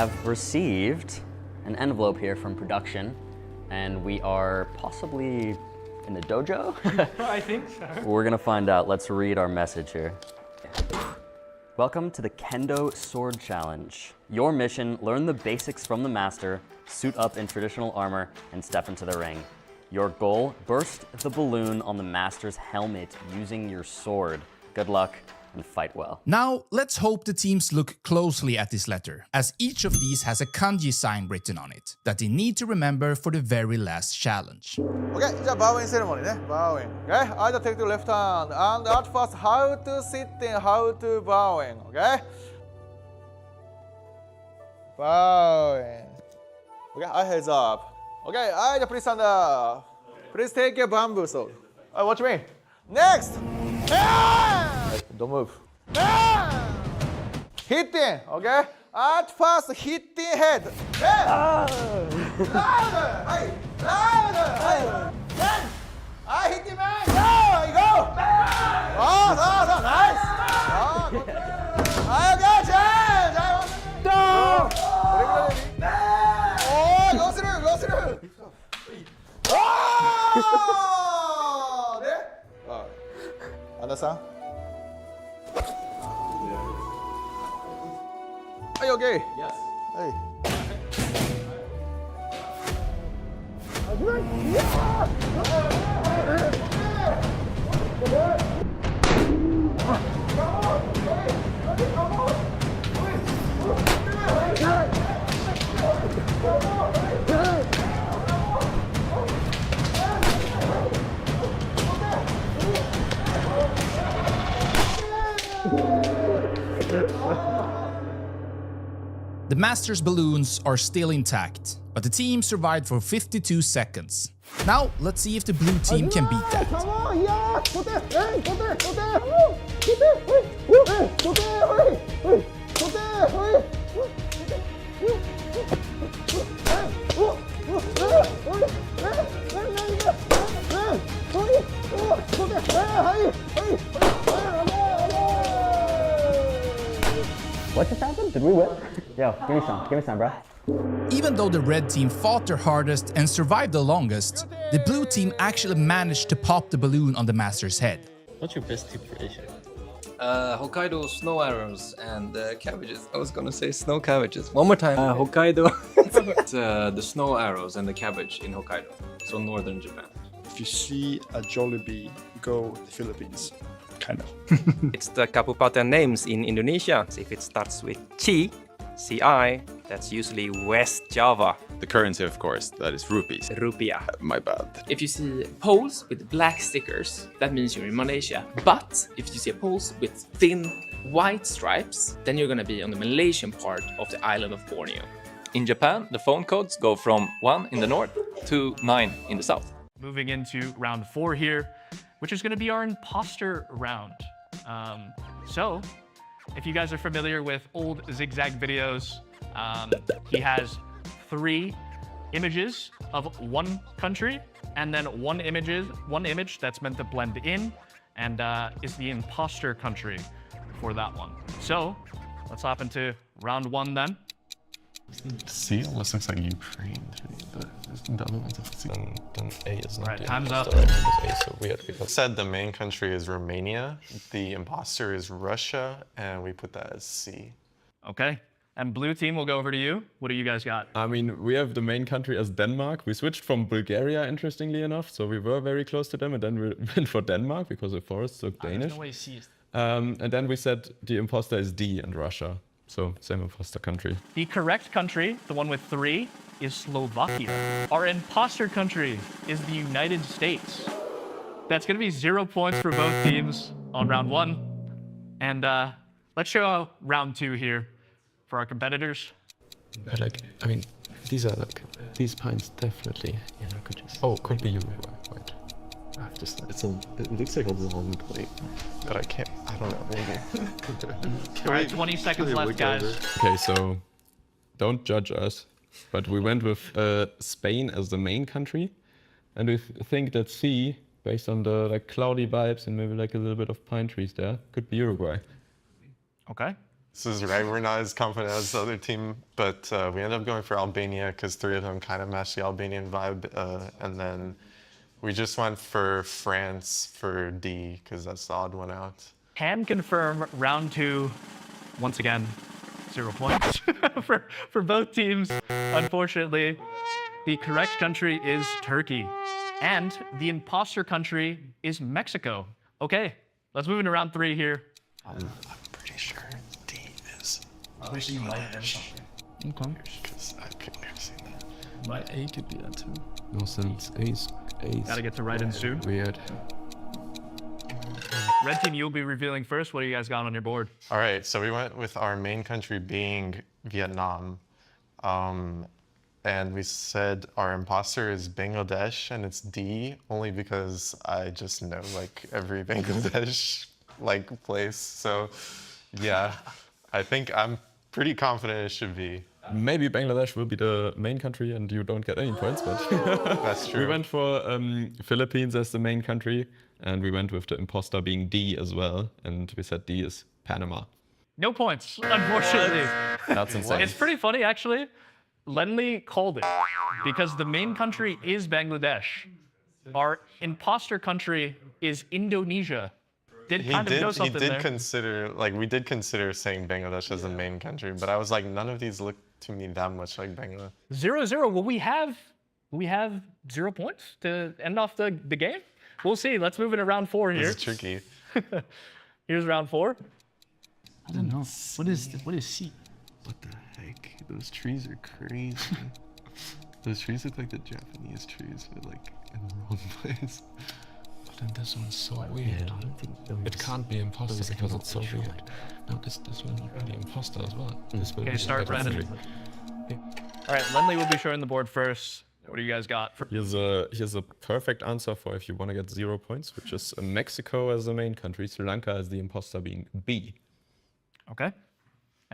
have received an envelope here from production, and we are possibly in the dojo? I think so. We're gonna find out. Let's read our message here. Welcome to the Kendo Sword Challenge. Your mission, learn the basics from the master, suit up in traditional armor, and step into the ring. Your goal, burst the balloon on the master's helmet using your sword. Good luck and fight well. Now, let's hope the teams look closely at this letter, as each of these has a kanji sign written on it that they need to remember for the very last challenge. Okay, じゃあバウインセレモニーね。バウイン。Okay, either take the left hand and at first how to sit and how to bowing. Okay. Bowing. Okay, I heads up. Okay, either please stand up. Please take your bamboo sword. Watch me. Next. Don't move. Hitting. Okay. At first, hitting head. Louder. Hey. Louder. Hey. Then. Hit him, man. Go. You go. Oh, nice. I got chance. No. Oh, go through. Oh. There. Understand? Are you okay? Yes. Hey. The master's balloons are still intact, but the team survived for 52 seconds. Now, let's see if the blue team can beat that. Come on, yeah. Go there. What just happened? Did we win? Yo, give me some, bro. Even though the red team fought their hardest and survived the longest, the blue team actually managed to pop the balloon on the master's head. What's your best tip for Asia? Hokkaido snow arrows and cabbages. I was gonna say snow cabbages. One more time. Hokkaido. The snow arrows and the cabbage in Hokkaido, so northern Japan. If you see a Jollibee, go the Philippines. Kind of. It's the kabupaten names in Indonesia. So if it starts with Ci, CI, that's usually West Java. The currency, of course, that is rupees. Rupiah. My bad. If you see poles with black stickers, that means you're in Malaysia. But if you see poles with thin white stripes, then you're gonna be on the Malaysian part of the island of Borneo. In Japan, the phone codes go from 1 in the north to 9 in the south. Moving into round 4 here, which is going to be our imposter round. So, if you guys are familiar with old Zigzag videos, he has 3 images of one country, and then one image that's meant to blend in, and is the imposter country for that one. So, let's hop into round 1 then. C almost looks like Ukraine to me, but the other ones are C. Then A is not. Right, time's up. Because A is so weird because Said the main country is Romania, the imposter is Russia, and we put that as C. Okay, and blue team will go over to you. What do you guys got? I mean, we have the main country as Denmark. We switched from Bulgaria, interestingly enough, so we were very close to them, and then we went for Denmark because the forests look Danish. There's no way C is. And then we said the imposter is D and Russia. So, same imposter country. The correct country, the one with 3, is Slovakia. Our imposter country is the United States. That's going to be 0 points for both teams on round 1. And let's show round 2 here for our competitors. But like, I mean, these are like, these pines definitely, you know, could just. Oh, could be Uruguay. Wait. I have to start. It looks like a long plate, but I can't. I don't know. Maybe. All right, 20 seconds left, guys. Okay, so don't judge us, but we went with Spain as the main country, and we think that C, based on the like cloudy vibes and maybe like a little bit of pine trees there, could be Uruguay. Okay. This is right. We're not as confident as the other team, but we ended up going for Albania because 3 of them kind of matched the Albanian vibe. And then we just went for France for D because that's the odd one out. Can confirm round 2, once again, 0 points for both teams. Unfortunately, the correct country is Turkey, and the imposter country is Mexico. Okay, let's move into round 3 here. I'm pretty sure D is. I wish you might have something. Okay. Because I could never see that. But A could be that too. No sense. A's. Gotta get to right in soon. Weird. Red team, you'll be revealing first. What do you guys got on your board? All right, so we went with our main country being Vietnam. And we said our imposter is Bangladesh, and it's D, only because I just know like every Bangladesh like place. So yeah, I think I'm pretty confident it should be. Maybe Bangladesh will be the main country and you don't get any points, but That's true. we went for Philippines as the main country, and we went with the imposter being D as well, and we said D is Panama. No points, unfortunately. That's insane. It's pretty funny, actually. Lenley called it because the main country is Bangladesh. Our imposter country is Indonesia. He did consider, like, we did consider saying Bangladesh as the main country, but I was like, none of these look to me that much like Bangladesh. 0-0. Will we have 0 points to end off the game? We'll see. Let's move into round 4 here. This is tricky. Here's round 4. I don't know. What is C? What the heck? Those trees are crazy. Those trees look like the Japanese trees, but like in the wrong place. But then this one's so weird. Yeah, I don't think it can't be imposter because it's so weird. No, this one would be imposter as well. Okay, start Brandon. All right, Lenley will be showing the board first. What do you guys got? Here's a perfect answer for if you want to get 0 points, which is Mexico as the main country, Sri Lanka as the imposter being B. Okay.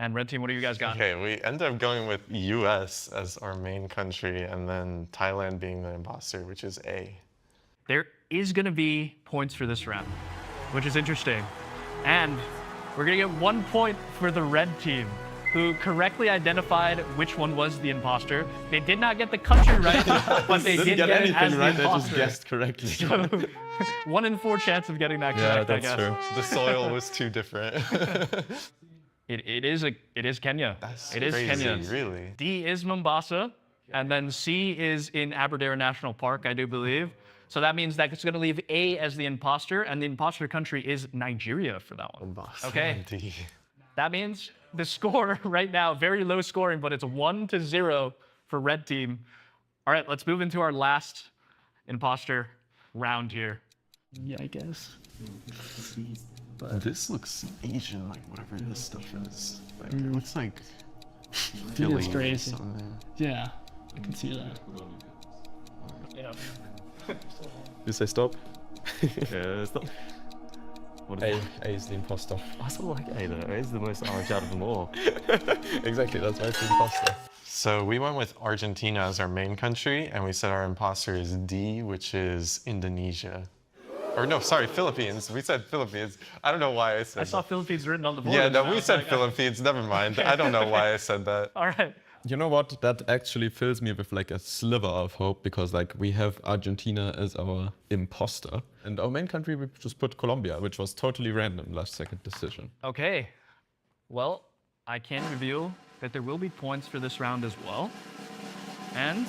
And red team, what do you guys got? Okay, we ended up going with US as our main country, and then Thailand being the imposter, which is A. There is going to be points for this round, which is interesting. And we're going to get 1 point for the red team, who correctly identified which one was the imposter. They did not get the country right, but they did get it as right, the imposter. they just guessed correctly. So, 1 in 4 chance of getting that correct, I guess. True. The soil was too different. It is Kenya. That's it is crazy, Kenya. really. D is Mombasa, and then C is in Aberdare National Park, I do believe. So that means that it's going to leave A as the imposter, and the imposter country is Nigeria for that one. Mombasa, okay. D. That means the score right now, very low scoring, but it's 1-0 for red team. All right, let's move into our last imposter round here. Yeah, I guess. But this looks Asian, like whatever this stuff is. Like, it looks like Philly it's crazy. or something. Yeah, I can see that. Yeah. You say stop? Yeah, stop. A is the imposter. I sort of like A though. A is the most orange out of them all. Exactly, that's why it's the imposter. So we went with Argentina as our main country, and we said our imposter is D, which is Indonesia. Or no, sorry, Philippines. We said Philippines. I don't know why I said I saw that. Philippines written on the board. Yeah, no, we said Philippines. Never mind. I don't know why I said that. All right. You know what? That actually fills me with like a sliver of hope, because like we have Argentina as our imposter, and our main country we just put Colombia, which was totally random last second decision. Okay. Well, I can reveal that there will be points for this round as well. And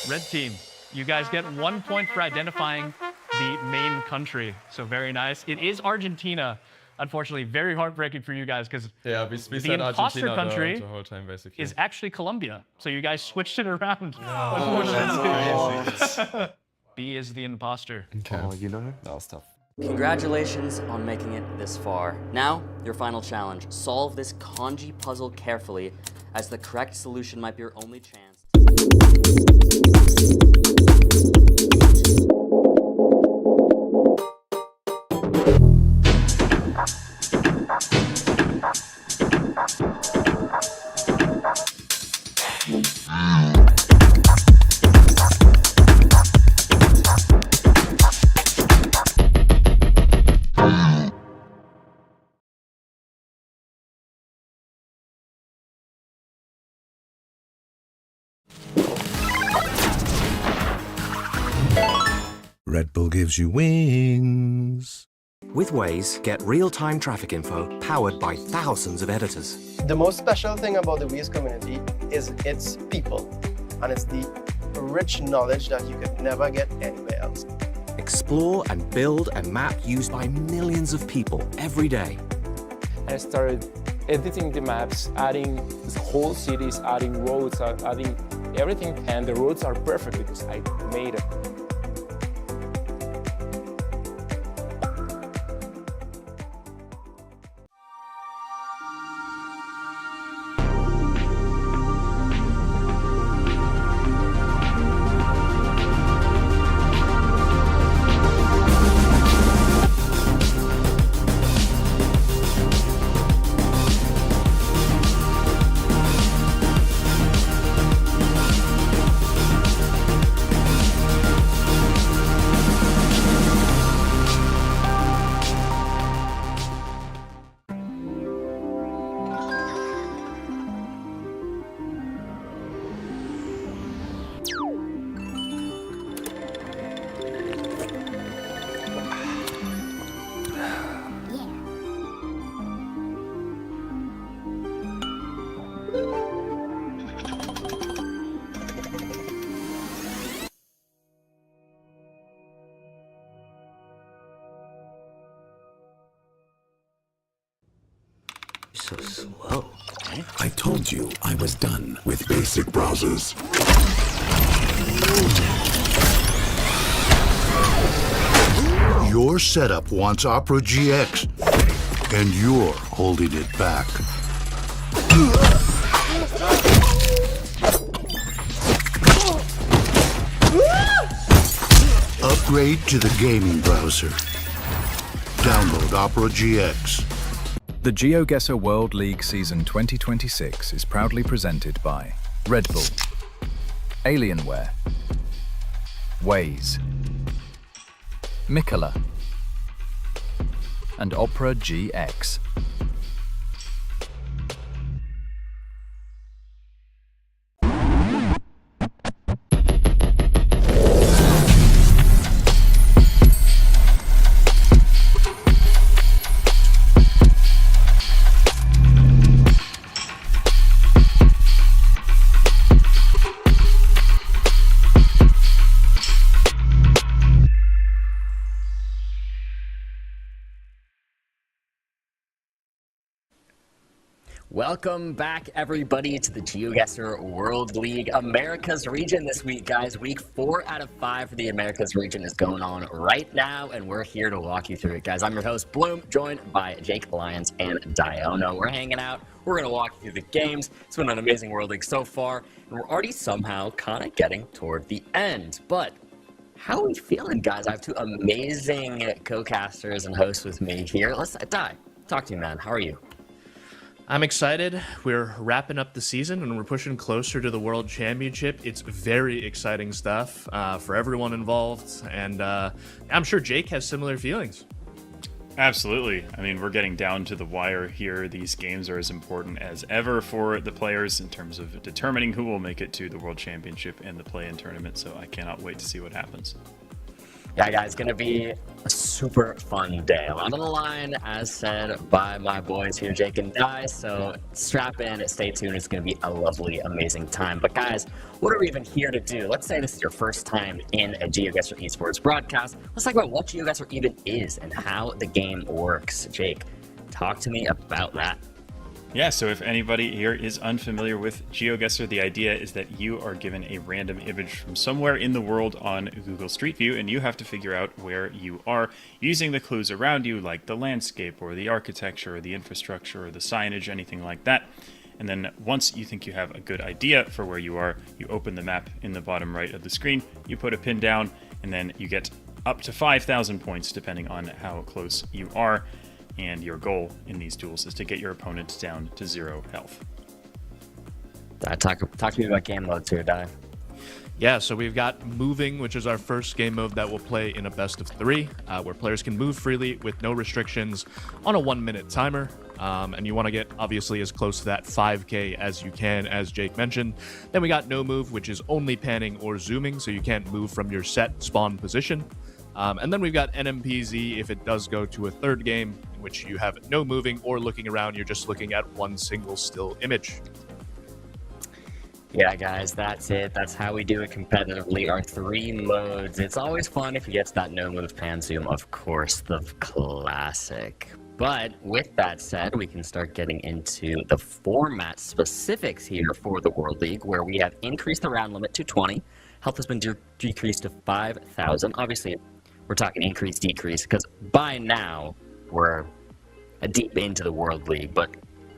red team, you guys get 1 point for identifying the main country. So very nice. It is Argentina. Unfortunately, very heartbreaking for you guys because Yeah, we the said imposter Argentina country the whole time basically. is actually Colombia. So you guys switched it around. That's crazy. B is the imposter. Okay. Oh, you know? That was tough. Congratulations on making it this far. Now, your final challenge. Solve this kanji puzzle carefully, as the correct solution might be your only chance. Red Bull gives you wings. With Waze, get real-time traffic info powered by thousands of editors. The most special thing about the Waze community is its people, and it's the rich knowledge that you could never get anywhere else. Explore and build a map used by millions of people every day. I started editing the maps, adding whole cities, adding roads, adding everything, and the roads are perfect because I made it. So slow. I told you I was done with basic browsers. Your setup wants Opera GX, and you're holding it back. Upgrade to the gaming browser. Download Opera GX. The GeoGuessr World League Season 2026 is proudly presented by Red Bull, Alienware, Waze, Mikola, and Opera GX. Welcome back, everybody, to the GeoGuessr World League Americas region this week, guys. Week 4 out of 5 for the Americas region is going on right now, and we're here to walk you through it, guys. I'm your host, Bloom, joined by Jake, Lyons, and Diono. We're hanging out. We're going to walk you through the games. It's been an amazing World League so far, and we're already somehow kind of getting toward the end. But how are we feeling, guys? I have two amazing co-casters and hosts with me here. Let's talk to you, man. How are you? I'm excited. We're wrapping up the season and we're pushing closer to the World Championship. It's very exciting stuff for everyone involved, and I'm sure Jake has similar feelings. Absolutely. I mean, we're getting down to the wire here. These games are as important as ever for the players in terms of determining who will make it to the World Championship and the play-in tournament, so I cannot wait to see what happens. Yeah, guys, it's going to be a super fun day. A lot on the line, as said by my boys here, Jake and Di, so strap in, stay tuned. It's going to be a lovely, amazing time. But guys, what are we even here to do? Let's say this is your first time in a GeoGuessr esports broadcast. Let's talk about what GeoGuessr even is and how the game works. Jake, talk to me about that. Yeah, so if anybody here is unfamiliar with GeoGuessr, the idea is that you are given a random image from somewhere in the world on Google Street View, and you have to figure out where you are using the clues around you, like the landscape or the architecture or the infrastructure or the signage, anything like that. And then once you think you have a good idea for where you are, you open the map in the bottom right of the screen, you put a pin down, and then you get up to 5,000 points depending on how close you are. And your goal in these duels is to get your opponent down to 0 health. Talk to me about game mode too, Di. Yeah, so we've got moving, which is our first game mode that we'll play in a best of 3, where players can move freely with no restrictions on a 1-minute timer. And you want to get, obviously, as close to that 5K as you can, as Jake mentioned. Then we got no move, which is only panning or zooming, so you can't move from your set spawn position. And then we've got NMPZ if it does go to a third game, in which you have no moving or looking around, you're just looking at one single still image. Yeah, guys, that's it. That's how we do it competitively. Our 3 modes. It's always fun if you get to that no-move pan zoom, of course, the classic. But with that said, we can start getting into the format specifics here for the World League, where we have increased the round limit to 20. Health has been decreased to 5,000. Obviously, we're talking increase, decrease, because by now, we're deep into the World League, but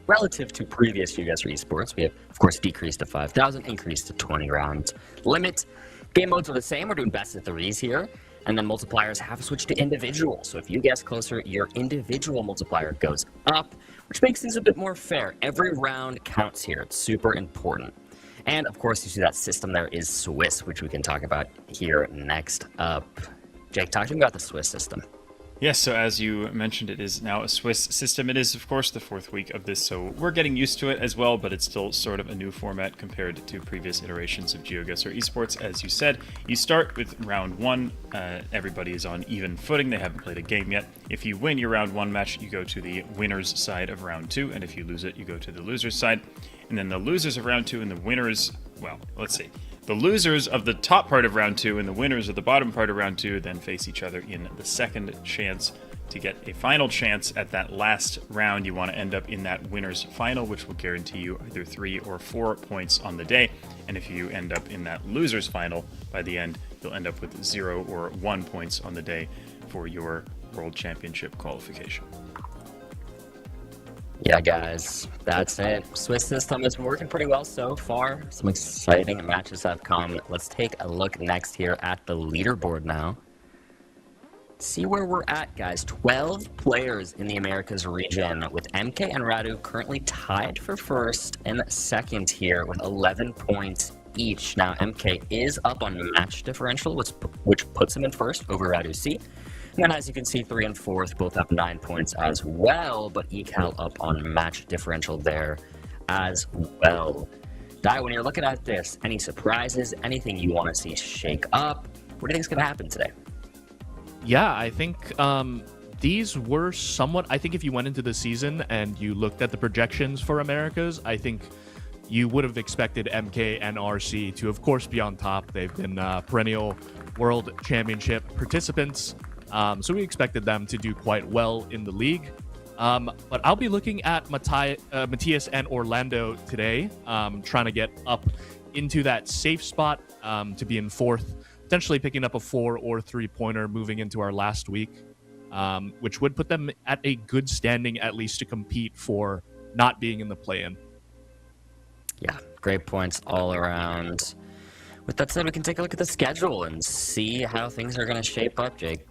relative to previous GeoGuessr esports, we have, of course, decreased to 5,000, increased to 20 rounds limit. Game modes are the same. We're doing best of 3s here. And then multipliers have switched to individual. So if you guess closer, your individual multiplier goes up, which makes things a bit more fair. Every round counts here. It's super important. And, of course, you see that system there is Swiss, which we can talk about here next up. Jake, talk to me about the Swiss system. Yes, so as you mentioned, it is now a Swiss system. It is, of course, the 4th week of this, so we're getting used to it as well, but it's still sort of a new format compared to previous iterations of GeoGuessr Esports. As you said, you start with round 1. Everybody is on even footing. They haven't played a game yet. If you win your round 1 match, you go to the winner's side of round 2, and if you lose it, you go to the loser's side. And then the losers of round 2 and the winners, well, let's see. The losers of the top part of round 2 and the winners of the bottom part of round 2 then face each other in the second chance to get a final chance at that last round. You want to end up in that winner's final, which will guarantee you either 3 or 4 points on the day. And if you end up in that loser's final, by the end, you'll end up with 0 or 1 points on the day for your World Championship qualification. Yeah, guys, that's it. Swiss system has been working pretty well so far. Some exciting matches have come. Let's take a look next here at the leaderboard now. See where we're at, guys. 12 players in the Americas region, with MK and Radu currently tied for first and second here with 11 points each. Now, MK is up on match differential, which puts him in first over Radu C. And then, as you can see, 3 and 4th both have 9 points as well, but Ecal up on match differential there as well. Dai, when you're looking at this, any surprises, anything you want to see shake up? What do you think is going to happen today? Yeah, I think these were somewhat... I think if you went into the season and you looked at the projections for Americas, I think you would have expected MK and RC to, of course, be on top. They've been perennial World Championship participants. So we expected them to do quite well in the league. But I'll be looking at Matthias and Orlando today, trying to get up into that safe spot to be in 4th, potentially picking up a 4 or 3-pointer moving into our last week, which would put them at a good standing, at least to compete for not being in the play-in. Yeah, great points all around. With that said, we can take a look at the schedule and see how things are going to shape up, Jake.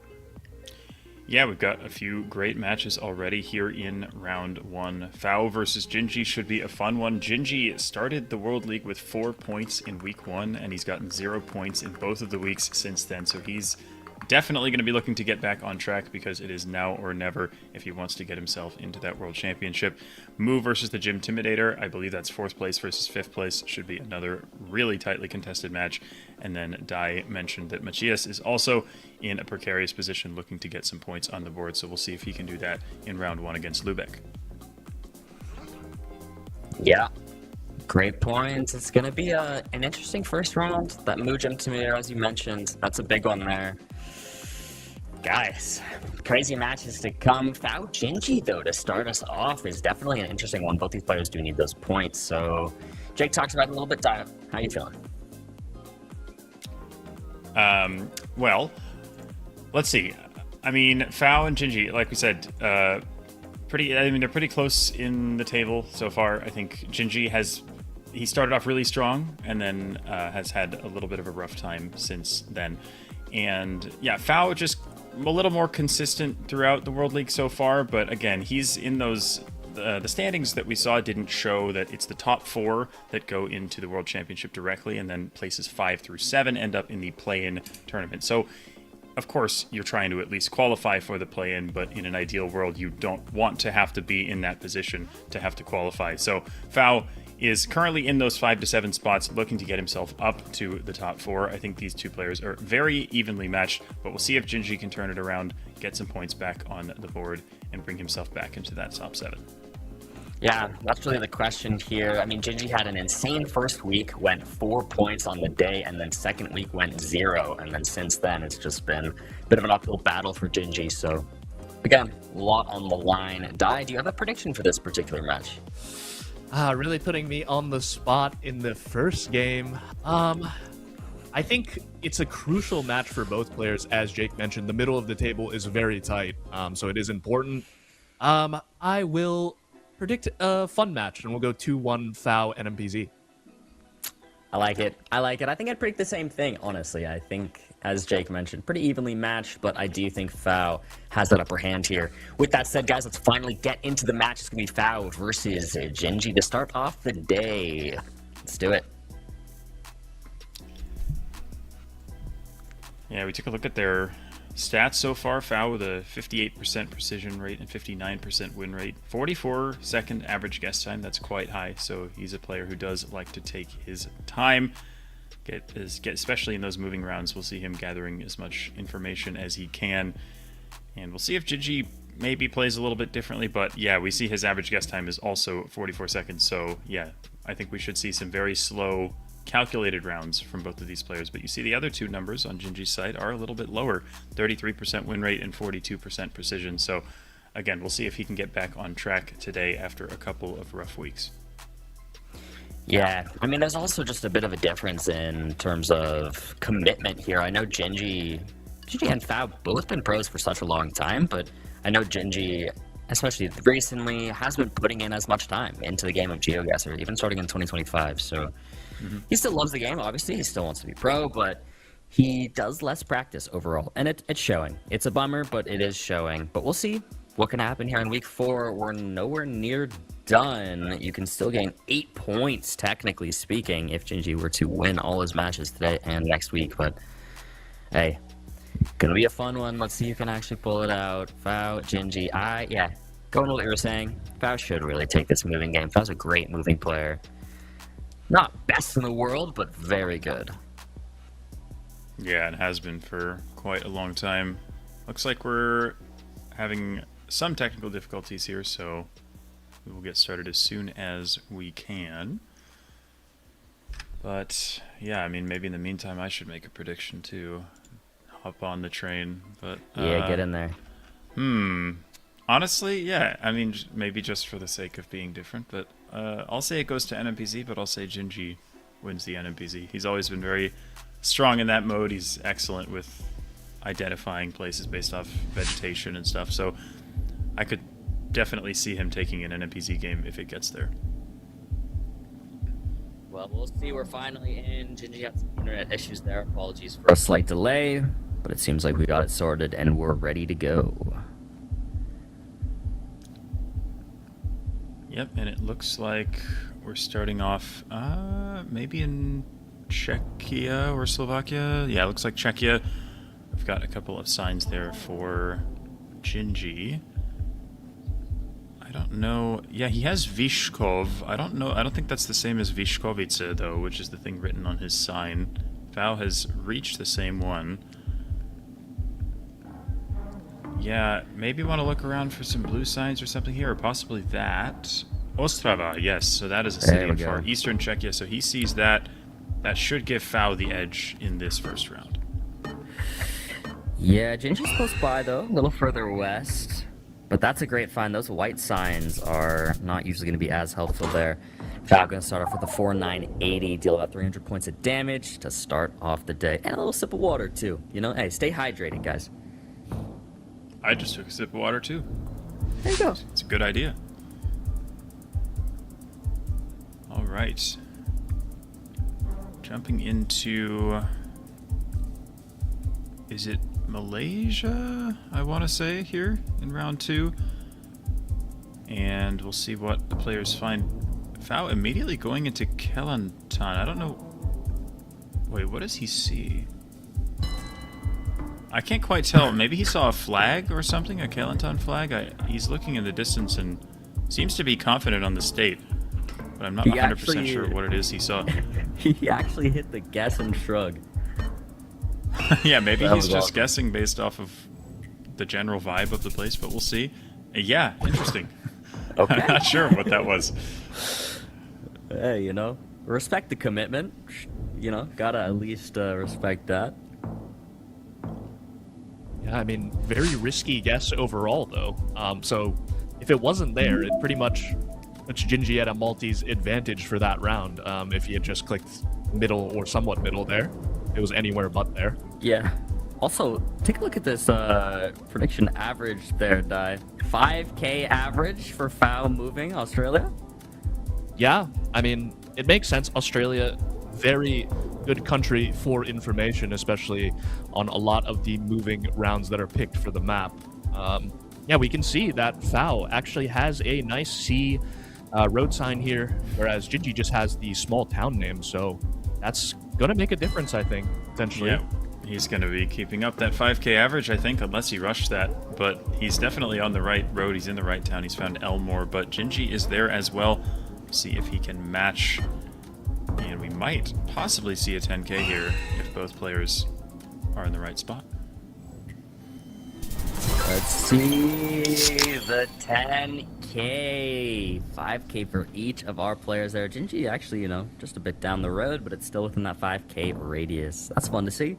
Yeah, we've got a few great matches already here in round 1. Fao versus Gingy should be a fun one. Gingy started the World League with 4 points in week 1, and he's gotten 0 points in both of the weeks since then, so he's definitely going to be looking to get back on track because it is now or never if he wants to get himself into that World Championship. Moo versus the Gym Intimidator, I believe that's 4th place versus 5th place, should be another really tightly contested match. And then Dai mentioned that Matthias is also in a precarious position looking to get some points on the board, so we'll see if he can do that in round 1 against Lubeck. Yeah, great points. It's going to be an interesting first round. That Moo Gym Intimidator, as you mentioned, that's a big one there. Guys, crazy matches to come. Fao Gingy, though, to start us off is definitely an interesting one. Both these players do need those points. So, Jake talks about it a little bit. How are you feeling? Well, let's see. I mean, Fao and Gingy, like we said, they're pretty close in the table so far. I think Gingy he started off really strong and then has had a little bit of a rough time since then. And yeah, Fao just a little more consistent throughout the World League so far, but again, he's in those... the standings that we saw didn't show that it's the top 4 that go into the World Championship directly, and then places 5 through 7 end up in the play-in tournament. So, of course, you're trying to at least qualify for the play-in, but in an ideal world, you don't want to have to be in that position to have to qualify. So, Fao is currently in those 5 to 7 spots, looking to get himself up to the top 4. I think these two players are very evenly matched, but we'll see if Gingy can turn it around, get some points back on the board, and bring himself back into that top 7. Yeah, that's really the question here. I mean, Gingy had an insane first week, went 4 points on the day, and then second week went 0. And then since then, it's just been a bit of an uphill battle for Gingy. So, again, a lot on the line. Dai, do you have a prediction for this particular match? Really putting me on the spot in the first game. I think it's a crucial match for both players. As Jake mentioned, the middle of the table is very tight, so it is important. I will predict a fun match, and we'll go 2-1 FAO NMPZ. I like it. I think I'd predict the same thing, honestly. I think, as Jake mentioned, pretty evenly matched, but I do think FAO has that upper hand here. With that said, guys, let's finally get into the match. It's going to be FAO versus Gingy to start off the day. Let's do it. Yeah, we took a look at their stats so far. FAO with a 58% precision rate and 59% win rate. 44-second average guess time. That's quite high, so he's a player who does like to take his time. Especially in those moving rounds, we'll see him gathering as much information as he can. And we'll see if Gingy maybe plays a little bit differently, but yeah, we see his average guess time is also 44 seconds. So yeah, I think we should see some very slow calculated rounds from both of these players. But you see the other two numbers on Gingy's side are a little bit lower, 33% win rate and 42% precision. So again, we'll see if he can get back on track today after a couple of rough weeks. Yeah, I mean, there's also just a bit of a difference in terms of commitment here. I know Gingy and FAO both been pros for such a long time, but I know Gingy, especially recently, has been putting in as much time into the game of GeoGuessr, even starting in 2025. So he still loves the game, obviously. He still wants to be pro, but he does less practice overall, and it's showing. It's a bummer, but it is showing. But we'll see what can happen here in week 4. We're nowhere near done. You can still gain 8 points, technically speaking, if Gingy were to win all his matches today and next week. But hey, gonna be a fun one. Let's see who can actually pull it out. FAO, Gingy. Yeah, going to what you were saying, FAO should really take this moving game. FAO's a great moving player. Not best in the world, but very good. Yeah, and has been for quite a long time. Looks like we're having some technical difficulties here, so we will get started as soon as we can. But yeah, I mean, maybe in the meantime I should make a prediction too. Hop on the train, but yeah, get in there. Honestly, yeah, I mean, maybe just for the sake of being different, but I'll say it goes to NMPZ, but I'll say Gingy wins the NMPZ. He's always been very strong in that mode. He's excellent with identifying places based off vegetation and stuff, so I could definitely see him taking an NMPZ game if it gets there. Well, we'll see. We're finally in. Gingy had some internet issues there. Apologies for a slight delay, but it seems like we got it sorted and we're ready to go. Yep, and it looks like we're starting off maybe in Czechia or Slovakia. Yeah, it looks like Czechia. I've got a couple of signs there for Gingy. I don't know. Yeah, he has Vyškov. I don't know. I don't think that's the same as Vyškovice, though, which is the thing written on his sign. FAO has reached the same one. Yeah, maybe want to look around for some blue signs or something here, or possibly that. Ostrava, yes. So that is a city in far eastern Czechia. So he sees that. That should give FAO the edge in this first round. Yeah, Gingy's close by, though. A little further west. But that's a great find. Those white signs are not usually going to be as helpful there. FAO going to start off with a 4-9-80, deal about 300 points of damage to start off the day. And a little sip of water, too. You know, hey, stay hydrated, guys. I just took a sip of water, too. There you go. It's a good idea. All right. Jumping into... Is it Malaysia, I want to say, here in round 2? And we'll see what the players find. FAO immediately going into Kelantan. I don't know... Wait, what does he see? I can't quite tell. Maybe he saw a flag or something, a Kelantan flag. He's looking in the distance and seems to be confident on the state. but I'm not He 100% actually- sure what it is he saw. He actually hit the guess and shrug. Yeah, maybe That he's was just awesome. guessing based off of the general vibe of the place, but we'll see. Yeah, interesting. Okay. I'm not sure what that was. Hey, you know, respect the commitment. You know, gotta at least respect that. Yeah, I mean, very risky guess overall, though. So if it wasn't there, it pretty much puts Gingy at a multi's advantage for that round. If he had just clicked middle or somewhat middle there, it was anywhere but there. Yeah. Also, take a look at this prediction average there, Dai. 5K average for foul moving Australia? Yeah, I mean, it makes sense. Australia, very good country for information, especially on a lot of the moving rounds that are picked for the map. Yeah, we can see that Foul actually has a nice C road sign here, whereas Gingy just has the small town name, so that's going to make a difference, I think, potentially. Yeah, he's going to be keeping up that 5K average, I think, unless he rushed that. But he's definitely on the right road. He's in the right town. He's found Elmore, but Gingy is there as well. See if he can match. And we might possibly see a 10K here if both players are in the right spot. Let's see the 10K. 5K for each of our players there. Gingy actually, you know, just a bit down the road, but it's still within that 5K radius. That's fun to see.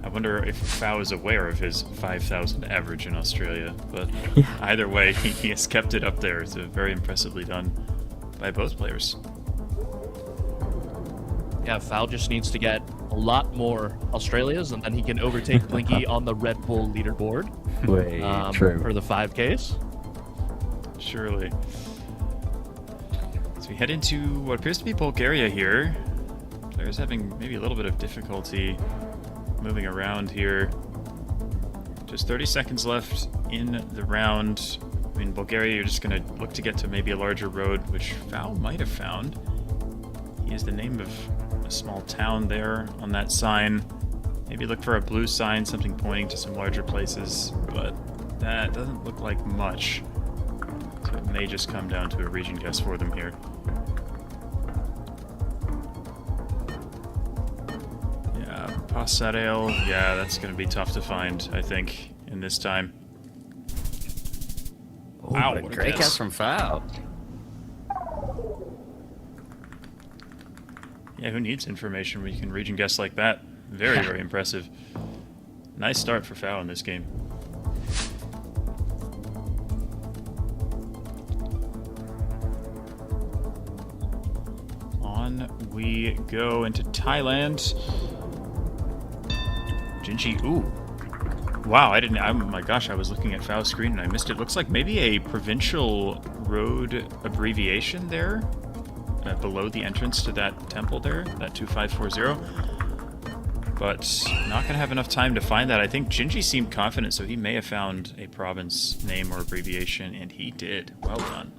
I wonder if Fao is aware of his 5,000 average in Australia, but either way, he has kept it up there. It's very impressively done by both players. Yeah, Foul just needs to get a lot more Australias, and then he can overtake Blinky on the Red Bull leaderboard. True. For the 5Ks. Surely. So we head into what appears to be Bulgaria here. Players having maybe a little bit of difficulty moving around here. Just 30 seconds left in the round. In Bulgaria, you're just going to look to get to maybe a larger road, which Foul might have found. He is the name of a small town there on that sign. Maybe look for a blue sign, something pointing to some larger places, but that doesn't look like much. So it may just come down to a region guess for them here. Yeah, Pasarel, yeah, that's going to be tough to find, I think, in this time. Wow, But a what a great guess. guess from Foul. Yeah, who needs information when you can region guess like that? Very, very impressive. Nice start for Foul in this game. On we go into Thailand. Gingy, ooh. Wow, oh my gosh, I was looking at Foul's screen and I missed it. Looks like maybe a provincial road abbreviation there. Below the entrance to that temple there, that 2540. But not going to have enough time to find that. I think Gingy seemed confident, so he may have found a province name or abbreviation, and he did. Well done.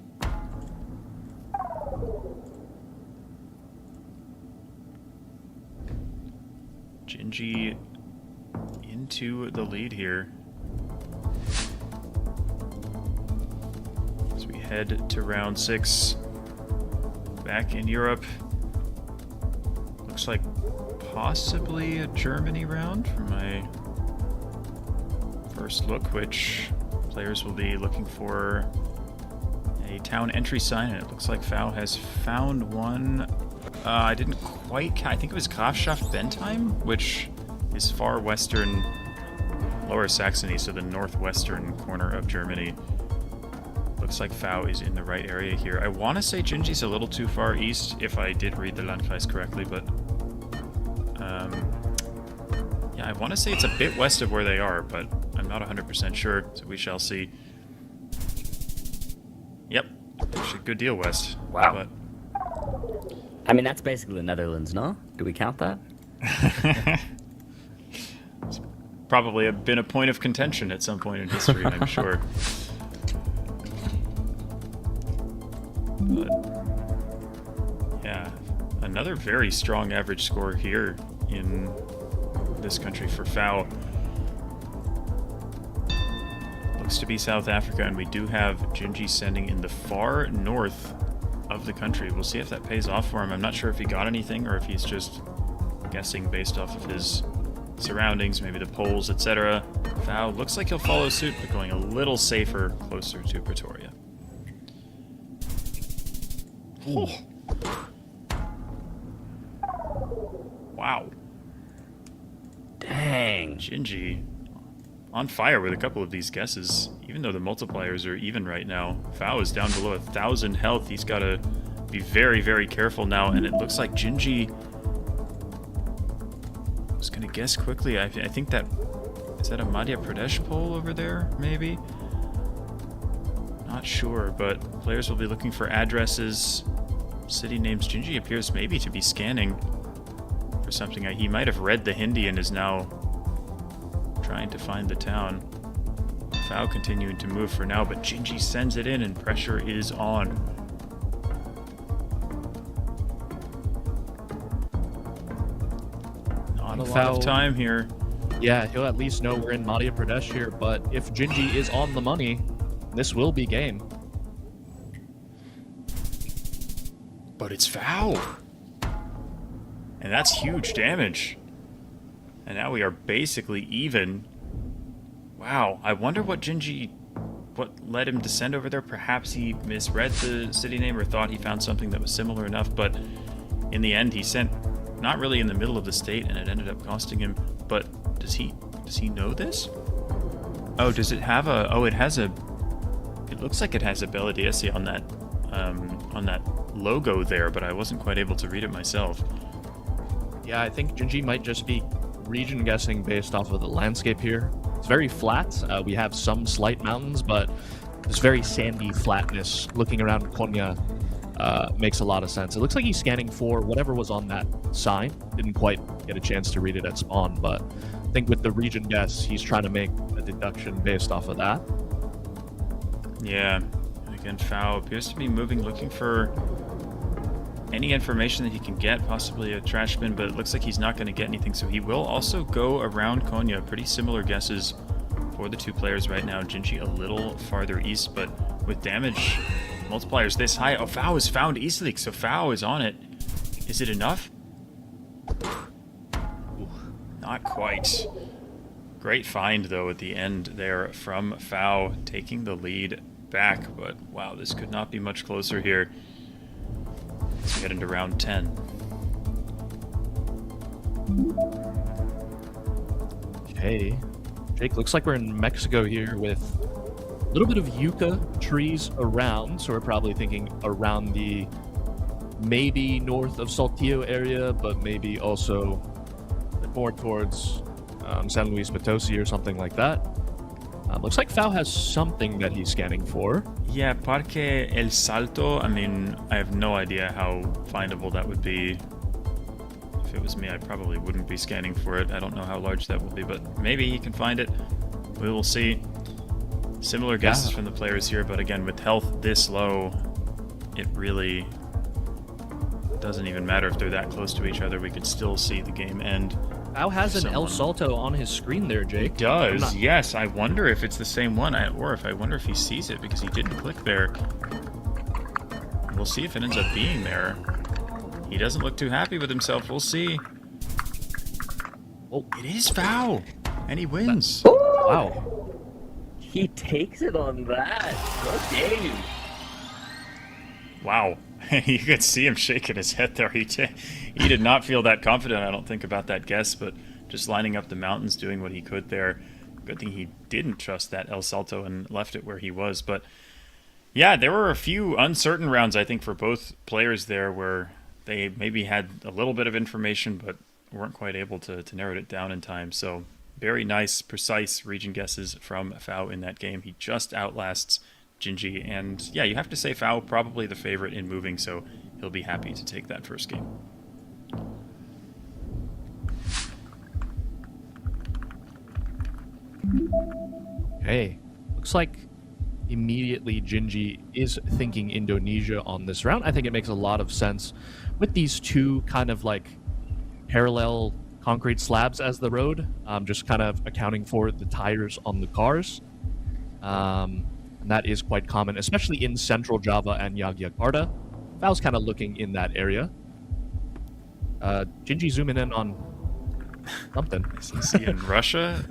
Gingy into the lead here. As we head to round 6. Back in Europe. Looks like possibly a Germany round for my first look, which players will be looking for a town entry sign, and it looks like Foul has found one. I didn't quite I think it was Grafschaft Bentheim, which is far western Lower Saxony, so the northwestern corner of Germany. Looks like Foul is in the right area here. I want to say Gingy's a little too far east, if I did read the Landkreis correctly, but yeah, I want to say it's a bit west of where they are, but I'm not 100% sure, so we shall see. Yep, actually good deal west. Wow. But I mean, that's basically the Netherlands, no? Do we count that? it's probably been a point of contention at some point in history, I'm sure. But yeah, another very strong average score here in this country for Foul. Looks to be South Africa, and we do have Gingy sending in the far north of the country. We'll see if that pays off for him. I'm not sure if he got anything or if he's just guessing based off of his surroundings, maybe the polls, etc. Fao looks like he'll follow suit, but going a little safer, closer to Pretoria. Oh. Wow. Dang. Gingy on fire with a couple of these guesses, even though the multipliers are even right now. Fao is down below 1,000 health. He's got to be very, very careful now, and it looks like Gingy was going to guess quickly. I think that... Is that a Madhya Pradesh poll over there, maybe? Not sure, but players will be looking for addresses, city names. Gingy appears maybe to be scanning for something. He might have read the Hindi and is now trying to find the town. Fao continuing to move for now, but Gingy sends it in and pressure is on. Not a lot of time here. Yeah, he'll at least know we're in Madhya Pradesh here, but if Gingy is on the money, this will be game. But it's Fao. And that's huge damage. And now we are basically even. Wow, I wonder what led him to send over there. Perhaps he misread the city name or thought he found something that was similar enough, but in the end he sent not really in the middle of the state and it ended up costing him. But does he know this? Oh, does it have a, oh, it has a, it looks like it has a Bella Deesi on that logo there, but I wasn't quite able to read it myself. Yeah, I think Gingy might just be region guessing based off of the landscape here. It's very flat. We have some slight mountains, but this very sandy flatness looking around Konya makes a lot of sense. It looks like he's scanning for whatever was on that sign. Didn't quite get a chance to read it at spawn, but I think with the region guess, he's trying to make a deduction based off of that. Yeah, again, Fao appears to be moving, looking for any information that he can get, possibly a trash bin, but it looks like he's not going to get anything, so he will also go around Konya. Pretty similar guesses for the two players right now. Gingy a little farther east, but with damage multipliers this high. Oh, Fao is found easily, so Fao is on it. Is it enough? Ooh, not quite. Great find, though, at the end there from Fao, taking the lead back, but wow, this could not be much closer here. Let's get into round 10. Okay. Jake, looks like we're in Mexico here with a little bit of yucca trees around, so we're probably thinking around the maybe north of Saltillo area, but maybe also a bit more towards San Luis Potosi or something like that. Looks like Fao has something that he's scanning for. Yeah, Parque El Salto. I mean, I have no idea how findable that would be. If it was me, I probably wouldn't be scanning for it. I don't know how large that will be, but maybe he can find it. We will see. Similar guesses from the players here, but again, with health this low, it really doesn't even matter if they're that close to each other. We could still see the game end. Fao has an El Salto on his screen there, Jake. He does, yes. I wonder if it's the same one, or if I wonder if he sees it because he didn't click there. We'll see if it ends up being there. He doesn't look too happy with himself. We'll see. Oh, it is Fao, and he wins. Wow. He takes it on that. Okay. Wow. You could see him shaking his head there. He did not feel that confident, I don't think, about that guess, but just lining up the mountains, doing what he could there. Good thing he didn't trust that El Salto and left it where he was. But yeah, there were a few uncertain rounds, I think, for both players there where they maybe had a little bit of information, but weren't quite able to narrow it down in time. So very nice, precise region guesses from Fao in that game. He just outlasts Gingy, and yeah, you have to say Fao probably the favorite in moving, so he'll be happy to take that first game. Okay, looks like immediately Gingy is thinking Indonesia on this round. I think it makes a lot of sense with these two kind of like parallel concrete slabs as the road, just kind of accounting for the tires on the cars. And that is quite common, especially in Central Java and Yogyakarta. Val's kind of looking in that area. Gingy zooming in on something. Is he in Russia?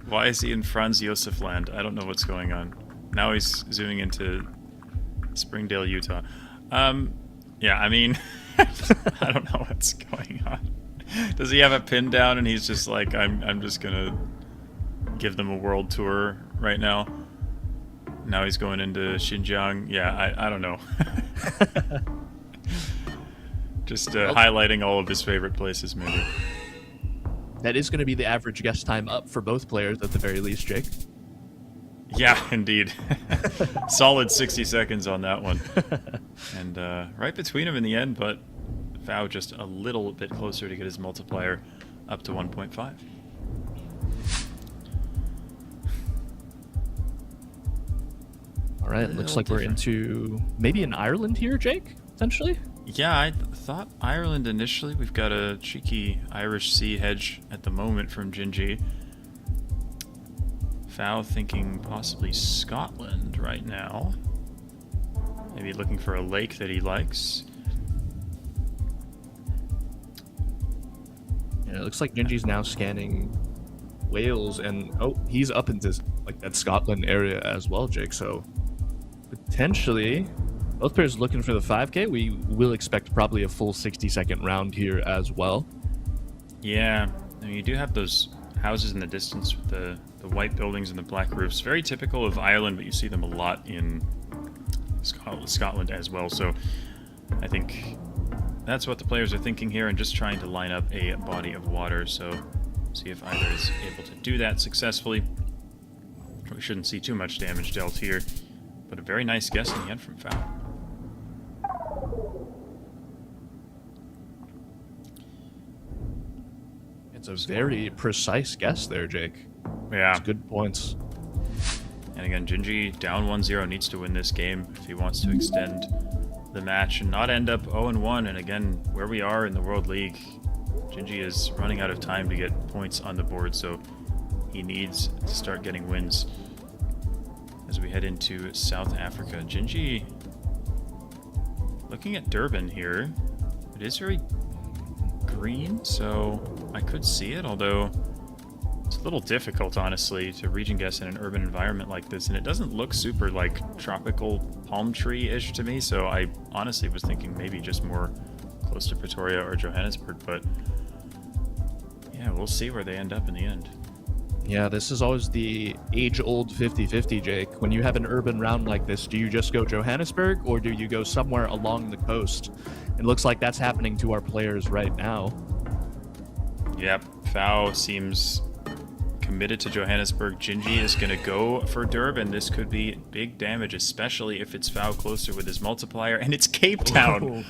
Why is he in Franz Josef land? I don't know what's going on. Now he's zooming into Springdale, Utah. Yeah, I mean, I don't know what's going on. Does he have a pin down and he's just like, I'm just gonna give them a world tour right now? Now he's going into Xinjiang. Yeah, I don't know. Just highlighting all of his favorite places, maybe. That is going to be the average guess time up for both players at the very least, Jake. Yeah, indeed. Solid 60 seconds on that one. And right between them in the end, but Fao just a little bit closer to get his multiplier up to 1.5. All right, looks like we're into maybe in Ireland here, Jake, potentially? Yeah, I thought Ireland initially. We've got a cheeky Irish sea hedge at the moment from Gingy. Fao thinking possibly Scotland right now. Maybe looking for a lake that he likes. Yeah, it looks like Gingy's now scanning Wales, and oh, he's up into like that Scotland area as well, Jake. So potentially both players looking for the 5K. We will expect probably a full 60-second round here as well. Yeah, I mean, you do have those houses in the distance with the white buildings and the black roofs. Very typical of Ireland, but you see them a lot in Scotland as well. So I think that's what the players are thinking here, and just trying to line up a body of water. So see if either is able to do that successfully. We shouldn't see too much damage dealt here, but a very nice guess in the end from Fao. It's a very precise guess there, Jake. Yeah. It's good points. And again, Gingy down 1-0 needs to win this game if he wants to extend the match and not end up 0-1. And again, where we are in the World League, Gingy is running out of time to get points on the board, so he needs to start getting wins as we head into South Africa. Gingy looking at Durban here. It is very green, so I could see it, although it's a little difficult, honestly, to region guess in an urban environment like this, and it doesn't look super like tropical palm tree-ish to me, so I honestly was thinking maybe just more close to Pretoria or Johannesburg, but yeah, we'll see where they end up in the end. Yeah, this is always the age-old 50-50, Jake. When you have an urban round like this, do you just go Johannesburg or do you go somewhere along the coast? It looks like that's happening to our players right now. Yep, Fao seems committed to Johannesburg. Gingy is going to go for Durban. This could be big damage, especially if it's Fao closer with his multiplier, and it's Cape Town.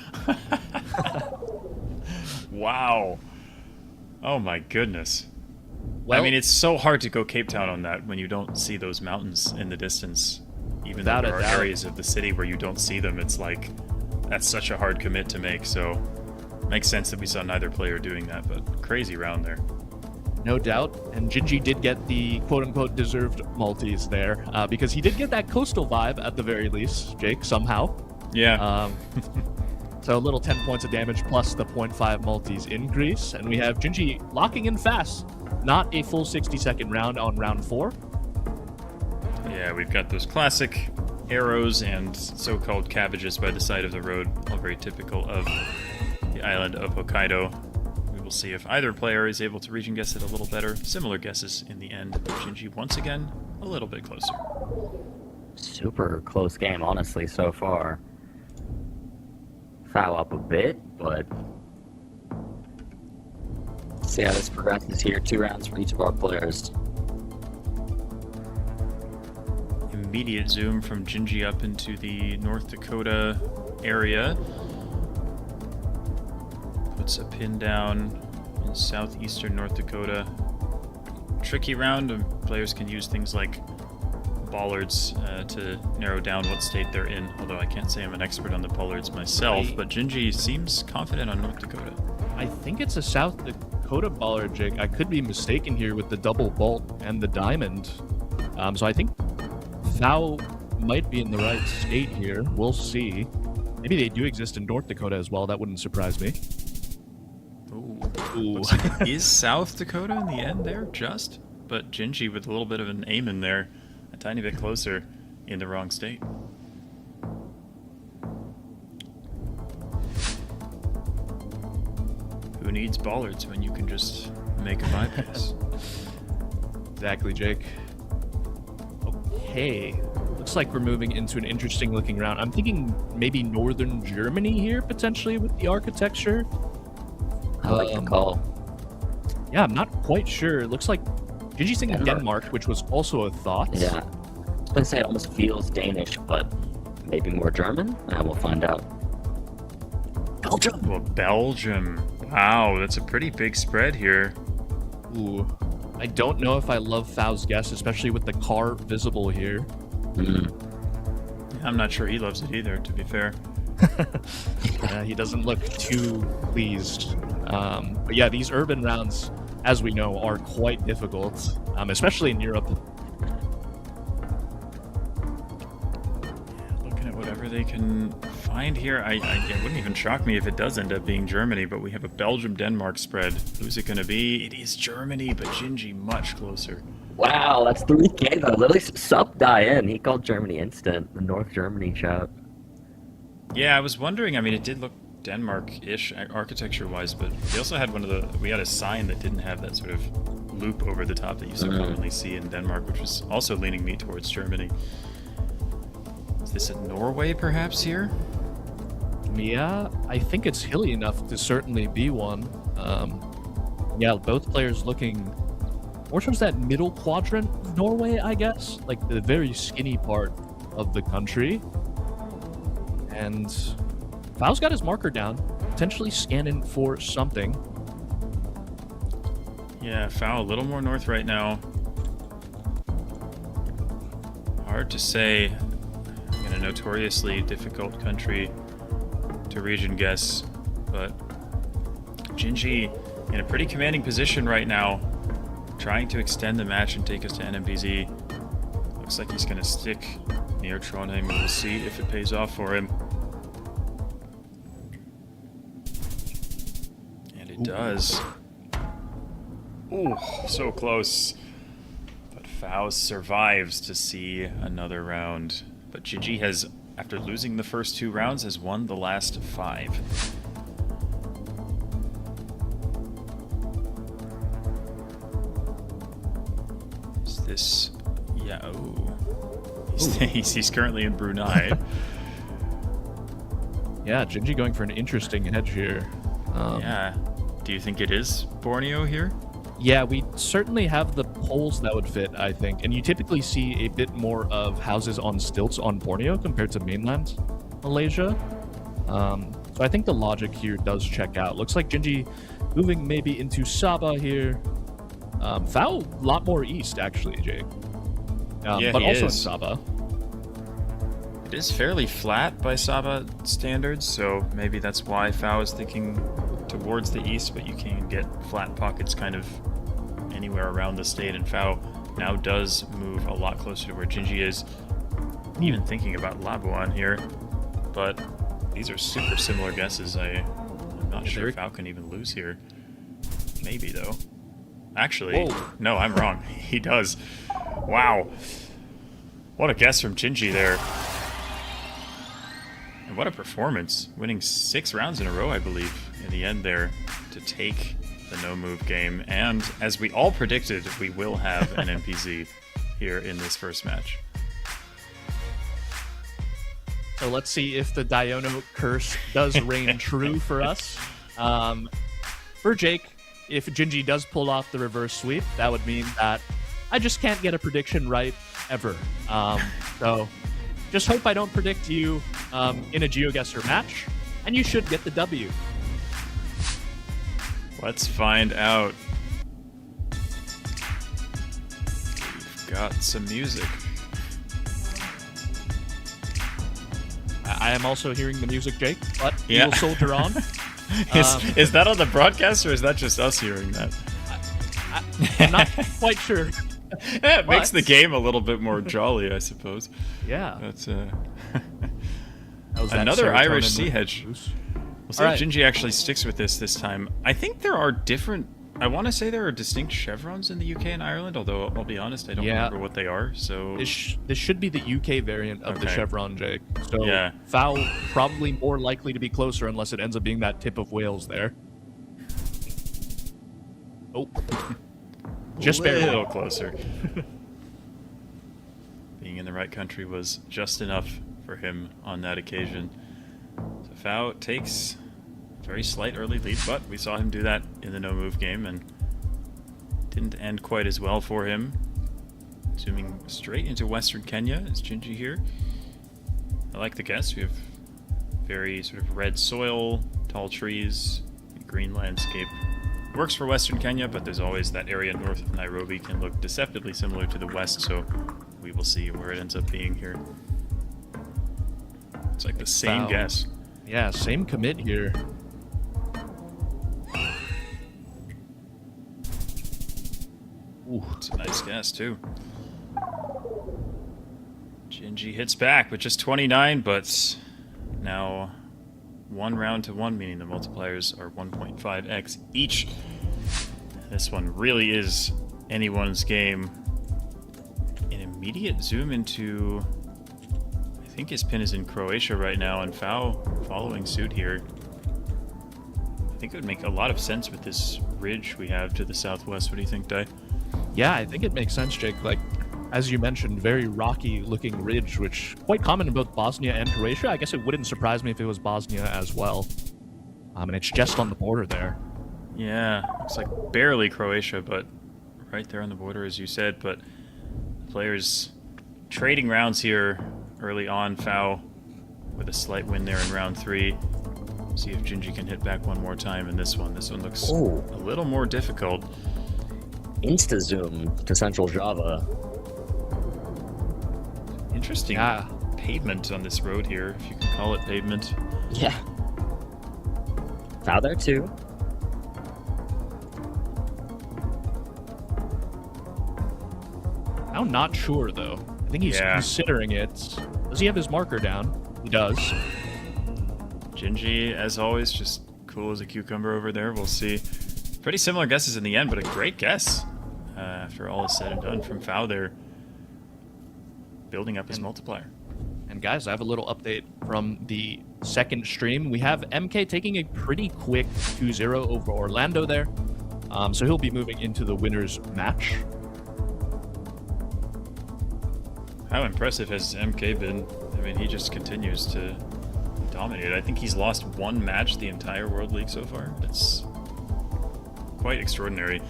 Wow. Oh my goodness. Well, I mean, it's so hard to go Cape Town on that when you don't see those mountains in the distance. Even though there are areas of the city where you don't see them, it's like, that's such a hard commit to make. So makes sense that we saw neither player doing that, but crazy round there. No doubt. And Gingy did get the quote-unquote deserved multis there, because he did get that coastal vibe at the very least, Jake, somehow. Yeah. So a little 10 points of damage plus the 0.5 multis increase. And we have Gingy locking in fast. Not a full 60-second round on round 4. Yeah, we've got those classic arrows and so-called cabbages by the side of the road, all very typical of the island of Hokkaido. We will see if either player is able to region guess it a little better. Similar guesses in the end. Gingy, once again, a little bit closer. Super close game, honestly, so far. Foul up a bit, but see how this progresses here. 2 rounds for each of our players. Immediate zoom from Gingy up into the North Dakota area. Puts a pin down in southeastern North Dakota. Tricky round, and players can use things like bollards to narrow down what state they're in, although I can't say I'm an expert on the bollards myself, but Gingy seems confident on North Dakota. I think it's a South Dakota bollard, Jake. I could be mistaken here with the double bolt and the diamond. So I think Fao might be in the right state here. We'll see. Maybe they do exist in North Dakota as well. That wouldn't surprise me. Ooh. Looks like it is South Dakota in the end there, just. But Gingy with a little bit of an aim in there, a tiny bit closer in the wrong state. Who needs bollards when you can just make a bypass? Exactly, Jake. Okay. Looks like we're moving into an interesting looking round. I'm thinking maybe northern Germany here, potentially, with the architecture. I like the call. Yeah, I'm not quite sure. It looks like Gingy's thinking Denmark, which was also a thought. Yeah. I was gonna say it almost feels Danish, but maybe more German? We'll find out. Belgium! Well, Belgium. Wow, that's a pretty big spread here. Ooh. I don't know if I love Fao's guess, especially with the car visible here. I'm not sure he loves it either, to be fair. Yeah, he doesn't look too pleased. But yeah, these urban rounds, as we know, are quite difficult, especially in Europe. Looking at whatever they can find here. It wouldn't even shock me if it does end up being Germany, but we have a Belgium-Denmark spread. Who's it going to be? It is Germany, but Gingy much closer. Wow, that's 3K though. Literally sub die in. He called Germany instant. The North Germany shout. Yeah, I was wondering. I mean, it did look Denmark-ish architecture-wise, but we also had we had a sign that didn't have that sort of loop over the top that you so commonly see in Denmark, which was also leaning me towards Germany. Is this a Norway, perhaps, here? Yeah, I think it's hilly enough to certainly be one. Yeah, both players looking more towards that middle quadrant of Norway, I guess. Like the very skinny part of the country. And Fao's got his marker down, potentially scanning for something. Yeah, Fao a little more north right now. Hard to say. In a notoriously difficult country to region guess, but Gingy in a pretty commanding position right now, trying to extend the match and take us to NMBZ. Looks like he's going to stick near Trondheim, and we'll see if it pays off for him. And it does. Ooh, so close. But Fao survives to see another round. But Gingy has, after losing the first 2 rounds, has won the last 5. Is this... Yeah, he's currently in Brunei. Yeah, Gingy going for an interesting hedge here. Yeah. Do you think it is Borneo here? Yeah, we certainly have the poles that would fit, I think. And you typically see a bit more of houses on stilts on Borneo compared to mainland Malaysia. So I think the logic here does check out. Looks like Gingy moving maybe into Sabah here. Fao, a lot more east, actually, Jake. Yeah, but also is. in Sabah. It is fairly flat by Sabah standards, so maybe that's why Fao is thinking towards the east, but you can get flat pockets kind of anywhere around the state, and Fao now does move a lot closer to where Gingy is. I'm even thinking about Labuan here, but these are super similar guesses. I'm not sure Fao can even lose here. Maybe, though. Actually, no, I'm wrong. He does. Wow. What a guess from Gingy there. And what a performance. Winning 6 rounds in a row, I believe, in the end there to take the no-move game. And as we all predicted, we will have an NPZ here in this first match. So let's see if the Diono curse does reign true for us. For Jake, if Gingy does pull off the reverse sweep, that would mean that I just can't get a prediction right ever. So just hope I don't predict you in a GeoGuessr match, and you should get the W. Let's find out. We've got some music. I am also hearing the music, Jake, but Yeah. we'll soldier on. Is that on the broadcast, or is that just us hearing that? I'm not quite sure. Yeah, it makes the game a little bit more jolly, I suppose. Yeah. That's was that Another Irish serotonin sea hedge. We'll see All if right. Gingy actually sticks with this time. I think there are different... I want to say there are distinct chevrons in the UK and Ireland, although I'll be honest, I don't remember what they are, so... This should be the UK variant of the Okay. chevron, Jake. So Yeah. foul probably more likely to be closer unless it ends up being that tip of Wales there. Oh. Just a barely. little closer. Being in the right country was just enough for him on that occasion. So Fow takes a very slight early lead, but we saw him do that in the no-move game, and didn't end quite as well for him. Zooming straight into Western Kenya is Gingy here. I like the guess. We have very sort of red soil, tall trees, green landscape. Works for Western Kenya, but there's always that area north of Nairobi can look deceptively similar to the west, so we will see where it ends up being here. It's like the same Foul. guess. Yeah, same commit here. Ooh, it's a nice guess too. Gingy hits back with just 29, but now 1 round to 1, meaning the multipliers are 1.5x each. This one really is anyone's game. An immediate zoom into... I think his pin is in Croatia right now, and Fow following suit here. I think it would make a lot of sense with this ridge we have to the southwest. What do you think, Dai? Yeah, I think it makes sense, Jake. Like, as you mentioned, very rocky-looking ridge, which quite common in both Bosnia and Croatia. I guess it wouldn't surprise me if it was Bosnia as well. And it's just on the border there. Yeah, looks like barely Croatia, but right there on the border, as you said. But players trading rounds here early on. Fow with a slight win there in round 3. See if Gingy can hit back one more time in this one. This one looks a little more difficult. Insta zoom to Central Java. Interesting pavement on this road here, if you can call it pavement. Yeah. Foul there too. I'm not sure, though. I think he's considering it. Does he have his marker down? He does. Gingy, as always, just cool as a cucumber over there. We'll see. Pretty similar guesses in the end, but a great guess after all is said and done from Fow there. Building up his multiplier. And guys, I have a little update from the second stream. We have MK taking a pretty quick 2-0 over Orlando there. So he'll be moving into the winner's match. How impressive has MK been? I mean, he just continues to dominate. I think he's lost 1 match the entire World League so far. It's quite extraordinary.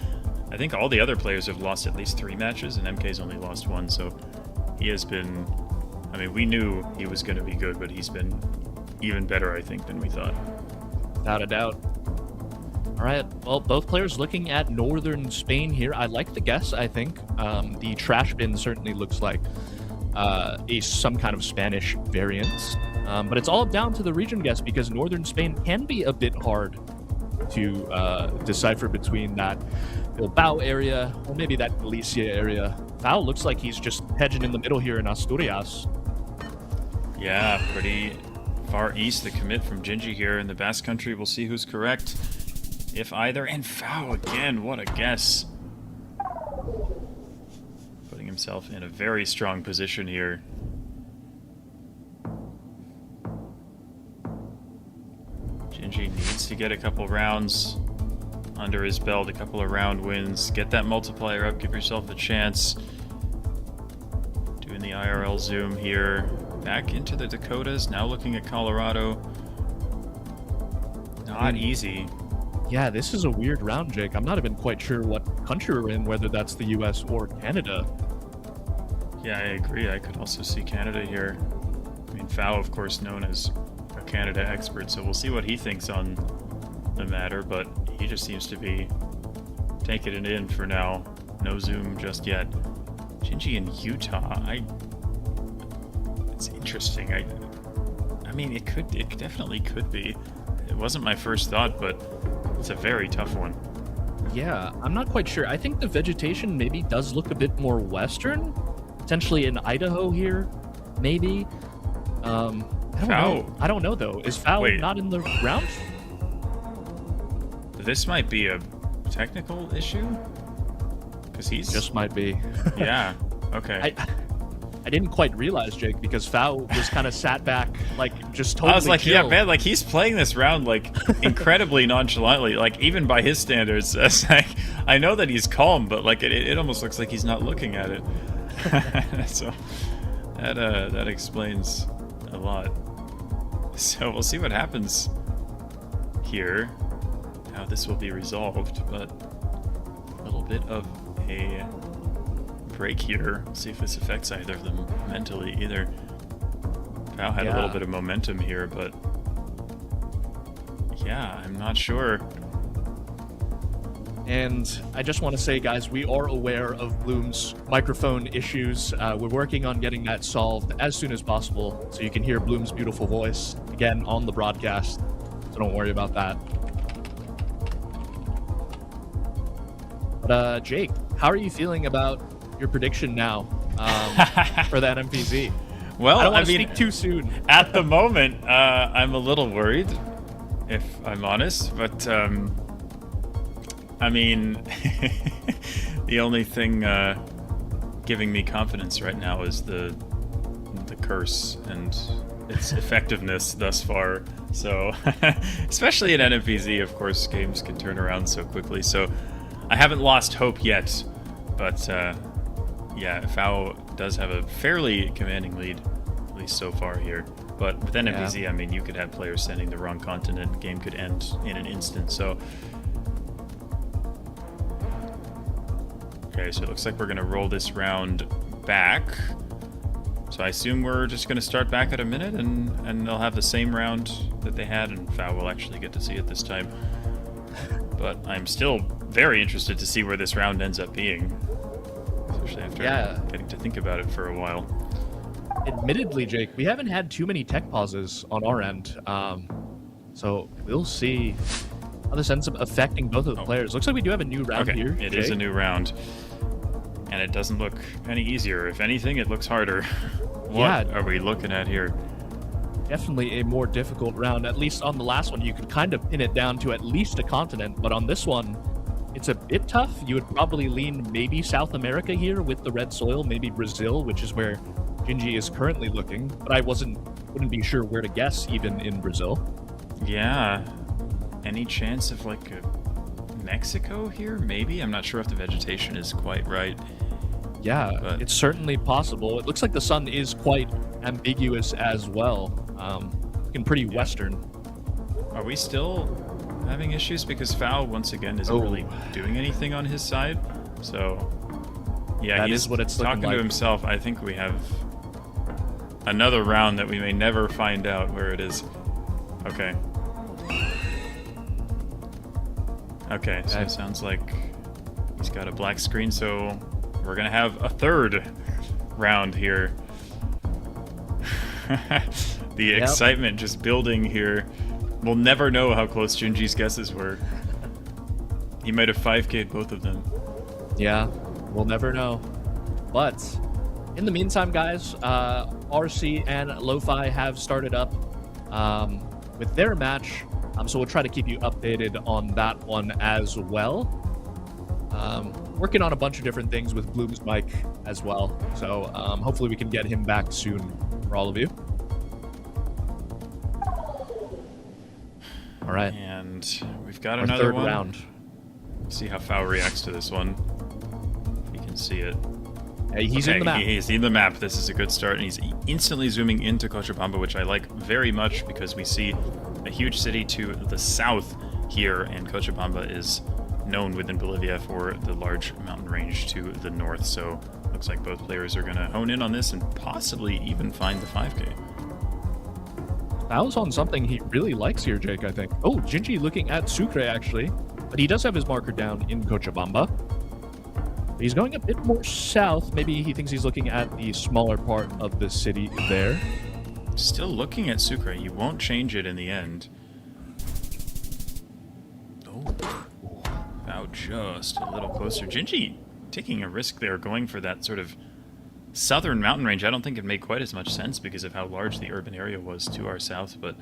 I think all the other players have lost at least 3 matches, and MK's only lost 1, so he has been... I mean, we knew he was going to be good, but he's been even better, I think, than we thought. Without a doubt. All right, well, both players looking at northern Spain here. I like the guess, I think. The trash bin certainly looks like some kind of Spanish variant. But it's all down to the region guess, because northern Spain can be a bit hard to decipher between that Bilbao area or maybe that Galicia area. Fow looks like he's just hedging in the middle here in Asturias. Yeah, pretty far east, the commit from Gingy here in the Basque Country. We'll see who's correct, if either. And Fow again, what a guess. Putting himself in a very strong position here. Gingy needs to get a couple rounds under his belt, a couple of round wins, get that multiplier up, give yourself a chance. Doing the IRL zoom here, back into the Dakotas, now looking at Colorado. Not easy. Yeah, this is a weird round, Jake. I'm not even quite sure what country we're in, whether that's the US or Canada. Yeah, I agree. I could also see Canada here. I mean, Fow, of course, known as a Canada expert, so we'll see what he thinks on the matter, but he just seems to be taking it in for now. No zoom just yet. Gingy in Utah. It's interesting. I mean, it definitely could be. It wasn't my first thought, but it's a very tough one. Yeah, I'm not quite sure. I think the vegetation maybe does look a bit more western. Potentially in Idaho here, maybe. I don't know though. Is Foul Wait. not in the round? This might be a technical issue? Because he's... Just might be. Yeah, okay. I didn't quite realize, Jake, because Foul just kind of sat back, like, just totally I was like, chill. yeah, man, like, he's playing this round, like, incredibly nonchalantly, like, even by his standards. It's like, I know that he's calm, but, like, it almost looks like he's not looking at it. So, that explains a lot. So, we'll see what happens here, how this will be resolved, but a little bit of a break here. We'll see if this affects either of them mentally either. Val had a little bit of momentum here, but yeah, I'm not sure. And I just want to say, guys, we are aware of Bloom's microphone issues. We're working on getting that solved as soon as possible so you can hear Bloom's beautiful voice again on the broadcast. So don't worry about that. But Jake, how are you feeling about your prediction now for the NMPZ? Well, I don't want to mean, speak too soon. At the moment, I'm a little worried, if I'm honest, but I mean, the only thing giving me confidence right now is the curse and its effectiveness thus far. So, especially in NMPZ, of course, games can turn around so quickly. So, I haven't lost hope yet, but yeah, Foul does have a fairly commanding lead, at least so far here. But with NMPZ, I mean, you could have players sending the wrong continent, the game could end in an instant. So, okay, so it looks like we're gonna roll this round back. So I assume we're just gonna start back at a minute, and they'll have the same round that they had, and Foul will actually get to see it this time. But I'm still very interested to see where this round ends up being, especially after getting to think about it for a while. Admittedly, Jake, we haven't had too many tech pauses on our end, so we'll see how this ends up affecting both of the players. Looks like we do have a new round here. It is a new round, and it doesn't look any easier. If anything, it looks harder. What are we looking at here? Definitely a more difficult round. At least on the last one, you could kind of pin it down to at least a continent, but on this one, it's a bit tough. You would probably lean maybe South America here with the red soil, maybe Brazil, which is where Gingy is currently looking, but I wouldn't be sure where to guess even in Brazil. Yeah. Any chance of like a Mexico here? Maybe? I'm not sure if the vegetation is quite right. Yeah, but it's certainly possible. It looks like the sun is quite ambiguous as well. Looking pretty western. Are we still having issues? Because Foul, once again, isn't really doing anything on his side. So, yeah, That he's is what it's talking looking to like. himself. I think we have another round that we may never find out where it is. Okay. Okay, so it sounds like he's got a black screen, so we're gonna have a third round here. The excitement just building here. We'll never know how close Junji's guesses were. He might have 5K'd both of them. Yeah, we'll never know. But in the meantime, guys, RC and Lo-Fi have started up with their match. So we'll try to keep you updated on that one as well. Working on a bunch of different things with Bloom's mic as well. So hopefully we can get him back soon for all of you. All right. And we've got Our another third one. round. See how Foul reacts to this one. If you can see it. Hey, he's in the map. He's in the map. This is a good start, and he's instantly zooming into Cochabamba, which I like very much because we see a huge city to the south here, and Cochabamba is known within Bolivia for the large mountain range to the north. So looks like both players are going to hone in on this and possibly even find the 5K. That was on something he really likes here, Jake, I think. Oh, Gingy looking at Sucre, actually. But he does have his marker down in Cochabamba. But he's going a bit more south. Maybe he thinks he's looking at the smaller part of the city there. Still looking at Sucre. You won't change it in the end. Oh. About just a little closer. Gingy taking a risk there, going for that sort of southern mountain range, I don't think it made quite as much sense because of how large the urban area was to our south, but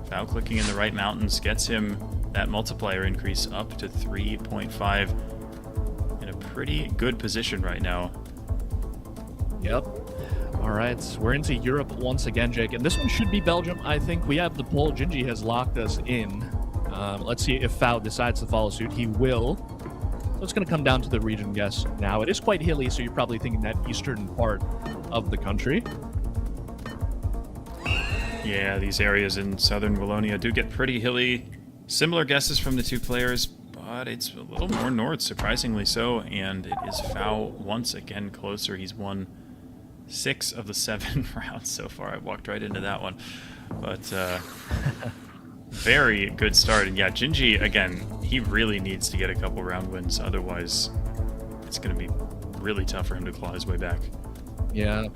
Foul clicking in the right mountains gets him that multiplier increase up to 3.5 in a pretty good position right now. Yep. All right, we're into Europe once again, Jake, and this one should be Belgium. I think we have the poll. Gingy has locked us in. Let's see if Foul decides to follow suit. He will. So it's going to come down to the region guess now. It is quite hilly, so you're probably thinking that eastern part of the country. Yeah, these areas in southern Wallonia do get pretty hilly. Similar guesses from the two players, but it's a little more north, surprisingly so, and it is Foul once again closer. He's won 6 of the 7 rounds so far. I walked right into that one, but very good start. And yeah, Gingy, again, he really needs to get a couple round wins, otherwise it's going to be really tough for him to claw his way back. Yeah,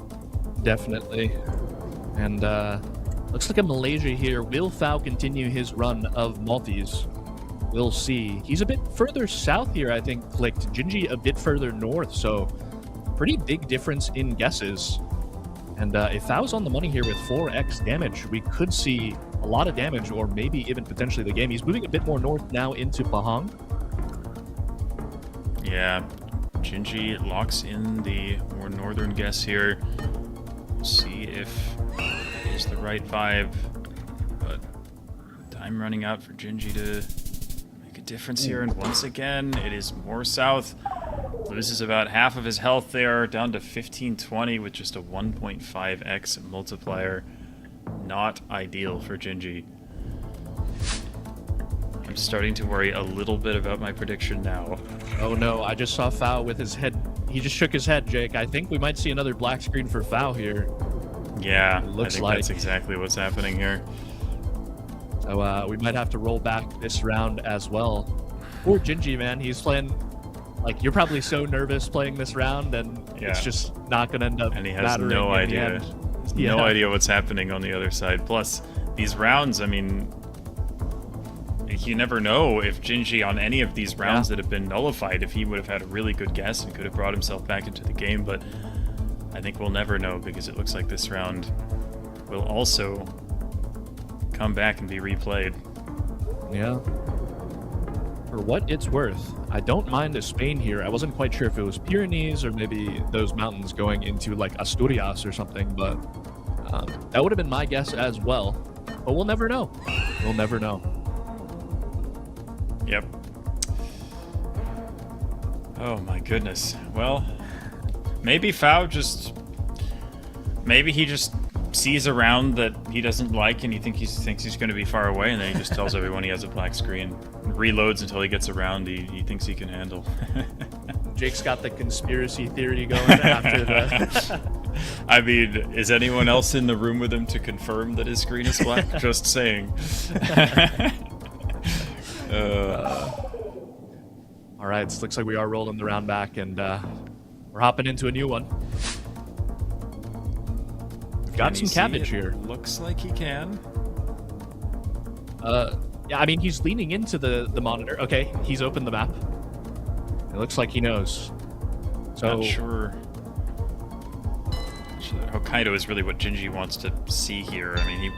definitely. And looks like a Malaysia here. Will Foul continue his run of multis? We'll see. He's a bit further south here, I think, clicked. Gingy a bit further north, so pretty big difference in guesses. And if Fau's on the money here with 4x damage, we could see a lot of damage, or maybe even potentially the game. He's moving a bit more north now into Pahang. Yeah, Gingy locks in the more northern guess here. We'll see if it is the right vibe, but time running out for Gingy to make a difference here. And once again, it is more south. Loses about half of his health there, down to 1520 with just a 1.5x multiplier. Not ideal for Gingy. I'm starting to worry a little bit about my prediction now. Oh no, I just saw Foul with his head. He just shook his head, Jake. I think we might see another black screen for Foul here. Yeah, looks I think like that's exactly what's happening here. So we might have to roll back this round as well. Poor Gingy, man. He's playing... Like, you're probably so nervous playing this round, and it's just not going to end up. And he has no idea. No idea what's happening on the other side. Plus, these rounds, I mean, you never know if Gingy, on any of these rounds that have been nullified, if he would have had a really good guess and could have brought himself back into the game. But I think we'll never know, because it looks like this round will also come back and be replayed. Yeah. For what it's worth, I don't mind the Spain here. I wasn't quite sure if it was Pyrenees or maybe those mountains going into like Asturias or something, but that would have been my guess as well. But we'll never know. We'll never know. Yep. Oh my goodness. Well, maybe Foul maybe he just sees a round that he doesn't like and he thinks he's going to be far away, and then he just tells everyone he has a black screen. Reloads until he gets a round he thinks he can handle. Jake's got the conspiracy theory going after the... I mean, is anyone else in the room with him to confirm that his screen is black? Just saying. All right, so looks like we are rolling the round back, and we're hopping into a new one. Got some cabbage here. Looks like he can. Yeah, I mean, he's leaning into the monitor. Okay, he's opened the map. It looks like he knows. So Not sure. Hokkaido is really what Gingy wants to see here. I mean, he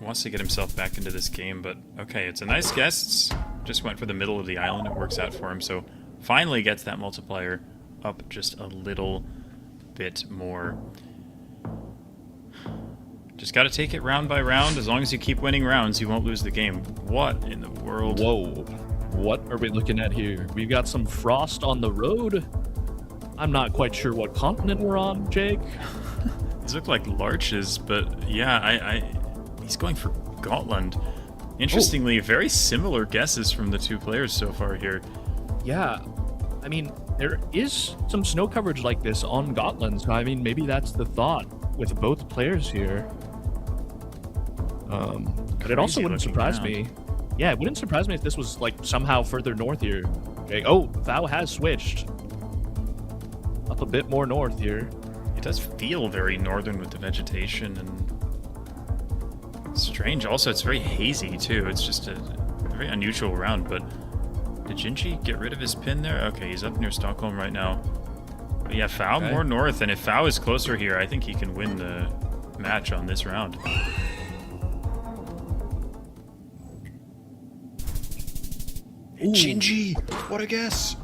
wants to get himself back into this game, but okay, it's a nice guess. Just went for the middle of the island. It works out for him, so finally gets that multiplier up just a little bit more. Just got to take it round by round. As long as you keep winning rounds, you won't lose the game. What in the world? Whoa. What are we looking at here? We've got some frost on the road. I'm not quite sure what continent we're on, Jake. These look like larches, but yeah, he's going for Gotland. Interestingly, very similar guesses from the two players so far here. Yeah. I mean, there is some snow coverage like this on Gotland, so I mean, maybe that's the thought with both players here. But it also wouldn't surprise me. Yeah, it wouldn't surprise me if this was like somehow further north here. Okay. Oh, Foul has switched up a bit more north here. It does feel very northern with the vegetation, and strange. Also, it's very hazy too. It's just a very unusual round. But did Gingy get rid of his pin there? Okay, he's up near Stockholm right now. Yeah, Fao Okay. more north, and if Fao is closer here, I think he can win the match on this round. Gingy! What a guess!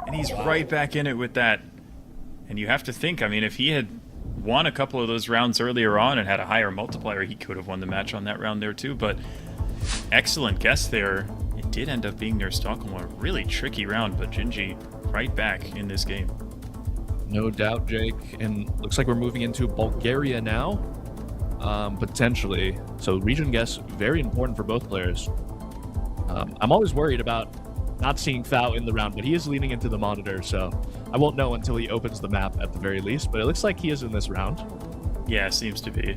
And he's right back in it with that. And you have to think, I mean, if he had won a couple of those rounds earlier on and had a higher multiplier, he could have won the match on that round there too. But excellent guess there. It did end up being near Stockholm. A really tricky round, but Gingy right back in this game. No doubt, Jake. And looks like we're moving into Bulgaria now, potentially. So region guess, very important for both players. I'm always worried about not seeing Fao in the round, but he is leaning into the monitor, so I won't know until he opens the map at the very least, but it looks like he is in this round. Yeah, seems to be.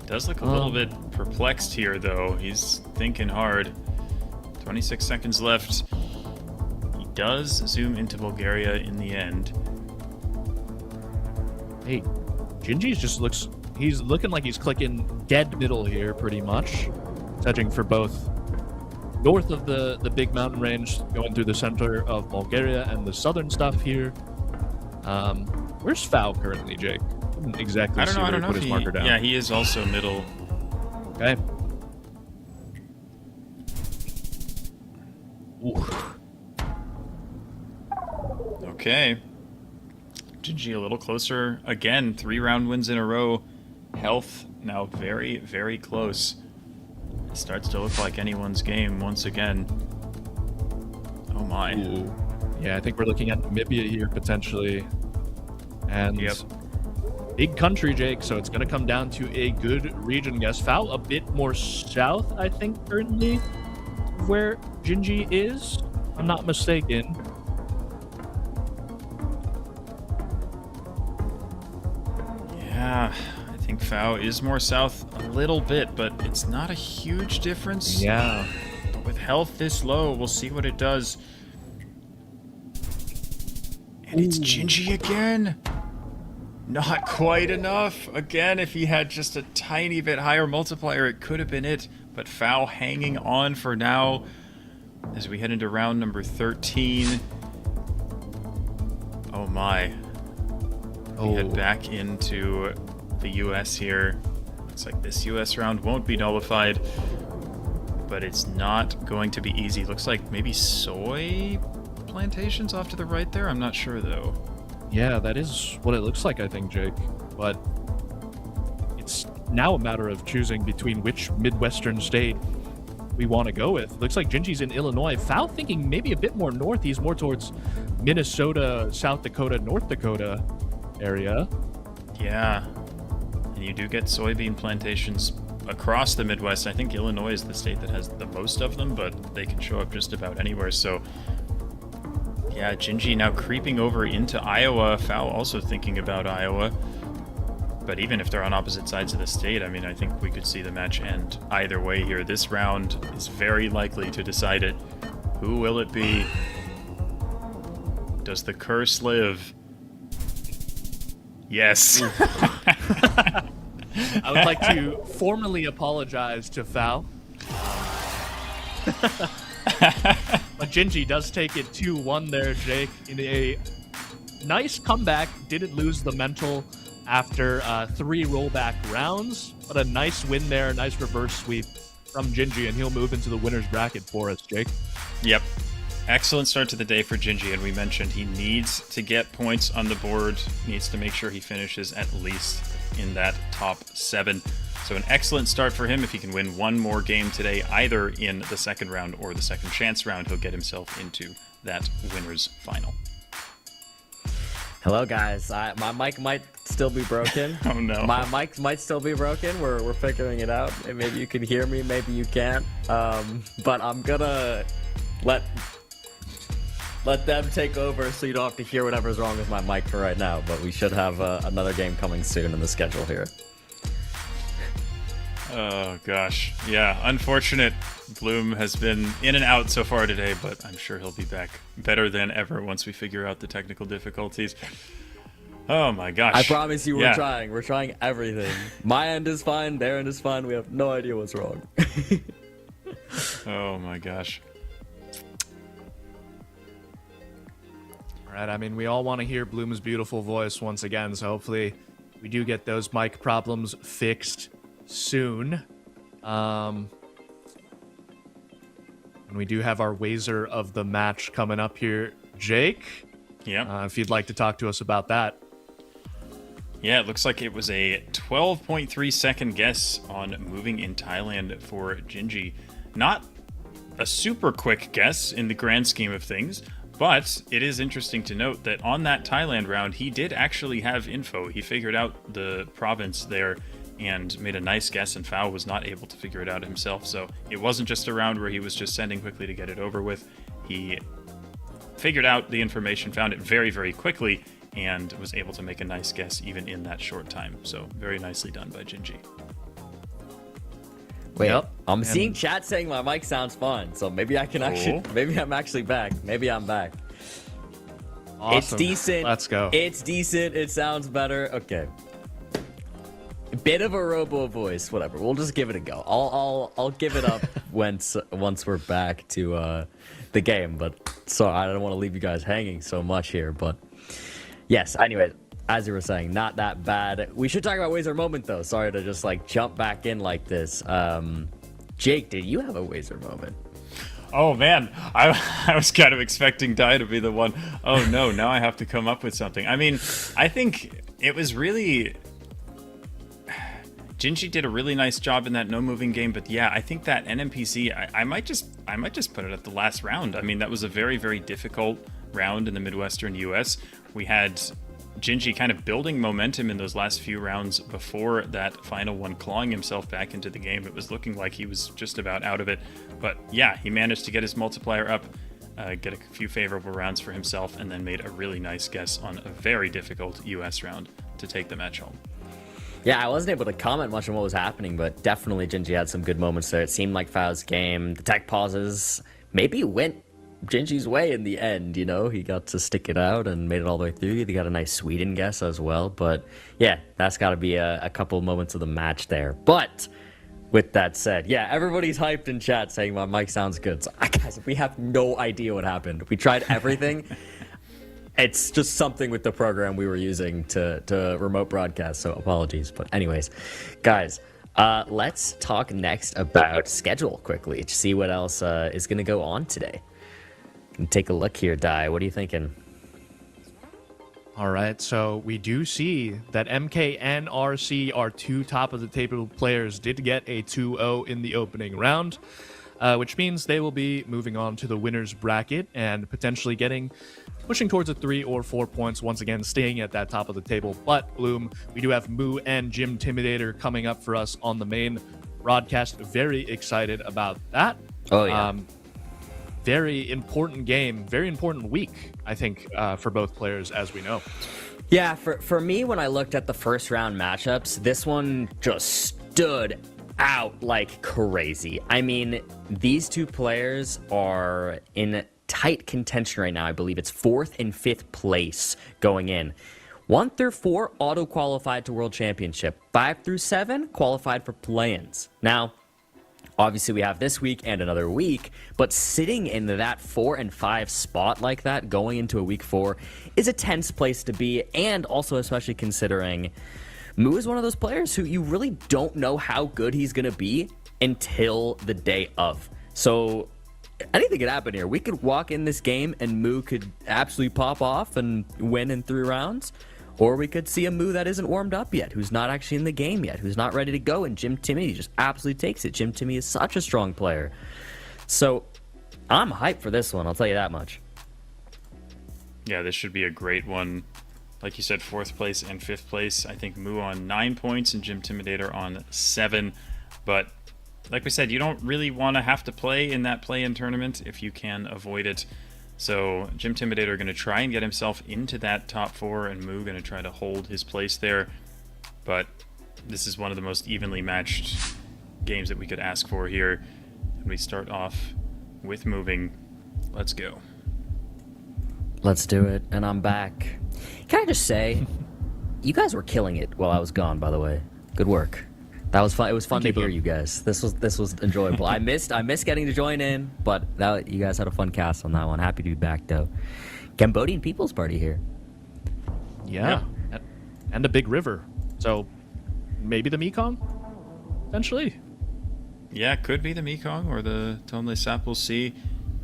Does look a little bit perplexed here, though. He's thinking hard. 26 seconds left. He does zoom into Bulgaria in the end. Hey, Gingy's just looks... He's looking like he's clicking dead middle here, pretty much. Edging for both north of the big mountain range, going through the center of Bulgaria, and the southern stuff here. Where's Fao currently, Jake? Didn't exactly I don't see know, where I don't he know put if his he... marker down. Yeah, he is also middle. Okay. Ooh. Okay. Gingy a little closer. Again, 3 round wins in a row. Health now very, very close. It starts to look like anyone's game once again. Oh my. Ooh. Yeah, I think we're looking at Namibia here potentially. And big country, Jake, so it's going to come down to a good region guess. Fao a bit more south, I think, currently, where Gingy is. If I'm not mistaken. Yeah, I think Fao is more south a little bit, but it's not a huge difference. Yeah. But with health this low, we'll see what it does. And it's Gingy again. Not quite enough. Again, if he had just a tiny bit higher multiplier, it could have been it. But Fao hanging on for now as we head into round number 13. Oh my. We head back into the US here. Looks like this US round won't be nullified, but it's not going to be easy. Looks like maybe soy plantations off to the right there. I'm not sure though. Yeah, that is what it looks like, I think, Jake. But it's now a matter of choosing between which Midwestern state we want to go with. Looks like Gingy's in Illinois. Fao thinking maybe a bit more north. He's more towards Minnesota, South Dakota, North Dakota area. Yeah. And you do get soybean plantations across the Midwest. I think Illinois is the state that has the most of them, but they can show up just about anywhere. So yeah, Gingy now creeping over into Iowa. Fao also thinking about Iowa. But even if they're on opposite sides of the state, I mean, I think we could see the match end either way here. This round is very likely to decide it. Who will it be? Does the curse live? Yes. I would like to formally apologize to Fao. But Gingy does take it 2-1 there, Jake, in a nice comeback. Didn't lose the mental after 3 rollback rounds, but a nice win there, a nice reverse sweep from Gingy, and he'll move into the winner's bracket for us, Jake. Yep. Excellent start to the day for Gingy, and we mentioned he needs to get points on the board, needs to make sure he finishes at least in that top 7. So an excellent start for him. If he can win one more game today, either in the second round or the second chance round, he'll get himself into that winner's final. Hello, guys. My mic might still be broken. Oh, no. My mic might still be broken. We're figuring it out. Maybe you can hear me, maybe you can't. But I'm gonna let them take over so you don't have to hear whatever's wrong with my mic for right now. But we should have another game coming soon in the schedule here. Oh, gosh. Yeah, unfortunate. Bloom has been in and out so far today, but I'm sure he'll be back better than ever once we figure out the technical difficulties. Oh, my gosh. I promise you we're trying. We're trying everything. My end is fine. Their end is fine. We have no idea what's wrong. Oh, my gosh. right, I mean, we all want to hear Bloom's beautiful voice once again, so hopefully we do get those mic problems fixed soon. And we do have our Wazer of the match coming up here. Jake? Yeah. If you'd like to talk to us about that. Yeah, it looks like it was a 12.3 second guess on moving in Thailand for Gingy. Not a super quick guess in the grand scheme of things, but it is interesting to note that on that Thailand round, he did actually have info. He figured out the province there and made a nice guess, and Fao was not able to figure it out himself. So it wasn't just a round where he was just sending quickly to get it over with. He figured out the information, found it very, very quickly, and was able to make a nice guess even in that short time. So very nicely done by Gingy. Wait, I'm seeing chat saying my mic sounds fine, so maybe I can actually, maybe I'm actually back. Maybe I'm back. Awesome. It's decent. Let's go. It's decent. It sounds better. Okay. A bit of a robo voice, whatever. We'll just give it a go. I'll give it up once we're back to the game. But sorry, I don't want to leave you guys hanging so much here. But yes, anyway, as you were saying, not that bad. We should talk about Wazer moment though. Sorry to just like jump back in like this. Jake, did you have a Wazer moment? Oh man, I was kind of expecting Dai to be the one. Oh no, now I have to come up with something. I mean, I think it was really... Gingy did a really nice job in that no moving game, but yeah, I think that NMPC, I might just put it at the last round. I mean, that was a very, very difficult round in the Midwestern US. We had Gingy kind of building momentum in those last few rounds before that final one, clawing himself back into the game. It was looking like he was just about out of it, but yeah, he managed to get his multiplier up, get a few favorable rounds for himself, and then made a really nice guess on a very difficult US round to take the match home. Yeah, I wasn't able to comment much on what was happening, but definitely Gingy had some good moments there. It seemed like Fao's game, the tech pauses, maybe went Gingy's way in the end, you know? He got to stick it out and made it all the way through. They got a nice Sweden guess as well, but yeah, that's got to be a couple of moments of the match there. But with that said, yeah, everybody's hyped in chat saying my mic sounds good. So, guys, we have no idea what happened. We tried everything. It's just something with the program we were using to remote broadcast, so apologies. But anyways, guys, let's talk next about schedule quickly to see what else is going to go on today. Take a look here, Dai. What are you thinking? All right, so we do see that MK and RC, our two top-of-the-table players, did get a 2-0 in the opening round, which means they will be moving on to the winner's bracket and potentially pushing towards a 3 or 4 points, once again staying at that top of the table. But Bloom, we do have Moo and Jim Timidator coming up for us on the main broadcast. Very excited about that. Oh yeah. Very important game, very important week, I think, for both players, as we know. Yeah, for me, when I looked at the first round matchups, this one just stood out like crazy. I mean, these two players are in tight contention right now. I believe it's 4th and 5th place going in. 1 through 4 auto-qualified to World Championship. 5 through 7 qualified for play-ins. Now, obviously we have this week and another week, but sitting in that 4 and 5 spot like that going into a week 4 is a tense place to be, and also especially considering Moo is one of those players who you really don't know how good he's going to be until the day of. So anything could happen here. We could walk in this game and Moo could absolutely pop off and win in 3 rounds. Or we could see a Moo that isn't warmed up yet, who's not actually in the game yet, who's not ready to go, and Jim Timmy just absolutely takes it. Jim Timmy is such a strong player. So I'm hyped for this one, I'll tell you that much. Yeah, this should be a great one. Like you said, 4th place and 5th place. I think Moo on 9 points and Jim Timidator on 7. But like we said, you don't really want to have to play in that play-in tournament if you can avoid it. So Jim Timidator going to try and get himself into that top 4, and Moo going to try to hold his place there. But this is one of the most evenly matched games that we could ask for here. And we start off with moving. Let's go. Let's do it, and I'm back. Can I just say, you guys were killing it while I was gone, by the way. Good work. That was fun. It was fun to hear you guys. This was enjoyable. I missed getting to join in, but you guys had a fun cast on that one. Happy to be back though. Cambodian People's Party here. Yeah. And a big river. So maybe the Mekong, potentially. Yeah, could be the Mekong or the Tonle Sap. We'll see.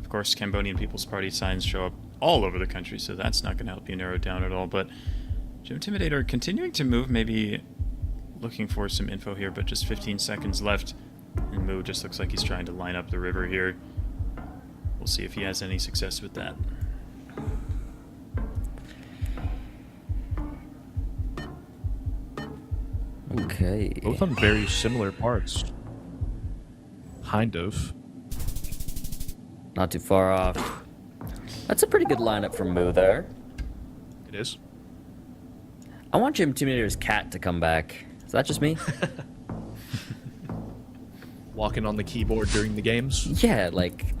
Of course, Cambodian People's Party signs show up all over the country, so that's not going to help you narrow it down at all. But GeoIntimidator continuing to move, maybe looking for some info here, but just 15 seconds left. And Moo just looks like he's trying to line up the river here. We'll see if he has any success with that. Okay. Both on very similar parts. Kind of. Not too far off. That's a pretty good lineup from Moo there. It is. I want GeoIntimidator's cat to come back. Is that just me? Walking on the keyboard during the games? Yeah, like,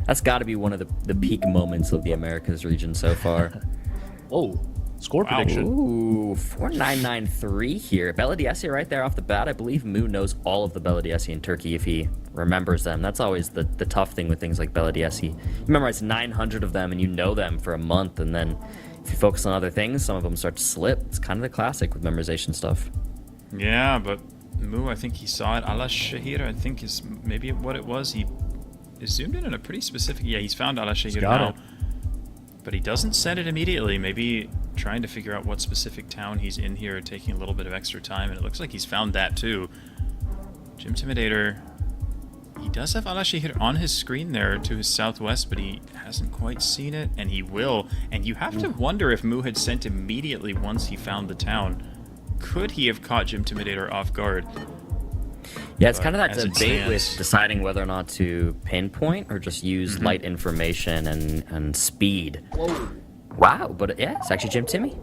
that's got to be one of the peak moments of the Americas region so far. Whoa. Score prediction. Ooh, 4993 here. Belediesi right there off the bat. I believe Moo knows all of the Belediesi in Turkey if he remembers them. That's always the tough thing with things like Belediesi. You memorize 900 of them and you know them for a month, and then if you focus on other things, some of them start to slip. It's kind of the classic with memorization stuff. Yeah, but Moo, I think he saw it. Ala Shahir, I think, is maybe what it was. He is zoomed in on a pretty specific... Yeah, he's found Ala Shahir now. But he doesn't send it immediately. Maybe trying to figure out what specific town he's in here, taking a little bit of extra time, and it looks like he's found that too. GeoIntimidator, he does have Ala Shahir on his screen there to his southwest, but he hasn't quite seen it, and he will. And you have to wonder if Moo had sent immediately once he found the town. Could he have caught GeoIntimidator off guard? Yeah, it's kind of that debate with deciding whether or not to pinpoint or just use light information and speed. Whoa. Wow, but yeah, it's actually GeoIntimi.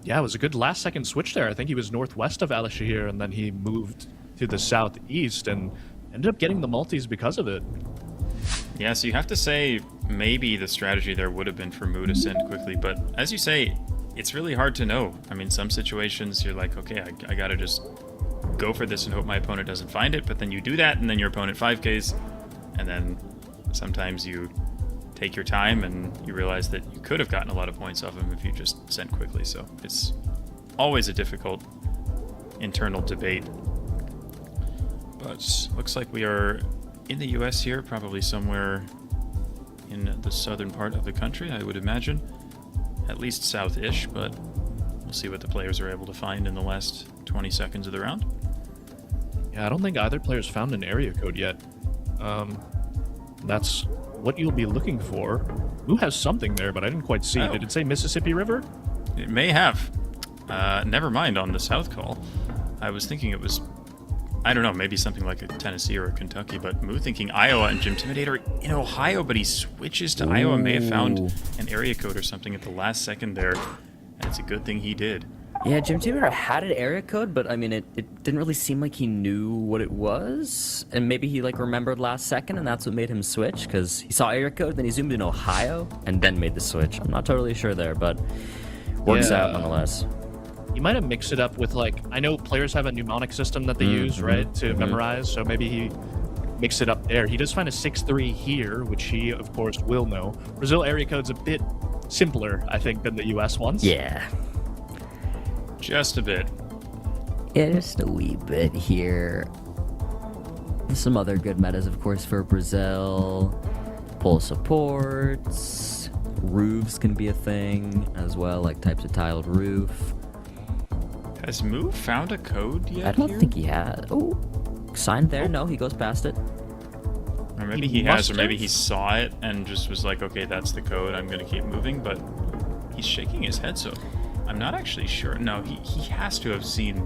Yeah, it was a good last-second switch there. I think he was northwest of Al Shahir, and then he moved to the southeast and ended up getting the multis because of it. Yeah, so you have to say maybe the strategy there would have been for Moo to send quickly, but as you say, it's really hard to know. I mean, some situations you're like, okay, I gotta just go for this and hope my opponent doesn't find it, but then you do that, and then your opponent 5Ks, and then sometimes you take your time and you realize that you could have gotten a lot of points off him if you just sent quickly. So it's always a difficult internal debate. But looks like we are in the US here, probably somewhere in the southern part of the country, I would imagine. At least south-ish, but we'll see what the players are able to find in the last 20 seconds of the round. Yeah, I don't think either player's found an area code yet. That's what you'll be looking for. Moo has something there, but I didn't quite see. Did it say Mississippi River? It may have. Never mind on the south call. I was thinking it was, I don't know, maybe something like a Tennessee or a Kentucky, but Moo thinking Iowa, and GeoIntimidator in Ohio, but he switches to Iowa. May have found an area code or something at the last second there, and it's a good thing he did. Yeah, GeoIntimidator had an area code, but I mean, it didn't really seem like he knew what it was, and maybe he like remembered last second, and that's what made him switch, because he saw area code, then he zoomed in Ohio, and then made the switch. I'm not totally sure there, but works out nonetheless. You might have mixed it up with, like, I know players have a mnemonic system that they use, right, to memorize, so maybe he mixed it up there. He does find a 6-3 here, which he, of course, will know. Brazil area code's a bit simpler, I think, than the US ones. Yeah. Just a bit. Yeah, just a wee bit here. Some other good metas, of course, for Brazil. Pole supports. Roofs can be a thing as well, like types of tiled roof. Has Moo found a code yet? I don't think he has. Oh, sign there. No, he goes past it. Or maybe he has, or maybe he saw it and just was like, okay, that's the code, I'm going to keep moving, but he's shaking his head, so I'm not actually sure. No, he has to have seen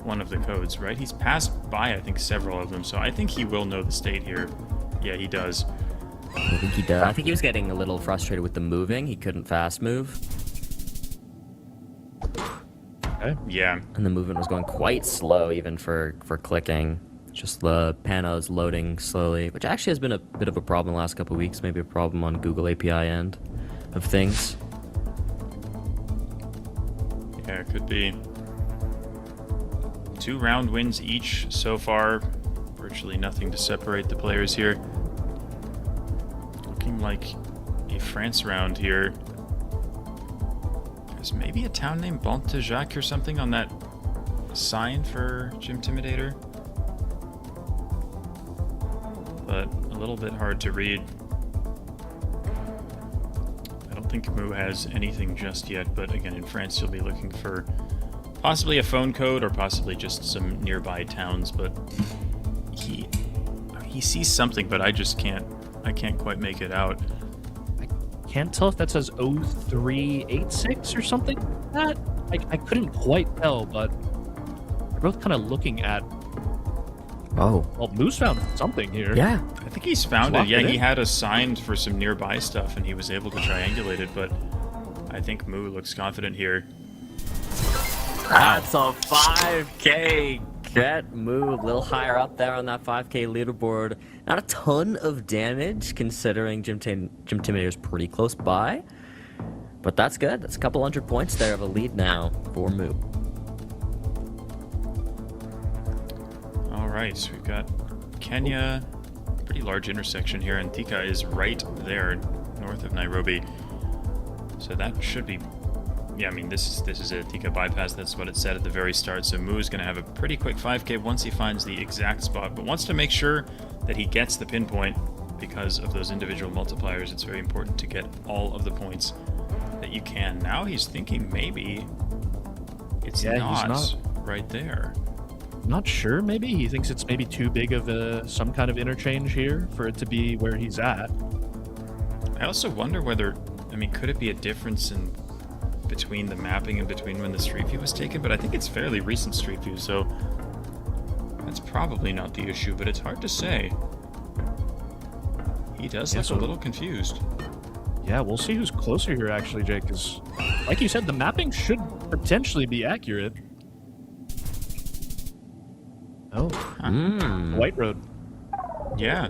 one of the codes, right? He's passed by, I think, several of them, so I think he will know the state here. Yeah, he does. I think he does. I think he was getting a little frustrated with the moving. He couldn't fast move. Okay. Yeah. And the movement was going quite slow, even for clicking. Just the panos loading slowly, which actually has been a bit of a problem the last couple of weeks. Maybe a problem on Google API end of things. Yeah, it could be. 2 round wins each so far. Virtually nothing to separate the players here. Looking like the France round here. There's maybe a town named Bontejac or something on that sign for Gymtimidator, but a little bit hard to read. I don't think Moo has anything just yet, but again, in France you'll be looking for possibly a phone code or possibly just some nearby towns, but he sees something, but I can't quite make it out. I can't tell if that says 0386 or something like that. I couldn't quite tell, but we're both kind of looking at... Oh. Well, Moose found something here. Yeah. I think he's found it. Locked Yeah, it he in. had assigned for some nearby stuff and he was able to triangulate it, but I think Moo looks confident here. That's a 5K. Get Moo a little higher up there on that 5K leaderboard. Not a ton of damage considering Gymtimidator's pretty close by. But that's good. That's a couple hundred points there of a lead now for Moo. All right, we've got Kenya, pretty large intersection here, and Thika is right there, north of Nairobi. So that should be, yeah, I mean, this is a Thika bypass. That's what it said at the very start. So Moo is going to have a pretty quick 5K once he finds the exact spot, but wants to make sure that he gets the pinpoint because of those individual multipliers. It's very important to get all of the points that you can. Now he's thinking maybe it's not right there. Not sure, maybe? He thinks it's maybe too big of some kind of interchange here for it to be where he's at. I also wonder whether, I mean, could it be a difference in between the mapping and between when the Street View was taken? But I think it's fairly recent Street View, so that's probably not the issue, but it's hard to say. He does look a little confused. Yeah, we'll see who's closer here, actually, Jake, because, like you said, the mapping should potentially be accurate. Oh. White Road. Yeah.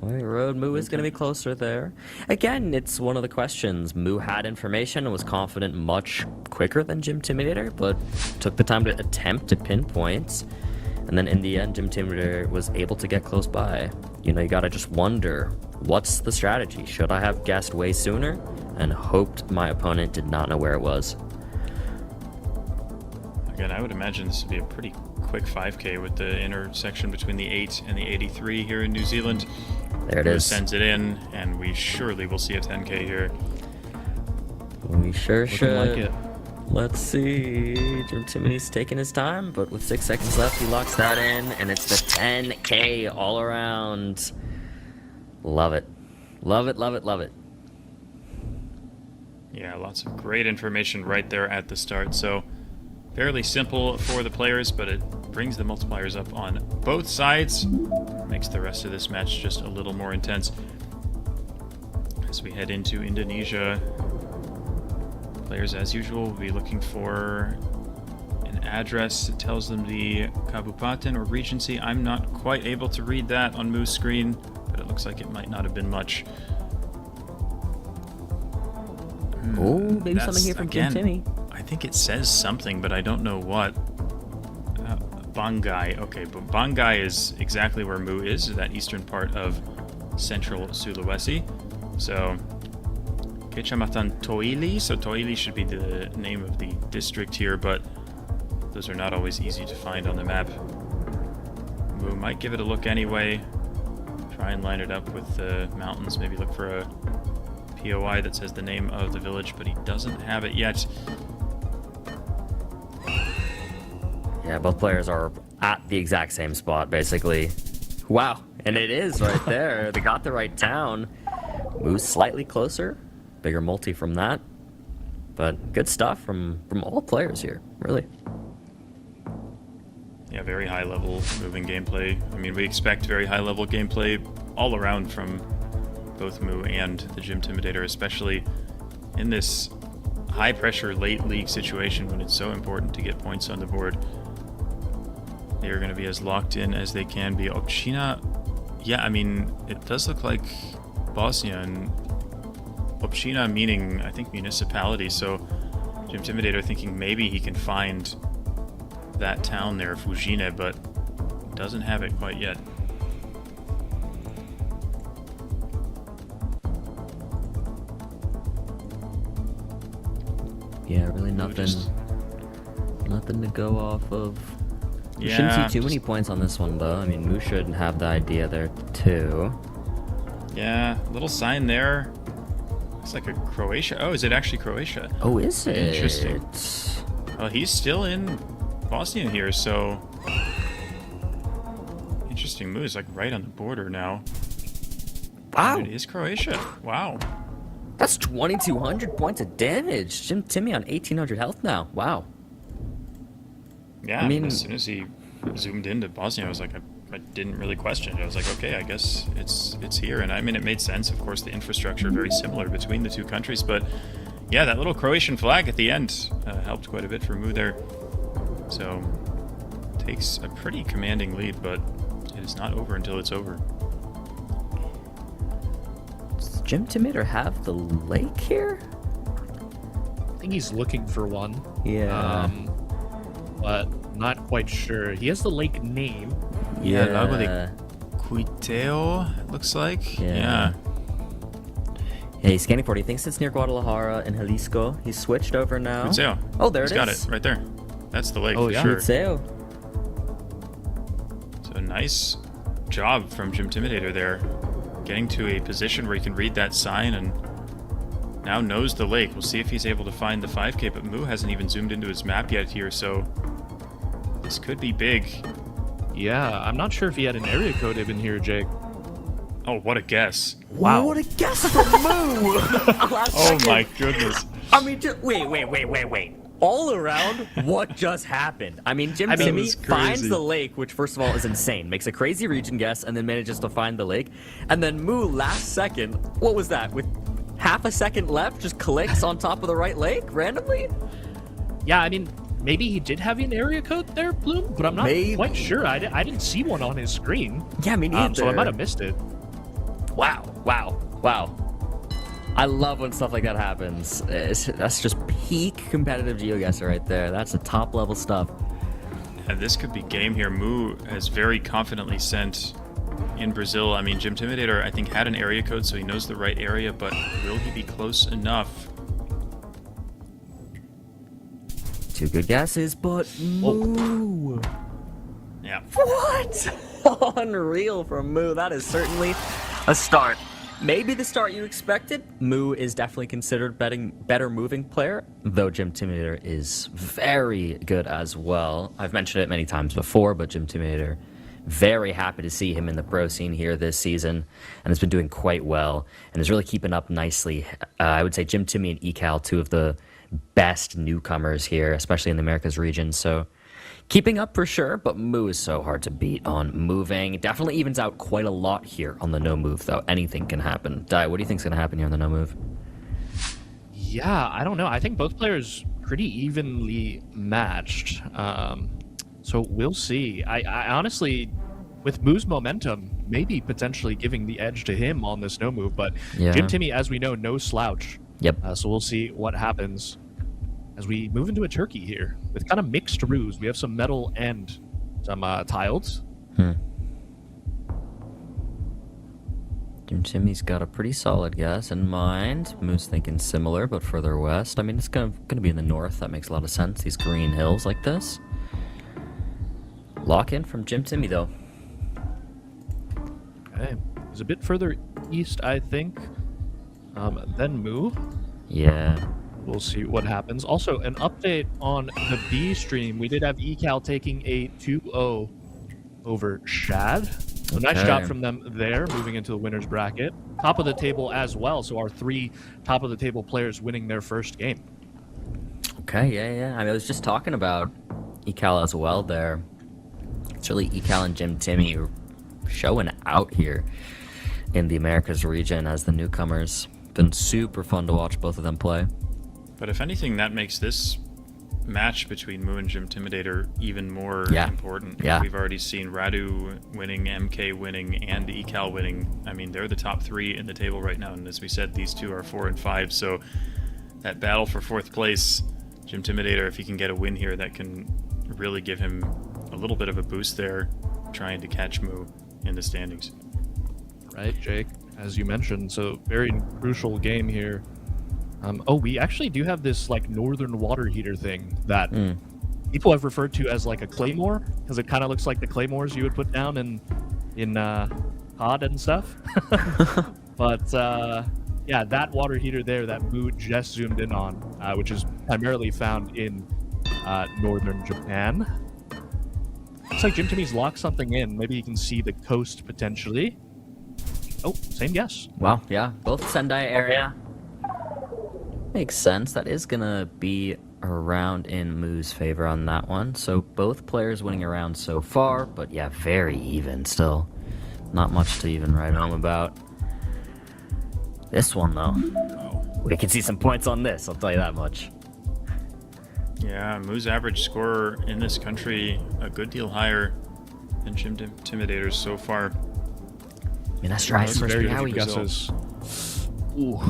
White Road, Moo is going to be closer there. Again, it's one of the questions. Moo had information and was confident much quicker than Gymtimidator, but took the time to attempt to pinpoint. And then in the end, Gymtimidator was able to get close by. You know, you gotta just wonder, what's the strategy? Should I have guessed way sooner and hoped my opponent did not know where it was? Again, I would imagine this would be a pretty quick 5K with the intersection between the 8 and the 83 here in New Zealand. There it is. Sends it in, and we surely will see a 10K here. We sure Looking should. like it. Let's see. Gymtimidator's taking his time, but with 6 seconds left, he locks that in, and it's the 10K all around. Love it. Love it, love it, love it. Yeah, lots of great information right there at the start. So fairly simple for the players, but it brings the multipliers up on both sides. Makes the rest of this match just a little more intense. As we head into Indonesia, players, as usual, will be looking for an address that tells them the Kabupaten or Regency. I'm not quite able to read that on Moo's screen, but it looks like it might not have been much. Oh, maybe something here from Timmy. I think it says something, but I don't know what. Bangai. Okay, but Bangai is exactly where Moo is, that eastern part of central Sulawesi. So, Kecamatan Toili. So Toili should be the name of the district here, but those are not always easy to find on the map. Moo might give it a look anyway. Try and line it up with the mountains. Maybe look for a POI that says the name of the village, but he doesn't have it yet. Yeah, both players are at the exact same spot, basically. Wow, and it is right there. They got the right town. Moo's slightly closer. Bigger multi from that. But good stuff from all players here, really. Yeah, very high level moving gameplay. I mean, we expect very high level gameplay all around from both Moo and the Gymtimidator, especially in this high pressure late league situation when it's so important to get points on the board. They are going to be as locked in as they can be. Opshina, yeah, I mean, it does look like Bosnia, and Opshina meaning, I think, municipality, so Gymtimidator thinking maybe he can find that town there, Fujine, but doesn't have it quite yet. Yeah, really nothing to go off of. We shouldn't see too many points on this one, though. I mean, Moo should have the idea there, too. Yeah, little sign there. Looks like a Croatia. Oh, is it actually Croatia? Oh, is it? Interesting. Well, he's still in Bosnia here, so... Interesting move. It's like right on the border now. Wow. It is Croatia. Wow. That's 2,200 points of damage. Jim Timmy on 1,800 health now. Wow. Yeah, I mean, as soon as he zoomed into Bosnia, I was like, I didn't really question it. I was like, okay, I guess it's here. And I mean, it made sense. Of course, the infrastructure very similar between the two countries. But yeah, that little Croatian flag at the end helped quite a bit for Moo there. So takes a pretty commanding lead, but it is not over until it's over. Does Jim Timider have the lake here? I think he's looking for one. Yeah. But not quite sure. He has the lake name. Yeah, Lago de Cuiteo, it looks like. Yeah. Yeah, he's scanning for it. He thinks it's near Guadalajara and Jalisco. He's switched over now. Cuiteo. Oh, there He's it is. got it right there. That's the lake Oh, for yeah. sure. Cuiteo. So nice job from Jim Timidator there. Getting to a position where he can read that sign and now knows the lake. We'll see if he's able to find the 5K, but Moo hasn't even zoomed into his map yet here, so this could be big. Yeah, I'm not sure if he had an area code even here, Jake. Oh, what a guess. Wow. What a guess from Moo! Oh my goodness. I mean, wait. All around, what just happened? I mean, Timmy finds the lake, which first of all is insane. Makes a crazy region guess and then manages to find the lake. And then Moo, last second, what was that? With half a second left, just clicks on top of the right lake randomly? Yeah, I mean, maybe he did have an area code there, Bloom, but I'm not quite sure. I didn't see one on his screen. Yeah, me neither. So I might have missed it. Wow. I love when stuff like that happens. That's just peak competitive GeoGuessr right there. That's the top level stuff. And this could be game here. Moo has very confidently sent in Brazil. I mean, Jim Timidator, I think, had an area code, so he knows the right area, but will he be close enough? Two good guesses, but Moo. Yeah. What? Unreal from Moo. That is certainly a start. Maybe the start you expected. Moo is definitely considered better moving player, though Jim Timidator is very good as well. I've mentioned it many times before, but Jim Timidator, very happy to see him in the pro scene here this season, and has been doing quite well, and is really keeping up nicely. I would say Jim Timmy and Ecal, two of the best newcomers here, especially in the Americas region, so keeping up for sure, but Moo is so hard to beat on moving. Definitely evens out quite a lot here on the no move, though. Anything can happen. Dai, what do you think is going to happen here on the no move? Yeah, I don't know. I think both players pretty evenly matched. So we'll see. I honestly, with Moo's momentum, maybe potentially giving the edge to him on this no move, but Yeah. Jim Timmy, as we know, no slouch. Yep. So we'll see what happens as we move into a turkey here with kind of mixed roofs. We have some metal and some tiled. Jim Timmy's got a pretty solid guess in mind. Moo's thinking similar, but further west. I mean, it's going to be in the north. That makes a lot of sense. These green hills like this. Lock in from Jim Timmy, though. Okay. He's a bit further east, I think, than Moo. Yeah. We'll see what happens. Also, an update on the B stream. We did have Ecal taking a 2-0 over Shad. So nice Okay. job from them there, moving into the winner's bracket. Top of the table as well, so our 3 top-of-the-table players winning their first game. Okay, yeah. I mean, I was just talking about Ecal as well there. It's really Ecal and Jim Timmy showing out here in the Americas region as the newcomers. Been super fun to watch both of them play. But if anything, that makes this match between Moo and Jim Timidator even more important. Yeah. We've already seen Radu winning, MK winning, and Ecal winning. I mean, they're the top 3 in the table right now, and as we said, these two are 4 and 5, so that battle for 4th place, Jim Timidator, if he can get a win here, that can really give him a little bit of a boost there, trying to catch Moo in the standings. Right, Jake? As you mentioned, so very crucial game here. Oh, we actually do have this like northern water heater thing that people have referred to as like a claymore, because it kind of looks like the claymores you would put down in COD and stuff. But yeah, that water heater there that Moo just zoomed in on, which is primarily found in northern Japan. Looks like Jim Timmy's locked something in. Maybe you can see the coast potentially. Oh, same guess. Well, yeah, both Sendai area. Makes sense. That is gonna be around in Moo's favor on that one. So both players winning around so far, but yeah, very even still. Not much to even write home about. This one though, we can see some points on this, I'll tell you that much. Yeah, Moo's average score in this country a good deal higher than Jim Intimidator's so far. I mean, that's right. Very good guesses. Ooh.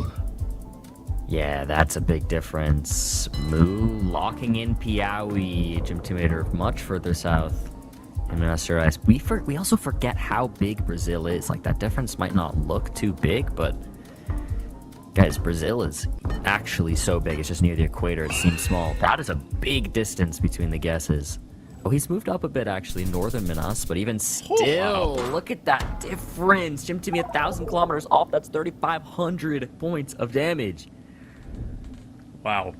Yeah, that's a big difference. Moo locking in Piaui. Jim Intimidator much further south in Minas Gerais. We also forget how big Brazil is. Like, that difference might not look too big, but guys, Brazil is actually so big. It's just near the equator. It seems small. That is a big distance between the guesses. Oh, he's moved up a bit, actually, northern Minas, but even still, look at that difference. Jim Timmy 1,000 kilometers off. That's 3,500 points of damage. Wow.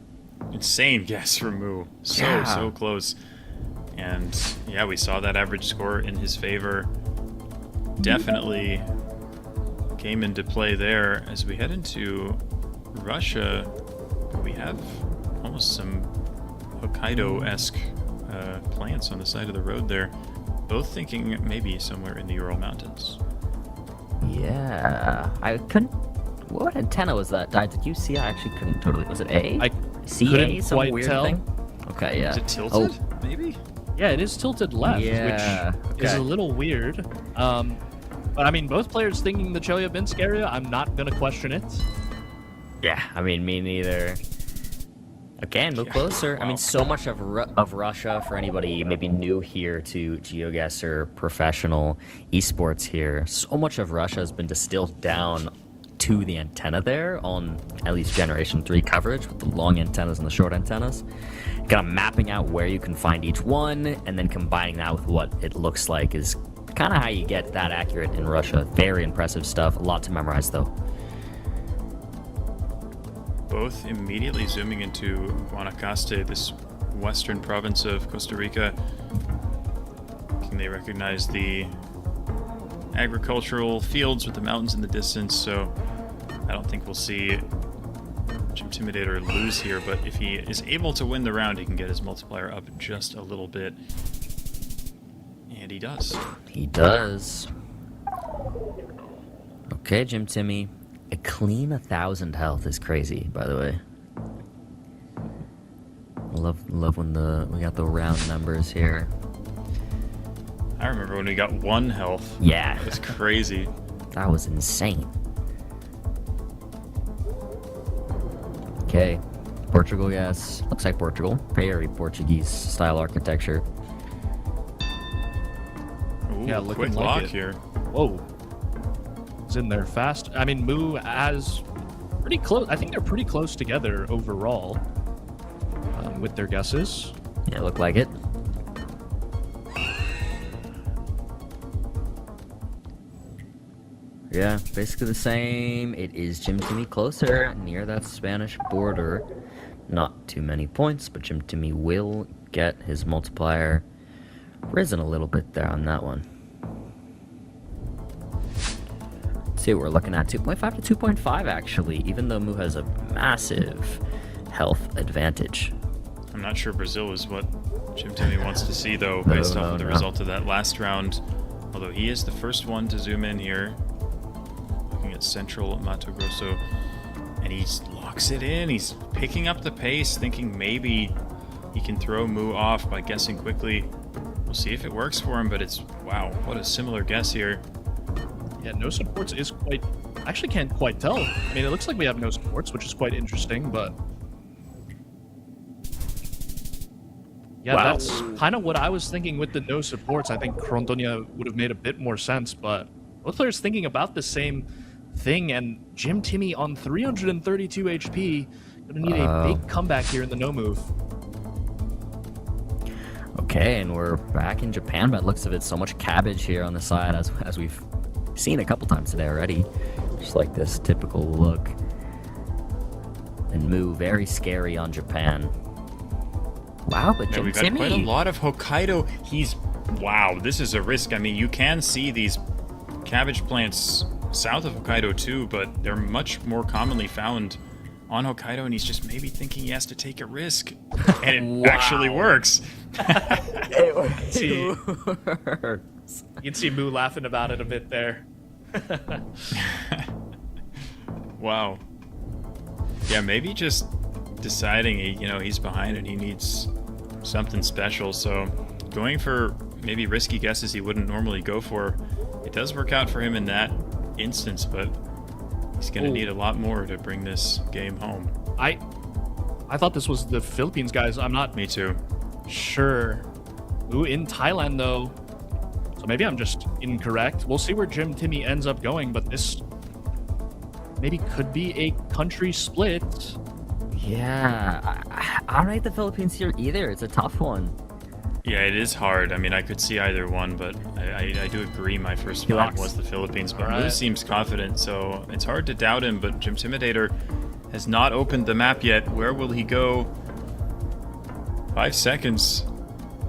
Insane guess from Moo. So close. And yeah, we saw that average score in his favor. Definitely came into play there. As we head into Russia, we have almost some Hokkaido-esque plants on the side of the road there. Both thinking maybe somewhere in the Ural Mountains. Yeah, I couldn't. What antenna was that? Did you see? I actually couldn't totally. Was it A? I C couldn't A? Some quite weird tell. thing. Okay, yeah. Is it tilted? Maybe. Yeah, it is tilted left, Yeah, which is a little weird. But I mean, both players thinking the Chelyabinsk area. I'm not gonna question it. Yeah, I mean, me neither. Again, move closer. I mean, so much of Russia, for anybody maybe new here to GeoGuessr professional esports here, so much of Russia has been distilled down to the antenna there on at least Generation 3 coverage with the long antennas and the short antennas. Kind of mapping out where you can find each one and then combining that with what it looks like is kind of how you get that accurate in Russia. Very impressive stuff. A lot to memorize, though. Both immediately zooming into Guanacaste, this western province of Costa Rica. Can they recognize the agricultural fields with the mountains in the distance? So I don't think we'll see Jim Intimidator lose here, but if he is able to win the round, he can get his multiplier up just a little bit. And he does. He does. Okay, Jim Timmy. A clean 1,000 health is crazy, by the way. Love when we got the round numbers here. I remember when we got 1 health. Yeah. It was crazy. That was insane. Okay. Portugal, yes. Looks like Portugal. Very Portuguese style architecture. Ooh, Yeah, looking quick like lock it. here. Whoa. It's in there fast. I mean, Moo has pretty close. I think they're pretty close together overall with their guesses. Yeah, look like it. Yeah, basically the same. It is Jim Timmy closer, near that Spanish border. Not too many points, but Jim Timmy will get his multiplier risen a little bit there on that one. Let's see what we're looking at. 2.5 to 2.5 actually, even though Moo has a massive health advantage. I'm not sure Brazil is what Jim Timmy wants to see, though, based off of the result of that last round. Although he is the first one to zoom in here. Looking at central Mato Grosso. And he locks it in. He's picking up the pace, thinking maybe he can throw Moo off by guessing quickly. We'll see if it works for him, but it's, wow, what a similar guess here. Yeah, no supports is quite... I actually can't quite tell. I mean, it looks like we have no supports, which is quite interesting, but... Yeah, Wow. that's kind of what I was thinking with the no supports. I think Krontonia would have made a bit more sense, but both players thinking about the same thing, and Jim Timmy on 332 HP. Gonna need a big comeback here in the no move. Okay, and we're back in Japan by the looks of it. So much cabbage here on the side, as we've seen a couple times today already. Just like this typical look. And Moo, very scary on Japan. Wow, but Jim we've Timmy... had quite a lot of Hokkaido. Wow, this is a risk. I mean, you can see these cabbage plants south of Hokkaido too, but they're much more commonly found on Hokkaido, and he's just maybe thinking he has to take a risk. And it actually works. It works. You can see Moo laughing about it a bit there. Wow. Yeah, maybe just deciding, he's behind and he needs something special. So going for maybe risky guesses he wouldn't normally go for. It does work out for him in that instance, but he's going to need a lot more to bring this game home. I thought this was the Philippines, guys. I'm not... Me too. Sure. Ooh, in Thailand, though. So maybe I'm just incorrect. We'll see where Jim Timmy ends up going, but this maybe could be a country split. Yeah, I don't rate the Philippines here either. It's a tough one. Yeah, it is hard. I mean, I could see either one, but I do agree my first thought was the Philippines. But Moo seems confident, so it's hard to doubt him. But Jim Timidator has not opened the map yet. Where will he go? 5 seconds.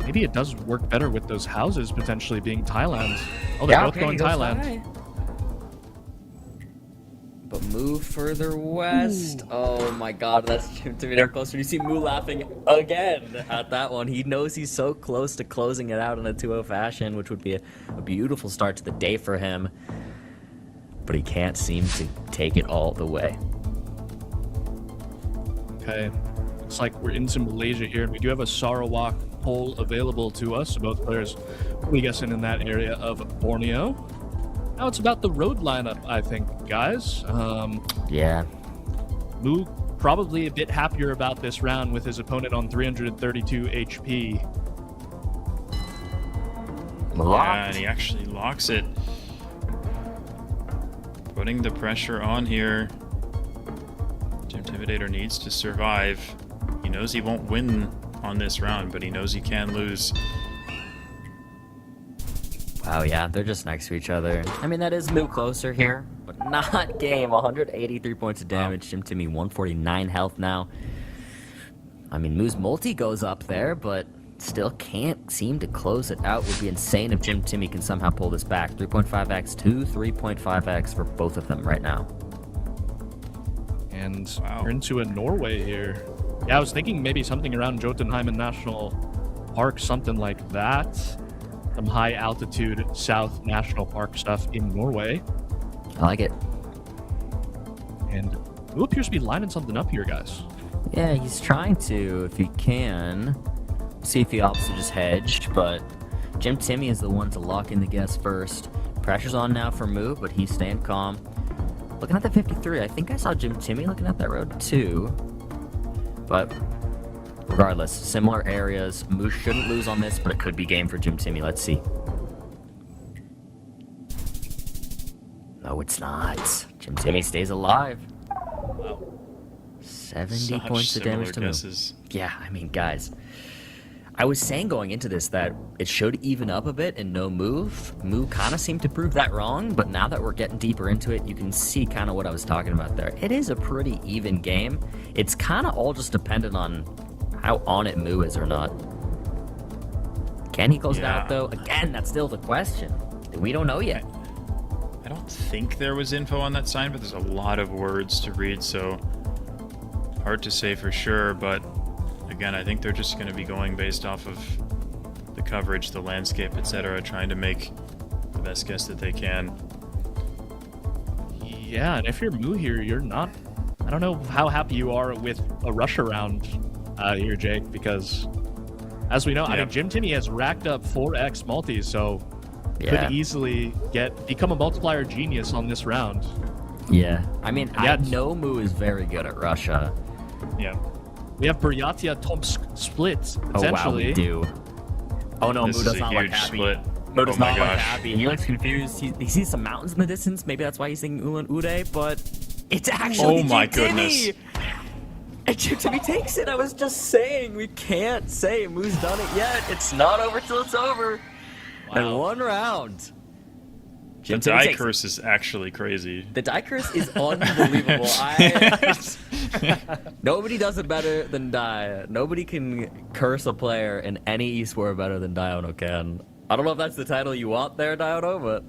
Maybe it does work better with those houses potentially being Thailand. Oh, they're both going Thailand. But Moo further west. Ooh. Oh my god, that's Jim Timidator closer. You see Moo laughing again at that one. He knows he's so close to closing it out in a 2-0 fashion, which would be a beautiful start to the day for him. But he can't seem to take it all the way. Okay. Looks like we're into Malaysia here, and we do have a Sarawak poll available to us. So both players, we guessing in that area of Borneo. Now it's about the road lineup, I think, guys. Yeah. Moo probably a bit happier about this round with his opponent on 332 HP. Yeah, and he actually locks it. Putting the pressure on here. Jim Timidator needs to survive. He knows he won't win on this round, but he knows he can lose. Wow, yeah, they're just next to each other. I mean, that is Moo closer here, but not game. 183 points of damage. Jim Timmy, 149 health now. I mean, Moo's multi goes up there, but still can't seem to close it out. Would be insane if Jim Timmy can somehow pull this back. 3.5x to 3.5x for both of them right now. And we're into a Norway here. Yeah, I was thinking maybe something around Jotunheimen National Park, something like that. Some high altitude South National Park stuff in Norway. I like it. And who appears to be lining something up here, guys? Yeah, he's trying to, if he can. See if he opts to just hedge, but Jim Timmy is the one to lock in the guess first. Pressure's on now for Moo, but he's staying calm. Looking at the 53, I think I saw Jim Timmy looking at that road too. But regardless, similar areas. Moo shouldn't lose on this, but it could be game for Jim Timmy. Let's see. No, it's not. Jim Timmy stays alive. Wow. 70 points of damage to Moo. Yeah, I mean, guys. I was saying going into this that it should even up a bit and no move. Moo kind of seemed to prove that wrong, but now that we're getting deeper into it, you can see kind of what I was talking about there. It is a pretty even game. It's kind of all just dependent on how on it Moo is or not. Can he close it out, though? Again, that's still the question. We don't know yet. I don't think there was info on that sign, but there's a lot of words to read, so hard to say for sure, but again, I think they're just going to be going based off of the coverage, the landscape, etc., trying to make the best guess that they can. Yeah, and if you're Moo here, you're not... I don't know how happy you are with a rush around here, Jake, because as we know, I mean, Jim Timmy has racked up 4x multis, so could easily become a multiplier genius on this round. Yeah, I mean, I know Moo is very good at Russia. Yeah. We have Buryatia Tomsk split, essentially. Oh, wow, we do. Oh, no, This Moo does is a not look huge happy. split. Mo does Oh my not look gosh. happy. He looks confused. He sees some mountains in the distance. Maybe that's why he's singing Ulan Ude, but it's actually Oh my Jim goodness. Timmy. And Jim Timmy takes it. I was just saying, we can't say Moo's done it yet. It's not over till it's over. And one round. The Jim Timmy die takes it. curse is actually crazy. The die curse is unbelievable. Nobody does it better than Die. Nobody can curse a player in any esport better than Diono can. I don't know if that's the title you want there, Diono, but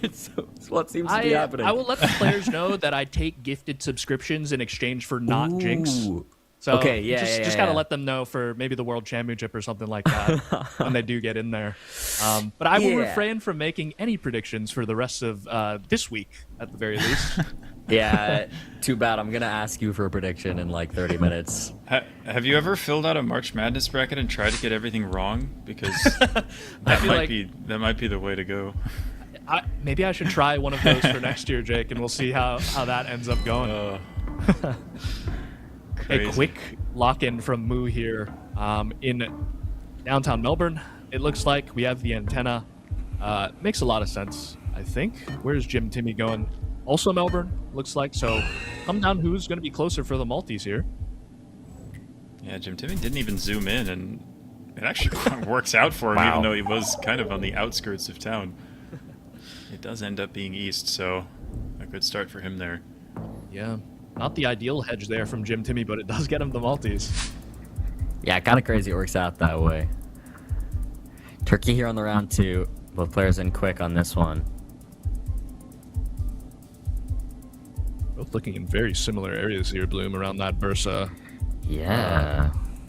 it's what seems to be happening. I will let the players know that I take gifted subscriptions in exchange for not Jinx. So Okay, yeah, just gotta let them know for maybe the World Championship or something like that when they do get in there. But I will refrain from making any predictions for the rest of this week, at the very least. Yeah, too bad. I'm gonna ask you for a prediction in like 30 minutes. Have you ever filled out a March Madness bracket and tried to get everything wrong? Because that might be the way to go. Maybe I should try one of those for next year, Jake, and we'll see how that ends up going. A quick lock-in from Moo here in downtown Melbourne. It looks like we have the antenna. Makes a lot of sense, I think. Where's Jim Timmy going? Also Melbourne, looks like. So come down who's going to be closer for the multis here. Yeah, Jim Timmy didn't even zoom in, and it actually works out for him, even though he was kind of on the outskirts of town. It does end up being east, so a good start for him there. Yeah. Not the ideal hedge there from Jim Timmy, but it does get him the multis. Yeah, kind of crazy it works out that way. Turkey here on the round 2. Both players in quick on this one. Both looking in very similar areas here, Bloom, around that Bursa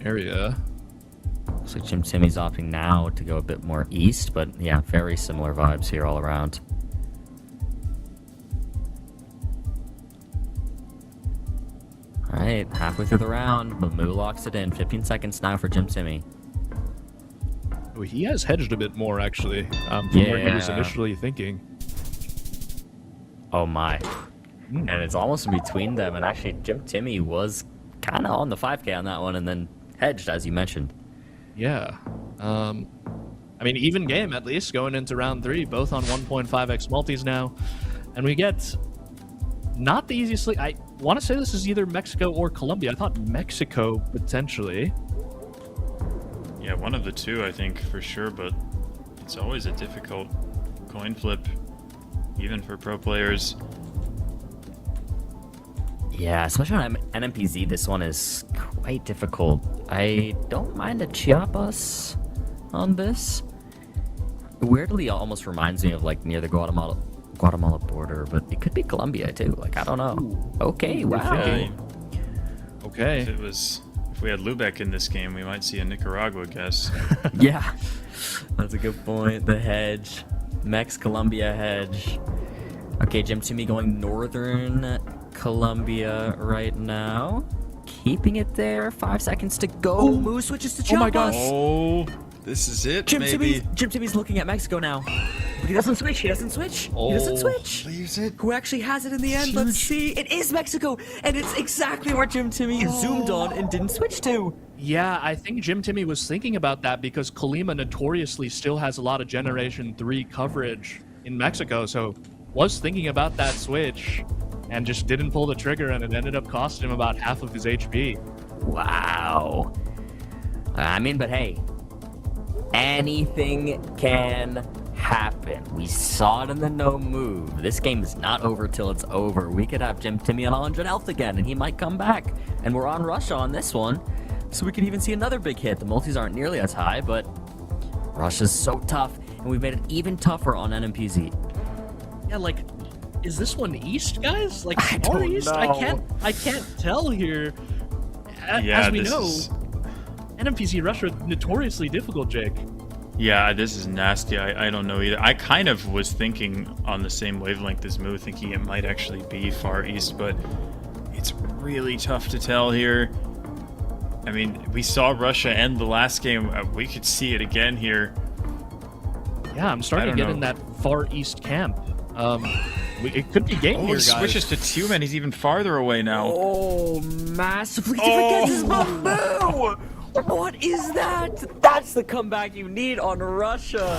area. Looks like Jim Timmy's opting now to go a bit more east, but yeah, very similar vibes here all around. Alright, halfway through the round, but Moo locks it in. 15 seconds now for Jim Timmy. Oh, he has hedged a bit more, actually, from where he was initially thinking. Oh my. And it's almost in between them, and actually Jim Timmy was kind of on the 5K on that one, and then hedged, as you mentioned. Yeah. I mean, even game, at least, going into round 3, both on 1.5x multis now. And we get not the easiest league. I want to say this is either Mexico or Colombia. I thought Mexico, potentially. Yeah, one of the two, I think, for sure, but it's always a difficult coin flip, even for pro players. Yeah, especially on NMPZ, this one is quite difficult. I don't mind a Chiapas on this. Weirdly, almost reminds me of like near the Guatemala border, but it could be Colombia too. Like, I don't know. Okay, wow. Okay. If we had Lubeck in this game, we might see a Nicaragua guess. Yeah, that's a good point. The hedge, Mex-Colombia hedge. Okay, Jim Timmy going northern Colombia right now. Keeping it there. 5 seconds to go. Moo switches to Chiapas. Oh my gosh. Oh, this is it, Jim maybe. Timmy's looking at Mexico now. But he doesn't switch. He doesn't switch. He doesn't switch. Leaves it. Who actually has it in the end? Let's see. It is Mexico. And it's exactly where Jim Timmy zoomed on and didn't switch to. Yeah, I think Jim Timmy was thinking about that because Colima notoriously still has a lot of Generation 3 coverage in Mexico, so was thinking about that switch and just didn't pull the trigger, and it ended up costing him about half of his HP. Wow. I mean, but hey, anything can happen. We saw it in the no move. This game is not over till it's over. We could have Jim Timmy on 100 health again, and he might come back. And we're on Russia on this one, so we could even see another big hit. The multis aren't nearly as high, but Russia's so tough, and we've made it even tougher on NMPZ. Yeah, like, is this one east, guys? Like, I far don't east? know. I can't tell here. Yeah, as we know, NMPZ Russia notoriously difficult, Jake. Yeah, this is nasty. I don't know either. I kind of was thinking on the same wavelength as Moo, thinking it might actually be far east, but it's really tough to tell here. I mean, we saw Russia end the last game. We could see it again here. Yeah, I'm starting to get in that far east camp. It could be game here, he guys. switches to Tumen. He's even farther away now. Oh, massively different guesses, Bamboo! What is that? That's the comeback you need on Russia.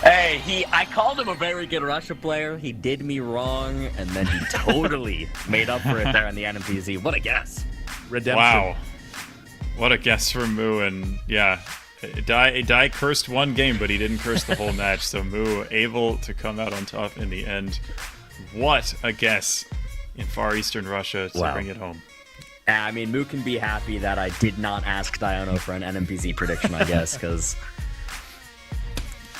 Hey, I called him a very good Russia player. He did me wrong, and then he totally made up for it there on the NMPZ. What a guess. Redemption. Wow. What a guess from Moo, and yeah. Dai cursed one game, but he didn't curse the whole match, so Moo able to come out on top in the end. What a guess in Far Eastern Russia to bring it home. I mean, Moo can be happy that I did not ask Diono for an NMPZ prediction, I guess, because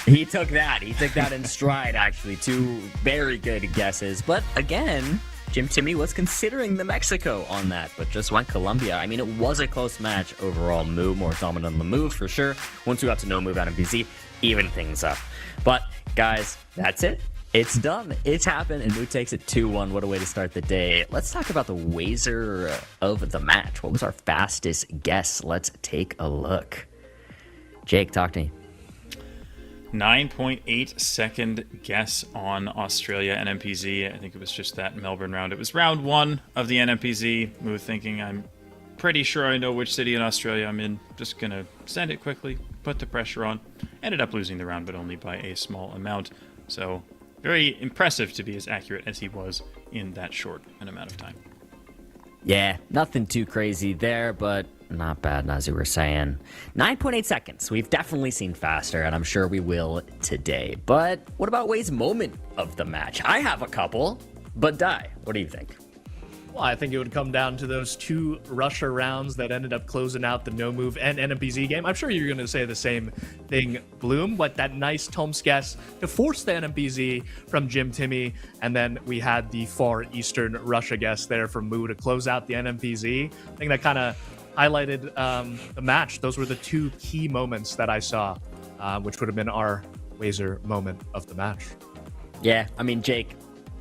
he took that. He took that in stride, actually. 2 very good guesses. But again, Jim Timmy was considering the Mexico on that, but just went Colombia. I mean, it was a close match overall. Moo more dominant on the move, for sure. Once we got to no move NMPZ, even things up. But, guys, that's it. It's done. It's happened, and Moo takes it 2-1. What a way to start the day. Let's talk about the Wazer of the match. What was our fastest guess? Let's take a look. Jake, talk to me. 9.8 second guess on Australia NMPZ. I think it was just that Melbourne round. It was round 1 of the NMPZ. Moo thinking, I'm pretty sure I know which city in Australia I'm in. Just gonna send it quickly, put the pressure on. Ended up losing the round, but only by a small amount. So very impressive to be as accurate as he was in that short an amount of time. Yeah, nothing too crazy there, but not bad, as you were saying. 9.8 seconds. We've definitely seen faster, and I'm sure we will today. But what about Wei's moment of the match? I have a couple, but Dai, what do you think? Well, I think it would come down to those 2 Russia rounds that ended up closing out the no move and NMPZ game. I'm sure you're going to say the same thing, Bloom, but that nice Tom's guess to force the NMPZ from Jim Timmy, and then we had the Far Eastern Russia guess there from Moo to close out the NMPZ. I think that kind of highlighted the match. Those were the 2 key moments that I saw, which would have been our Wazer moment of the match. Yeah, I mean, Jake,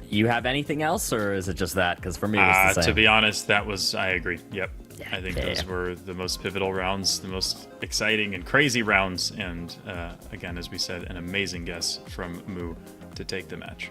you have anything else, or is it just that? Because for me, it's the same. To be honest, I agree. Yep. Yeah, I think those were the most pivotal rounds, the most exciting and crazy rounds, and again, as we said, an amazing guess from Moo to take the match.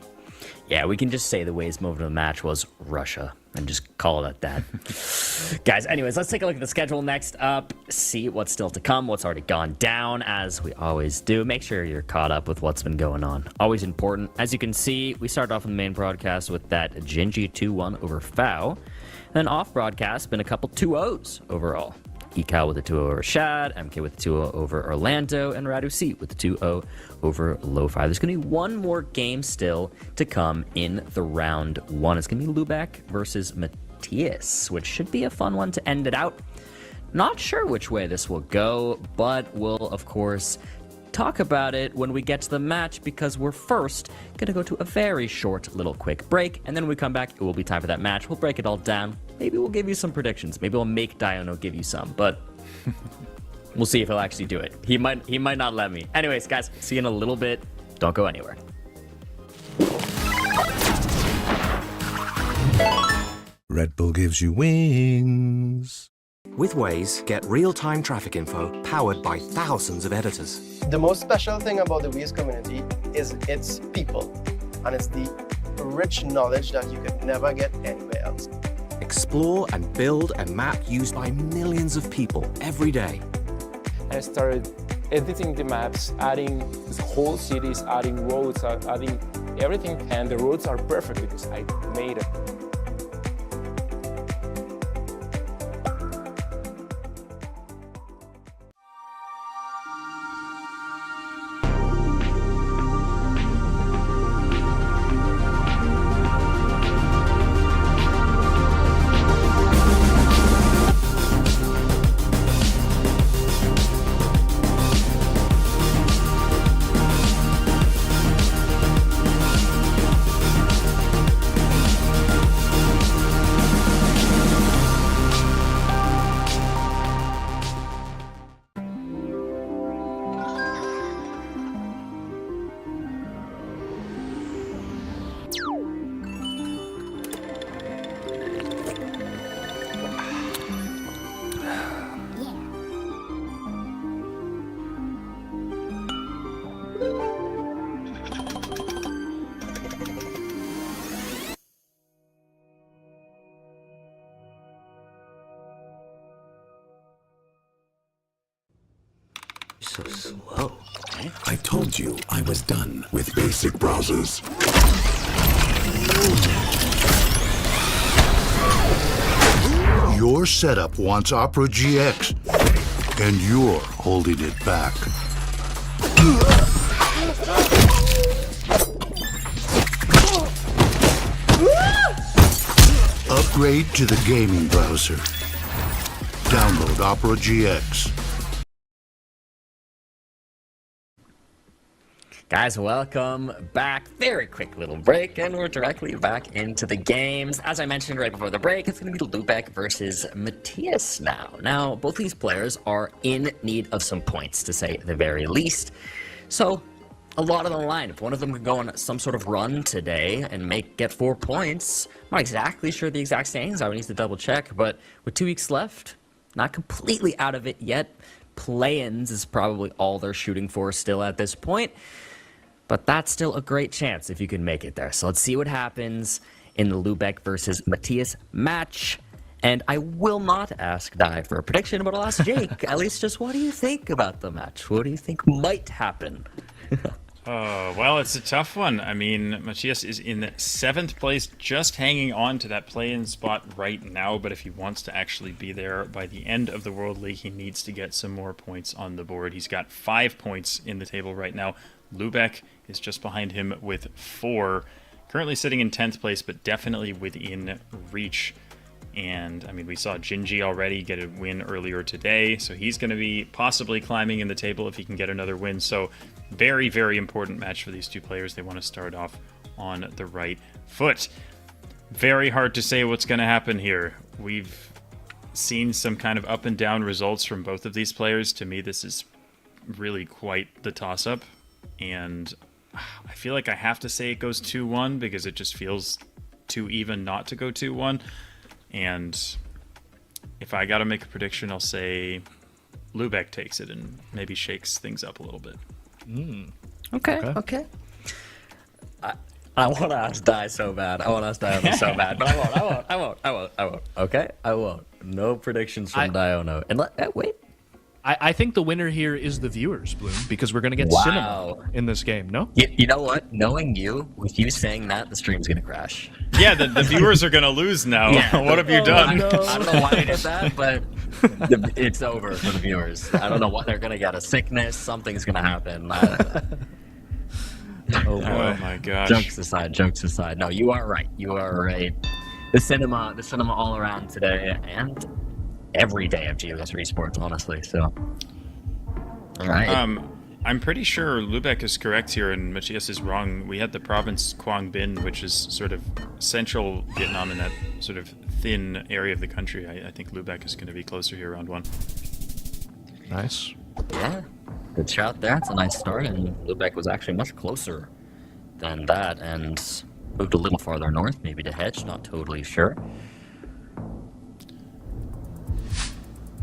Yeah, we can just say the Wei's moment of the match was Russia and just call it at that. Guys, anyways, let's take a look at the schedule next up, see what's still to come, what's already gone down, as we always do. Make sure you're caught up with what's been going on. Always important. As you can see, we started off in the main broadcast with that Gingy 2-1 over Fau. Then off broadcast, been a couple 2-0s overall. Ekal with a 2-0 over Shad, MK with a 2-0 over Orlando, and Radu C with a 2-0 over Lo-Fi. There's going to be one more game still to come in the round 1. It's going to be Lubeck versus Matthias, which should be a fun one to end it out. Not sure which way this will go, but we'll, of course, talk about it when we get to the match, because we're first going to go to a very short little quick break, and then when we come back, it will be time for that match. We'll break it all down. Maybe we'll give you some predictions. Maybe we'll make Diono give you some, but we'll see if he'll actually do it. He might not let me. Anyways, guys, see you in a little bit. Don't go anywhere. Red Bull gives you wings. With Waze, get real-time traffic info powered by thousands of editors. The most special thing about the Waze community is its people, and it's the rich knowledge that you could never get anywhere else. Explore and build a map used by millions of people every day. I started editing the maps, adding whole cities, adding roads, adding everything, and the roads are perfect because I made it. so slow. I told you I was done with basic browsers. Your setup wants Opera GX, and you're holding it back. Upgrade to the gaming browser. Download Opera GX. Guys, welcome back. Very quick little break, and we're directly back into the games. As I mentioned right before the break, it's going to be Lubeck versus Matthias now. Now, both these players are in need of some points, to say the very least. So, a lot on the line. If one of them could go on some sort of run today and get 4 points, I'm not exactly sure the exact standings. I would need to double check, but with 2 weeks left, not completely out of it yet. Play-ins is probably all they're shooting for still at this point. But that's still a great chance if you can make it there. So let's see what happens in the Lubeck versus Matthias match. And I will not ask Dai for a prediction, but I'll ask Jake. At least just what do you think about the match? What do you think might happen? Well, it's a tough one. I mean, Matthias is in 7th place, just hanging on to that play-in spot right now. But if he wants to actually be there by the end of the World League, he needs to get some more points on the board. He's got 5 points in the table right now. Lubeck is just behind him with 4. Currently sitting in 10th place, but definitely within reach. And, I mean, we saw Jinji already get a win earlier today, so he's going to be possibly climbing in the table if he can get another win. So, very, very important match for these two players. They want to start off on the right foot. Very hard to say what's going to happen here. We've seen some kind of up and down results from both of these players. To me, this is really quite the toss-up. And I feel like I have to say it goes 2-1 because it just feels too even not to go 2-1. And if I got to make a prediction, I'll say Lubeck takes it and maybe shakes things up a little bit. Okay. I want to ask Dai so bad. I want to ask Dai so bad, but I won't. Okay? I won't. No predictions from Diono. And wait. I think the winner here is the viewers, Bloom, because we're going to get cinema in this game, no? You know what? Knowing you, with you saying that, the stream's going to crash. Yeah, the viewers are going to lose now. Yeah. What have you done? I don't know why I did that, but it's over for the viewers. I don't know what they're going to get. A sickness, something's going to happen. Oh my gosh. Jokes aside. No, you are right. The cinema all around today, and every day of GeoGuessr Esports, honestly. So, all right. I'm pretty sure Lubeck is correct here and Matthias is wrong. We had the province Quang Binh, which is sort of central Vietnam in that sort of thin area of the country. I think Lubeck is going to be closer here, round 1. Nice. Yeah, good shot there. It's a nice start, and Lubeck was actually much closer than that and moved a little farther north, maybe to hedge, not totally sure.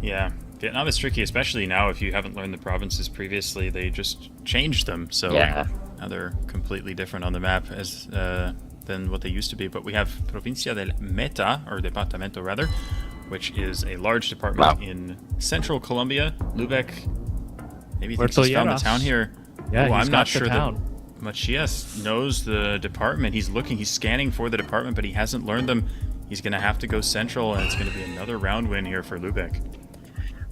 Yeah, Vietnam is tricky, especially now if you haven't learned the provinces previously. They just changed them, so yeah. Now they're completely different on the map as than what they used to be. But we have Provincia del Meta, or Departamento rather, which is a large department in central Colombia. Lubeck maybe thinks he's found the town here. Yeah, I'm not sure that Matthias knows the department. He's scanning for the department, but he hasn't learned them. He's going to have to go central, and it's going to be another round win here for Lubeck.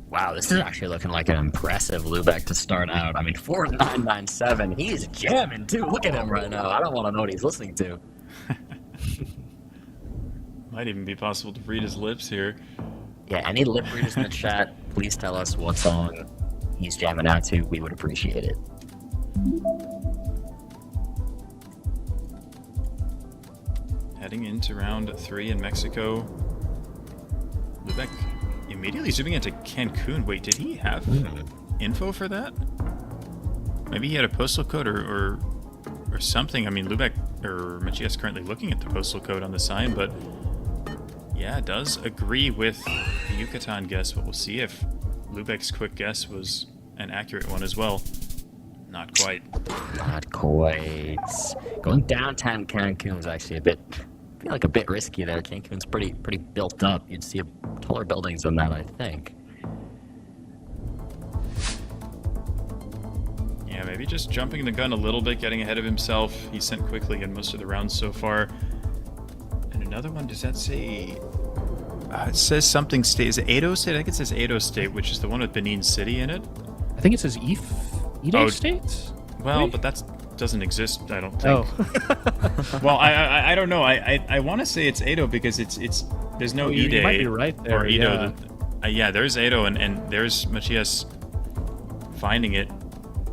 Wow, this is actually looking like an impressive Lubeck to start out. I mean, 4997, he's jamming too. Look at him right now. I don't want to know what he's listening to. Might even be possible to read his lips here. Yeah, any lip readers in the chat, please tell us what song he's jamming out to. We would appreciate it. Heading into round 3 in Mexico. Lubeck immediately zooming into Cancun. Wait, did he have info for that? Maybe he had a postal code or something. I mean, Lubeck or Matthias currently looking at the postal code on the sign, but yeah, it does agree with the Yucatan guess, but we'll see if Lubeck's quick guess was an accurate one as well. Not quite. Not quite. Going downtown Cancun is actually I feel like a bit risky there. Cancun's pretty built up. You'd see taller buildings than that, I think. maybe just jumping the gun a little bit, getting ahead of himself. He sent quickly in most of the rounds so far. And another one, does that say... it says something state. Is it Edo State? I think it says Edo State, which is the one with Benin City in it. I think it says Edo State? Well, Maybe? but that doesn't exist, I don't think. Oh. Well, I don't know. I want to say it's Edo because it's there's no Ide. You might be right there. Or Edo. Yeah, there's Edo and there's Matthias finding it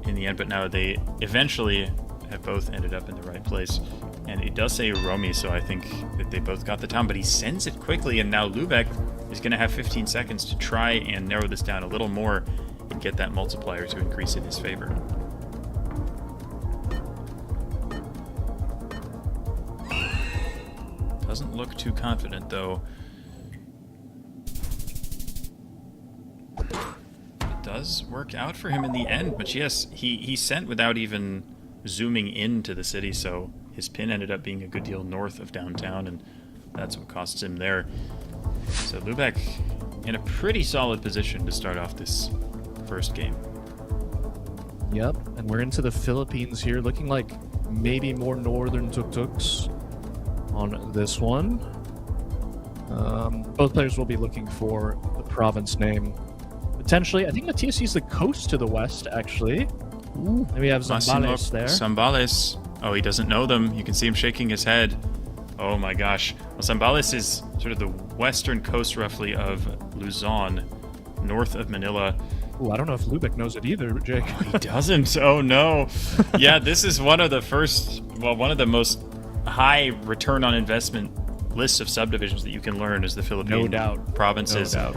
in the end, but now they eventually have both ended up in the right place. And it does say Romy, so I think that they both got the town, but he sends it quickly, and now Lubeck is going to have 15 seconds to try and narrow this down a little more and get that multiplier to increase in his favor. Doesn't look too confident, though. It does work out for him in the end, but yes, he sent without even zooming into the city, so his pin ended up being a good deal north of downtown, and that's what costs him there. So Lubeck in a pretty solid position to start off this first game. Yep, and we're into the Philippines here, looking like maybe more northern tuk-tuks on this one. Both players will be looking for the province name. Potentially, I think Matthias sees the coast to the west, actually. Ooh, maybe we have Zambales there. Zambales. Oh, he doesn't know them. You can see him shaking his head. Oh my gosh. Well, Zambales is sort of the western coast, roughly, of Luzon, north of Manila. Ooh, I don't know if Lubeck knows it either, Jake. Oh, he doesn't. Oh no. Yeah, this is one of the most high return on investment lists of subdivisions that you can learn is the Philippine provinces. No doubt.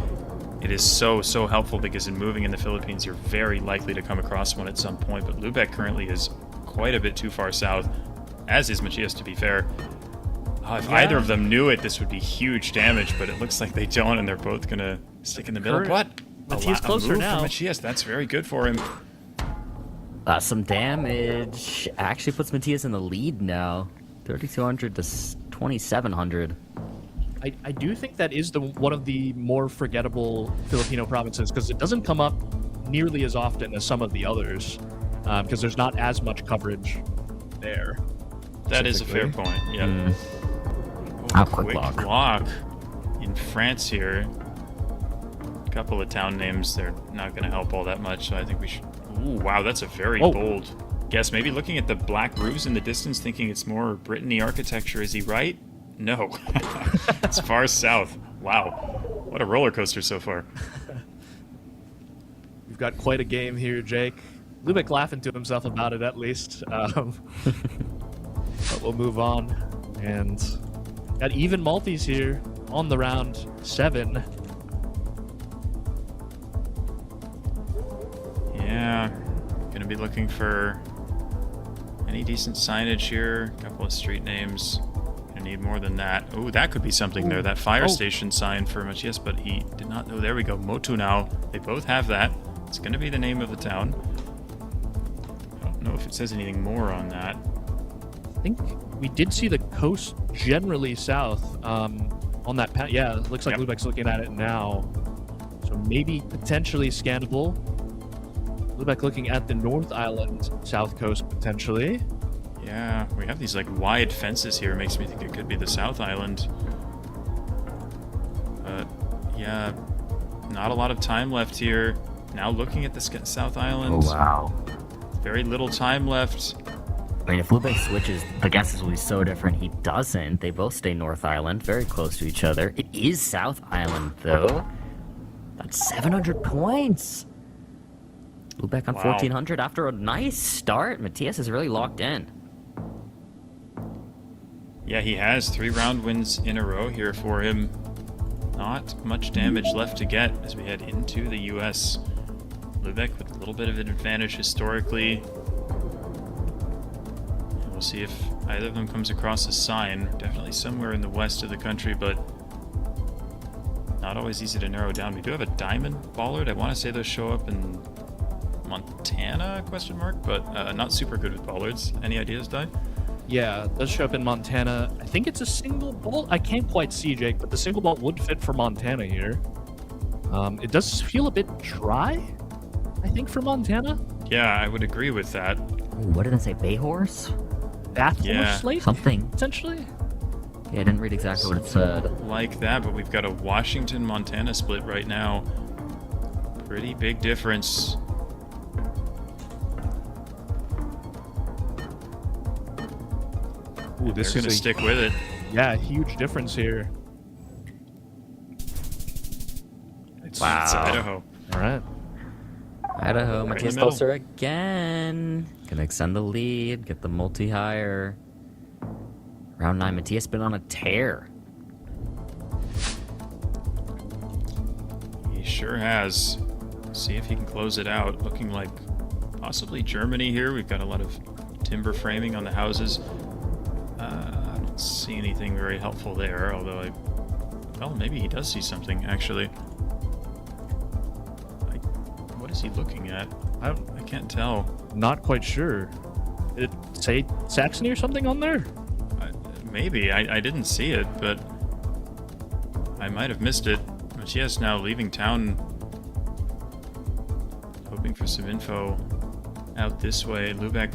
It is so helpful because in moving in the Philippines, you're very likely to come across one at some point. But Lubeck currently is quite a bit too far south, as is Matthias, to be fair. If either of them knew it, this would be huge damage, but it looks like they don't, and they're both going to stick in the middle. What? Matthias closer now. Matthias, that's very good for him. Some damage actually puts Matthias in the lead now. 3,200 to 2,700. I do think that is one of the more forgettable Filipino provinces because it doesn't come up nearly as often as some of the others because there's not as much coverage there. That is a fair point, yeah. Quick lock in France here. A couple of town names, they're not going to help all that much, so I think we should... Ooh, wow, that's a very bold guess. Maybe looking at the black roofs in the distance, thinking it's more Brittany architecture. Is he right? No. It's far south. Wow. What a roller coaster so far. We've got quite a game here, Jake. Lubeck laughing to himself about it, at least. But we'll move on. And got even multis here on the round 7. Yeah. Gonna be looking for any decent signage here. A couple of street names. Need more than that. Oh, that could be something there. That fire station sign for Matthias, but he did not know. There we go. Motunao. They both have that. It's going to be the name of the town. I don't know if it says anything more on that. I think we did see the coast generally south on that. Yeah, it looks like Lubeck's looking at it now. So maybe potentially scannable. Lubeck looking at the North Island south coast potentially. Yeah, we have these like wide fences here. It makes me think it could be the South Island. But yeah, not a lot of time left here. Now looking at the South Island. Oh, wow. Very little time left. I mean, if Lubeck switches, the guesses will be so different. He doesn't. They both stay North Island, very close to each other. It is South Island, though. That's 700 points. Lubeck on 1,400 after a nice start. Matthias is really locked in. Yeah, he has 3 round wins in a row here for him. Not much damage left to get as we head into the US. Lubeck with a little bit of an advantage historically. And we'll see if either of them comes across a sign. Definitely somewhere in the west of the country, but not always easy to narrow down. We do have a diamond bollard. I want to say those show up in Montana, question mark, but not super good with bollards. Any ideas, Di? Yeah, it does show up in Montana. I think it's a single bolt. I can't quite see, Jake, but the single bolt would fit for Montana here. It does feel a bit dry, I think, for Montana. Yeah, I would agree with that. Ooh, what did it say? Bay horse? Bath Yeah. horse lake? Something. Essentially? Yeah, I didn't read exactly what it said. Like that, but we've got a Washington-Montana split right now. Pretty big difference. Ooh, this They're is gonna stick with it. Yeah, huge difference here. It's Wow. Idaho. All right. Idaho, Right Matthias in the middle. closer again. Gonna extend the lead, get the multi higher. Round 9, Matthias been on a tear. He sure has. See if he can close it out. Looking like possibly Germany here. We've got a lot of timber framing on the houses. I don't see anything very helpful there, although well, maybe he does see something, actually. What is he looking at? I can't tell. Not quite sure. Did it say Saxony or something on there? Maybe. I didn't see it, but I might have missed it. Matthias now leaving town, hoping for some info out this way. Lubeck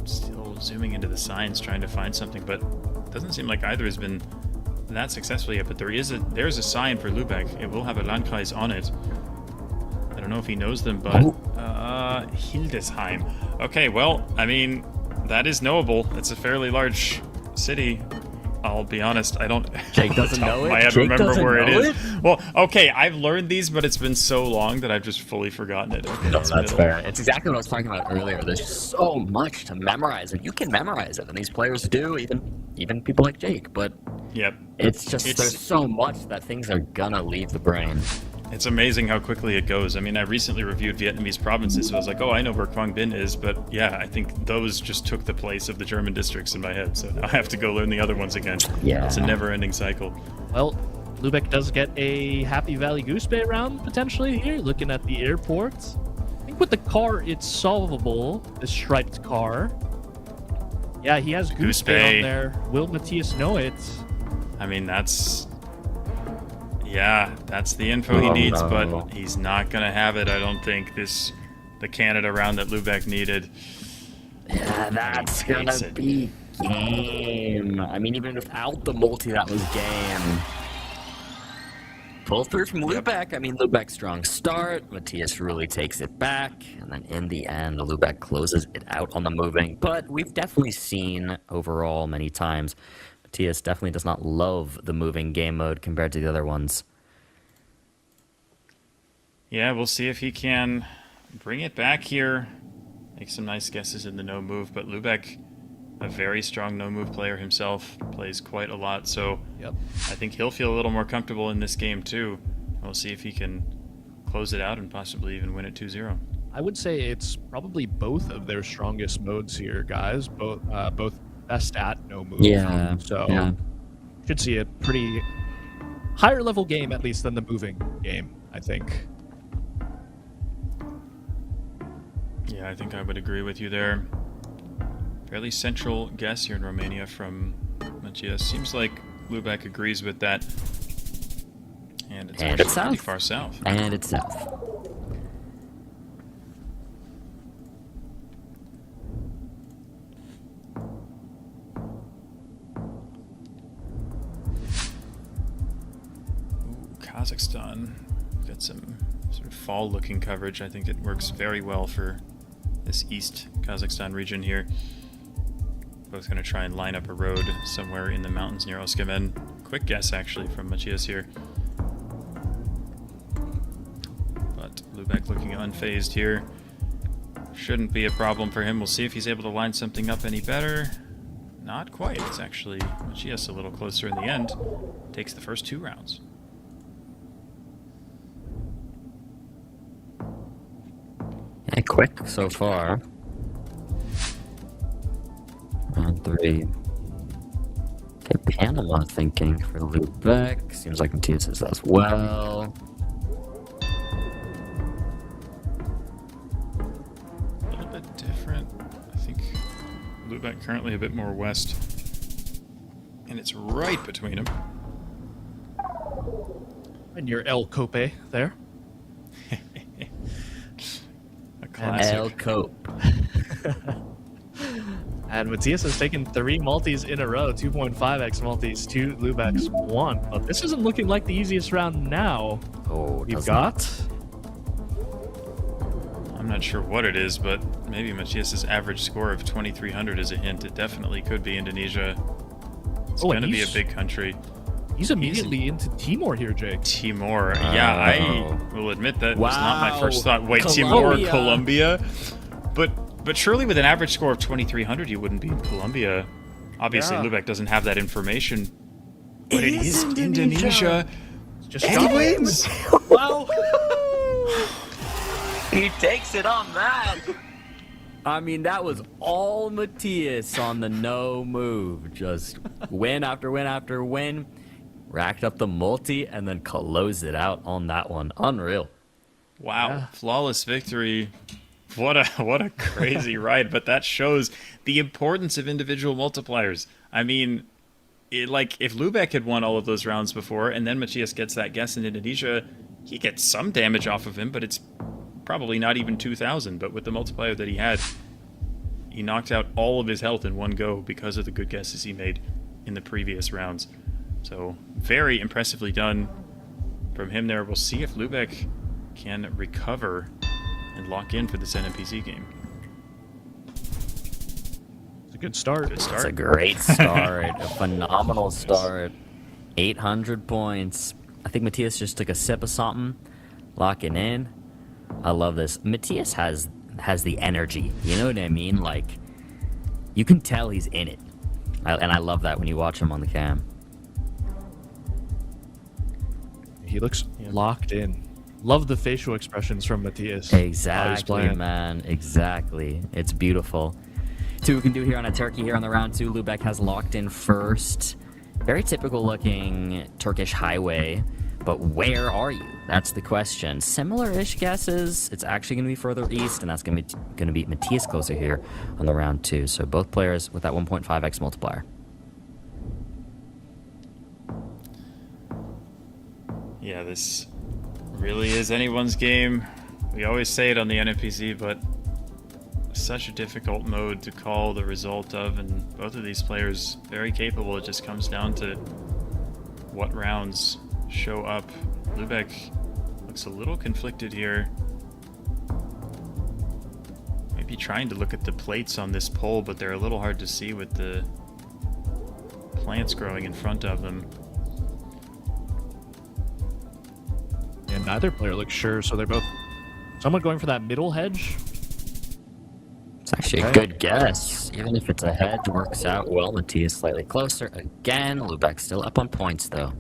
still zooming into the signs, trying to find something, but it doesn't seem like either has been that successful yet. But there's a sign for Lubeck. It will have a Landkreis on it. I don't know if he knows them, but Hildesheim. Okay, well, I mean, that is knowable. It's a fairly large city. I'll be honest, I don't. Jake doesn't know it? I Jake remember doesn't where it know is. it? Well, okay, I've learned these, but it's been so long that I've just fully forgotten it. Okay, No, it's that's middle. fair. It's exactly what I was talking about earlier. There's so much to memorize, and you can memorize it, and these players do, even people like Jake. But yep, it's just there's so much that things are gonna leave the brain. It's amazing how quickly it goes. I mean, I recently reviewed Vietnamese provinces, so I was like, oh, I know where Quang Binh is, but yeah, I think those just took the place of the German districts in my head, so now I have to go learn the other ones again. Yeah. It's a never-ending cycle. Well, Lubeck does get a Happy Valley Goose Bay round potentially here, looking at the airports. I think with the car, it's solvable, the striped car. Yeah, he has Goose Bay on there. Will Matthias know it? I mean, that's the info he needs, but he's not gonna have it, I don't think. The Canada round that Lubeck needed. Yeah, that's gonna be game. I mean, even without the multi, that was game. Pull through from Lubeck. I mean, Lubeck strong start. Matthias really takes it back, and then in the end, Lubeck closes it out on the moving. But we've definitely seen overall many times, Matthias definitely does not love the moving game mode compared to the other ones. Yeah, we'll see if he can bring it back here. Make some nice guesses in the no move, but Lubeck, a very strong no move player himself, plays quite a lot, so I think he'll feel a little more comfortable in this game too. We'll see if he can close it out and possibly even win it 2-0. I would say it's probably both of their strongest modes here, guys. Both best at no move. Yeah. So should see a pretty higher level game at least than the moving game, I think. Yeah, I think I would agree with you there. Fairly central guess here in Romania from Matthias. Seems like Lubeck agrees with that. And it's actually pretty far south. And it's south. Kazakhstan. Got some sort of fall-looking coverage. I think it works very well for this East Kazakhstan region here. Both going to try and line up a road somewhere in the mountains near Oskamen. Quick guess, actually, from Matthias here. But Lubeck looking unfazed here. Shouldn't be a problem for him. We'll see if he's able to line something up any better. Not quite. It's actually Matthias a little closer in the end. Takes the first 2 rounds. Yeah, quick so far. Round 3. Okay, Panama thinking for Lubeck. Seems like Matthias is as well. A little bit different. I think Lubeck currently a bit more west. And it's right between them. And your El Cope there. A Classic. El Cope. And Matthias has taken 3 multis in a row, 2.5x multis, 2 Lubecks, 1. But this isn't looking like the easiest round now. Oh, We've got... I'm not sure what it is, but maybe Matthias's average score of 2,300 is a hint. It definitely could be Indonesia. It's going to be a big country. He's immediately into Timor here, Jake. Timor. Yeah, I will admit that was not my first thought. Wait, Colombia. Timor, Colombia? But surely with an average score of 2,300, you wouldn't be in Colombia. Obviously, Yeah. Lubeck doesn't have that information. But it is Indonesia. Just and he wins! Wow! He takes it on that. I mean, that was all Matthias on the no move. Just win after win after win. Racked up the multi and then closed it out on that one. Unreal. Wow, flawless victory. What a crazy ride, but that shows the importance of individual multipliers. I mean, if Lubeck had won all of those rounds before, and then Matthias gets that guess in Indonesia, he gets some damage off of him, but it's probably not even 2,000. But with the multiplier that he had, he knocked out all of his health in one go because of the good guesses he made in the previous rounds. So very impressively done from him there. We'll see if Lubeck can recover and lock in for this NMPC game. It's a good start. It's a great start. A phenomenal start. 800 points. I think Matthias just took a sip of something. Locking in. I love this. Matthias has the energy. You know what I mean? Like, you can tell he's in it. And I love that when you watch him on the cam. He looks locked in. Love the facial expressions from Matthias. Exactly, man. Exactly. It's beautiful. See what we can do here on a turkey here on the round 2. Lubeck has locked in first. Very typical looking Turkish highway. But where are you? That's the question. Similar-ish guesses. It's actually going to be further east, and that's going to be Matthias closer here on the round 2. So both players with that 1.5x multiplier. Yeah, this really is anyone's game. We always say it on the NFPC, but such a difficult mode to call the result of, and both of these players very capable. It just comes down to what rounds show up. Lubeck looks a little conflicted here. Maybe trying to look at the plates on this pole, but they're a little hard to see with the plants growing in front of them. And neither player looks sure, so they're both somewhat going for that middle hedge. It's actually a good guess. Even if it's a hedge, works out well. Matthias slightly closer. Again, Lubeck still up on points, though.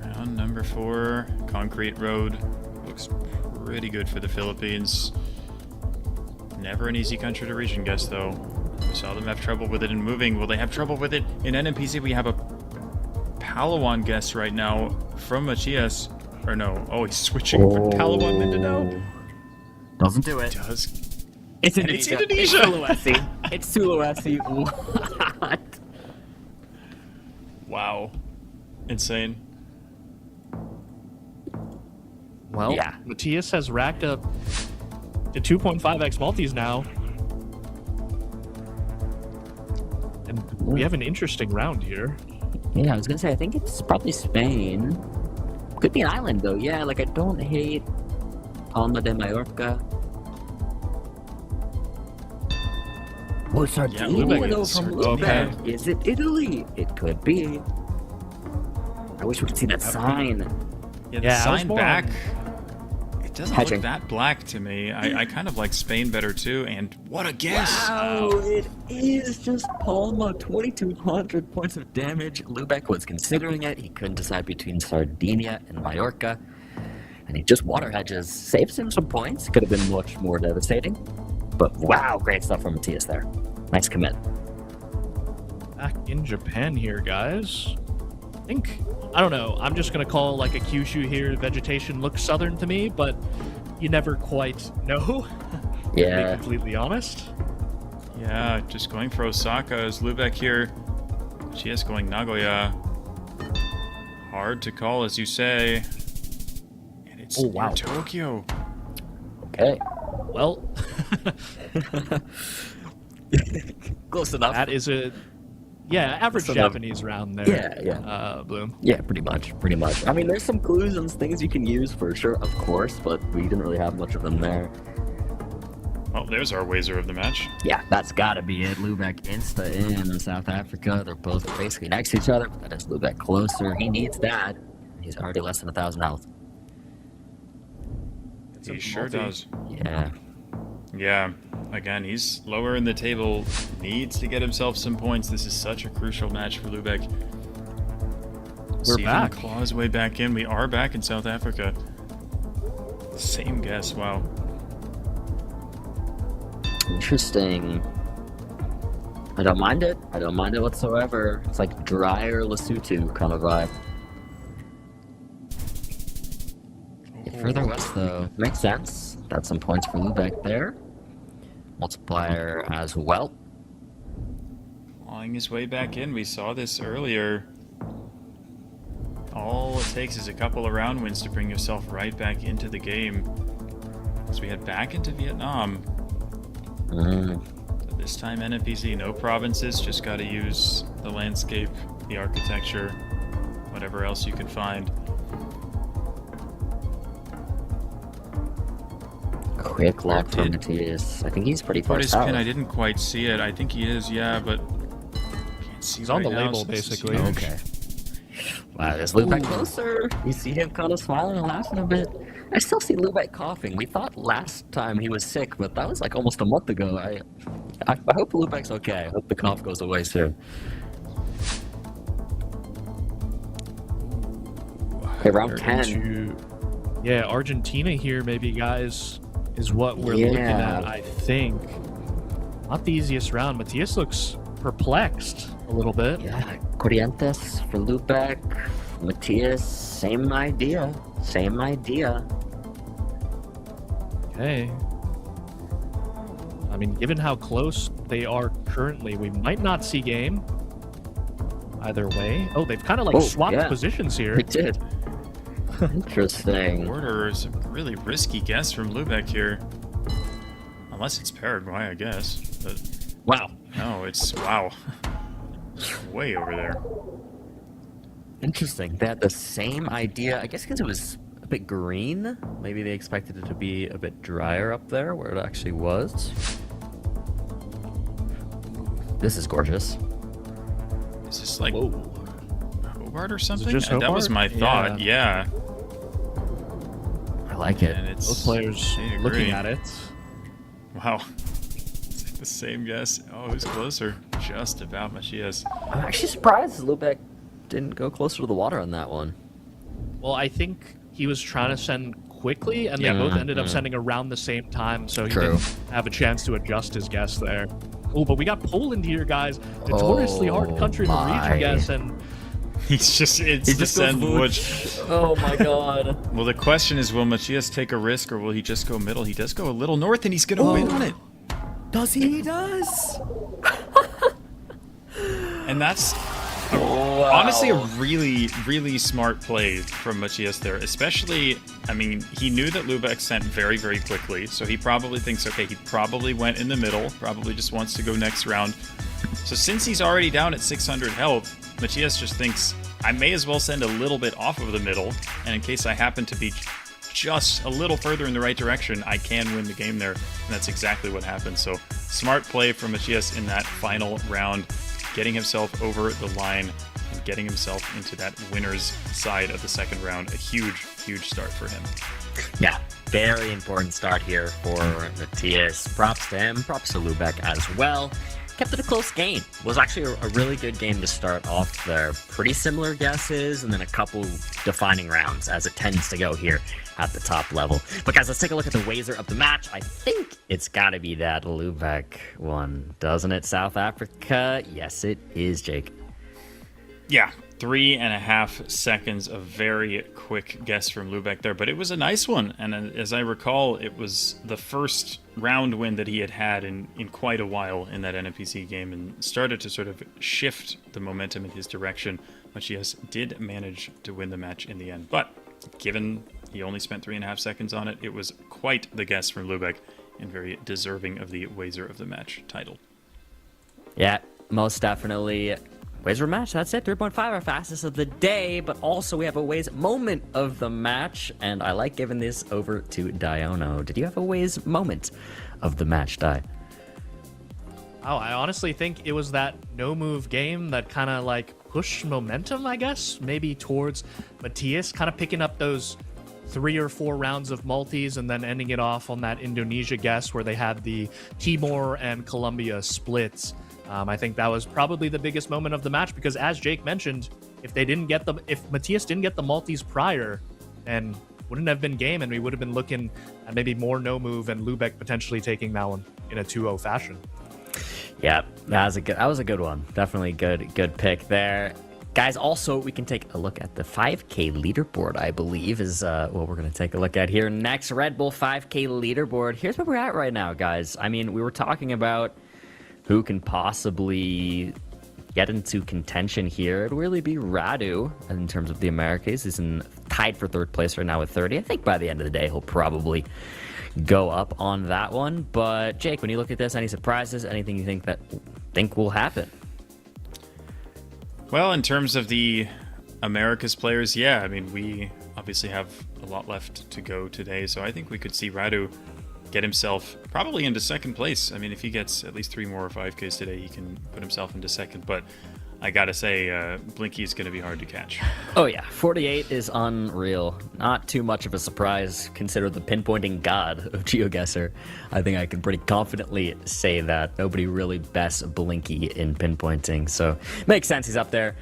Round number 4, concrete road. Looks pretty good for the Philippines. Never an easy country to region guess, though. We saw them have trouble with it in moving. Will they have trouble with it in NMPC? We have a Palawan guess right now from Matthias. Or no. Oh, he's switching from Palawan Mindanao. Doesn't do it. It's Indonesia. It's Sulawesi. It's Sulawesi. What? Wow. Insane. Well, yeah. Matthias has racked up the 2.5x multis now. And we have an interesting round here. Yeah, I was gonna say, I think it's probably Spain. Could be an island, though. Yeah, like, I don't hate Palma de Mallorca. Oh, Sardinia, though, from Lubeck. Is it Italy? It could be. I wish we could see that sign. Yeah, the sign back. It doesn't look that black to me. I kind of like Spain better too. And what a guess! Wow, it is just Palma. 2,200 points of damage. Lubeck was considering it. He couldn't decide between Sardinia and Mallorca. And he just water hedges. Saves him some points. Could have been much more devastating. But wow, great stuff from Matthias there. Nice commit. Back in Japan here, guys. I don't know. I'm just going to call like a Kyushu here. Vegetation looks southern to me, but you never quite know. Yeah. To be completely honest. Yeah, just going for Osaka is Lubeck here. She is going Nagoya. Hard to call, as you say. And it's near Tokyo. Okay. Well, close enough. That is a average Close enough. Japanese round there. Yeah. Bloom. Yeah, pretty much. I mean, there's some clues and things you can use for sure, of course, but we didn't really have much of them there. Well, there's our Wazer of the match. Yeah, that's gotta be it. Lubeck insta in South Africa. They're both basically next to each other, but that is Lubeck closer. He needs that. He's already less than 1,000 health. He sure does. Yeah. Yeah. Again, he's lower in the table. Needs to get himself some points. This is such a crucial match for Lubeck. We're back. Claw his way back in. We are back in South Africa. Same guess. Wow. Interesting. I don't mind it. I don't mind it whatsoever. It's like drier Lesotho kind of vibe. Get further west though. Makes sense. That's some points for Lubeck there. Multiplier as well. Clawing his way back in. We saw this earlier. All it takes is a couple of round wins to bring yourself right back into the game. As we head back into Vietnam. So this time NFPC, no provinces, just got to use the landscape, the architecture, whatever else you can find. Quick lock from Matthias. I think he's pretty far His south. pin, I didn't quite see it. I think he is, yeah, but can't see He's on the right now, label, so this is basically. huge. Okay. Wow, is Lubeck closer? You see him kind of smiling and laughing a bit. I still see Lubeck coughing. We thought last time he was sick, but that was like almost a month ago. I hope Lubeck's okay. I hope the cough goes away soon. Okay, round 10. Yeah, Argentina here, maybe, guys, is what we're looking at, I think. Not the easiest round. Matthias looks perplexed a little bit. Yeah, Corrientes for Lubeck. Matthias, same idea. Same idea. Okay. I mean, given how close they are currently, we might not see game either way. Oh, they've kind of like swapped positions here. We did. Interesting. Order is a really risky guess from Lubeck here. Unless it's Paraguay, I guess. But wow. No, it's wow. Way over there. Interesting. They had the same idea. I guess because it was a bit green. Maybe they expected it to be a bit drier up there where it actually was. This is gorgeous. Is this like Hobart or something? just That was Hobart? my thought, yeah. I like it. And it's Both players looking at it. Wow. It's like the same guess. Oh, who's closer? Just about Machias. I'm actually surprised Lubeck didn't go closer to the water on that one. Well, I think he was trying to send quickly, and they both ended up sending around the same time, so he didn't have a chance to adjust his guess there. Oh, but we got Poland here, guys. Notoriously hard country to region guess, and He's just, it's the send which. Oh my god. Well, the question is, will Machias take a risk or will he just go middle? He does go a little north and he's going to win on it. Does he? He does. And that's honestly a really, really smart play from Machias there. Especially, I mean, he knew that Lubeck sent very, very quickly. So he probably thinks, okay, he probably went in the middle. Probably just wants to go next round. So since he's already down at 600 health, Machias just thinks, I may as well send a little bit off of the middle. And in case I happen to be just a little further in the right direction, I can win the game there. And that's exactly what happened. So smart play from Machias in that final round, getting himself over the line and getting himself into that winner's side of the second round. A huge, huge start for him. Yeah, very important start here for Matthias. Props to him, props to Lubeck as well. Kept it a close game. Was actually a really good game to start off there. Pretty similar guesses and then a couple defining rounds as it tends to go here at the top level. But guys, let's take a look at the Wazer of the match. I think it's got to be that Lubeck one, doesn't it? South Africa? Yes, it is, Jake. Yeah, 3.5 seconds, a very quick guess from Lubeck there, but it was a nice one. And as I recall, it was the first round win that he had had in quite a while in that NPC game, and started to sort of shift the momentum in his direction, which yes, did manage to win the match in the end. But given he only spent 3.5 seconds on it, it was quite the guess from Lubeck, and very deserving of the Wazer of the Match title. Yeah, most definitely. Wazer match, that's it. 3.5, our fastest of the day, but also we have a Waze moment of the match, and I like giving this over to Diono. Did you have a Waze moment of the match, Di? Oh, I honestly think it was that no-move game that kind of like pushed momentum, I guess, maybe towards Matthias, kind of picking up those 3 or 4 rounds of multis and then ending it off on that Indonesia guess where they had the Timor and Colombia splits. I think that was probably the biggest moment of the match, because as Jake mentioned, if Matthias didn't get the multis prior, then wouldn't have been game, and we would have been looking at maybe more no move and Lubeck potentially taking that one in a 2-0 fashion. Yeah, that was a good one. Definitely good pick there. Guys, also, we can take a look at the 5K leaderboard, I believe, is what we're going to take a look at here next. Red Bull 5K leaderboard. Here's where we're at right now, guys. I mean, we were talking about who can possibly get into contention here. It'd really be Radu in terms of the Americas. He's tied for 3rd place right now with 30. I think by the end of the day, he'll probably go up on that one. But Jake, when you look at this, any surprises? Anything you think will happen? Well, in terms of the Americas players, yeah, I mean, we obviously have a lot left to go today, so I think we could see Radu get himself probably into 2nd place. I mean, if he gets at least 3 more 5Ks today, he can put himself into 2nd, but I gotta say, Blinky is gonna be hard to catch. Oh yeah, 48 is unreal. Not too much of a surprise, consider the pinpointing god of GeoGuessr. I think I can pretty confidently say that. Nobody really bests Blinky in pinpointing, so makes sense he's up there.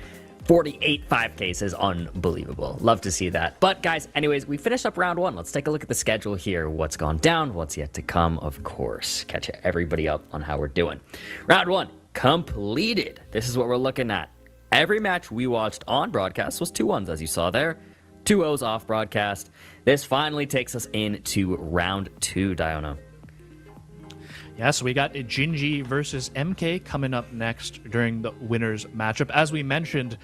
48 5Ks is unbelievable. Love to see that. But guys, anyways, we finished up round 1. Let's take a look at the schedule here. What's gone down, what's yet to come, of course. Catch everybody up on how we're doing. Round 1 completed. This is what we're looking at. Every match we watched on broadcast was 2-1s, as you saw there. 2-0s off broadcast. This finally takes us into round 2, Diono. Yeah, so we got Gingy versus MK coming up next during the winners matchup. As we mentioned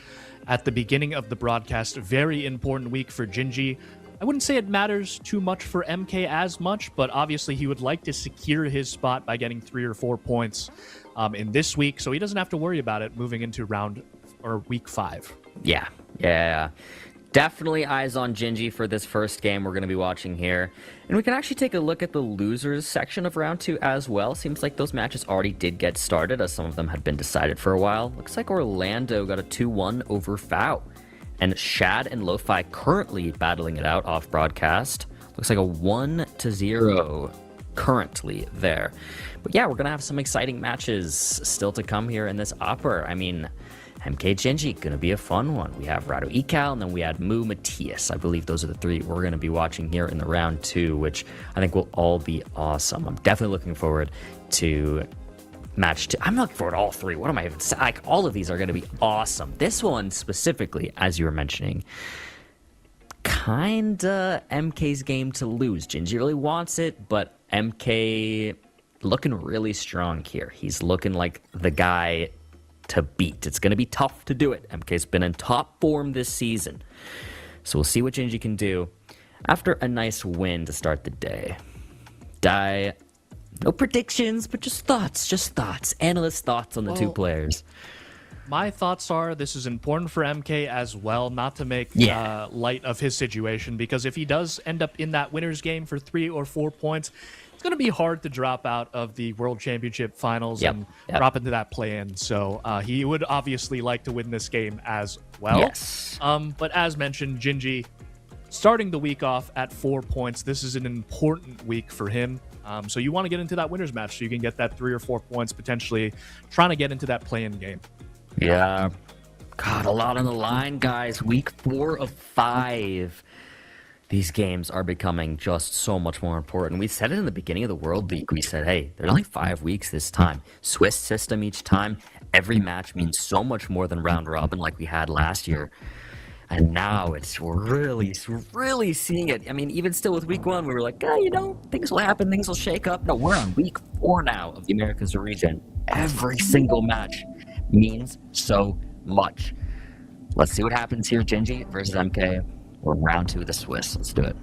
at the beginning of the broadcast, very important week for Gingy. I wouldn't say it matters too much for MK as much, but obviously he would like to secure his spot by getting 3 or 4 points in this week, so he doesn't have to worry about it moving into week 5. Yeah. Definitely eyes on Gingy for this first game we're going to be watching here. And we can actually take a look at the losers section of round 2 as well. Seems like those matches already did get started, as some of them had been decided for a while. Looks like Orlando got a 2-1 over FAO. And Shad and Lo-Fi currently battling it out off broadcast. Looks like a 1-0 currently there. But yeah, we're going to have some exciting matches still to come here in this upper. I mean, MK Gingy, going to be a fun one. We have Rado Ekal, and then we had Mu Matthias. I believe those are the 3 we're going to be watching here in the round 2, which I think will all be awesome. I'm definitely looking forward to match 2. I'm looking forward to all 3. What am I even saying? Like, all of these are going to be awesome. This one specifically, as you were mentioning, kinda MK's game to lose. Gingy really wants it, but MK looking really strong here. He's looking like the guy to beat. It's going to be tough to do it. MK's been in top form this season. So we'll see what Gingy can do after a nice win to start the day. No predictions, but just thoughts. Analyst thoughts on the 2 players. My thoughts are this is important for MK as well, not to make light of his situation, because if he does end up in that winner's game for 3 or 4 points, it's going to be hard to drop out of the World Championship finals and drop into that play-in. So he would obviously like to win this game as well. Yes. But as mentioned, Gingy starting the week off at 4 points. This is an important week for him. So you want to get into that winner's match so you can get that 3 or 4 points, potentially trying to get into that play-in game. Yeah. God, a lot on the line, guys. Week 4 of 5. These games are becoming just so much more important. We said it in the beginning of the World League. We said, hey, there's only 5 weeks this time. Swiss system each time. every match means so much more than round robin like we had last year. And now we're really seeing it. I mean, even still with week 1, we were like, things will happen, things will shake up. No, we're on week 4 now of the Americas region. Every single match means so much. Let's see what happens here, Gingy versus MK. We're in round 2 of the Swiss. Let's do it.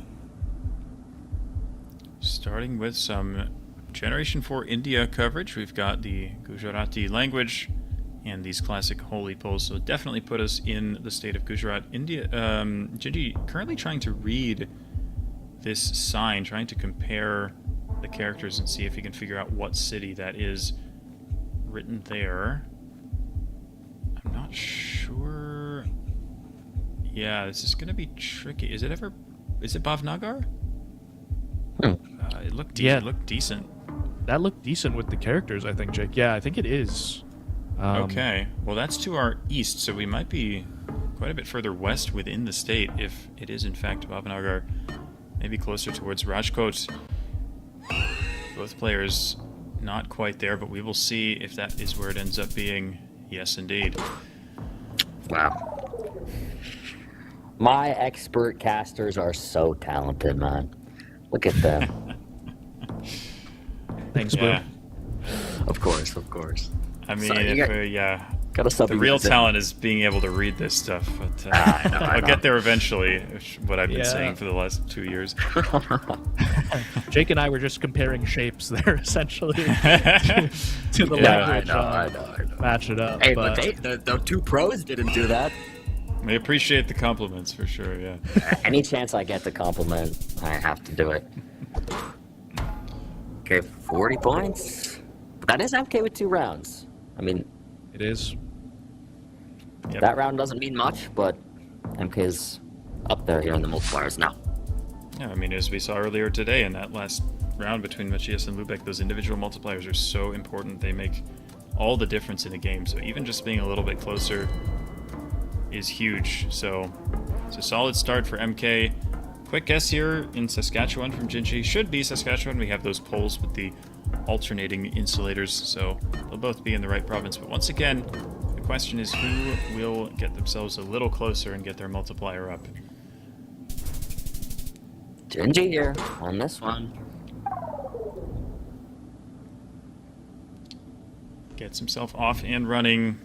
Starting with some Generation 4 India coverage, we've got the Gujarati language and these classic holy polls, so definitely put us in the state of Gujarat. India, Gingy currently trying to read this sign, trying to compare the characters and see if he can figure out what city that is written there. I'm not sure. Yeah, this is going to be tricky. Is it Bhavnagar? It looked decent. That looked decent with the characters, I think, Jake. Yeah, I think it is. Okay, well that's to our east, so we might be quite a bit further west within the state if it is in fact Bhavnagar, maybe closer towards Rajkot. Both players not quite there, but we will see if that is where it ends up being. Yes, indeed. Wow. My expert casters are so talented, man. Look at them. Thanks, bro. Yeah. Of course. I mean, gotta sub the real talent is being able to read this stuff, but I'll get there eventually, what I've been saying for the last 2 years. Jake and I were just comparing shapes there, essentially, to the language. I know. Match it up. Hey, but the 2 pros didn't do that. I appreciate the compliments, for sure, yeah. Any chance I get the compliment, I have to do it. Okay, 40 points. But that is MK with 2 rounds. I mean, it is. Yep. That round doesn't mean much, but MK is up there here in the multipliers now. Yeah, I mean, as we saw earlier today in that last round between Matthias and Lubeck, those individual multipliers are so important. They make all the difference in the game. So even just being a little bit closer is huge. So it's a solid start for MK. Quick guess here in Saskatchewan from Gingy. Should be Saskatchewan. We have those poles with the alternating insulators, so they'll both be in the right province. But once again, the question is who will get themselves a little closer and get their multiplier up. Gingy here on this one. Gets himself off and running.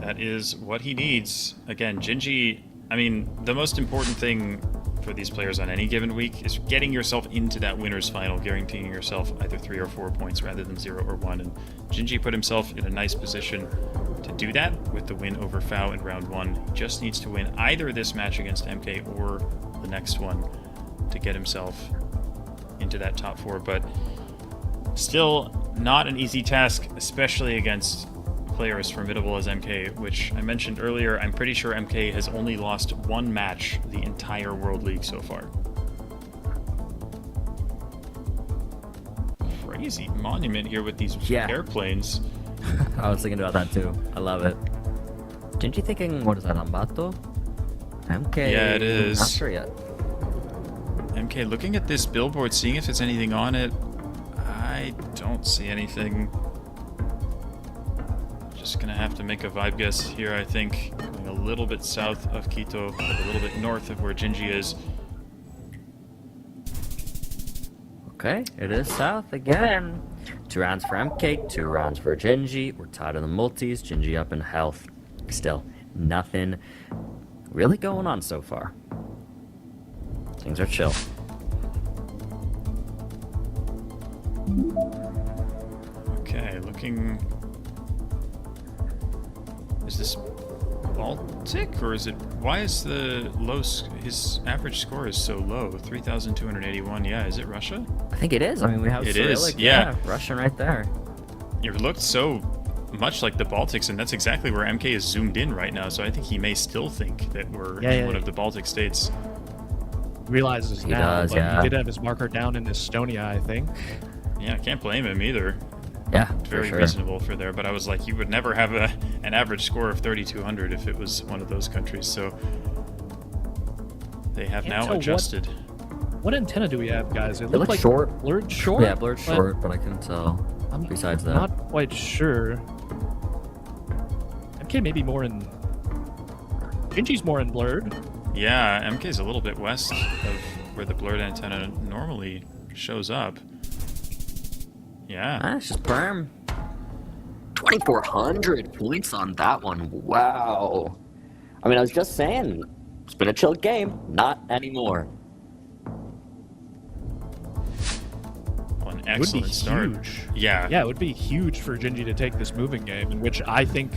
That is what he needs. Again, Gingy, I mean, the most important thing for these players on any given week is getting yourself into that winner's final, guaranteeing yourself either 3 or 4 points rather than 0 or 1. And Gingy put himself in a nice position to do that with the win over Fao in round 1. He just needs to win either this match against MK or the next one to get himself into that top 4. But still not an easy task, especially against a player as formidable as MK, which I mentioned earlier. I'm pretty sure MK has only lost 1 match the entire World League so far. Crazy monument here with these airplanes. I was thinking about that too. I love it. Gingy thinking, what is that, Ambato? MK. Yeah, it is. Not sure yet. MK looking at this billboard, seeing if there's anything on it. I don't see anything. Just gonna have to make a vibe guess here, I think. Going a little bit south of Quito, a little bit north of where Gingy is. Okay, it is south again. 2 rounds for MK, 2 rounds for Gingy. We're tied on the multis. Gingy up in health. Still, nothing really going on so far. Things are chill. Okay, looking... Is this Baltic, or is it... Why is the his average score is so low? 3,281. Yeah, is it Russia? I think it is. I mean, we have Cyrillic, yeah, Russian right there. It looked so much like the Baltics, and that's exactly where MK is zoomed in right now, so I think he may still think that we're in one of the Baltic states. Realizes he now, does, but he did have his marker down in Estonia, I think. Yeah, I can't blame him either. Yeah, very reasonable for there, but I was like, you would never have an average score of 3,200 if it was one of those countries, so they have now adjusted. What antenna do we have, guys? It looks like short. Blurred short? Yeah, blurred short, but I couldn't tell. Besides that, not quite sure. MK maybe more in... Gingy's more in blurred. Yeah, MK's a little bit west of where the blurred antenna normally shows up. Yeah. It's just perm. 2,400 points on that one. Wow. I mean, I was just saying, it's been a chill game. Not anymore. Well, an excellent start. Huge. Yeah. Yeah, it would be huge for Gingy to take this moving game, in which I think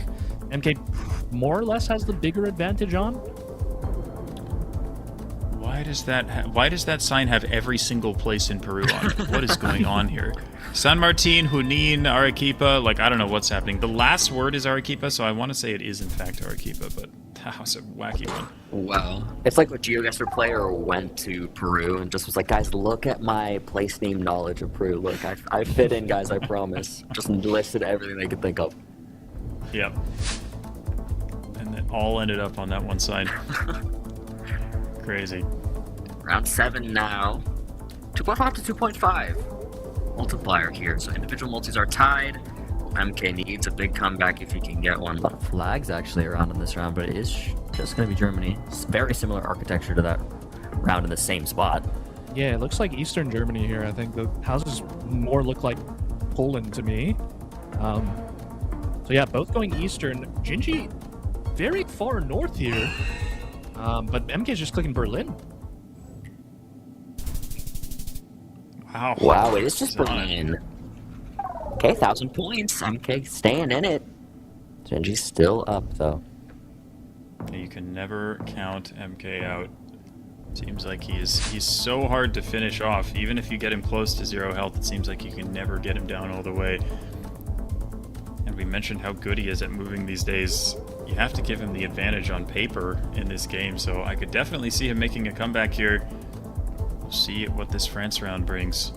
MK more or less has the bigger advantage on. Why does that sign have every single place in Peru on it? What is going on here? San Martin, Junin, Arequipa, like, I don't know what's happening. The last word is Arequipa, so I want to say it is in fact Arequipa, but that was a wacky one. Wow. It's like what GeoGuessr player went to Peru and just was like, guys, look at my place name knowledge of Peru. Look, I fit in, guys, I promise. Just listed everything they could think of. Yep. And it all ended up on that one sign. Crazy. Round 7 now. 2.5 to 2.5. Multiplier here, so individual multis are tied. MK needs a big comeback if he can get one. A lot of flags actually around in this round, but it is just going to be Germany. It's very similar architecture to that round in the same spot. Yeah, it looks like Eastern Germany here. I think the houses more look like Poland to me. So yeah, both going Eastern. Gingy very far north here, but MK is just clicking Berlin. Wow. Wow, it is just Berlin. Okay, 1,000 points. MK staying in it. Gingy's still up, though. You can never count MK out. Seems like he's so hard to finish off. Even if you get him close to 0 health, it seems like you can never get him down all the way. And we mentioned how good he is at moving these days. You have to give him the advantage on paper in this game, so I could definitely see him making a comeback here. We'll see what this France round brings.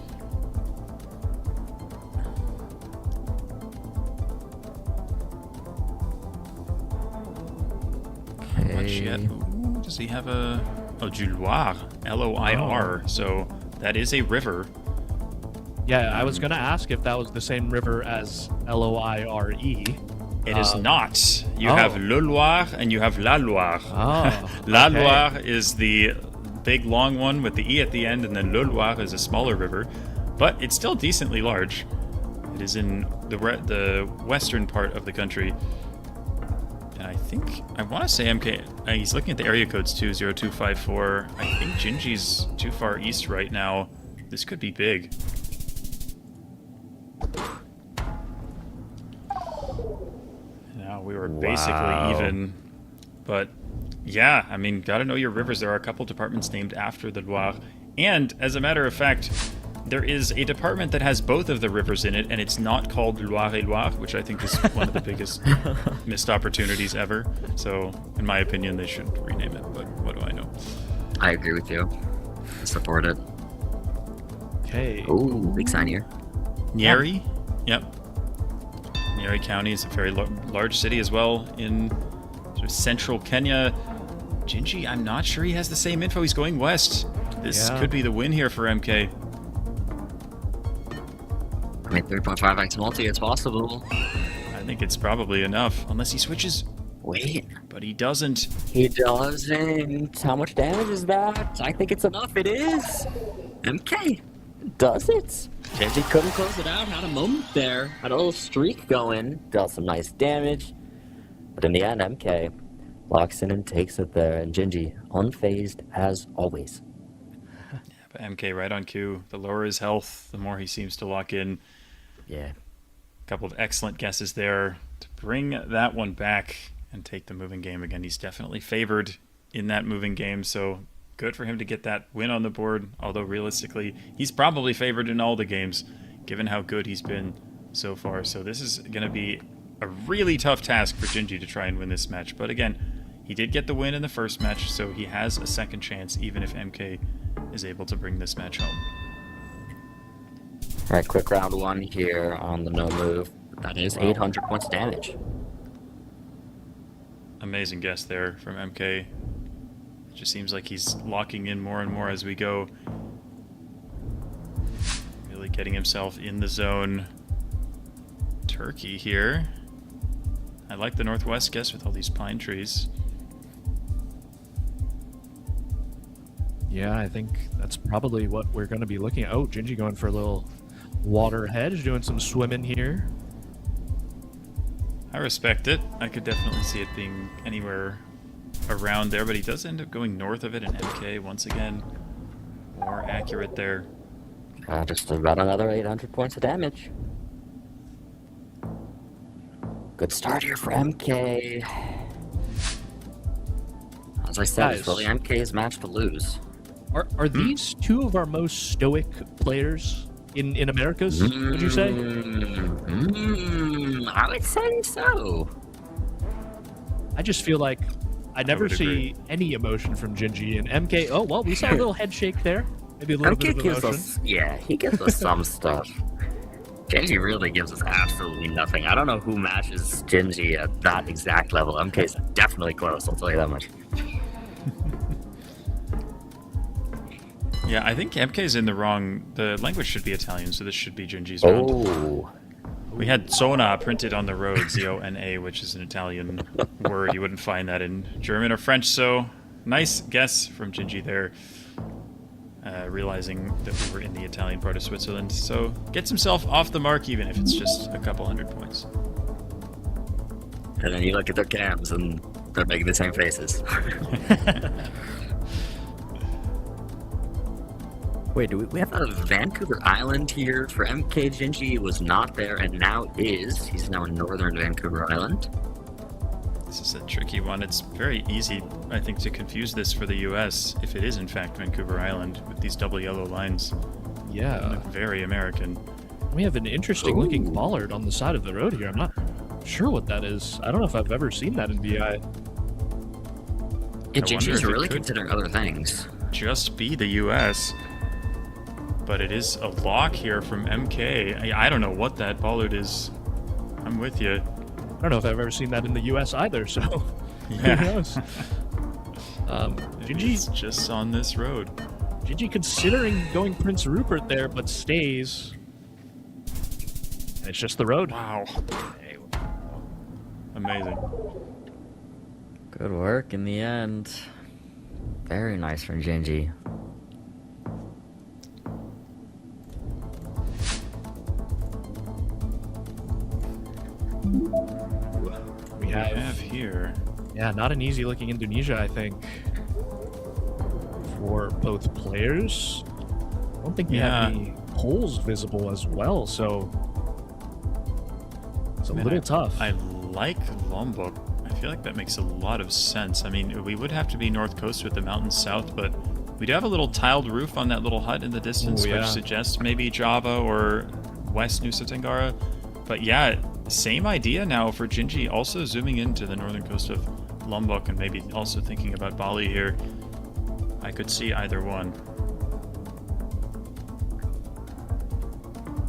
Okay. Much yet. Ooh, does he have a... Oh, du Loir. L-O-I-R. Oh. So that is a river. Yeah, I was going to ask if that was the same river as L-O-I-R-E. It is not. You have Le Loir and you have La Loire. Oh, La okay. Loire is the big long one with the E at the end, and then Le Loir is a smaller river, but it's still decently large. It is in the western part of the country. And I want to say MK, he's looking at the area codes too, 0254. I think Gingy's too far east right now. This could be big. Now we were basically even, but yeah, I mean, gotta know your rivers. There are a couple departments named after the Loire, and as a matter of fact, there is a department that has both of the rivers in it, and it's not called Loire-et-Loire, which I think is one of the biggest missed opportunities ever. So, in my opinion, they should rename it, but what do I know? I agree with you. I support it. Okay. Ooh, big sign here. Nyeri? Yep. Nyeri County is a very large city as well in sort of central Kenya. Gingy, I'm not sure he has the same info. He's going west. This could be the win here for MK. I mean, 3.5x multi, it's possible. I think it's probably enough, unless he switches. Wait. But he doesn't. He doesn't. How much damage is that? I think it's enough. It is. MK does it. Gingy couldn't close it out. Had a moment there. Had a little streak going. Dealt some nice damage. But in the end, MK locks in and takes it there. And Gingy, unfazed as always. Yeah, but MK right on cue. The lower his health, the more he seems to lock in. Yeah. A couple of excellent guesses there to bring that one back and take the moving game again. He's definitely favored in that moving game, so good for him to get that win on the board, although realistically, he's probably favored in all the games, given how good he's been so far. So this is going to be a really tough task for Gingy to try and win this match. But again, he did get the win in the first match, so he has a second chance, even if MK is able to bring this match home. All right, quick round one here on the no move. That is 800 points damage. Amazing guess there from MK. It just seems like he's locking in more and more as we go. Really getting himself in the zone. Turkey here. I like the northwest guess with all these pine trees. Yeah, I think that's probably what we're going to be looking at. Oh, Gingy going for a little water hedge, doing some swimming here. I respect it. I could definitely see it being anywhere around there, but he does end up going north of it in MK once again. More accurate there. Just about another 800 points of damage. Good start here for MK. As I said, it's really MK's match to lose. Are these two of our most stoic players in Americas, would you say? I would say so. I just feel like I never see any emotion from Gingy and MK. Oh, well, we saw a little head shake there. Maybe a little bit of emotion. He gives us some stuff. Gingy really gives us absolutely nothing. I don't know who matches Gingy at that exact level. MK's definitely close, I'll tell you that much. Yeah, I think MK's in the wrong... The language should be Italian, so this should be Gingy's round. Oh. We had Zona printed on the road, Z-O-N-A, which is an Italian word. You wouldn't find that in German or French, so nice guess from Gingy there. Realizing that we were in the Italian part of Switzerland. So gets himself off the mark, even if it's just a couple hundred points. And then you look at their cams and they're making the same faces. Wait, do we have a Vancouver Island here for MK? Gingy was not there and now is. He's now in northern Vancouver Island. This is a tricky one. It's very easy, I think, to confuse this for the US if it is in fact Vancouver Island with these double yellow lines. Yeah. They look very American. We have an interesting looking bollard on the side of the road here. I'm not sure what that is. I don't know if I've ever seen that in VI. Yeah, Gingy's really considering other things. Just be the US. But it is a lock here from MK. I don't know what that bollard is. I'm with you. I don't know if I've ever seen that in the US either, so yeah. Who knows? Gingy's just on this road. Gingy considering going Prince Rupert there, but stays. And it's just the road. Wow. Amazing. Good work in the end. Very nice from Gingy. We have here. Yeah, not an easy looking Indonesia, I think, for both players. I don't think we have any poles visible as well, so it's a little tough. I like Lombok. I feel like that makes a lot of sense. I mean, we would have to be north coast with the mountains south, but we do have a little tiled roof on that little hut in the distance, which suggests maybe Java or West Nusa Tenggara. But yeah, same idea now for Gingy, also zooming into the northern coast of Lombok and maybe also thinking about Bali here. I could see either one.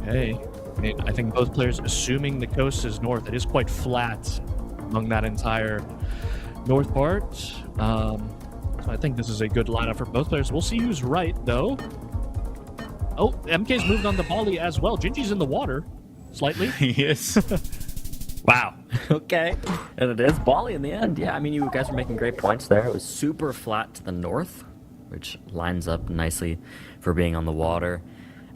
Hey, I think both players assuming the coast is north. It is quite flat along that entire north part. So I think this is a good lineup for both players. We'll see who's right, though. Oh, MK's moved on to Bali as well. Gingy's in the water. Slightly. He is. Wow. Okay. And it is Bali in the end. Yeah, I mean, you guys are making great points there. It was super flat to the north, which lines up nicely for being on the water.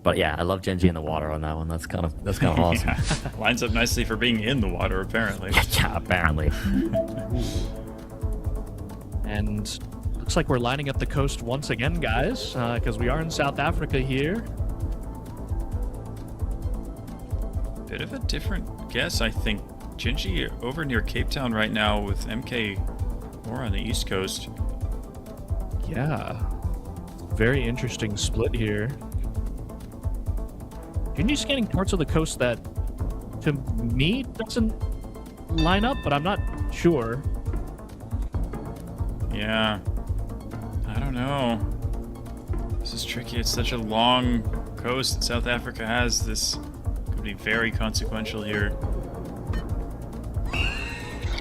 But yeah, I love Gingy in the water on that one. That's kind of awesome. Yeah. Lines up nicely for being in the water, apparently. Yeah, apparently. And looks like we're lining up the coast once again, guys, because we are in South Africa here. Bit of a different guess, I think. Gingy over near Cape Town right now with MK more on the east coast. Yeah. Very interesting split here. Gingy's scanning parts of the coast that, to me, doesn't line up, but I'm not sure. Yeah. I don't know. This is tricky. It's such a long coast that South Africa has. This could be very consequential here.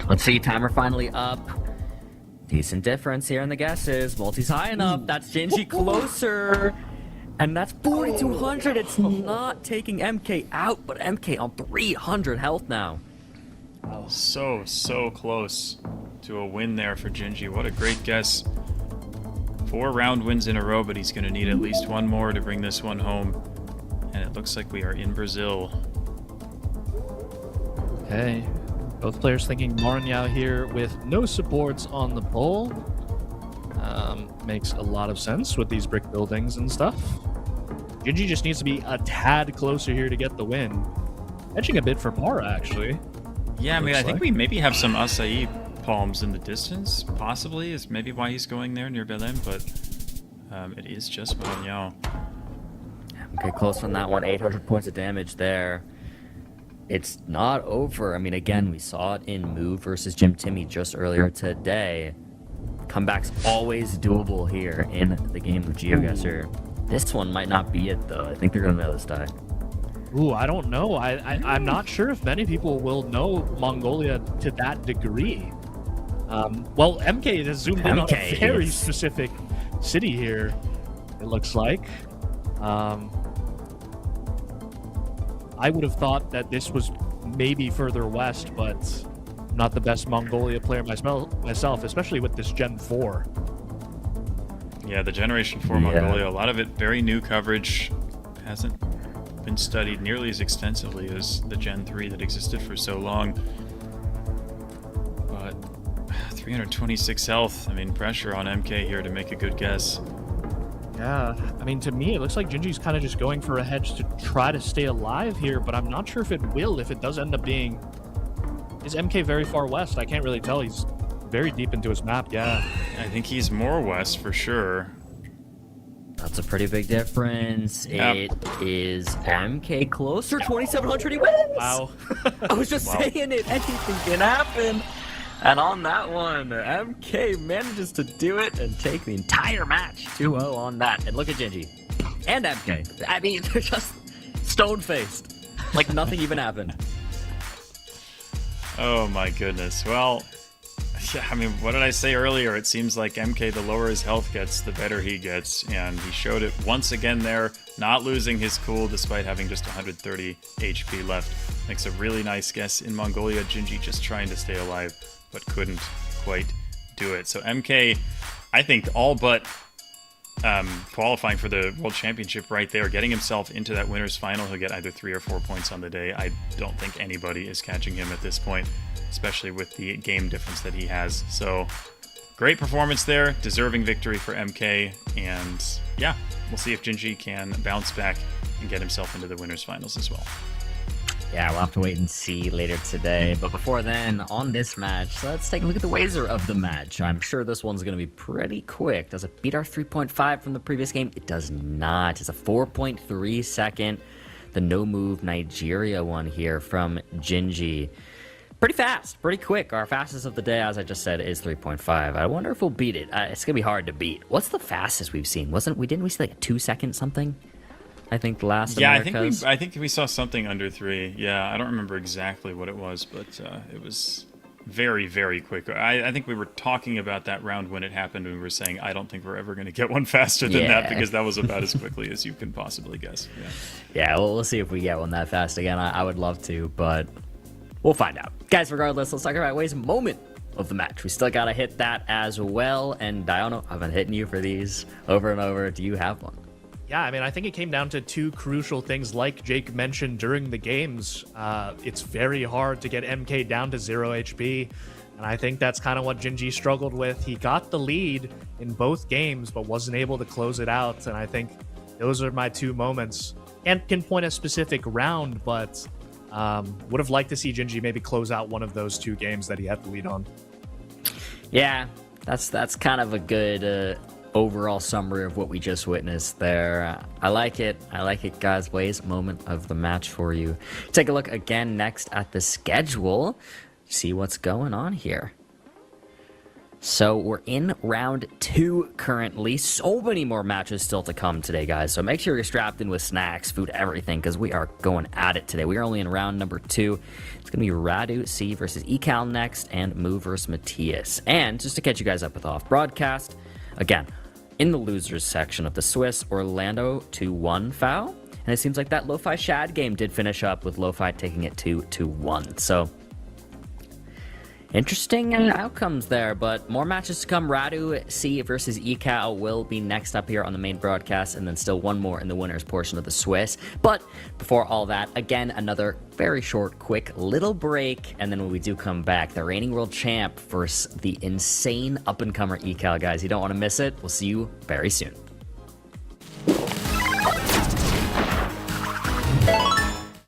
Let's see, timer finally up. Decent difference here in the guesses. Multi's high enough. That's Gingy closer. And that's 4,200. It's not taking MK out, but MK on 300 health now. So close to a win there for Gingy. What a great guess. 4 round wins in a row, but he's going to need at least one more to bring this one home. And it looks like we are in Brazil. Okay. Both players thinking Maranyao here with no supports on the pole. Makes a lot of sense with these brick buildings and stuff. Gingy just needs to be a tad closer here to get the win. Edging a bit for Para, actually. Yeah, I mean, I think we maybe have some acai palms in the distance, possibly, is maybe why he's going there near Belém, but it is just Maranyao. Okay, close on that one. 800 points of damage there. It's not over. I mean, again, we saw it in Move versus Jim Timmy just earlier today. Comeback's always doable here in the game of GeoGuessr. This one might not be it, though. I think they're going to know this die. Ooh, I don't know. I'm not sure if many people will know Mongolia to that degree. Well, MK has zoomed in on a very specific city here, it looks like. I would have thought that this was maybe further west, but I'm not the best Mongolia player myself, especially with this Gen 4. Yeah, the Generation 4 Mongolia, a lot of it very new coverage. Hasn't been studied nearly as extensively as the Gen 3 that existed for so long. But 326 health, I mean, pressure on MK here to make a good guess. Yeah, I mean, to me, it looks like Gingy's kind of just going for a hedge to try to stay alive here, but I'm not sure if it will, if it does end up being... Is MK very far west? I can't really tell. He's very deep into his map, yeah. I think he's more west for sure. That's a pretty big difference. Yep. It is MK closer. 2,700, he wins! Wow. I was just saying it. Anything can happen. And on that one, MK manages to do it and take the entire match 2-0 on that. And look at Gingy. And MK. I mean, they're just stone-faced. Like nothing even happened. Oh my goodness. Well, yeah, I mean, what did I say earlier? It seems like MK, the lower his health gets, the better he gets. And he showed it once again there, not losing his cool despite having just 130 HP left. Makes a really nice guess in Mongolia. Gingy just trying to stay alive, but couldn't quite do it. So MK, I think all but qualifying for the World Championship right there, getting himself into that winner's final. He'll get either 3 or 4 points on the day. I don't think anybody is catching him at this point, especially with the game difference that he has. So great performance there, deserving victory for MK, and yeah, we'll see if Gingy can bounce back and get himself into the winner's finals as well. Yeah, we'll have to wait and see later today. But before then, on this match, let's take a look at the wager of the match. I'm sure this one's going to be pretty quick. Does it beat our 3.5 from the previous game? It does not. It's a 4.3 second. The no move Nigeria one here from Gingy. Pretty fast, pretty quick. Our fastest of the day, as I just said, is 3.5. I wonder if we'll beat it. It's going to be hard to beat. What's the fastest we've seen? Didn't we see like a 2 second something? I think the last Americas. I think we saw something under 3. Yeah, I don't remember exactly what it was, but it was very, very quick. I think we were talking about that round when it happened, and we were saying, I don't think we're ever going to get one faster than that, because that was about as quickly as you can possibly guess. Yeah, well, we'll see if we get one that fast again. I would love to, but we'll find out. Guys, regardless, let's talk about Way's moment of the match. We still got to hit that as well, and Diono, I've been hitting you for these over and over. Do you have one? Yeah, I mean, I think it came down to 2 crucial things, like Jake mentioned during the games. It's very hard to get MK down to 0 HP, and I think that's kind of what Gingy struggled with. He got the lead in both games, but wasn't able to close it out, and I think those are my 2 moments. Can't pinpoint a specific round, but would have liked to see Gingy maybe close out one of those 2 games that he had the lead on. Yeah, that's kind of a good... overall summary of what we just witnessed there. I like it, guys. Way's moment of the match for you. Take a look again next at the schedule, see what's going on here. So we're in round 2 currently. So many more matches still to come today, guys. So make sure you're strapped in with snacks, food, everything, because we are going at it today. We are only in round number 2. It's going to be Radu C versus Ekal next, and Mu versus Matthias. And just to catch you guys up with off broadcast, again, in the losers section of the Swiss, Orlando 2-1 foul. And it seems like that Lo-Fi Shad game did finish up with Lo-Fi taking it 2-1. So Interesting outcomes there, but more matches to come. Radu C versus Ecal will be next up here on the main broadcast, and then still one more in the winners portion of the Swiss. But before all that, again, another very short, quick little break, and then when we do come back, the reigning world champ versus the insane up-and-comer Ecal, guys. You don't want to miss it. We'll see you very soon.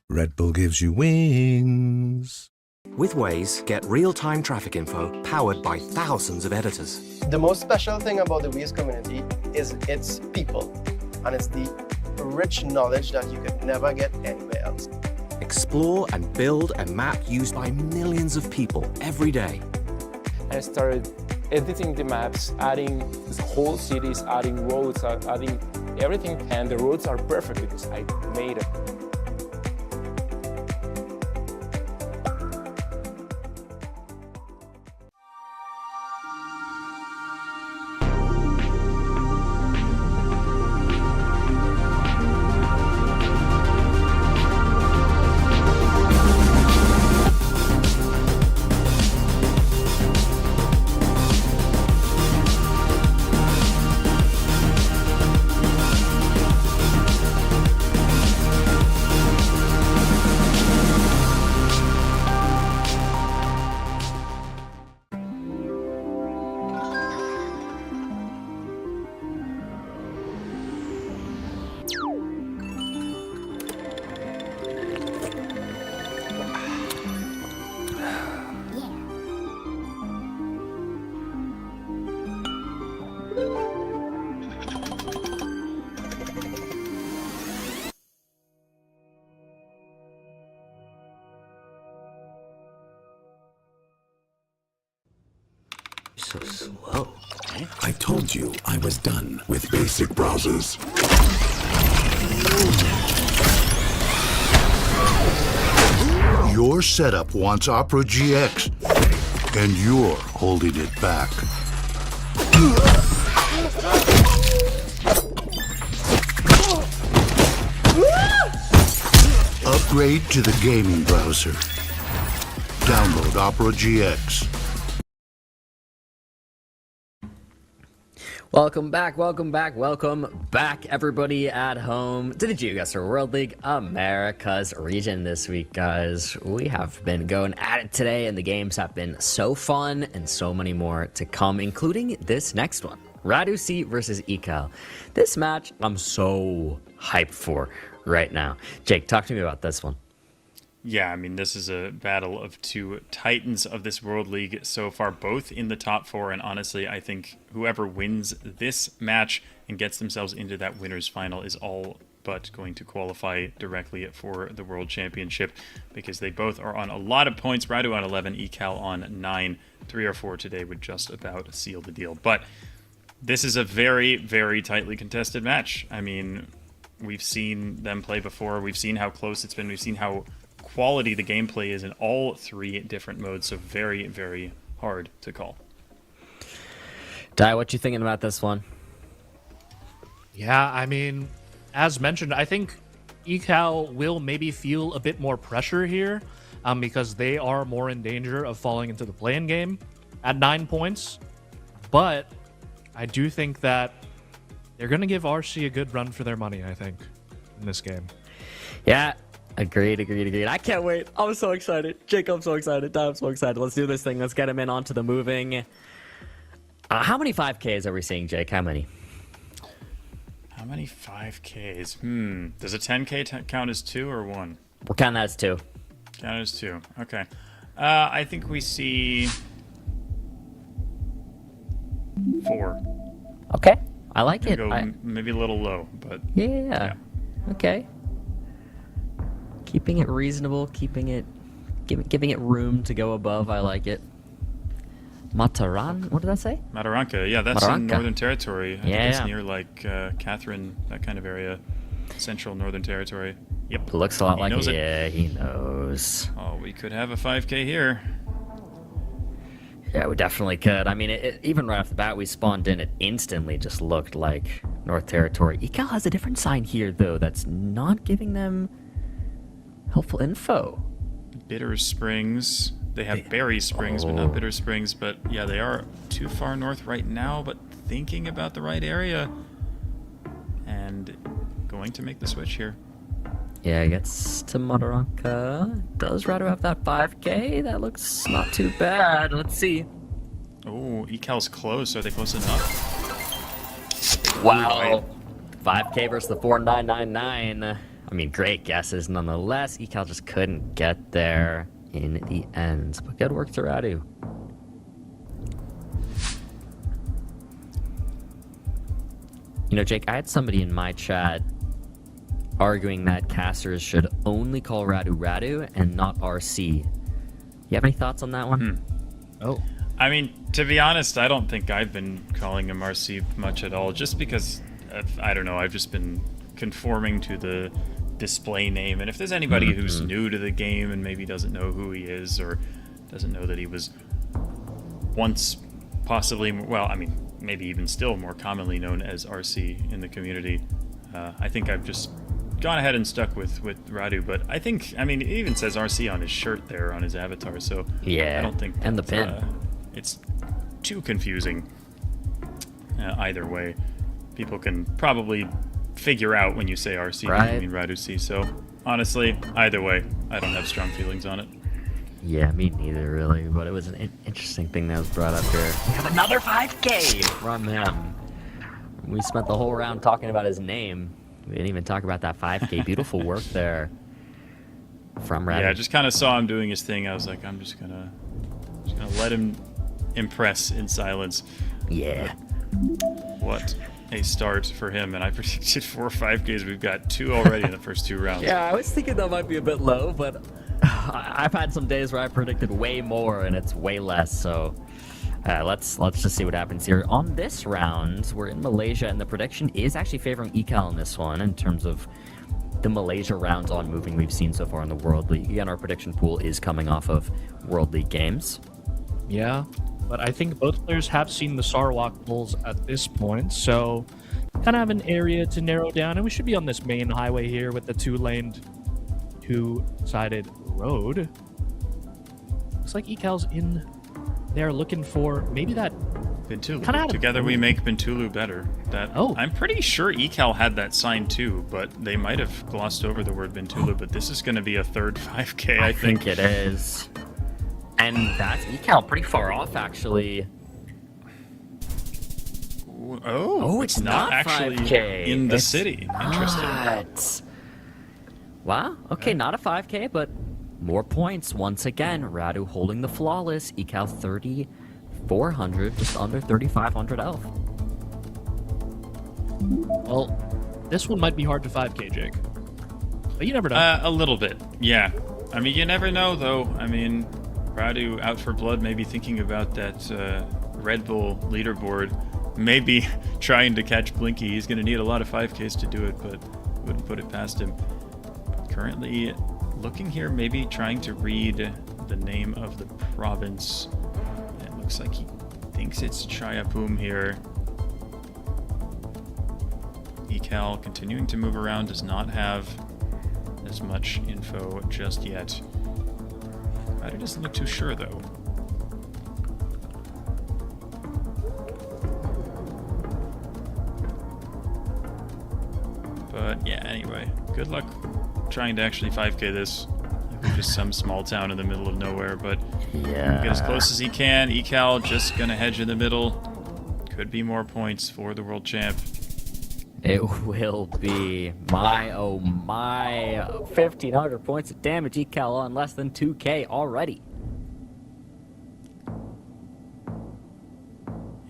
Red Bull gives you wings. With Waze, get real-time traffic info powered by thousands of editors. The most special thing about the Waze community is its people, and it's the rich knowledge that you could never get anywhere else. Explore and build a map used by millions of people every day. I started editing the maps, adding whole cities, adding roads, adding everything, and the roads are perfect because I made it. So slow. I told you I was done with basic browsers. Your setup wants Opera GX, and you're holding it back. Upgrade to the gaming browser. Download Opera GX. Welcome back, everybody at home to the GeoGuessr World League, America's region this week, guys. We have been going at it today, and the games have been so fun, and so many more to come, including this next one. Radu C versus Ecal. This match, I'm so hyped for right now. Jake, talk to me about this one. Yeah, I mean, this is a battle of two titans of this World League so far, both in the top four. And honestly, I think whoever wins this match and gets themselves into that winner's final is all but going to qualify directly for the World Championship, because they both are on a lot of points. Radu on 11, Ecal on 9. 3 or 4 today would just about seal the deal. But this is a very, very tightly contested match. I mean, we've seen them play before. We've seen how close it's been. We've seen how quality the gameplay is in all 3 different modes, so very, very hard to call. Ty, what you thinking about this one? Yeah, I mean, as mentioned, I think Ecal will maybe feel a bit more pressure here because they are more in danger of falling into the play-in game at 9 points. But I do think that they're going to give RC a good run for their money, I think, in this game. Yeah. Agreed. I can't wait. I'm so excited. Jake, I'm so excited. I'm so excited. Let's do this thing. Let's get him in onto the moving. How many 5Ks are we seeing, Jake? How many? How many 5Ks? Does a 10K count as 2 or 1? We'll count that as 2. Count as 2. Okay. I think we see 4. Okay. I like it. Maybe a little low, but yeah. Okay. Keeping it reasonable, giving it room to go above. I like it. Mataran, what did that say? Mataranka, yeah, that's in Northern Territory. I think it's near like Catherine, that kind of area. Central Northern Territory. Yep. Looks a lot like it. Yeah, he knows. Oh, we could have a 5K here. Yeah, we definitely could. I mean, even right off the bat, we spawned in, it instantly just looked like North Territory. Ecal has a different sign here, though, that's not giving them helpful info. Bitter Springs. They have Berry Springs, but not Bitter Springs. But yeah, they are too far north right now, but thinking about the right area. And going to make the switch here. Yeah, gets to Mataranka. Does Radu have that 5K? That looks not too bad. Let's see. Oh, Ekal's close. Are they close enough? Wow. 5K versus the 4999. I mean, great guesses nonetheless. Ekal just couldn't get there in the end. But good work to Radu. You know, Jake, I had somebody in my chat arguing that casters should only call Radu Radu and not RC. You have any thoughts on that one? Oh. I mean, to be honest, I don't think I've been calling him RC much at all, just because, I don't know, I've just been conforming to the display name. And if there's anybody who's new to the game and maybe doesn't know who he is or doesn't know that he was once possibly, well, I mean, maybe even still more commonly known as RC in the community, I think I've just gone ahead and stuck with Radu. But I think, I mean, it even says RC on his shirt there, on his avatar, so yeah, I don't think and the pin. It's too confusing either way. People can probably figure out when you say RC, right? You mean Radu C. So honestly, either way, I don't have strong feelings on it. Yeah, me neither, really. But it was an interesting thing that was brought up here. We have another 5K from him. We spent the whole round talking about his name. We didn't even talk about that 5K. Beautiful work there from Radu. Yeah, I just kind of saw him doing his thing. I was like, I'm just gonna let him impress in silence. Yeah. What a start for him. And I predicted 4 5Ks. We've got 2 already in the first 2 rounds. Yeah, I was thinking that might be a bit low, but I've had some days where I predicted way more and it's way less. So let's just see what happens here. On this round, we're in Malaysia, and the prediction is actually favoring Ekal in this one in terms of the Malaysia rounds on moving we've seen so far in the World League. Again, our prediction pool is coming off of World League games. Yeah, but I think both players have seen the Sarawak pulls at this point, so kind of have an area to narrow down, and we should be on this main highway here with the two-sided road. Looks like Ekal's in there looking for maybe that Bintulu. Together we make Bintulu better. I'm pretty sure Ekal had that sign too, but they might have glossed over the word Bintulu, but this is going to be a third 5K, I think. It is. And that's Ekal pretty far off, actually. Oh, it's not actually 5K. in the It's city. not. Interesting. Wow, okay, not a 5K, but more points once again. Radu holding the flawless. Ekal 3,400, just under 3,500 health. Well, this one might be hard to 5K, Jake. But you never know. A little bit, yeah. I mean, you never know, though. I mean, Radu out for blood, maybe thinking about that Red Bull leaderboard, maybe trying to catch Blinky. He's going to need a lot of 5Ks to do it, but wouldn't put it past him. Currently looking here, maybe trying to read the name of the province. It looks like he thinks it's Chayapum here. Ekal continuing to move around, does not have as much info just yet. Radu doesn't look too sure though. But yeah, anyway, good luck trying to actually 5K this. Like we're just some small town in the middle of nowhere, but yeah, get as close as he can. Ekal just gonna hedge in the middle. Could be more points for the world champ. It will be my, oh my, 1,500 points of damage. Ekal on less than 2K already.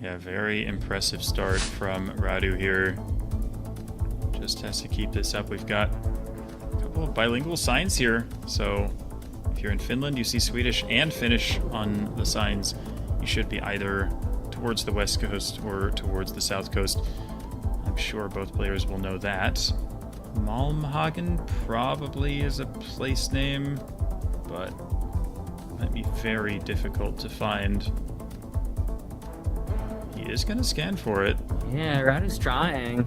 Yeah, very impressive start from Radu here. Just has to keep this up. We've got a couple of bilingual signs here. So if you're in Finland, you see Swedish and Finnish on the signs. You should be either towards the west coast or towards the south coast. I'm sure both players will know that. Malmhagen probably is a place name, but might be very difficult to find. He is going to scan for it. Yeah, Radu's trying.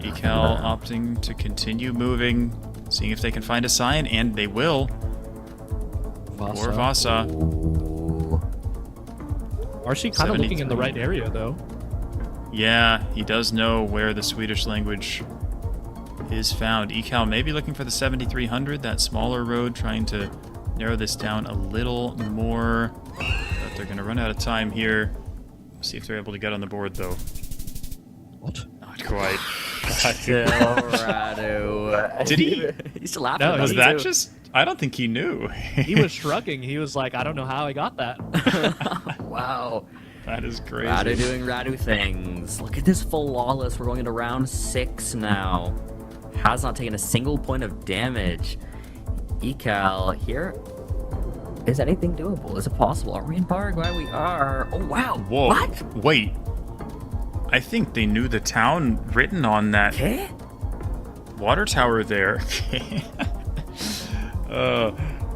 Ekal opting to continue moving. Seeing if they can find a sign, and they will. For Vasa. RC kind of looking in the right area, though. Yeah, he does know where the Swedish language is found. Ecal may be looking for the 7300, that smaller road, trying to narrow this down a little more. But they're going to run out of time here. See if they're able to get on the board, though. What? Not quite. Still Radu. Did he? He's laughing. No, about was it that too. just... I don't think he knew. He was shrugging. He was like, I don't know how I got that. Wow. That is crazy. Radu doing Radu things. Look at this flawless. We're going into round 6 now. Has not taken a single point of damage. Ecal here. Is anything doable? Is it possible? Are we in Paraguay? We are. Oh, wow. Whoa. What? Wait. I think they knew the town written on that water tower there.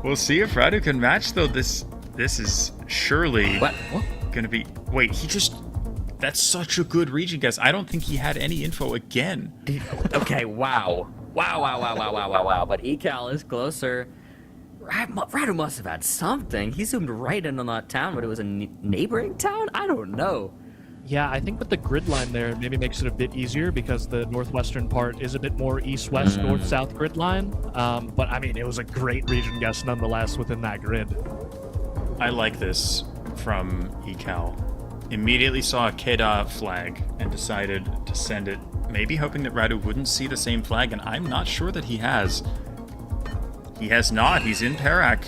We'll see if Radu can match, though. This is surely gonna be... Wait, he just... That's such a good region guess. I don't think he had any info again. Okay, wow. Wow. But Ecal is closer. Radu must have had something. He zoomed right in on that town, but it was a neighboring town? I don't know. Yeah, I think with the grid line there, maybe makes it a bit easier because the northwestern part is a bit more east-west, north-south grid line. But, I mean, it was a great region guess nonetheless within that grid. I like this from Ecal. Immediately saw a Keda flag and decided to send it, maybe hoping that Radu wouldn't see the same flag, and I'm not sure that he has. He has not. He's in Perak.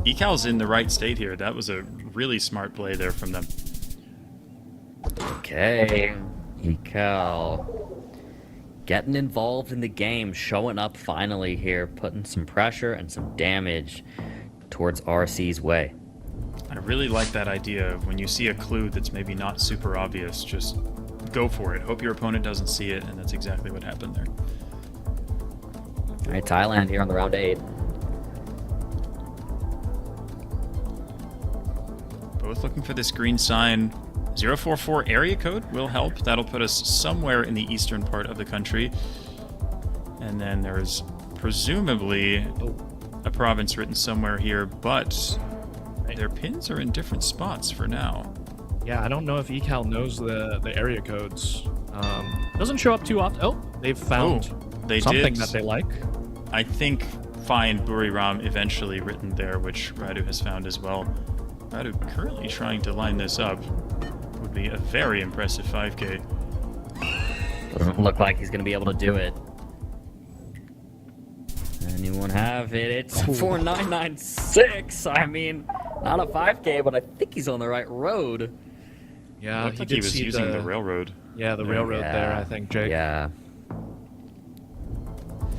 Ecal's in the right state here. That was a really smart play there from them. Okay, Ecal getting involved in the game, showing up finally here, putting some pressure and some damage towards RC's way. I really like that idea of when you see a clue that's maybe not super obvious, just go for it. Hope your opponent doesn't see it, and that's exactly what happened there. All right, Thailand here on the round 8. Both looking for this green sign. 044 area code will help. That'll put us somewhere in the eastern part of the country. And then there's presumably a province written somewhere here, but their pins are in different spots for now. Yeah, I don't know if Ecal knows the area codes. Doesn't show up too often. Oh, they've found something that they like. I think find Buriram eventually written there, which Radu has found as well. Radu currently trying to line this up. Would be a very impressive 5K. Doesn't look like he's going to be able to do it. Anyone have it? It's 4996. I mean, not a 5K, but I think he's on the right road. Yeah, looked like he was using the railroad. Yeah, the railroad there, I think, Jake. Yeah.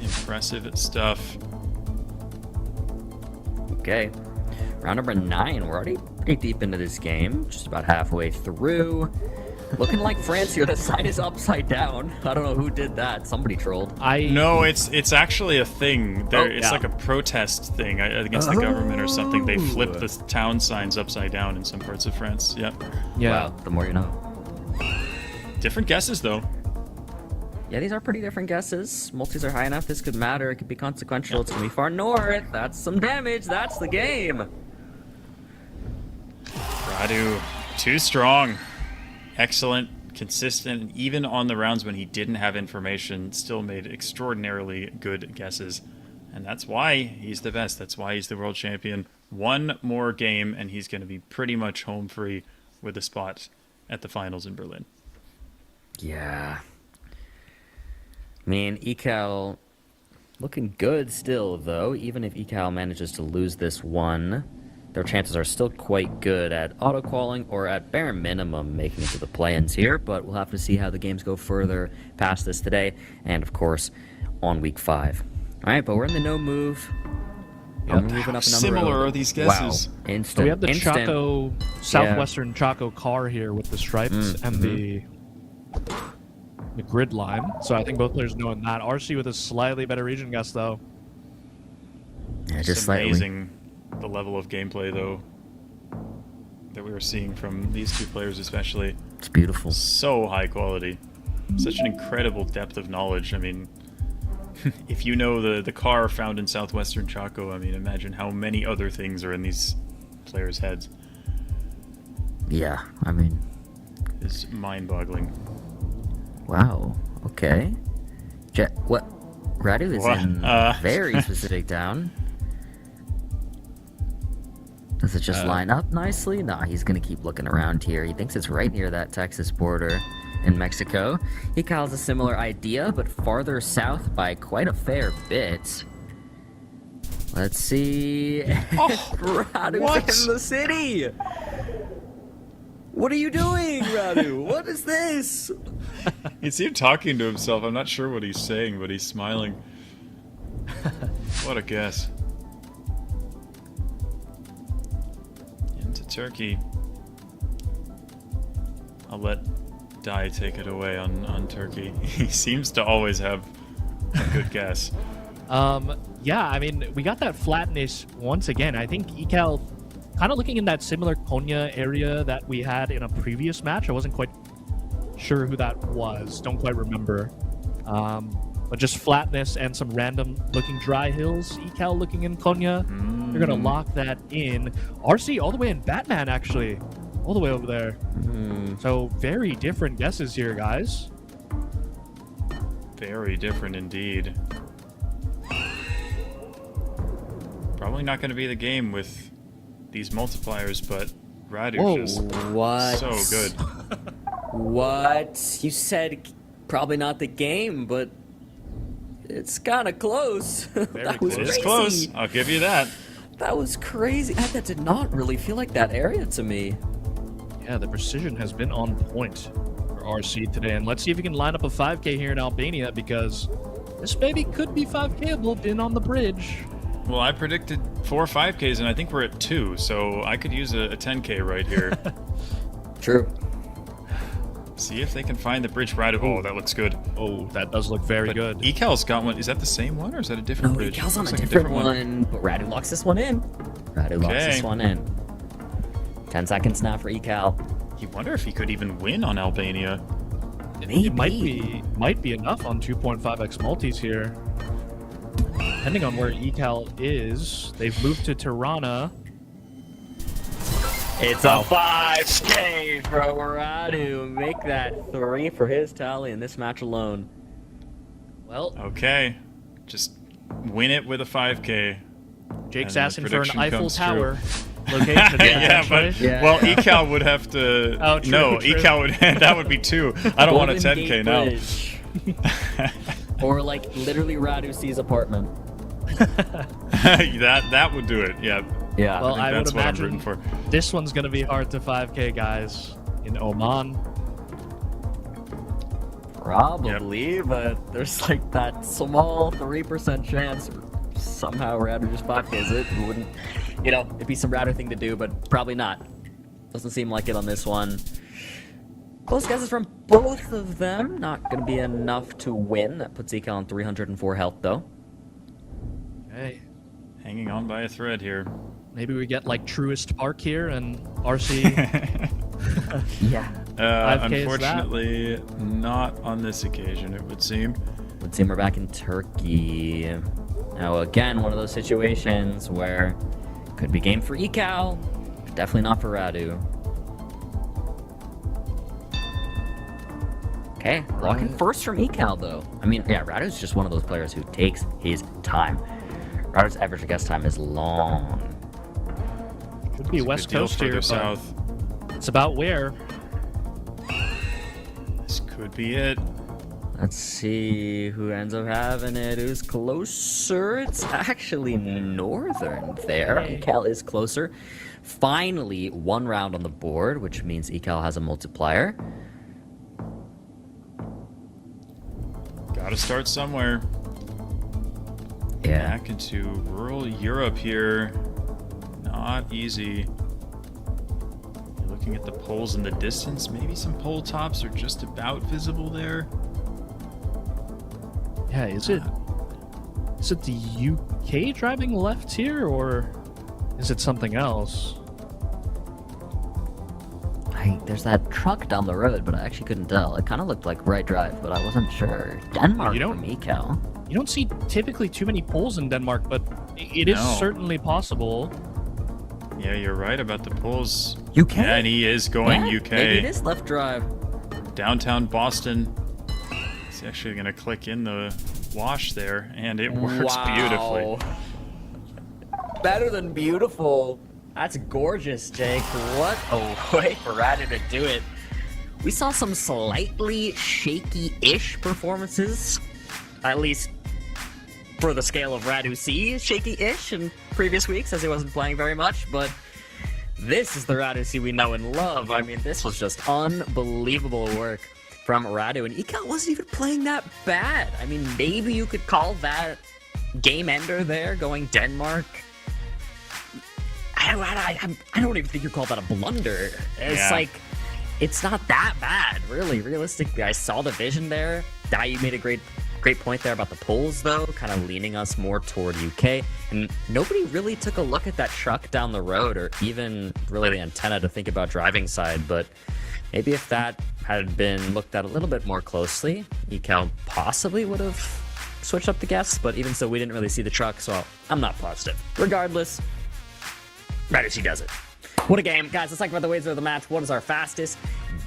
Impressive stuff. Okay. Round number 9. We're already pretty deep into this game. Just about halfway through. Looking like France here. The sign is upside down. I don't know who did that. Somebody trolled. No, it's actually a thing. It's like a protest thing against the government or something. They flip the town signs upside down in some parts of France. Yep. Yeah. Wow, the more you know. Different guesses, though. Yeah, these are pretty different guesses. Multis are high enough. This could matter. It could be consequential. It's going to be far north. That's some damage. That's the game. Radu, too strong. Excellent, consistent, and even on the rounds when he didn't have information, still made extraordinarily good guesses. And that's why he's the best. That's why he's the world champion. One more game, and he's going to be pretty much home free with a spot at the finals in Berlin. Yeah. I mean, Ecal looking good still, though. Even if Ecal manages to lose this one, their chances are still quite good at auto-qualling or at bare minimum making it to the play-ins here, but we'll have to see how the games go further past this today, and of course, on week 5. All right, but we're in the no move. Yep. Moving up another Similar road. are these guesses. Wow. Instant. So we have the instant. Chaco, southwestern Chaco car here with the stripes and the grid line. So I think both players knowing that. RC with a slightly better region guess, though. Yeah, just amazing the level of gameplay, though, that we were seeing from these two players especially. It's beautiful. So high quality. Such an incredible depth of knowledge. I mean, If you know the car found in southwestern Chaco, I mean, imagine how many other things are in these players' heads. Yeah, I mean... It's mind-boggling. Wow, okay. What? Radu is in very specific town. Does it just line up nicely? Nah, he's gonna keep looking around here. He thinks it's right near that Texas border in Mexico. He calls a similar idea, but farther south by quite a fair bit. Let's see. Oh, Radu's in the city! What are you doing, Radu? What is this? You see him talking to himself. I'm not sure what he's saying, but he's smiling. What a guess. Into Turkey. I'll let Dai take it away on Turkey. He seems to always have a good guess. Yeah, I mean, we got that flatness once again. I think Ecal kind of looking in that similar Konya area that we had in a previous match. I wasn't quite sure who that was. Don't quite remember. But just flatness and some random looking dry hills. Ecal looking in Konya. They're going to lock that in. RC all the way in Batman, actually. All the way over there. So very different guesses here, guys. Very different indeed. Probably not going to be the game with these multipliers, but Radu's just so good. What? You said probably not the game, but it's kind of close. That was It's crazy. close. I'll give you that. That was crazy. That did not really feel like that area to me. Yeah, the precision has been on point for RC today. And let's see if we can line up a 5K here in Albania, because this maybe could be 5K-able in on the bridge. Well, I predicted 4 5Ks, and I think we're at 2, so I could use a 10K right here. True. See if they can find the bridge right. Oh, that looks good. Oh, that does look very good. Ecal's got one. Is that the same one, or is that a different bridge? Ecal's on a Looks like different one. But Radu locks this one in. Radu locks this one in. 10 seconds now for Ecal. You wonder if he could even win on Albania. It might be enough on 2.5x multis here. Depending on where Ecal is, they've moved to Tirana. It's a 5K for Radu. Make that 3 for his tally in this match alone. Well, okay, just win it with a 5K. Jake's and asking the for an prediction Eiffel comes Tower true. location. Yeah, but well, Ecal would have to. Oh, true, no, true. Ecal would. That would be 2. I don't want a 10K now. Or like literally Radu C's apartment. that would do it. Yeah. Yeah. Well, I would that's what I'm rooting imagine for. this one's going to be hard to 5K, guys, in Oman. Probably, but there's like that small 3% chance somehow Radu just 5Ks it. It wouldn't, it'd be some Radu thing to do, but probably not. Doesn't seem like it on this one. Close guesses from both of them. Not going to be enough to win. That puts Ecal on 304 health, though. Okay. Hanging on by a thread here. Maybe we get like Truist Park here and RC. Yeah. 5K is Unfortunately, not on this occasion, it would seem. Would seem we're back in Turkey. Now, again, one of those situations where could be game for Ecal, but definitely not for Radu. Okay, locking first from Ecal, though. I mean, yeah, Radu's just one of those players who takes his time. Radu's average guess time is long. Could be West Coast here, but south. it's about where. This could be it. Let's see who ends up having it. Who's closer? It's actually northern there. Ecal is closer. Finally, 1 round on the board, which means Ecal has a multiplier. Gotta start somewhere. Yeah. Back into rural Europe here. Not easy. You're looking at the poles in the distance. Maybe some pole tops are just about visible there. Yeah, is it the UK driving left here, or is it something else? There's that truck down the road, but I actually couldn't tell. It kind of looked like right drive, but I wasn't sure. Denmark from Ecal. You don't see typically too many pulls in Denmark, but it is No. certainly possible. Yeah, you're right about the pulls. UK? And he is going Yeah, UK. maybe it is left drive. Downtown Boston. It's actually going to click in the wash there, and it works beautifully. Better than beautiful. That's gorgeous, Jake. What a way for Radu to do it. We saw some slightly shaky-ish performances, at least for the scale of Radu C, shaky-ish in previous weeks as he wasn't playing very much, but this is the Radu C we know and love. I mean, this was just unbelievable work from Radu, and Ecal wasn't even playing that bad. I mean, maybe you could call that game ender there, going Denmark. I don't even think you call that a blunder. It's like, it's not that bad, really. Realistically, I saw the vision there. You made a great point there about the pulls, though, kind of leaning us more toward UK. And nobody really took a look at that truck down the road, or even really the antenna to think about driving side. But maybe if that had been looked at a little bit more closely, Ecal possibly would have switched up the guess. But even so, we didn't really see the truck, so I'm not positive. Regardless, Radu does it. What a game. Guys, let's talk about the ways of the match. What is our fastest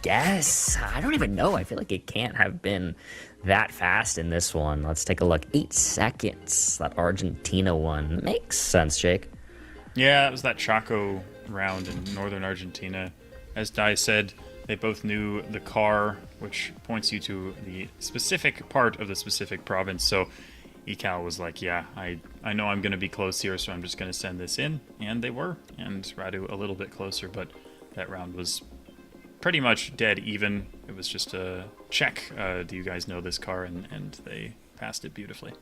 guess? I don't even know. I feel like it can't have been that fast in this one. Let's take a look. 8 seconds. That Argentina one. Makes sense, Jake. Yeah, it was that Chaco round in northern Argentina. As Dai said, they both knew the car, which points you to the specific part of the specific province. So Ecal was like, yeah, I know I'm going to be close here, so I'm just going to send this in. And they were. And Radu a little bit closer, but that round was pretty much dead even. It was just a check. Do you guys know this car? And they passed it beautifully.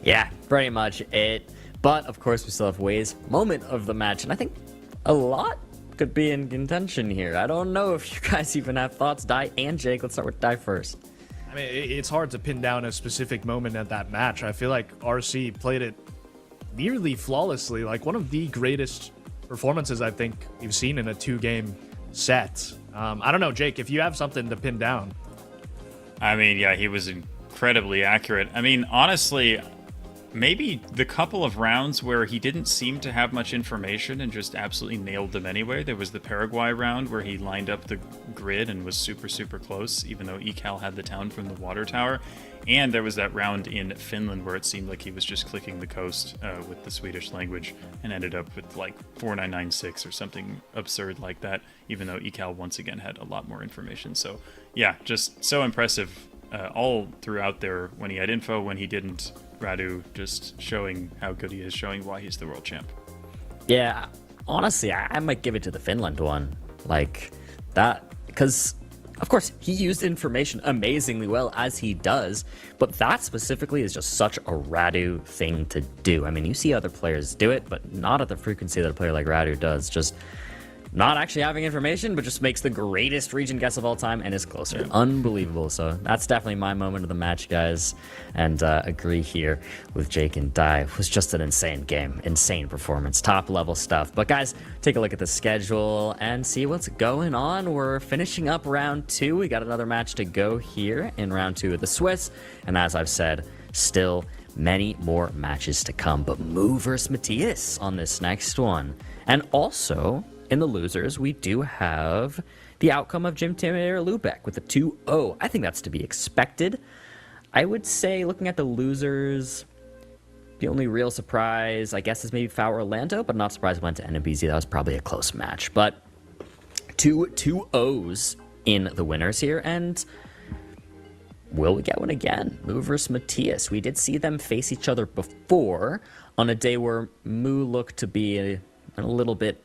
Yeah, pretty much it. But, of course, we still have Wei's moment of the match. And I think a lot could be in contention here. I don't know if you guys even have thoughts. Dai and Jake, let's start with Dai first. I mean, it's hard to pin down a specific moment at that match. I feel like RC played it nearly flawlessly, like one of the greatest performances I think we've seen in a 2-game set. I don't know, Jake, if you have something to pin down. I mean, yeah, he was incredibly accurate. I mean, honestly, maybe the couple of rounds where he didn't seem to have much information and just absolutely nailed them anyway. There was the Paraguay round where he lined up the grid and was super, super close, even though Ecal had the town from the water tower. And there was that round in Finland where it seemed like he was just clicking the coast with the Swedish language and ended up with like 4996 or something absurd like that, even though Ecal once again had a lot more information. So yeah, just so impressive all throughout there, when he had info, when he didn't. Radu just showing how good he is, showing why he's the world champ. Yeah, honestly, I might give it to the Finland one. Like, that, because, of course, he used information amazingly well, as he does, but that specifically is just such a Radu thing to do. I mean, you see other players do it, but not at the frequency that a player like Radu does. Just not actually having information, but just makes the greatest region guess of all time and is closer. Yeah. Unbelievable. So that's definitely my moment of the match, guys. And agree here with Jake and Dai. It was just an insane game. Insane performance. Top level stuff. But guys, take a look at the schedule and see what's going on. We're finishing up round 2. We got another match to go here in round 2 of the Swiss. And as I've said, still many more matches to come. But Mu versus Matthias on this next one. And also, in the losers, we do have the outcome of Jim Timmer Lubeck with a 2-0. I think that's to be expected. I would say, looking at the losers, the only real surprise, I guess, is maybe FAO Orlando, but not surprised it went to NMBZ. That was probably a close match. But two O's in the winners here, and will we get one again? Mu versus Matthias. We did see them face each other before on a day where Mu looked to be a little bit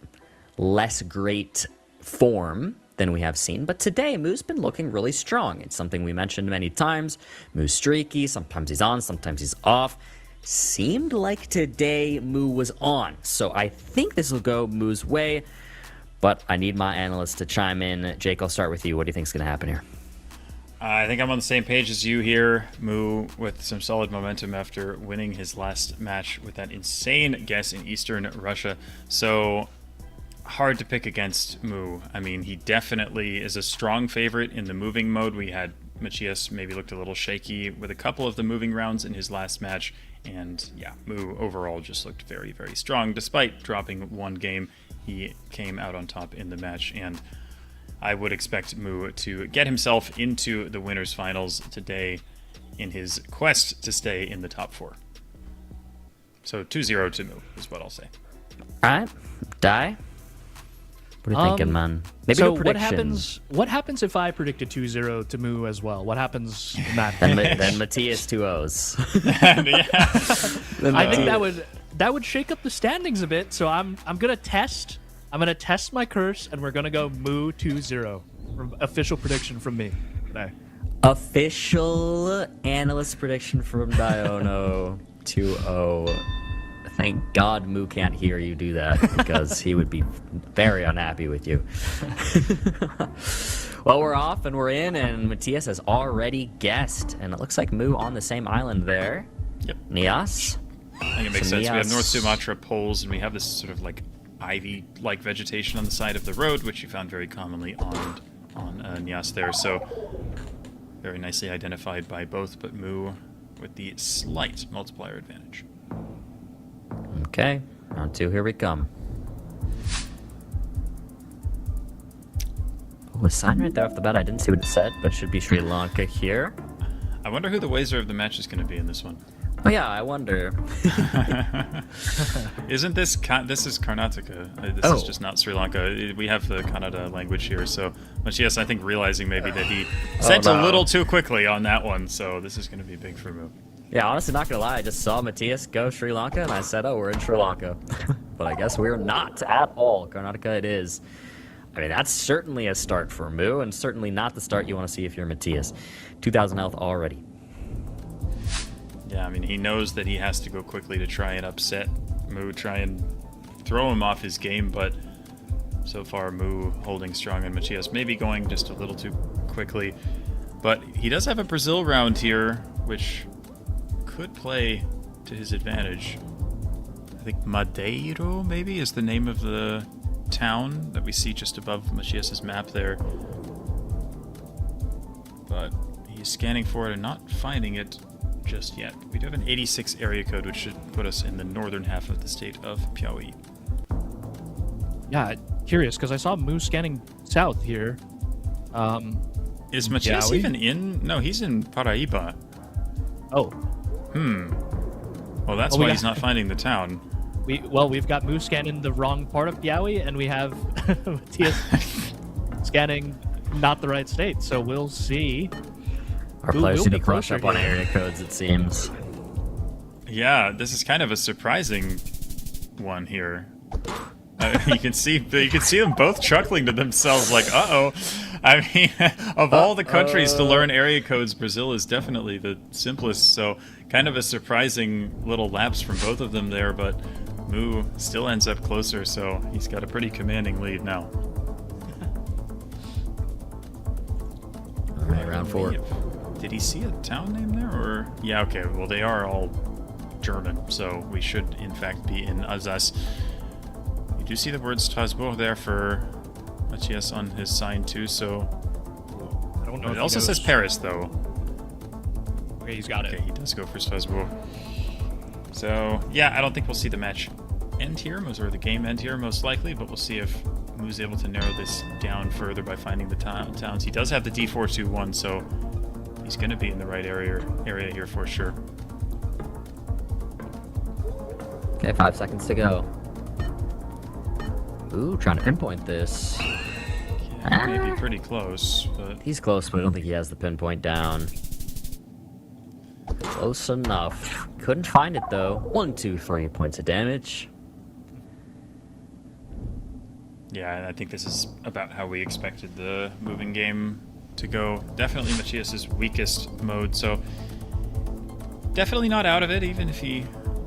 less great form than we have seen, but today Mu's been looking really strong. It's something we mentioned many times. Mu's streaky, sometimes he's on, sometimes he's off. Seemed like today Mu was on, so I think this will go Mu's way, but I need my analysts to chime in. Jake, I'll start with you. What do you think is going to happen here? I think I'm on the same page as you here. Mu with some solid momentum after winning his last match with that insane guess in Eastern Russia. So hard to pick against Mu. I mean, he definitely is a strong favorite in the moving mode. We had Machias maybe looked a little shaky with a couple of the moving rounds in his last match. And yeah, Mu overall just looked very, very strong. Despite dropping one game, he came out on top in the match. And I would expect Mu to get himself into the winners finals today in his quest to stay in the top 4. So 2-0 to Mu is what I'll say. All right, Die. What are you thinking, man? Maybe so a prediction. what happens if I predict a 2-0 to Mu as well? What happens in that? then Matthias 2-0s. I think that would shake up the standings a bit. So I'm gonna test my curse, and we're gonna go Mu 2-0. Official prediction from me today. Official analyst prediction from Diono 2-0. Thank God Mu can't hear you do that, because he would be very unhappy with you. Well, we're off and we're in, and Matthias has already guessed, and it looks like Mu on the same island there. Yep. Nias. I think it makes sense. We have North Sumatra poles, and we have this sort of like ivy-like vegetation on the side of the road, which you found very commonly on Nias there. So very nicely identified by both, but Mu with the slight multiplier advantage. Okay, round 2, here we come. Oh, a sign right there off the bat. I didn't see what it said, but it should be Sri Lanka here. I wonder who the Wazer of the match is going to be in this one. Oh yeah, I wonder. Isn't this this is Karnataka? This is just not Sri Lanka. We have the Kannada language here, so Machias, I think, realizing maybe that he sent a little too quickly on that one, so this is going to be big for Mu. Yeah, honestly, not gonna lie, I just saw Matthias go Sri Lanka, and I said, oh, we're in Sri Lanka. But I guess we're not at all. Karnataka it is. I mean, that's certainly a start for Mu, and certainly not the start you want to see if you're Matthias. 2,000 health already. Yeah, I mean, he knows that he has to go quickly to try and upset Mu, try and throw him off his game, but so far Mu holding strong, and Machias maybe going just a little too quickly. But he does have a Brazil round here, which could play to his advantage. I think Madeiro, maybe, is the name of the town that we see just above Machias' map there. But he's scanning for it and not finding it just yet. We do have an 86 area code, which should put us in the northern half of the state of Piauí. Yeah, curious, because I saw Mu scanning south here. Is Machias even in? No, he's in Paraíba. Oh. Well, that's why he's not finding the town. We've got Mu scanning the wrong part of Piauí, and we have Matthias scanning not the right state. So we'll see. Our players need to crush up on area codes, it seems. Yeah, this is kind of a surprising one here. You can see them both chuckling to themselves, like, "Uh-oh." I mean, of all the countries to learn area codes, Brazil is definitely the simplest. So, kind of a surprising little lapse from both of them there. But Mu still ends up closer, so he's got a pretty commanding lead now. All right, round 4. Did he see a town name there, or yeah? Okay, well they are all German, so we should in fact be in Alsace. You do see the word Strasbourg there for Machias on his sign too, so I don't know. It also says Paris though. Okay, he's got it. Okay, he does go for Strasbourg. So yeah, I don't think we'll see the match end here, or the game end here most likely, but we'll see if Mu's able to narrow this down further by finding the towns. He does have the D421, so he's going to be in the right area here for sure. Okay, 5 seconds to go. Ooh, trying to pinpoint this. Yeah, maybe pretty close, but he's close, but I don't think he has the pinpoint down. Close enough. Couldn't find it though. 1, 2, 3 points of damage. Yeah, and I think this is about how we expected the moving game to go. Definitely Machias' weakest mode, so definitely not out of it, even if he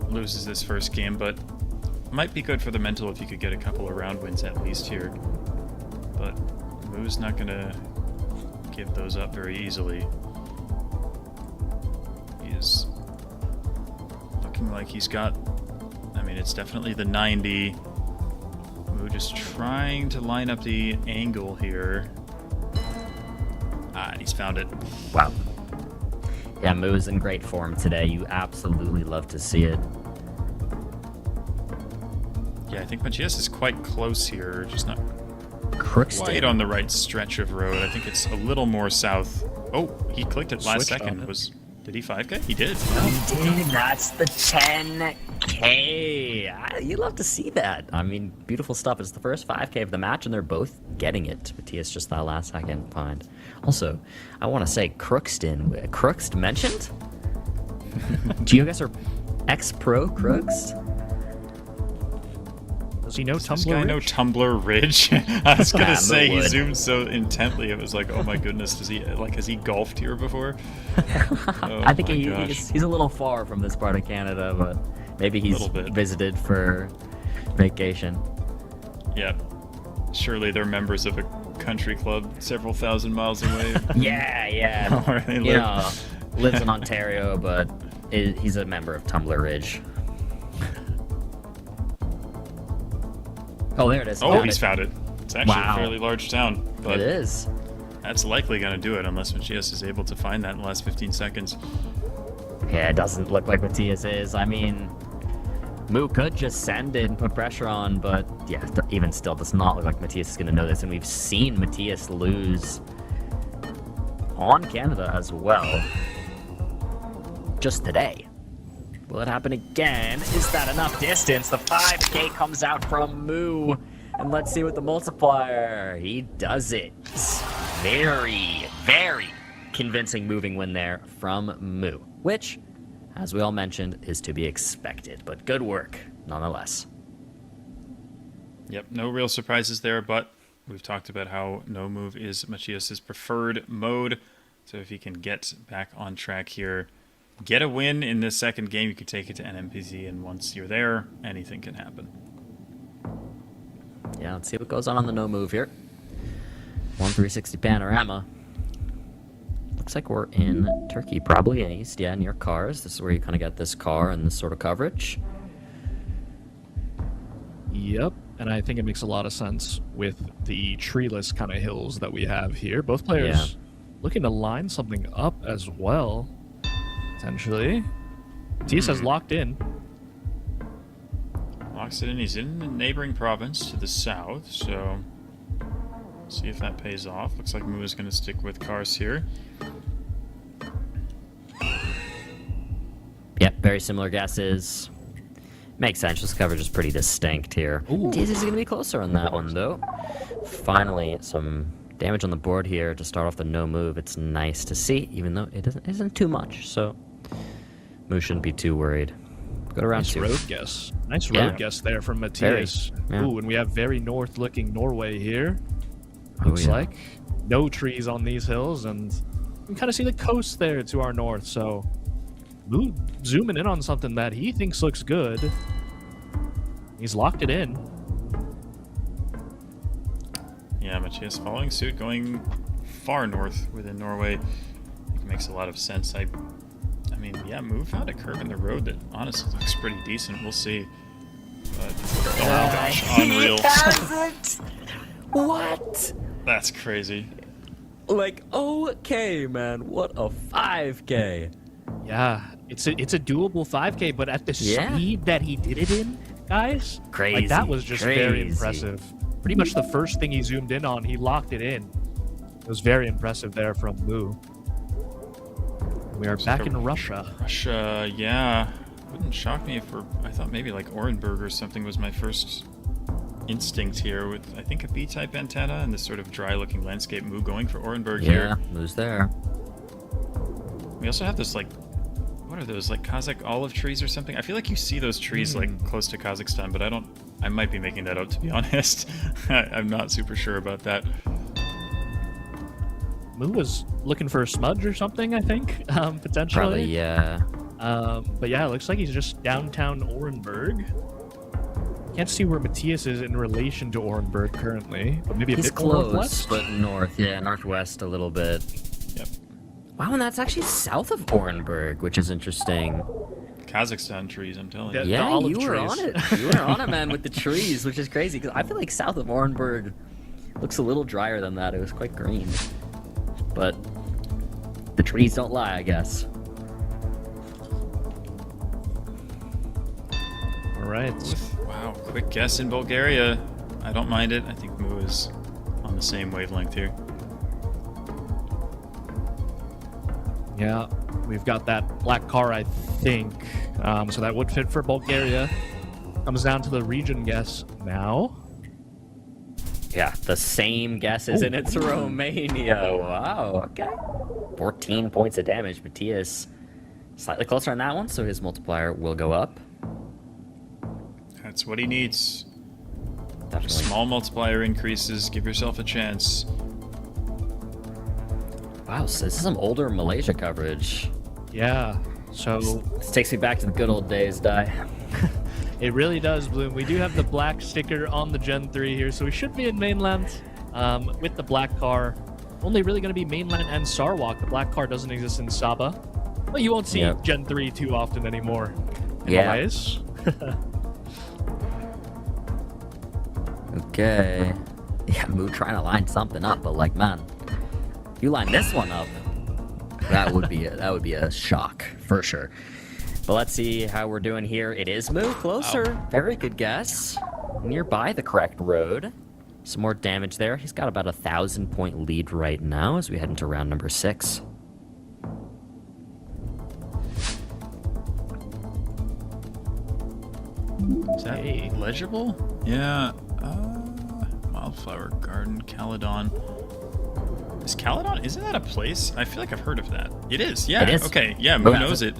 loses this first game, but might be good for the mental if you could get a couple of round wins at least here. But Mu's not going to give those up very easily. He is looking like he's got, I mean, it's definitely the 90. Mu just trying to line up the angle here. And he's found it. Wow. Yeah, Moo is in great form today. You absolutely love to see it. Yeah, I think Machias is quite close here, just not Crookston. quite on the right stretch of road. I think it's a little more south. Oh, he clicked it last Switched on second. it. Did he 5K? He did. He did. That's the 10K. You love to see that. I mean, beautiful stuff. It's the first 5K of the match, and they're both getting it. Matthias just that last second find. Also, I want to say Crookston. Crooks mentioned? GeoGuessr X-Pro Crooks? Does he know Does Tumblr this guy Ridge? know Tumblr Ridge? I was gonna say he would. zoomed so intently. It was like, oh my goodness, has he golfed here before? Oh I think my he's a little far from this part of Canada, but maybe he's visited for vacation. Yeah. Surely they're members of a country club several thousand miles away. Yeah. Where they You live. know, lives in Ontario, but he's a member of Tumblr Ridge. Oh, there it is. Oh, he's found it. It's actually Wow. a fairly large town. But It is. That's likely going to do it unless Machias is able to find that in the last 15 seconds. Yeah, it doesn't look like Matthias is. I mean, Moo could just send it and put pressure on, but yeah, even still does not look like Matthias is going to know this. And we've seen Matthias lose on Canada as well. Just today. Will it happen again? Is that enough distance? The 5K comes out from Moo. And let's see what the multiplier. He does it. Very, very convincing moving win there from Moo. Which, as we all mentioned, is to be expected. But good work, nonetheless. Yep, no real surprises there, but we've talked about how no move is Machias' preferred mode. So if he can get back on track here, get a win in this second game, you can take it to NMPZ, and once you're there, anything can happen. Yeah, let's see what goes on the no move here. 1360 panorama. Looks like we're in Turkey, probably in East, yeah, near cars. This is where you kind of get this car and this sort of coverage. Yep, and I think it makes a lot of sense with the treeless kind of hills that we have here. Both players looking to line something up as well, potentially. Matthias has locked in. Locks it in. He's in the neighboring province to the south, so see if that pays off. Looks like Moo is going to stick with cars here. Yep, very similar guesses. Makes sense. This coverage is pretty distinct here. Matthias is going to be closer on that one, though. Finally, some damage on the board here to start off the no move. It's nice to see, even though it isn't too much, so Moo shouldn't be too worried. Go to round Nice two. road guess. Nice road guess there from Matthias. Yeah. Ooh, and we have very north-looking Norway here. Oh, Looks yeah. like no trees on these hills, and you can kind of see the coast there to our north. So, Moo zooming in on something that he thinks looks good. He's locked it in. Yeah, Machias following suit, going far north within Norway. I think it makes a lot of sense. I mean, yeah, Moo found a curve in the road that honestly looks pretty decent. We'll see. But, oh my gosh, unreal. What? That's crazy. Like, okay, man. What a 5K. Yeah, it's a doable 5K, but at the Yeah. speed that he did it in, guys, Crazy. like that was just very Crazy. impressive. Pretty much the first thing he zoomed in on, he locked it in. It was very impressive there from Moo. We are back in Russia. Russia, yeah. Wouldn't shock me if I thought maybe like Orenburg or something was my first instinct here with, I think, a B-type antenna and this sort of dry-looking landscape. Moo going for Orenburg here. Yeah, Moo's there. We also have this, like, what are those, like Kazakh olive trees or something? I feel like you see those trees, like, close to Kazakhstan, but I might be making that up, to be honest. I'm not super sure about that. Moo was looking for a smudge or something, I think, potentially. Probably, yeah. But yeah, it looks like he's just downtown Orenburg. Can't see where Matthias is in relation to Orenburg currently, but maybe a He's bit more close, northwest. but north, yeah, northwest a little bit. Yep. Wow, and that's actually south of Orenburg, which is interesting. Kazakhstan trees, I'm telling you. Yeah, you were on it. You were on it, man, with the trees, which is crazy, because I feel like south of Orenburg looks a little drier than that. It was quite green. but the trees don't lie, I guess. All right. Wow, quick guess in Bulgaria. I don't mind it. I think Moo is on the same wavelength here. Yeah, we've got that black car, I think. So that would fit for Bulgaria. Comes down to the region guess now. Yeah, the same guesses, and it's Romania. Wow, okay. 14 points of damage. Matthias slightly closer on that one, so his multiplier will go up. That's what he needs. Definitely. Small multiplier increases. Give yourself a chance. Wow, so this is some older Malaysia coverage. Yeah, so... This takes me back to the good old days, Dai. It really does, Bloom. We do have the black sticker on the Gen 3 here, so we should be in mainland with the black car. Only really going to be mainland and Sarawak. The black car doesn't exist in Sabah. Well, you won't see Gen 3 too often anymore. Anyways. Okay. Yeah, Moo trying to line something up, but like, man, if you line this one up, that would be a shock for sure. But let's see how we're doing here. It is Moo closer. Very good guess. Nearby the correct road. Some more damage there. He's got about 1,000-point lead right now as we head into round number 6. Is that legible? Yeah. Wildflower Garden, Caledon. Is Caledon, isn't that a place? I feel like I've heard of that. It is, yeah. It is. Okay, yeah, Moo knows it.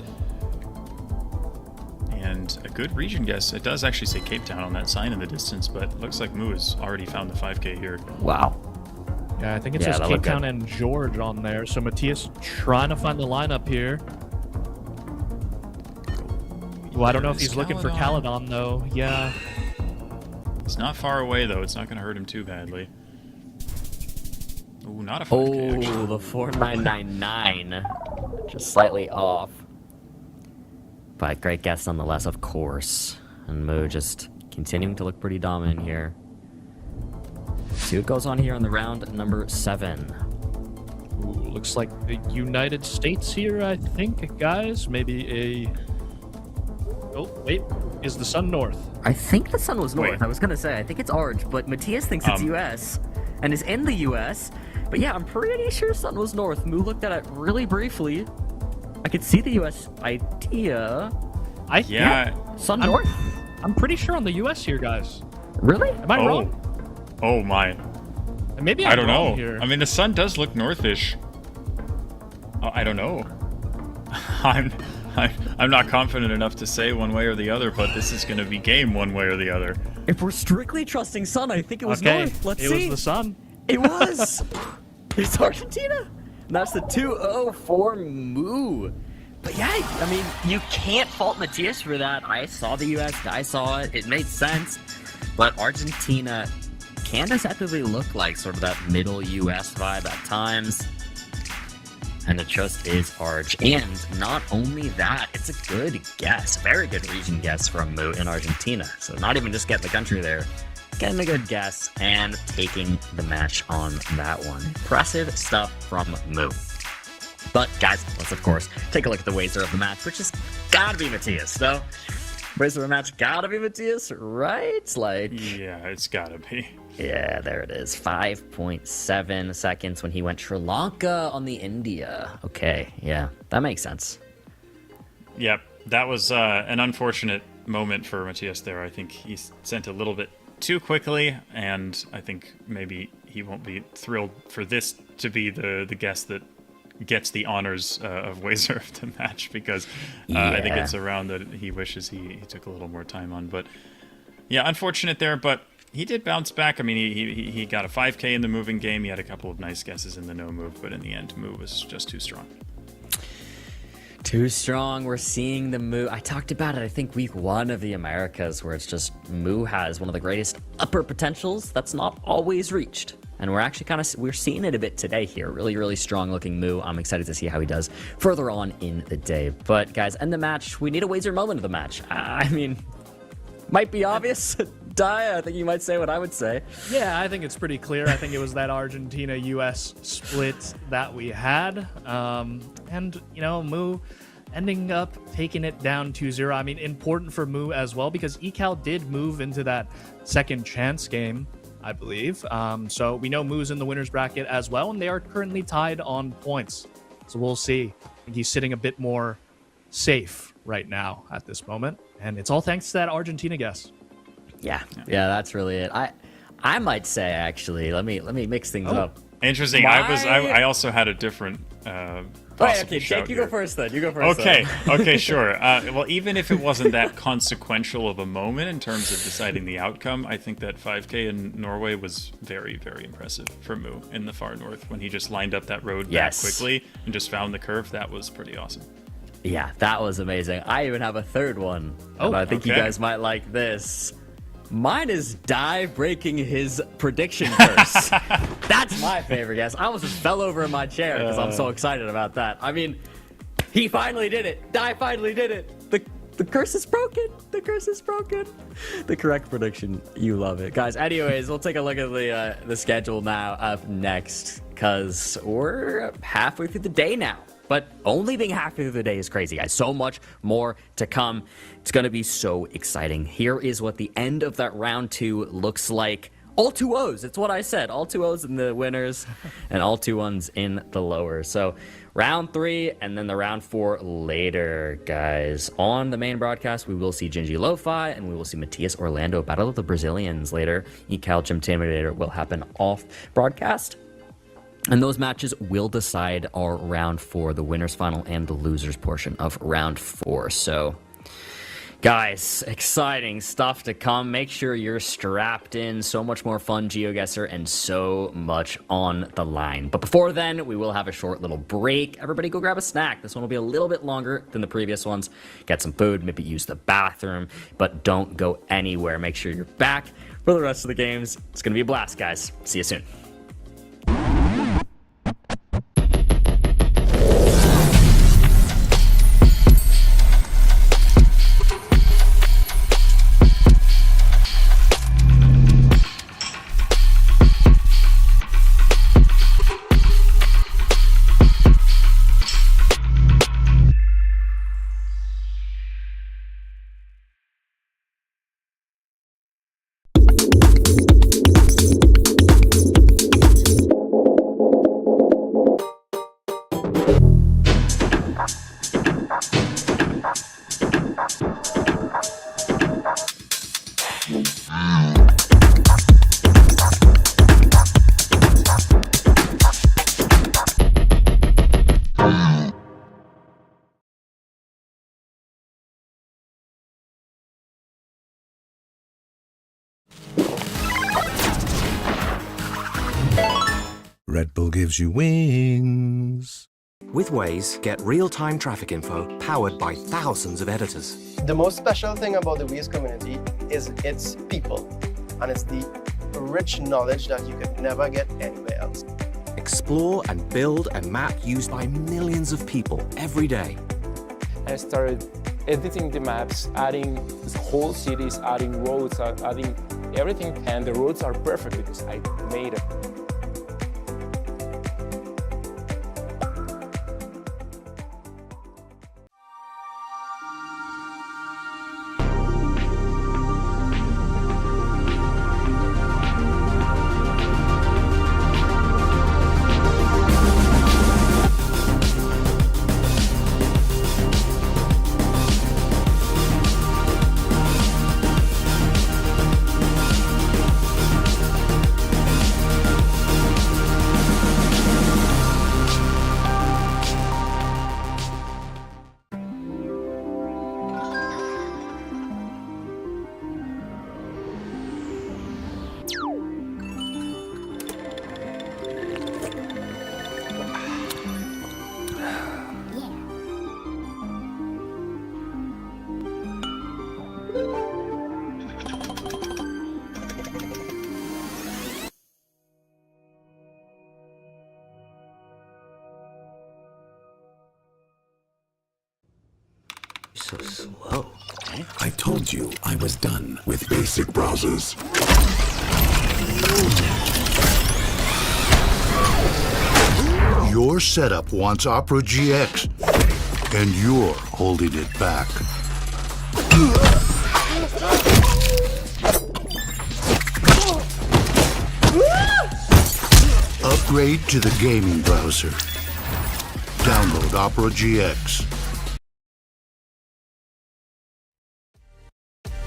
And a good region guess. It does actually say Cape Town on that sign in the distance, but it looks like Moo has already found the 5K here. Wow. Yeah, I think it says Cape Town and George on there. So Matthias trying to find the lineup here. Well, I don't know if he's looking for Caledon, though. Yeah. It's not far away, though. It's not going to hurt him too badly. Ooh, not a 5K, actually. Oh, the 4999. Just slightly off. But great guess nonetheless, of course. And Moo just continuing to look pretty dominant here. See what goes on here on the round number 7. Ooh, looks like the United States here, I think, guys. Maybe a... Oh, wait. Is the sun north? I think the sun was north. Wait. I was going to say, I think it's orange, but Matthias thinks it's US and is in the US. But yeah, I'm pretty sure sun was north. Moo looked at it really briefly. I could see the US idea. Sun north? I'm pretty sure on the US here, guys. Really? Am I wrong? Oh my. Maybe I don't wrong know. Here. I mean, the sun does look northish. I don't know. I'm not confident enough to say one way or the other, but this is going to be game one way or the other. If we're strictly trusting sun, I think it was Okay, north. Let's it see. was the sun. It was. It's Argentina. And that's the 2-0 for Moo. But yeah, I mean, you can't fault Matthias for that. I saw the US, I saw it. It made sense. But Argentina can deceptively look like sort of that middle US vibe at times. And it just is Arge. And not only that, it's a good guess. Very good region guess from Moo in Argentina. So not even just getting the country there. Getting a good guess and taking the match on that one. Impressive stuff from Moo. But guys, let's of course take a look at the wager of the match, which has gotta be Matthias. So, wager of the match gotta be Matthias, right? Like, yeah, it's gotta be. Yeah, there it is. 5.7 seconds when he went Sri Lanka on the India. Okay, yeah, that makes sense. Yep, that was an unfortunate moment for Matthias there. I think he sent a little bit too quickly, and I think maybe he won't be thrilled for this to be the guess that gets the honors of Wazer of the match, because I think it's a round that he wishes he took a little more time on. But yeah, unfortunate there, but he did bounce back. I mean, he got a 5K in the moving game. He had a couple of nice guesses in the no move, but in the end, Moo was just too strong. Too strong. We're seeing the Moo. I talked about it, I think, week 1 of the Americas, where it's just Moo has one of the greatest upper potentials that's not always reached. And we're actually we're seeing it a bit today here. Really, really strong looking Moo. I'm excited to see how he does further on in the day. But guys, end the match. We need a Wazer moment of the match. I mean, Might be obvious. Di, I think you might say what I would say. Yeah, I think it's pretty clear. I think it was that Argentina-US split that we had. And, you know, Mu ending up taking it down 2-0. I mean, important for Mu as well because ECAL did move into that second chance game, I believe. So we know Mu's in the winner's bracket as well, and they are currently tied on points. So we'll see. I think he's sitting a bit more safe right now at this moment. And it's all thanks to that Argentina guess. Yeah, that's really it. I might say actually, let me mix things up. Interesting. I also had a different okay, Jake, you go first then. You go first. Okay, sure. Well, even if it wasn't that consequential of a moment in terms of deciding the outcome, I think that 5K in Norway was very, very impressive for Mu in the far north when he just lined up that road back quickly and just found the curve. That was pretty awesome. Yeah, that was amazing. I even have a third one. And I think you guys might like this. Mine is Di breaking his prediction curse. That's my favorite guess. I almost just fell over in my chair because I'm so excited about that. I mean, he finally did it. Di finally did it. The curse is broken. The curse is broken. The correct prediction. You love it. Guys, anyways, we'll take a look at the schedule now up next because we're halfway through the day now. But only being halfway through the day is crazy, guys. So much more to come. It's going to be so exciting. Here is what the end of that round 2 looks like. All 2-0s. It's what I said. All 2-0s in the winners and all 2-1s in the lowers. So round 3 and then the round 4 later, guys. On the main broadcast, we will see Gingy Lo-Fi and we will see Matias Orlando battle of the Brazilians later. ECAL Gym Intimidator will happen off broadcast. And those matches will decide our round 4, the winners final and the losers portion of round 4. So, guys, exciting stuff to come. Make sure you're strapped in. So much more fun, GeoGuessr, and so much on the line. But before then, we will have a short little break. Everybody go grab a snack. This one will be a little bit longer than the previous ones. Get some food, maybe use the bathroom, but don't go anywhere. Make sure you're back for the rest of the games. It's going to be a blast, guys. See you soon. Red Bull gives you wings. With Waze, get real-time traffic info powered by thousands of editors. The most special thing about the Waze community is its people, and it's the rich knowledge that you could never get anywhere else. Explore and build a map used by millions of people every day. I started editing the maps, adding whole cities, adding roads, adding everything, and the roads are perfect because I made it. so slow. I told you I was done with basic browsers. Your setup wants Opera GX, and you're holding it back. Upgrade to the gaming browser. Download Opera GX.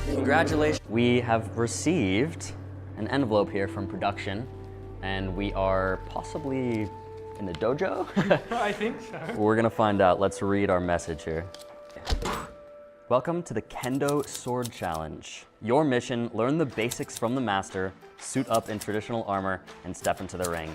Congratulations. We have received an envelope here from production, and we are possibly in the dojo? I think so. We're gonna find out. Let's read our message here. Welcome to the Kendo Sword Challenge. Your mission, learn the basics from the master, suit up in traditional armor, and step into the ring.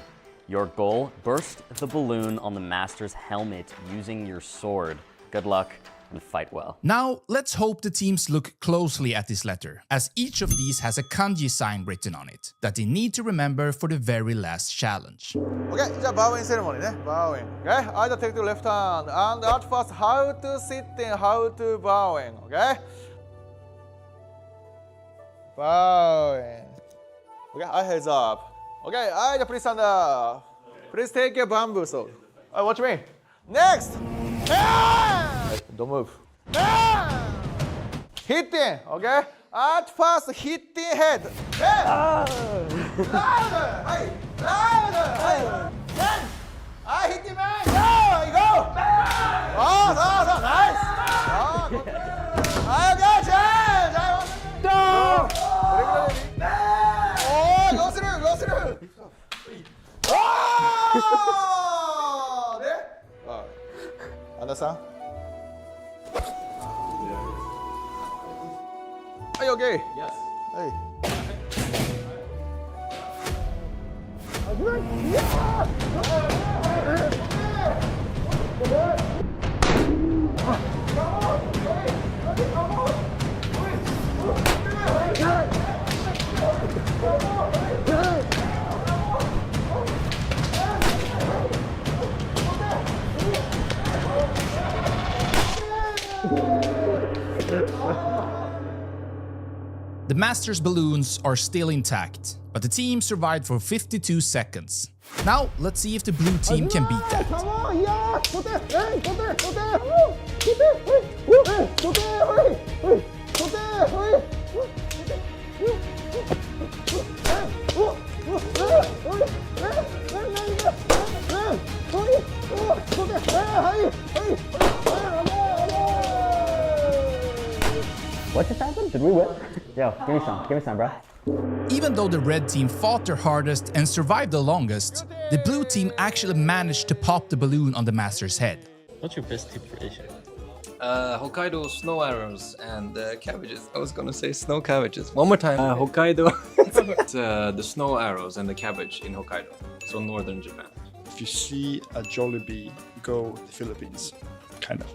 Your goal, burst the balloon on the master's helmet using your sword. Good luck and fight well. Now, let's hope the teams look closely at this letter, as each of these has a kanji sign written on it that they need to remember for the very last challenge. Okay, 자, bowing ceremony, né? Bowing. Okay, either take the left hand and at first how to sit and how to bowing. Okay. Bowing. Okay, eye heads up. Okay, either please stand up. Please take your bamboo sword. Watch me. Next. Don't move. Hitting, okay? At first, hitting head. Louder! Hey! Louder! Hey! Then! Hitting man! Go! You go! Oh, nice! I got chance! No! Oh, go through! Oh! There? Understand? Are you okay? Yes. Hey. The Masters balloons are still intact, but the team survived for 52 seconds. Now, let's see if the blue team can beat that. Come on, yeah! Go there! Hey! Go there! Go there! Go What just happened? Did we win? Yo, give me some, bro. Even though the red team fought their hardest and survived the longest, the blue team actually managed to pop the balloon on the master's head. What's your best tip for Asia? Hokkaido snow arrows and cabbages. I was gonna say snow cabbages. One more time. Hokkaido. The snow arrows and the cabbage in Hokkaido, so northern Japan. If you see a Jollibee, go the Philippines. Kind of.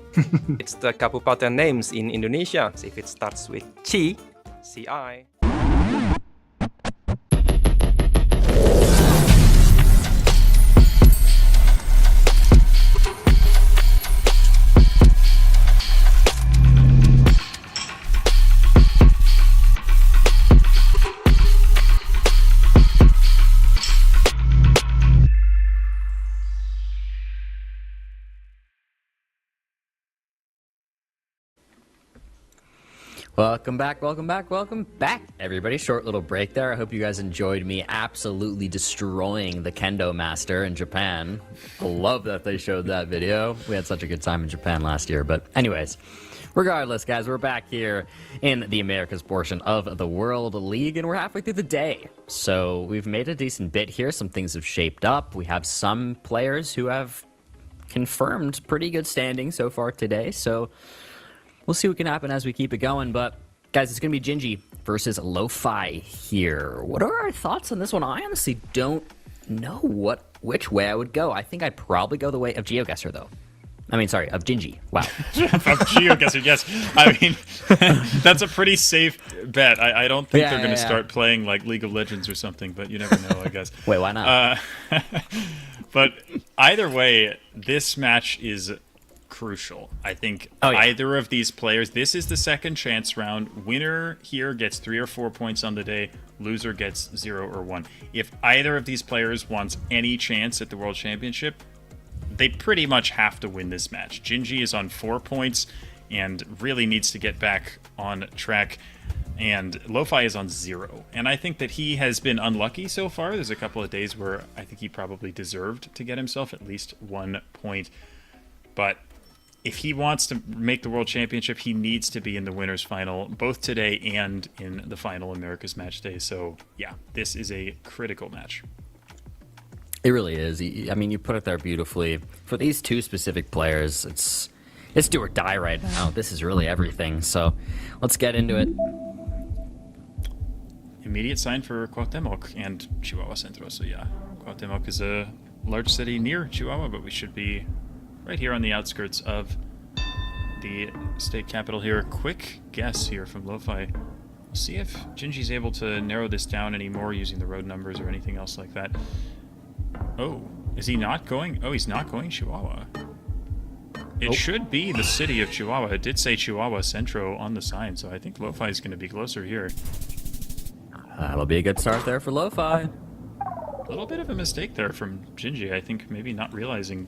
It's the Kabupaten names in Indonesia. So if it starts with Chi, CI. Welcome back, everybody. Short little break there. I hope you guys enjoyed me absolutely destroying the Kendo Master in Japan. I love that they showed that video. We had such a good time in Japan last year. But anyways, regardless, guys, we're back here in the Americas portion of the World League, and we're halfway through the day. So we've made a decent bit here. Some things have shaped up. We have some players who have confirmed pretty good standing so far today. So we'll see what can happen as we keep it going, but guys, it's going to be Gingy versus Lo-Fi here. What are our thoughts on this one? I honestly don't know which way I would go. I think I'd probably go the way of GeoGuessr, though. I mean, sorry, of Gingy. Wow. Of GeoGuessr, yes. I mean, that's a pretty safe bet. I don't think they're going to start playing like League of Legends or something, but you never know, I guess. Wait, why not? But either way, this match is crucial. I think Oh, yeah. either of these players, this is the second chance round. Winner here gets 3 or 4 points on the day. Loser gets 0 or 1. If either of these players wants any chance at the World Championship, they pretty much have to win this match. Gingy is on 4 points and really needs to get back on track. And Lo-Fi is on 0. And I think that he has been unlucky so far. There's a couple of days where I think he probably deserved to get himself at least 1 point. But if he wants to make the World Championship, he needs to be in the winner's final, both today and in the final America's Match Day. So, yeah, this is a critical match. It really is. I mean, you put it there beautifully. For these two specific players, it's do or die right now. This is really everything. So let's get into it. Immediate sign for Cuauhtemoc and Chihuahua Centro. So yeah, Cuauhtemoc is a large city near Chihuahua, but we should be right here on the outskirts of the state capital here. Quick guess here from Lo-Fi. We'll see if Gingy's able to narrow this down anymore using the road numbers or anything else like that. Oh, is he not going? Oh, he's not going Chihuahua. It should be the city of Chihuahua. It did say Chihuahua Centro on the sign, so I think Lo-Fi is going to be closer here. That'll be a good start there for Lo-Fi. A little bit of a mistake there from Gingy. I think maybe not realizing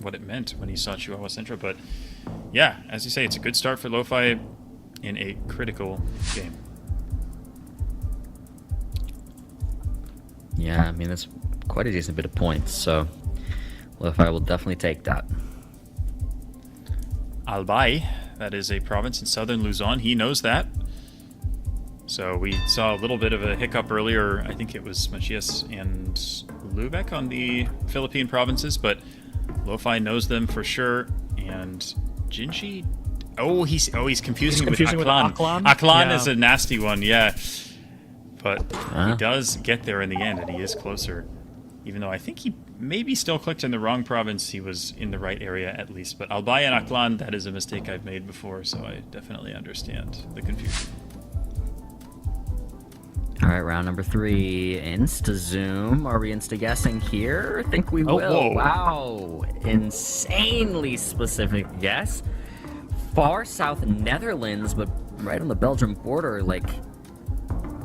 what it meant when he saw Chihuahua Centro. But yeah, as you say, it's a good start for Lo-Fi in a critical game. Yeah, I mean, that's quite a decent bit of points, so Lo-Fi will definitely take that. Albay, that is a province in southern Luzon. He knows that. So we saw a little bit of a hiccup earlier. I think it was Machias and Lubeck on the Philippine provinces, but Lo-Fi knows them for sure. And Gingy, he's confusing with Aklan. Aklan is a nasty one, yeah. But he does get there in the end, and he is closer. Even though I think he maybe still clicked in the wrong province, he was in the right area at least. But Albay and Aklan, that is a mistake I've made before, so I definitely understand the confusion. All right, round number 3, Insta-Zoom. Are we insta-guessing here? I think we will. Whoa. Wow, insanely specific guess. Far south Netherlands, but right on the Belgium border, like...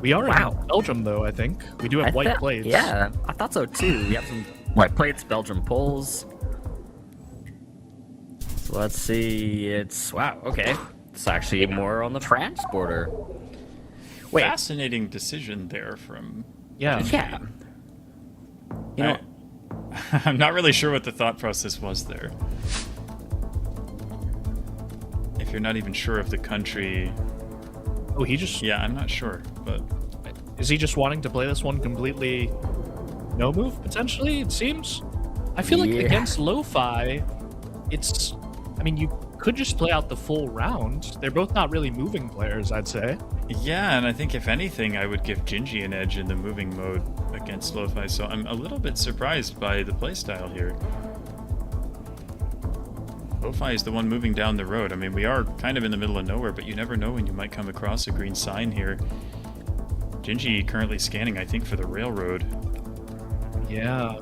We are in Belgium, though, I think. We do have white plates. Yeah, I thought so, too. We have some white plates, Belgium poles. So let's see, wow, okay. It's actually more on the France border. Wait. Fascinating decision there from... Yeah. You know, I'm not really sure what the thought process was there. If you're not even sure of the country... Oh, he just... Yeah, I'm not sure, but... Is he just wanting to play this one completely no move, potentially, it seems? I feel like against Lo-Fi, it's... I mean, you could just play out the full round. They're both not really moving players, I'd say. Yeah, and I think if anything, I would give Gingy an edge in the moving mode against Lo-Fi, so I'm a little bit surprised by the playstyle here. Lo-Fi is the one moving down the road. I mean, we are kind of in the middle of nowhere, but you never know when you might come across a green sign here. Gingy currently scanning, I think, for the railroad. Yeah.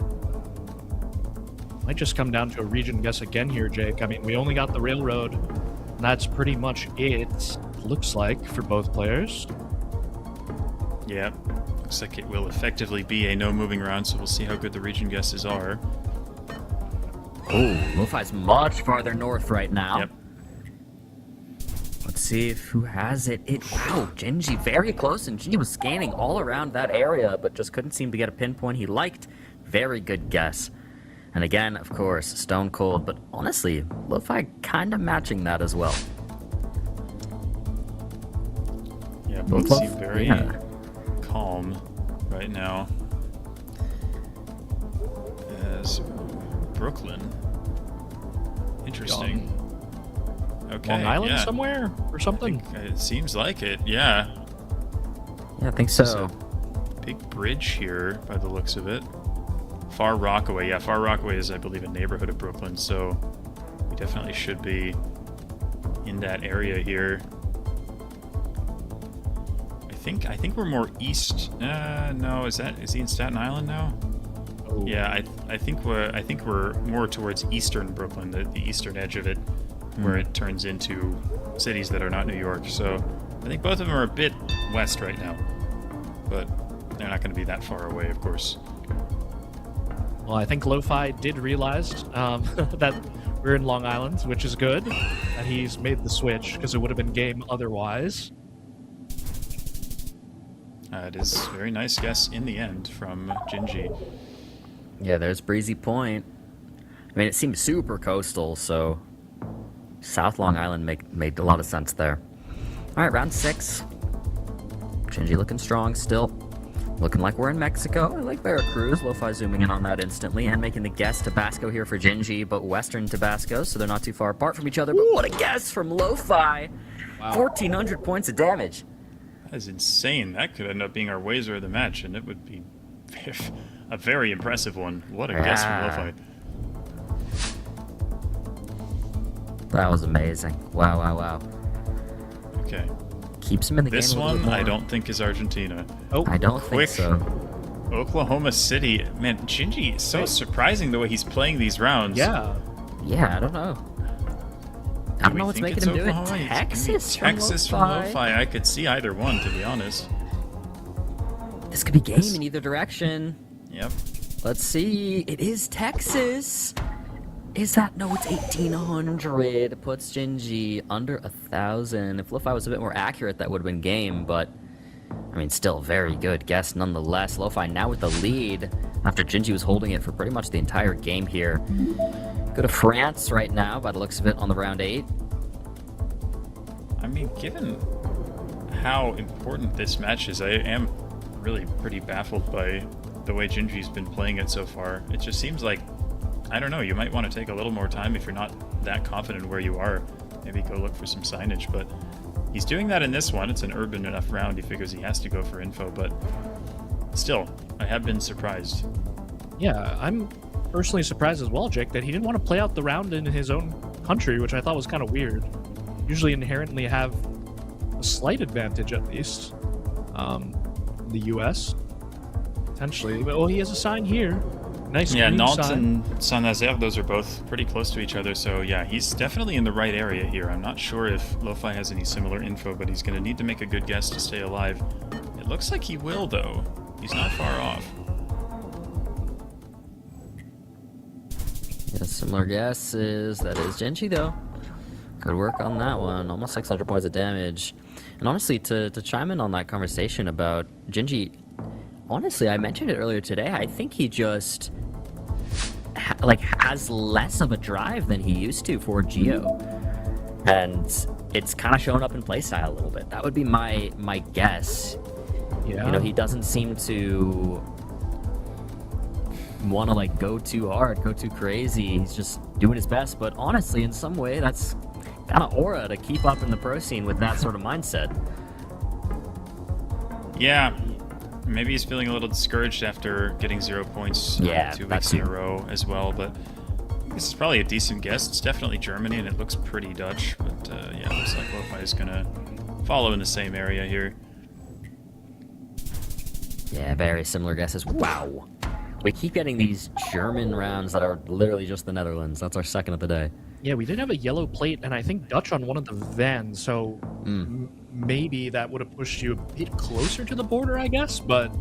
Might just come down to a region guess again here, Jake. I mean, we only got the railroad, and that's pretty much it, looks like, for both players. Yeah, looks like it will effectively be a no moving round, so we'll see how good the region guesses are. Oh, Lo-Fi's much farther north right now. Yep. Let's see who has it. Wow, Gingy very close, and Gingy was scanning all around that area, but just couldn't seem to get a pinpoint he liked. Very good guess. And again, of course, stone cold, but honestly, Lo-Fi kind of matching that as well. Yeah, both seem very calm right now. As Brooklyn. Interesting. Okay. Long Island somewhere or something? It seems like it, yeah. Yeah, I think so. There's a big bridge here by the looks of it. Far Rockaway. Yeah, Far Rockaway is, I believe, a neighborhood of Brooklyn, so we definitely should be in that area here. I think we're more east. No, is he in Staten Island now? Yeah, I think we're more towards eastern Brooklyn, the eastern edge of it, where it turns into cities that are not New York. So I think both of them are a bit west right now, but they're not going to be that far away, of course. Well, I think Lo-Fi did realize that we're in Long Island, which is good, that he's made the switch, because it would have been game otherwise. It is a very nice guess in the end from Gingy. Yeah, there's Breezy Point. I mean, it seems super coastal, so South Long Island made a lot of sense there. All right, round 6. Gingy looking strong still. Looking like we're in Mexico. I like Veracruz. Lo-Fi zooming in on that instantly and making the guess. Tabasco here for Gingy, but Western Tabasco, so they're not too far apart from each other. But what a guess from Lo-Fi. Wow. 1,400 points of damage. That is insane. That could end up being our Wazer of the match, and it would be a very impressive one. What a guess from Lo-Fi. That was amazing. Wow, wow, wow. Okay. Keeps him in the this game. This one, I don't think is Argentina. Oh, I don't think so. Oklahoma City. Man, Gingy is so surprising the way he's playing these rounds. Yeah. Yeah, I don't know. I don't know what's making him do it. Texas from Lo-Fi. I could see either one, to be honest. This could be game in either direction. Yep. Let's see. It is Texas. Is that? No, it's 1,800. Puts Gingy under 1,000. If Lo-Fi was a bit more accurate, that would have been game, but I mean, still very good guess nonetheless. Lo-Fi now with the lead after Gingy was holding it for pretty much the entire game here. Go to France right now by the looks of it on the round 8. I mean, given how important this match is, I am really pretty baffled by the way Gingy's been playing it so far. It just seems like, I don't know, you might want to take a little more time if you're not that confident where you are. Maybe go look for some signage, but he's doing that in this one. It's an urban enough round. He figures he has to go for info, but still, I have been surprised. Yeah, I'm personally surprised as well, Jake, that he didn't want to play out the round in his own country, which I thought was kind of weird. Usually inherently have a slight advantage, at least. The U.S. potentially, but he has a sign here. Nice. Yeah, Nantes sign. and Saint-Nazaire, those are both pretty close to each other, so yeah, he's definitely in the right area here. I'm not sure if Lo-Fi has any similar info, but he's going to need to make a good guess to stay alive. It looks like he will, though. He's not far off. Yeah, similar guesses. That is Gingy, though. Good work on that one. Almost 600 points of damage. And honestly, to chime in on that conversation about Gingy, honestly, I mentioned it earlier today. I think he just has less of a drive than he used to for Geo, and it's kind of showing up in playstyle a little bit. That would be my guess. Yeah. You know, he doesn't seem to want to go too hard, go too crazy. He's just doing his best. But honestly, in some way, that's kind of aura to keep up in the pro scene with that sort of mindset. Yeah. Maybe he's feeling a little discouraged after getting 0 points 2 weeks in a row as well, but this is probably a decent guess. It's definitely Germany, and it looks pretty Dutch, but yeah, looks like Lo-Fi is going to follow in the same area here. Yeah, very similar guesses. Wow. We keep getting these German rounds that are literally just the Netherlands. That's our second of the day. Yeah, we did have a yellow plate, and I think Dutch on one of the vans, so maybe that would have pushed you a bit closer to the border, I guess, but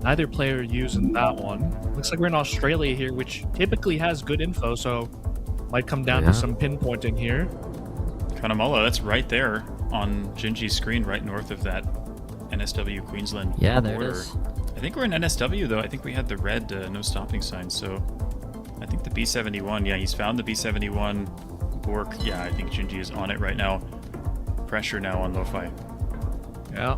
neither player using that one. Looks like we're in Australia here, which typically has good info, so might come down to some pinpointing here. Cunnamulla, that's right there on Gingy's screen, right north of that NSW Queensland border. There it is. I think we're in NSW, though. I think we had the red no stopping sign, so I think the B-71, yeah, he's found the B-71. Bork, yeah, I think Gingy is on it right now. Pressure now on Lo-Fi. Yeah.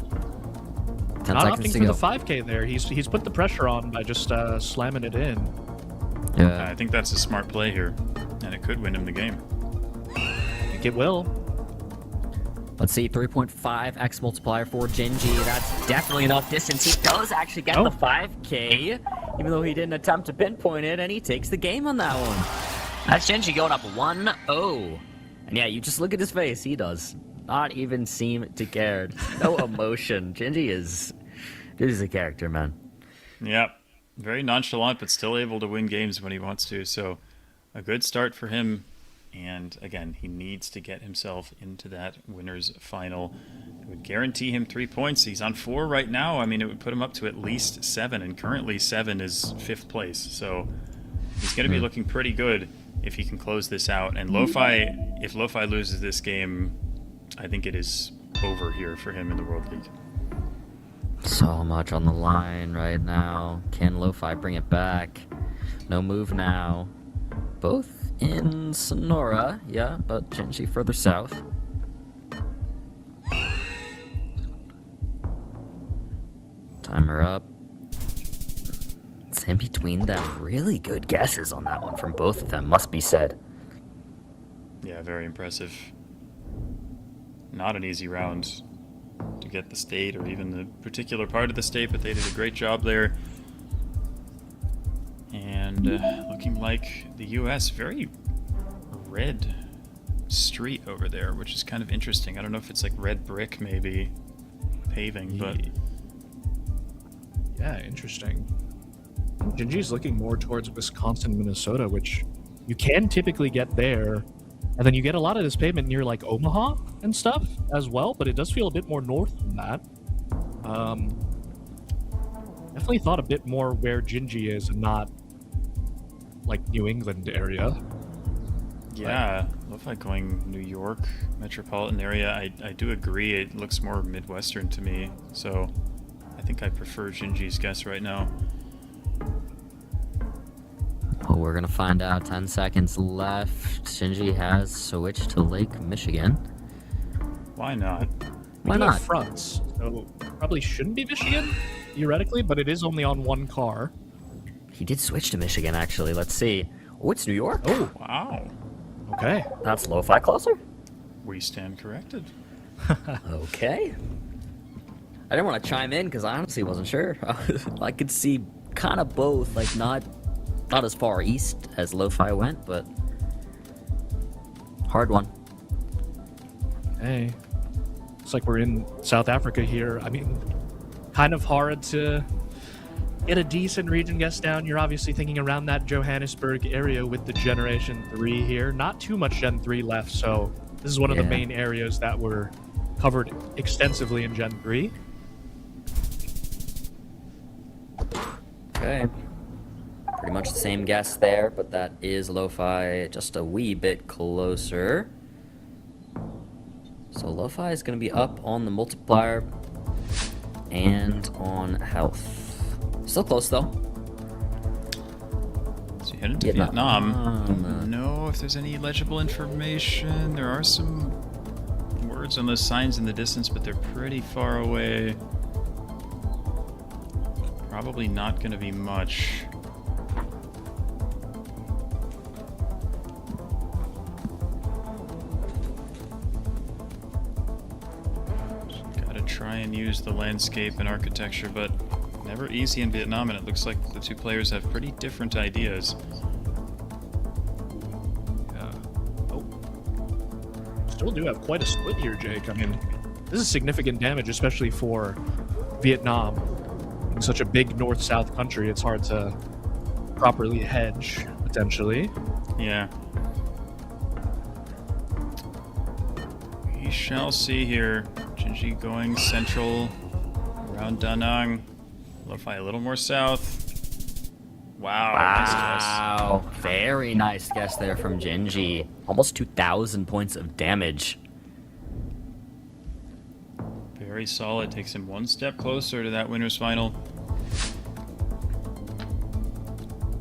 Not opting for the 5K there. He's put the pressure on by just slamming it in. Yeah. I think that's a smart play here, and it could win him the game. I think it will. Let's see, 3.5x multiplier for Gingy. That's definitely enough distance. He does actually get the 5K, even though he didn't attempt to pinpoint it, and he takes the game on that one. That's Gingy going up 1-0. And yeah, you just look at his face. He does not even seem to care. No emotion. Gingy is a character, man. Yep. very nonchalant, but still able to win games when he wants to. So a good start for him. And again, he needs to get himself into that winner's final. It would guarantee him 3 points. He's on 4 right now. I mean, it would put him up to at least 7, and currently 7 is 5th place. So he's going to be looking pretty good if he can close this out. And Lo-Fi, if Lo-Fi loses this game, I think it is over here for him in the World League. So much on the line right now. Can Lo-Fi bring it back? No move now. Both in Sonora, yeah, but Genji further south. Timer up. It's in between them. Really good guesses on that one from both of them, must be said. Yeah, very impressive. Not an easy round to get the state or even the particular part of the state, but they did a great job there. And looking like the US, very red street over there, which is kind of interesting. I don't know if it's like red brick, maybe paving, but yeah, interesting. Genji's looking more towards Wisconsin, Minnesota, which you can typically get there, and then you get a lot of this pavement near like Omaha and stuff as well, but it does feel a bit more north than that. Definitely thought a bit more where Genji is and not like New England area. yeah, looks like going New York metropolitan area. I do agree, it looks more Midwestern to me, so I think I prefer Genji's guess right now. Well, we're gonna find out. 10 seconds left. Shinji has switched to Lake Michigan. Why not? Why not? Fronts, so probably shouldn't be Michigan, theoretically, but it is only on one car. He did switch to Michigan, actually. Let's see. Oh, it's New York. Oh, wow. Okay. That's Lo-Fi closer? We stand corrected. Okay. I didn't want to chime in because I honestly wasn't sure. I could see kind of both, like not as far east as Lo-Fi went, but hard one. Hey, looks like we're in South Africa here. I mean, kind of hard to get a decent region guess down. You're obviously thinking around that Johannesburg area with the Generation 3 here. Not too much Gen 3 left, so this is one of the main areas that were covered extensively in Gen 3. Okay. Pretty much the same guess there, but that is Lo-Fi just a wee bit closer. So Lo-Fi is going to be up on the multiplier and on health. Still close though. So you head into Vietnam. Don't know if there's any legible information. There are some words on those signs in the distance, but they're pretty far away. Probably not going to be much. Gotta try and use the landscape and architecture, but never easy in Vietnam, and it looks like the two players have pretty different ideas. Still do have quite a split here, Jake. I mean, this is significant damage, especially for Vietnam. In such a big north-south country, it's hard to properly hedge, potentially. Yeah. We shall see here. Genji going central around Da Nang. Lo-Fi a little more south. Wow. Wow. Nice guess. Very nice guess there from Genji. Almost 2,000 points of damage. Very solid. Takes him one step closer to that winner's final.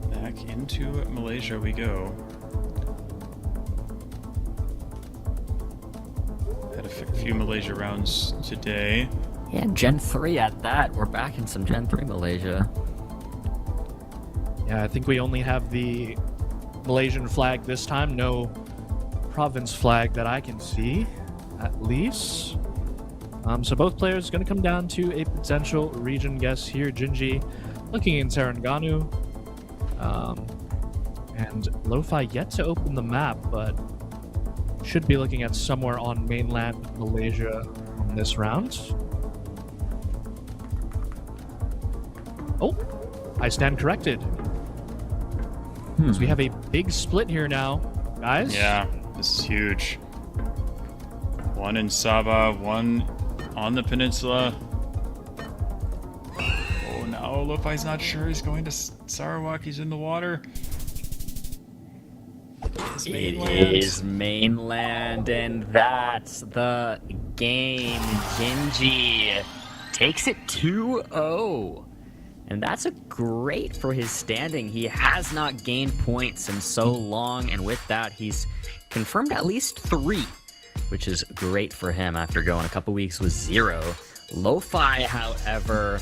Back into Malaysia we go. Had a few Malaysia rounds today. Yeah, Gen 3 at that. We're back in some Gen 3 Malaysia. Yeah, I think we only have the Malaysian flag this time. No province flag that I can see, at least. So both players going to come down to a potential region guess here. Genji looking in Terengganu. And Lo-Fi yet to open the map, but should be looking at somewhere on mainland Malaysia on this round. Oh, I stand corrected. So we have a big split here now, guys. Yeah, this is huge. One in Sabah, one on the peninsula. Oh, no, Lopai's not sure. He's going to Sarawak. He's in the water. It is mainland, and that's the game. Genji takes it 2-0. And that's a great for his standing. He has not gained points in so long, and with that, he's confirmed at least 3, which is great for him after going a couple weeks with 0. Lo-Fi, however,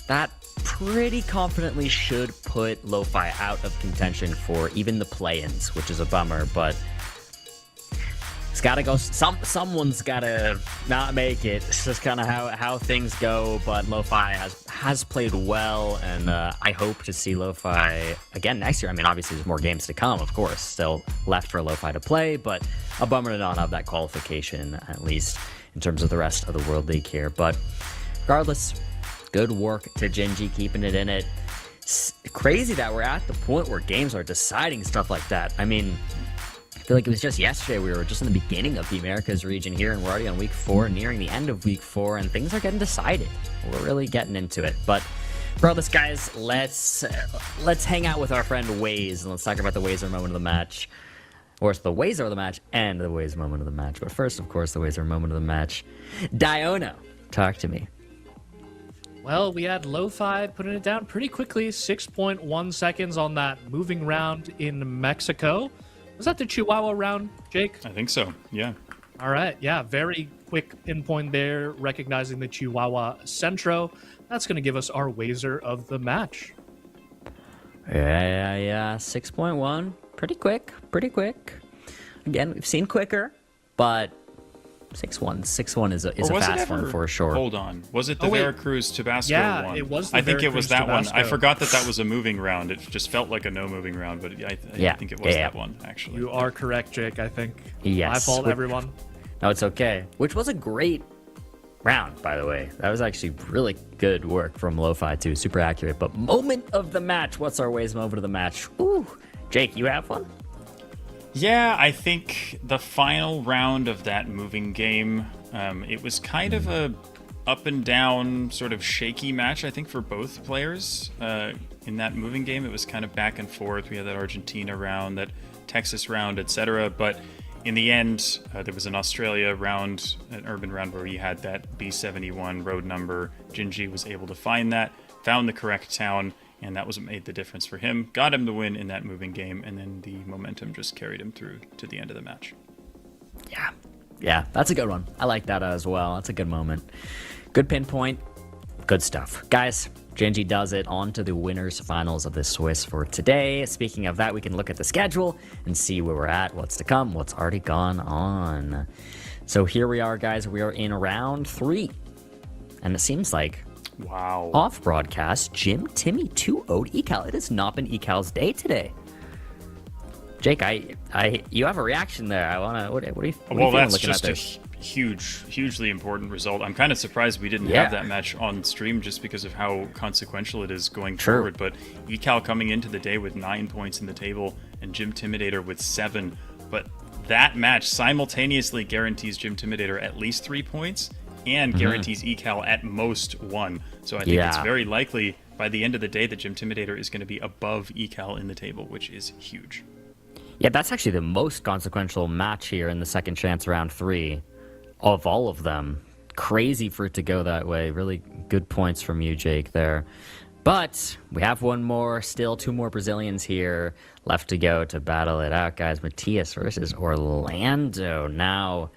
that pretty confidently should put Lo-Fi out of contention for even the play-ins, which is a bummer, but it's gotta go. Someone's gotta not make it. It's just kind of how things go. But Lo-Fi has played well, and I hope to see Lo-Fi again next year. I mean, obviously there's more games to come, of course, still left for Lo-Fi to play, but a bummer to not have that qualification, at least in terms of the rest of the World League here. But regardless, good work to Genji keeping it in it. It's crazy that we're at the point where games are deciding stuff like that. I mean, I feel like it was just yesterday we were just in the beginning of the Americas region here, and we're already on week 4, nearing the end of week 4, and things are getting decided. We're really getting into it. But regardless, guys, let's hang out with our friend Waze, and let's talk about the Wazer moment of the match. Or it's the Wazer of the match and the Waze moment of the match. But first, of course, the Wazer moment of the match. Diono, talk to me. Well, we had Lo-Fi putting it down pretty quickly, 6.1 seconds on that moving round in Mexico. Was that the Chihuahua round, Jake? I think so, yeah. All right, yeah, very quick pinpoint there, recognizing the Chihuahua Centro. That's going to give us our Wazer of the match. Yeah, 6.1. Pretty quick. Again, we've seen quicker, but 6-1 is a fast one for sure. Hold on. Was it the Veracruz Tabasco one? It was the I think it was that Veracruz one. I Tabasco. forgot that was a moving round. It just felt like a no moving round, but I think it was that one, actually. You are correct, Jake, I think. Yes. My fault, everyone. No, it's okay. Which was a great round, by the way. That was actually really good work from Lo-Fi, too. Super accurate. But moment of the match. What's our Waze moment of the match? Ooh. Jake, you have one? Yeah, I think the final round of that moving game, it was kind of a up and down sort of shaky match, I think, for both players. In that moving game, it was kind of back and forth. We had that Argentina round, that Texas round, etc. But in the end, there was an Australia round, an urban round, where you had that B71 road number. Genji was able to find that, found the correct town, and that was what made the difference for him. Got him the win in that moving game, and then the momentum just carried him through to the end of the match. Yeah, that's a good one. I like that as well. That's a good moment. Good pinpoint. Good stuff. Guys, Genji does it. On to the winners finals of the Swiss for today. Speaking of that, we can look at the schedule and see where we're at, what's to come, what's already gone on. So here we are, guys. We are in round 3. And it seems like off broadcast, Jim Timmy 2-0'd Ecal. It has not been Ecal's day today. Jake, you have a reaction there. I want to. What are you? Well, that's just a hugely important result. I'm kind of surprised we didn't have that match on stream, just because of how consequential it is going forward. But Ecal coming into the day with 9 points in the table, and Jim Timidator with 7. But that match simultaneously guarantees Jim Timidator at least 3 points, and guarantees Ecal at most 1. So I think it's very likely by the end of the day that Jim Timidator is going to be above Ecal in the table, which is huge. Yeah, that's actually the most consequential match here in the second chance round 3 of all of them. Crazy for it to go that way. Really good points from you, Jake, there. But we have one more, still 2 more Brazilians here left to go to battle it out, guys. Matias versus Orlando. Now,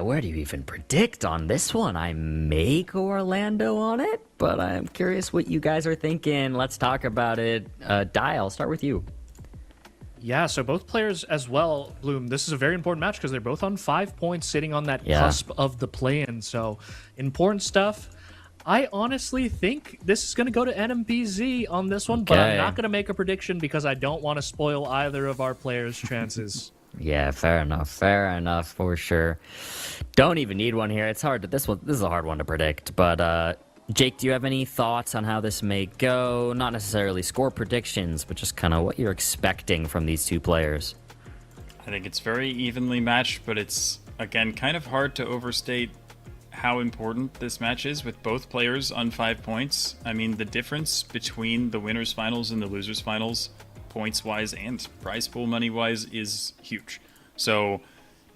where do you even predict on this one? I may go Orlando on it, but I'm curious what you guys are thinking. Let's talk about it. Di, I'll start with you. Yeah, so both players as well, Bloom, this is a very important match because they're both on 5 points, sitting on that cusp of the play-in. So, important stuff. I honestly think this is going to go to NMBZ on this one, but I'm not going to make a prediction because I don't want to spoil either of our players' chances. Yeah, fair enough, for sure. Don't even need one here. It's hard. This is a hard one to predict, but Jake, do you have any thoughts on how this may go? Not necessarily score predictions, but just kind of what you're expecting from these two players. I think it's very evenly matched, but it's, again, kind of hard to overstate how important this match is with both players on 5 points. I mean, the difference between the winners finals and the losers finals, points-wise and prize pool money-wise, is huge. So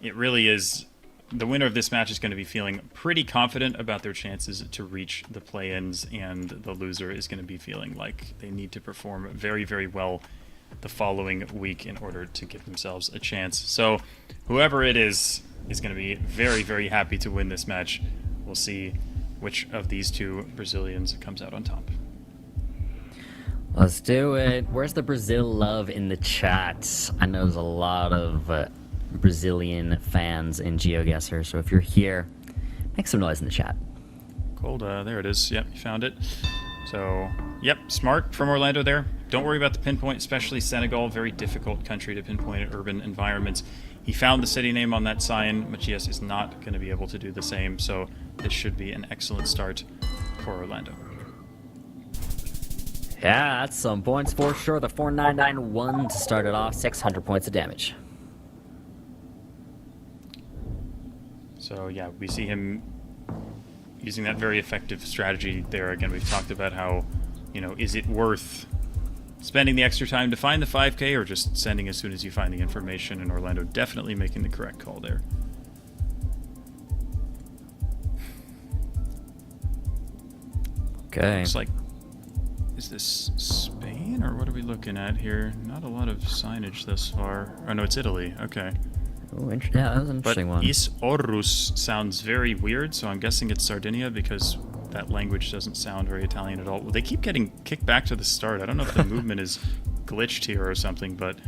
it really is, the winner of this match is going to be feeling pretty confident about their chances to reach the play-ins, and the loser is going to be feeling like they need to perform very, very well the following week in order to give themselves a chance. So whoever it is going to be very, very happy to win this match. We'll see which of these two Brazilians comes out on top. Let's do it. Where's the Brazil love in the chat? I know there's a lot of Brazilian fans in GeoGuessr, so if you're here, make some noise in the chat. Cold, there it is. Yep, you found it. So, yep, smart from Orlando there. Don't worry about the pinpoint, especially Senegal, very difficult country to pinpoint in urban environments. He found the city name on that sign. Matthias is not going to be able to do the same, so this should be an excellent start for Orlando. Yeah, that's some points for sure. The 4991 to start it off, 600 points of damage. So yeah, we see him using that very effective strategy there. Again, we've talked about how, you know, is it worth spending the extra time to find the 5K or just sending as soon as you find the information? And Orlando definitely making the correct call there. Okay. Looks like, is this Spain or what are we looking at here? Not a lot of signage thus far. Oh no, it's Italy. Okay. Oh, yeah, that was an interesting one. But Isorus sounds very weird, so I'm guessing it's Sardinia because that language doesn't sound very Italian at all. Well, they keep getting kicked back to the start. I don't know if the movement is glitched here or something, but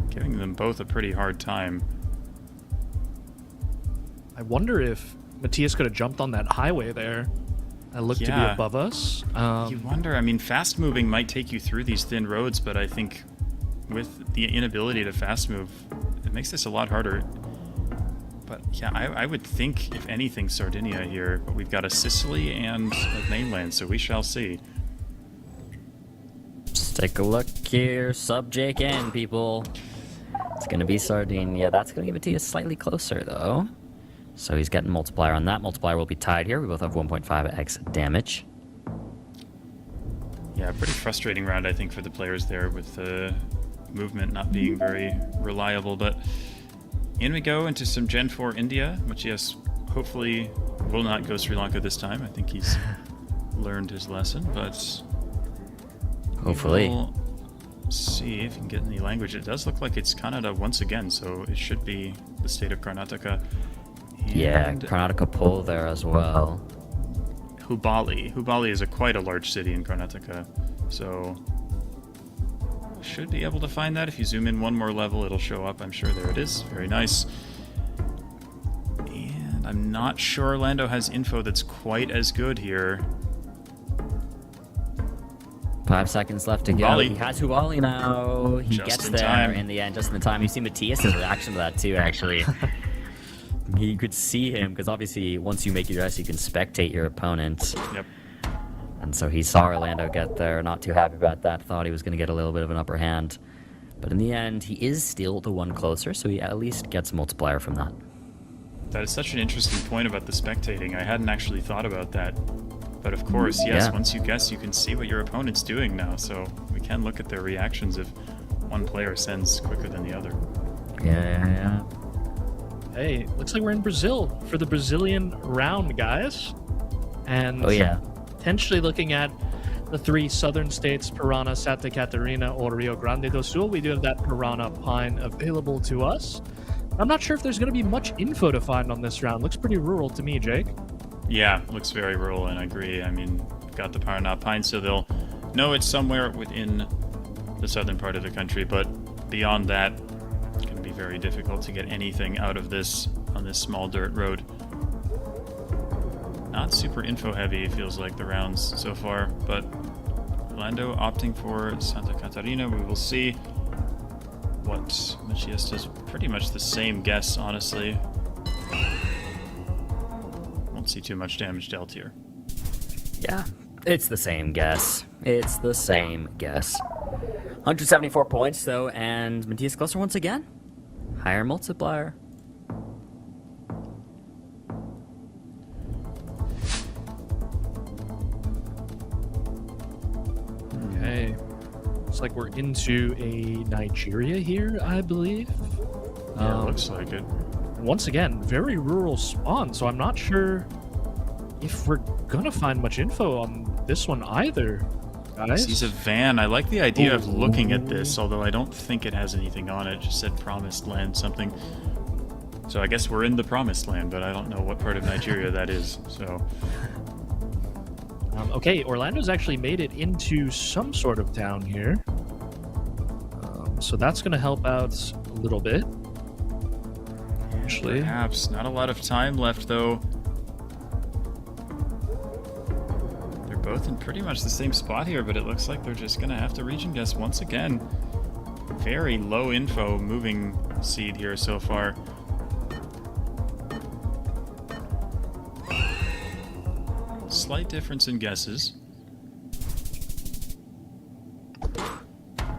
giving them both a pretty hard time. I wonder if Matthias could have jumped on that highway there. That looked to be above us. You wonder, I mean, fast moving might take you through these thin roads, but I think with the inability to fast move, it makes this a lot harder. But yeah, I would think, if anything, Sardinia here, but we've got a Sicily and a mainland, so we shall see. Let's take a look here. Sub Jake in, people. It's going to be Sardinia. That's going to give it to you slightly closer, though. So he's getting multiplier on that. Multiplier will be tied here. We both have 1.5x damage. Yeah, pretty frustrating round, I think, for the players there with the movement not being very reliable, but in we go into some Gen 4 India, which, yes, hopefully will not go Sri Lanka this time. I think he's learned his lesson, but hopefully. We'll see if he can get any language. It does look like it's Kannada once again, so it should be the state of Karnataka. Yeah, Karnataka pull there as well. Hubali. Hubali is quite a large city in Karnataka, so should be able to find that. If you zoom in one more level, it'll show up. I'm sure there it is. Very nice. And I'm not sure Orlando has info that's quite as good here. 5 seconds left to go. He has Hubali now. He gets there in the end, just in the time. You see Matthias' reaction to that too, actually. You could see him, because obviously once you make your S, you can spectate your opponent. Yep. And so he saw Orlando get there, not too happy about that, thought he was going to get a little bit of an upper hand. But in the end, he is still the one closer, so he at least gets a multiplier from that. That is such an interesting point about the spectating. I hadn't actually thought about that. But of course, yes, once you guess, you can see what your opponent's doing now, so we can look at their reactions if one player sends quicker than the other. Yeah. Hey, looks like we're in Brazil for the Brazilian round, guys. And potentially looking at the 3 southern states, Parana, Santa Catarina, or Rio Grande do Sul. We do have that Parana pine available to us. I'm not sure if there's going to be much info to find on this round. Looks pretty rural to me, Jake. Yeah, looks very rural, and I agree. I mean, we've got the Parana pine, so they'll know it's somewhere within the southern part of the country, but beyond that, it's going to be very difficult to get anything out of this on this small dirt road. Not super info heavy, it feels like, the rounds so far, but Orlando opting for Santa Catarina. We will see what Matthias does. Pretty much the same guess, honestly. Won't see too much damage dealt here. Yeah, it's the same guess. It's the same guess. 174 points, though, and Matthias closer once again. Higher multiplier. Okay. Looks like we're into a Nigeria here, I believe. Yeah, looks like it. Once again, very rural spawn, so I'm not sure if we're gonna find much info on this one either, guys. Sees a van. I like the idea of looking at this, although I don't think it has anything on it. It just said Promised Land something. So I guess we're in the Promised Land, but I don't know what part of Nigeria that is, so... Okay, Orlando's actually made it into some sort of town here. So that's going to help out a little bit. Actually. Perhaps. Not a lot of time left, though. They're both in pretty much the same spot here, but it looks like they're just going to have to region guess once again. Very low info moving seed here so far. Slight difference in guesses.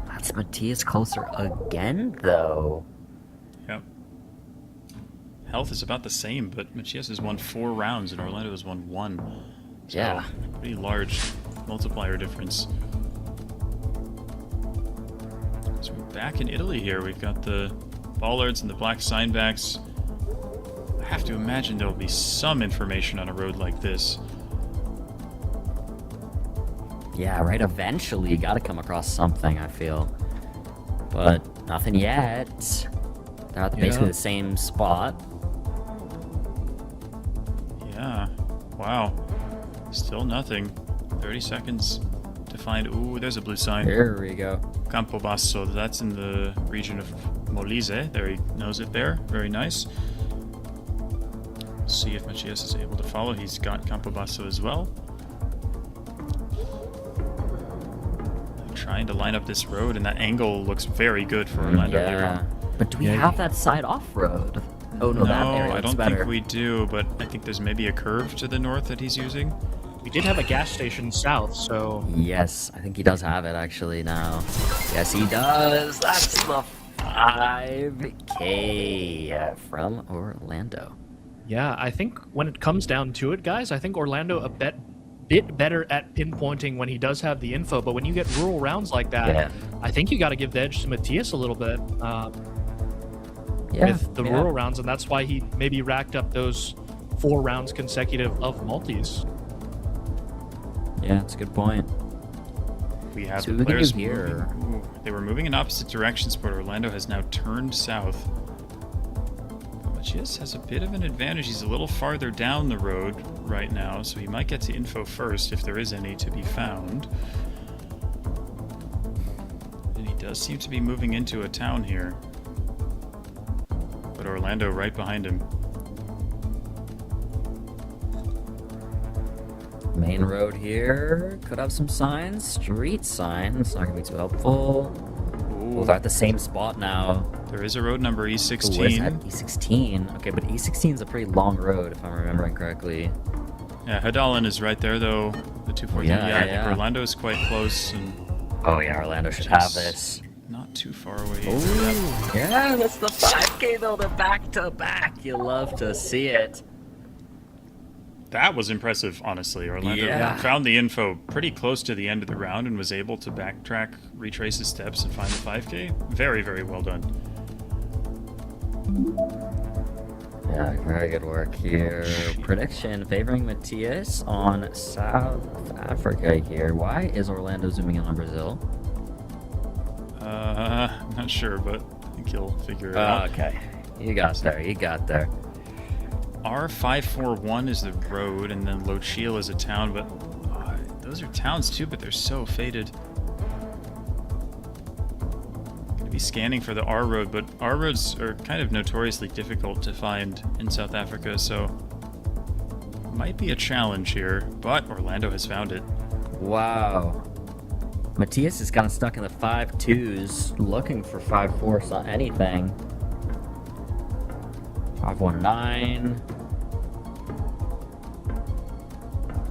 That's Matthias closer again, though. Yep. Health is about the same, but Matthias has won 4 rounds and Orlando has won 1. So, yeah. Pretty large multiplier difference. So we're back in Italy here. We've got the bollards and the black signbacks. I have to imagine there'll be some information on a road like this. Yeah, right, eventually you gotta come across something, I feel. But nothing yet. They're at basically the same spot. Yeah. Wow. Still nothing. 30 seconds to find... Ooh, there's a blue sign. There we go. Campobasso. That's in the region of Molise. There, he knows it there. Very nice. See if Matthias is able to follow. He's got Campobasso as well. Trying to line up this road, and that angle looks very good for Orlando here. But do we have that side off-road? Oh, no, that area I looks don't better. think we do, but I think there's maybe a curve to the north that he's using. We did have a gas station south, so... Yes, I think he does have it actually now. Yes, he does. That's the 5K from Orlando. Yeah, I think when it comes down to it, guys, I think Orlando a bit better at pinpointing when he does have the info, but when you get rural rounds like that, I think you got to give the edge to Matthias a little bit with the rural rounds, and that's why he maybe racked up those 4 rounds consecutive of multis. Yeah, that's a good point. We have So the we can players do here. moving. Ooh, they were moving in opposite directions, but Orlando has now turned south. Matthias has a bit of an advantage. He's a little farther down the road right now, so he might get to info first if there is any to be found. And he does seem to be moving into a town here. But Orlando right behind him. Main road here could have some signs. Street signs, not gonna be too helpful. Ooh, they're at the same spot now. There is a road number E16. Ooh, is that E16? Okay, but E16 is a pretty long road if I'm remembering correctly. Yeah, Hedalen is right there though. The 214. I think Orlando is quite close. And oh yeah, Orlando should have this. Not too far away. Ooh, yeah, that's the 5K though. They're back to back. You love to see it. That was impressive, honestly. Orlando found the info pretty close to the end of the round and was able to backtrack, retrace his steps, and find the 5K. Very, very well done. Yeah, very good work here. Prediction favoring Matthias on South Africa here. Why is Orlando zooming in on Brazil? I'm not sure, but I think you'll figure it out. Okay. You got there. You got there. R541 is the road, and then Lochiel is a town, but those are towns too, but they're so faded. Gonna be scanning for the R road, but R roads are kind of notoriously difficult to find in South Africa, so might be a challenge here, but Orlando has found it. Wow. Matthias is kind of stuck in the 5-2s, looking for 5-4, anything. 519.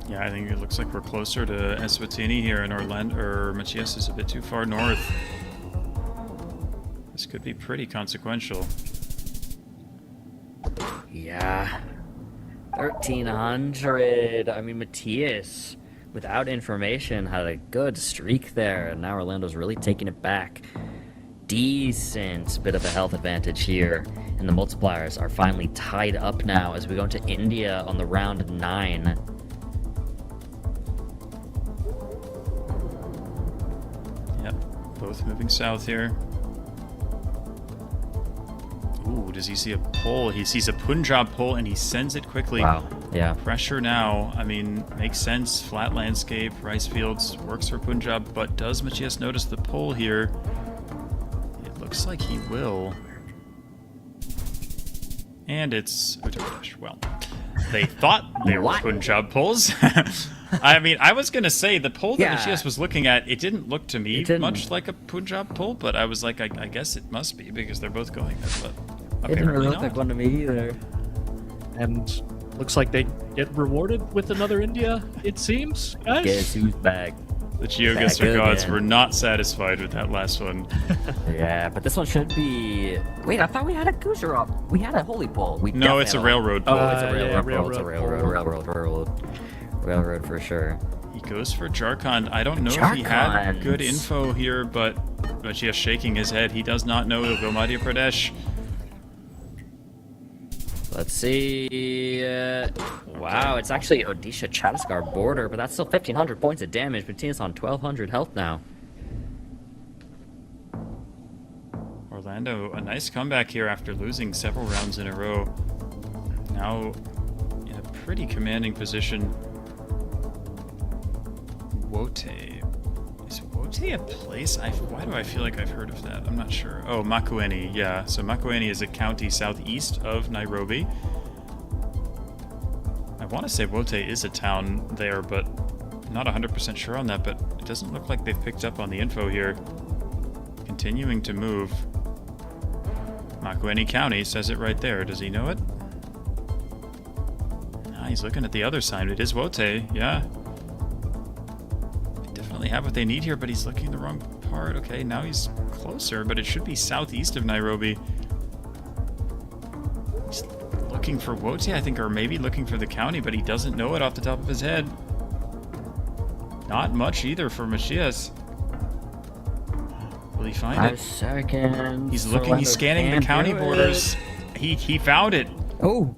Yeah, I think it looks like we're closer to Eswatini here in Orlando, or Machias is a bit too far north. This could be pretty consequential. Yeah. 1,300. I mean, Matthias, without information, had a good streak there, and now Orlando's really taking it back. Decent bit of a health advantage here, and the multipliers are finally tied up now as we go into India on the round 9. Yep, both moving south here. Ooh, does he see a pole? He sees a Punjab pole and he sends it quickly. Wow, yeah. Pressure now. I mean, makes sense. Flat landscape, rice fields, works for Punjab, but does Machias notice the pole here? It looks like he will. And it's Uttar Pradesh. Well, they thought they were Punjab poles. I mean, I was going to say the pole that Machias was looking at, it didn't look to me much like a Punjab pole, but I was like, I guess it must be because they're both going there, but It didn't really look like one to me either. And looks like they get rewarded with another India, it seems, guys. Guess who's back? The GeoGuessr gods were not satisfied with that last one. Yeah, but this one should be... Wait, I thought we had a Gujarat. We had a holy pole. No, it's a railroad pole. It's a railroad pole. It's a railroad for sure. He goes for Jharkhand. I don't know if he had good info here, but Machias shaking his head. He does not know he'll go Madhya Pradesh. Let's see. Wow, it's actually Odisha Chhattisgarh border, but that's still 1,500 points of damage. Martinez on 1,200 health now. Orlando, a nice comeback here after losing several rounds in a row. Now in a pretty commanding position. Wote. Is Wote a place? Why do I feel like I've heard of that? I'm not sure. Oh, Makueni. Yeah, so Makueni is a county southeast of Nairobi. I want to say Wote is a town there, but I'm not 100% sure on that, but it doesn't look like they've picked up on the info here. Continuing to move. Makueni County says it right there. Does he know it? Ah, he's looking at the other sign. It is Wote, yeah. They definitely have what they need here, but he's looking the wrong part. Okay, now he's closer, but it should be southeast of Nairobi. He's looking for Wote, I think, or maybe looking for the county, but he doesn't know it off the top of his head. Not much either for Machias. Will he find 5 it? seconds. He's looking, he's scanning the county borders. He found it. Oh,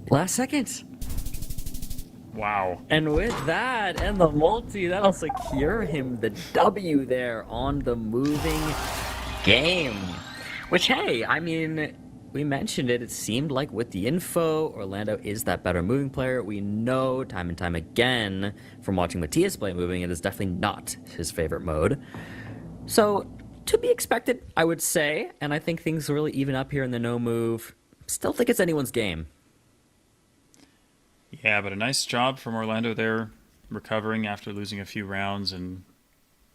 last second. Wow. And with that and the multi, that'll secure him the W there on the moving game. Which, hey, I mean, we mentioned it. It seemed like with the info, Orlando is that better moving player. We know time and time again from watching Matthias play moving, it is definitely not his favorite mode. So, to be expected, I would say, and I think things really even up here in the no move. Still think it's anyone's game. Yeah, but a nice job from Orlando there, recovering after losing a few rounds and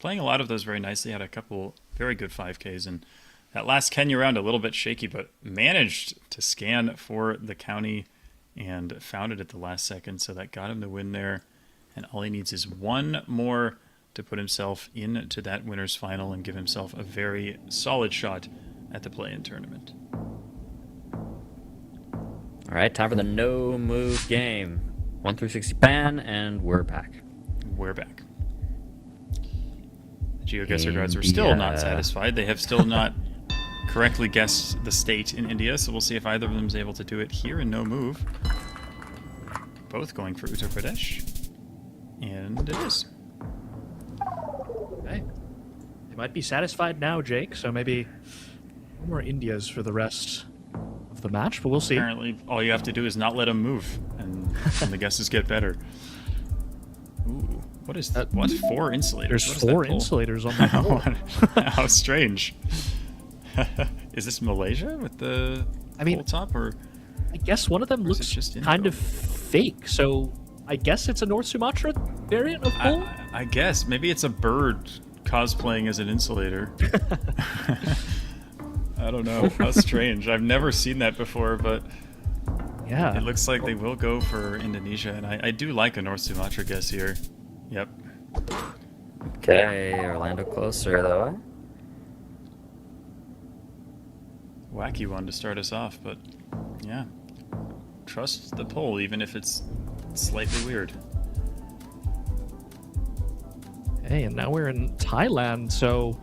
playing a lot of those very nicely. Had a couple very good 5Ks, and that last Kenya round a little bit shaky, but managed to scan for the county and found it at the last second, so that got him the win there. And all he needs is one more to put himself into that winner's final and give himself a very solid shot at the play-in tournament. All right, time for the no move game. 1 through 60 pan, and we're back. We're back. The GeoGuessr guys are still not satisfied. They have still not correctly guessed the state in India, so we'll see if either of them is able to do it here in no move. Both going for Uttar Pradesh. And it is. Okay. They might be satisfied now, Jake, so maybe no more Indias for the rest of the match, but we'll see. Apparently, all you have to do is not let them move, and the guesses get better. Ooh, what is that? What? 4 insulators? There's 4 insulators on the board. How strange. Is this Malaysia with the full top, or? I guess one of them looks just kind of fake, so I guess it's a North Sumatra variant of pole? I guess. Maybe it's a bird cosplaying as an insulator. I don't know. How strange. I've never seen that before, but It looks like they will go for Indonesia, and I do like a North Sumatra guess here. Yep. Okay, Orlando closer though. Wacky one to start us off, but yeah. Trust the poll, even if it's slightly weird. Hey, and now we're in Thailand, so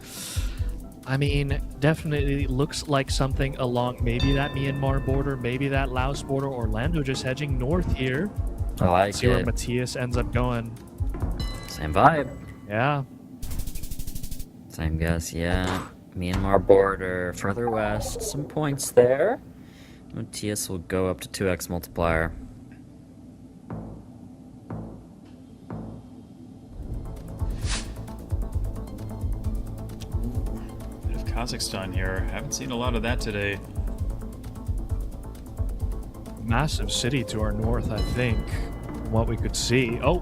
I mean, definitely looks like something along maybe that Myanmar border, maybe that Laos border. Orlando just hedging north here. I like Let's see where Matthias ends up going. Same vibe. Yeah. Same guess, yeah. Myanmar border, further west, some points there. Matthias will go up to 2x multiplier. Bit of Kazakhstan here. Haven't seen a lot of that today. Massive city to our north, I think, from what we could see. Oh,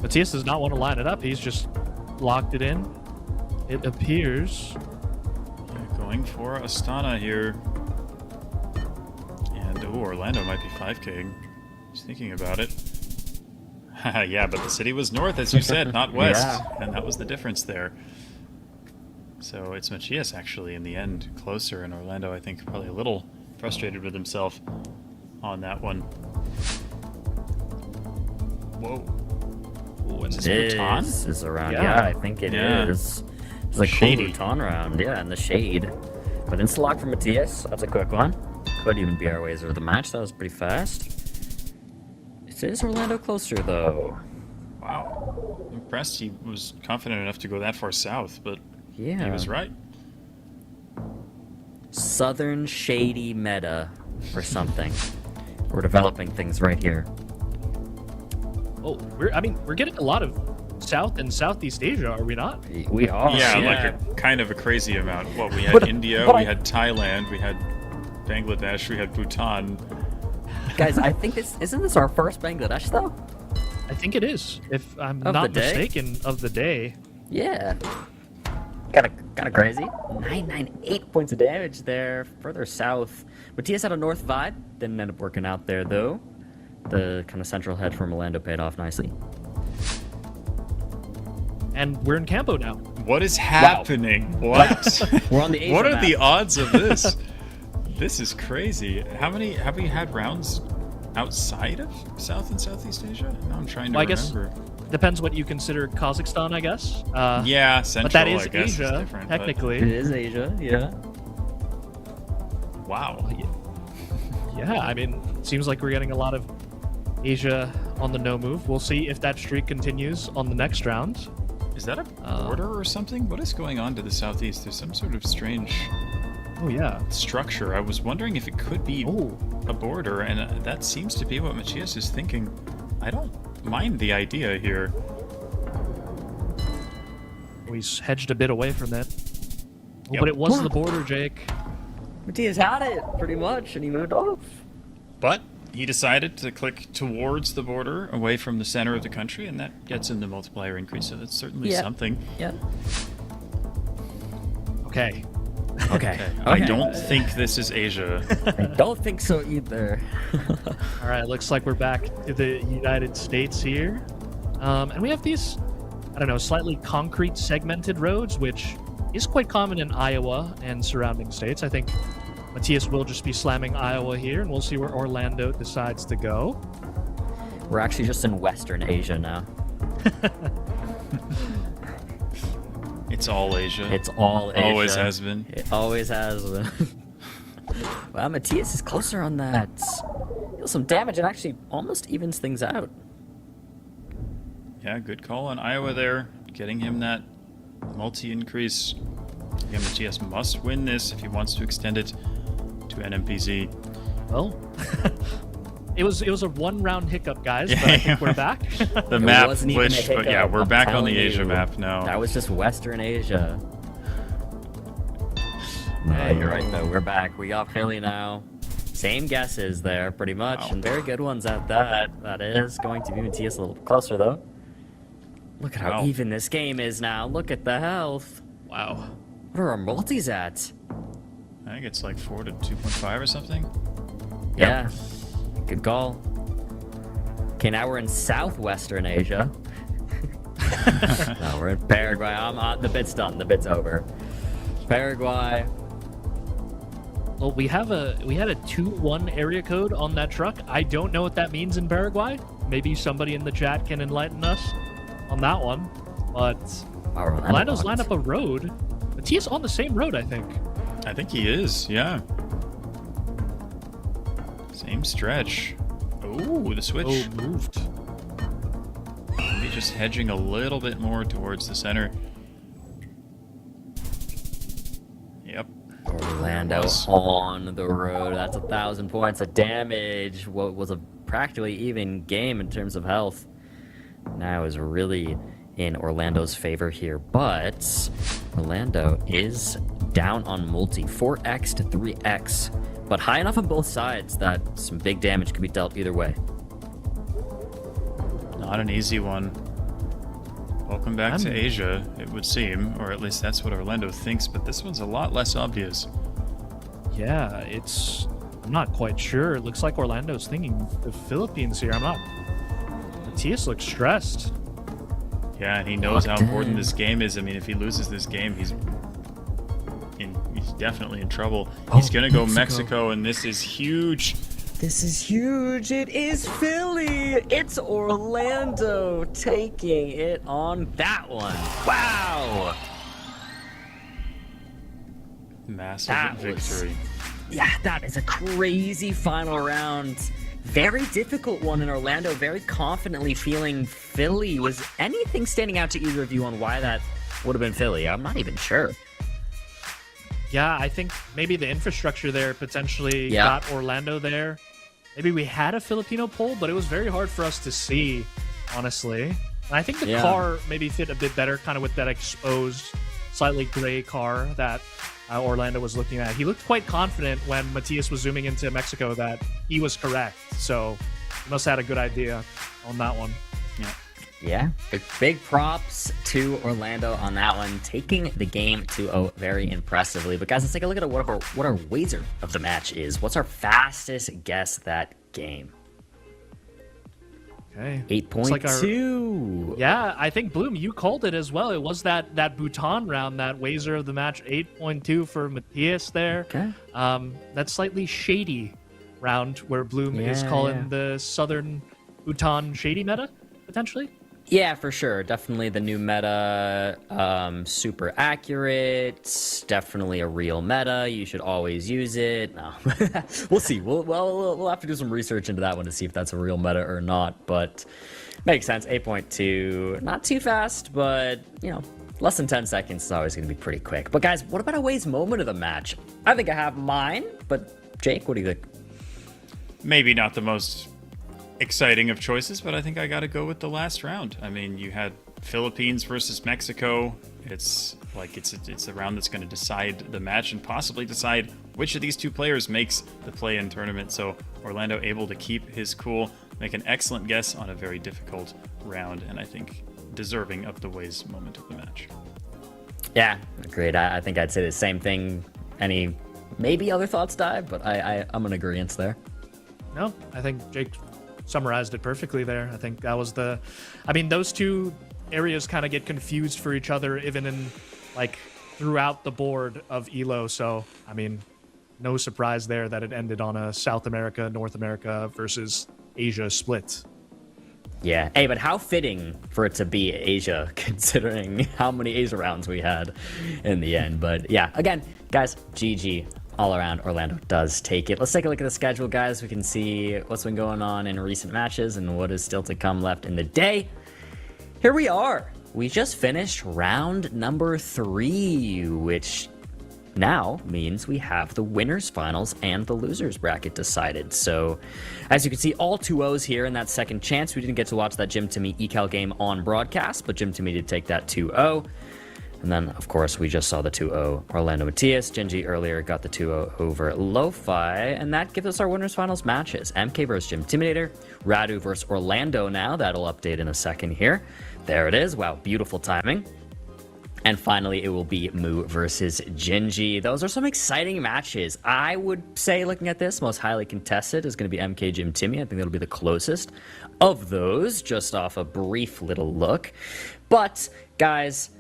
Matthias does not want to line it up. He's just locked it in. It appears. Yeah, going for Astana here. And Orlando might be 5K. Just thinking about it. Yeah, but the city was north, as you said, not west. Yeah. And that was the difference there. So it's Matthias actually in the end closer, and Orlando, I think, probably a little frustrated with himself on that one. Whoa. Ooh, Is this Bhutan? This is around, yeah, I think it is. It's like Shady. cool Bhutan round, yeah, in the shade. But insta lock for Matthias, that's a quick one. Could even be our ways of the match, that was pretty fast. It is Orlando closer though. Wow. Impressed he was confident enough to go that far south, but he was right. Southern shady meta or something. We're developing things right here. Oh, we're getting a lot of South and Southeast Asia, are we not? We are. Yeah, like a kind of a crazy amount. What, we had India, we had Thailand, we had Bangladesh, we had Bhutan. Guys, I think isn't this our first Bangladesh though? I think it is, if I'm Of not the day? mistaken, of the day. Yeah. Kind of crazy. 998 points of damage there. Further south. Matthias had a north vibe. Didn't end up working out there though. The kind of central head from Orlando paid off nicely. And we're in Campo now. What is happening? What? We're on the Asia What are map. the odds of this? This is crazy. How many have we had rounds outside of South and Southeast Asia? Now I'm trying to Well, I guess remember. depends what you consider Kazakhstan, I guess. Yeah, Central, but that is I guess, is Asia, different, but- technically. It is Asia, yeah. Wow. Yeah, I mean, seems like we're getting a lot of Asia on the no move. We'll see if that streak continues on the next round. Is that a border or something? What is going on to the southeast? There's some sort of strange structure. I was wondering if it could be a border, and that seems to be what Matthias is thinking. I don't mind the idea here. We hedged a bit away from that. Oh, Yep. but it was the border, Jake. Matthias had it, pretty much, and he moved off. But he decided to click towards the border, away from the center of the country, and that gets him the multiplier increase, so that's certainly something. Yeah. Okay. Okay. I don't think this is Asia. I don't think so either. All right, looks like we're back to the United States here. And we have these, I don't know, slightly concrete segmented roads, which is quite common in Iowa and surrounding states. I think Matthias will just be slamming Iowa here, and we'll see where Orlando decides to go. We're actually just in Western Asia now. It's all Asia. It's all Asia. Always has been. It always has been. Wow, Matthias is closer on that. Deals some damage and actually almost evens things out. Yeah, good call on Iowa there, getting him that multi-increase. Again, Matthias must win this if he wants to extend it to NMPZ. Well, it was a one-round hiccup, guys, but I think we're back. The map glitched, but yeah, we're back on the Asia map now. That was just Western Asia. No, you're right though. We're back. We got Philly now. Same guesses there, pretty much, and very good ones at that. That is going to be Matthias a little closer though. Look at how even this game is now. Look at the health. Wow. What are our multis at? I think it's like 4 to 2.5 or something. Yeah. Good call. Okay, now we're in southwestern Asia. No, we're in Paraguay. The bit's done. The bit's over. Paraguay. Well, we had a 2-1 area code on that truck. I don't know what that means in Paraguay. Maybe somebody in the chat can enlighten us on that one. But Orlando's lined up a road. But he's on the same road, I think. I think he is, yeah. Same stretch. Oh, the switch. Oh, moved. Maybe just hedging a little bit more towards the center. Yep. Orlando on the road. That's 1,000 points of damage. What was a practically even game in terms of health. Now is really in Orlando's favor here, but Orlando is down on multi, 4x to 3x, but high enough on both sides that some big damage could be dealt either way. Not an easy one. Welcome back to Asia, it would seem, or at least that's what Orlando thinks, but this one's a lot less obvious. Yeah, I'm not quite sure. It looks like Orlando's thinking the Philippines here. Matthias looks stressed. Yeah, and he knows how important this game is. I mean, if he loses this game, he's definitely in trouble. He's gonna go Mexico, and this is huge. This is huge. It is Philly. It's Orlando taking it on that one. Wow. Massive victory. Yeah, that is a crazy final round. Very difficult one in Orlando. Very confidently feeling Philly. Was anything standing out to either of you on why that would have been Philly? I'm not even sure. Yeah, I think maybe the infrastructure there potentially got Orlando there. Maybe we had a Filipino poll, but it was very hard for us to see, honestly. And I think the car maybe fit a bit better, kind of with that exposed, slightly gray car that Orlando was looking at. He looked quite confident when Matthias was zooming into Mexico that he was correct. So he must have had a good idea on that one. Yeah, big props to Orlando on that one, taking the game 2-0 very impressively. But guys, let's take a look at what our wager of the match is. What's our fastest guess that game? Okay. 8.2. Yeah, I think Bloom, you called it as well. It was that Bhutan round, that wager of the match, 8.2 for Matthias there. Okay. That slightly shady round where Bloom is calling the Southern Bhutan shady meta, potentially. Yeah, for sure. Definitely the new meta, super accurate, definitely a real meta. You should always use it. No. We'll see. We'll have to do some research into that one to see if that's a real meta or not, but makes sense. 8.2, not too fast, but, you know, less than 10 seconds is always going to be pretty quick. But guys, what about Away's moment of the match? I think I have mine, but Jake, what do you think? Maybe not the most exciting of choices, but I think I got to go with the last round. I mean, you had Philippines versus Mexico. It's a round that's going to decide the match and possibly decide which of these two players makes the play-in tournament. So Orlando able to keep his cool, make an excellent guess on a very difficult round, and I think deserving of the Way's moment of the match. Yeah, agreed. I think I'd say the same thing. Any maybe other thoughts, Dive, but I'm in agreement there. No, I think Jake summarized it perfectly there. I think that was those two areas kind of get confused for each other even in throughout the board of ELO. So, I mean, no surprise there that it ended on a South America, North America versus Asia split. Yeah. Hey, but how fitting for it to be Asia considering how many Asia rounds we had in the end. But yeah, again, guys, GG. All around, Orlando does take it. Let's take a look at the schedule, guys. We can see what's been going on in recent matches and what is still to come left in the day. Here we are. We just finished round number 3, which now means we have the winners finals and the losers bracket decided. So as you can see, all 2-0s here in that second chance. We didn't get to watch that Jim Timmy eCal game on broadcast, but Jim Timmy did take that 2-0. And then, of course, we just saw the 2-0 Orlando Matthias. Genji earlier got the 2-0 over Lo-Fi. And that gives us our winners finals matches. MK versus Jim Intimidator. Radu versus Orlando now. That'll update in a second here. There it is. Wow, beautiful timing. And finally, it will be Mu versus Gingy. Those are some exciting matches. I would say, looking at this, most highly contested is going to be MK Jim Timmy. I think that'll be the closest of those, just off a brief little look. But, guys,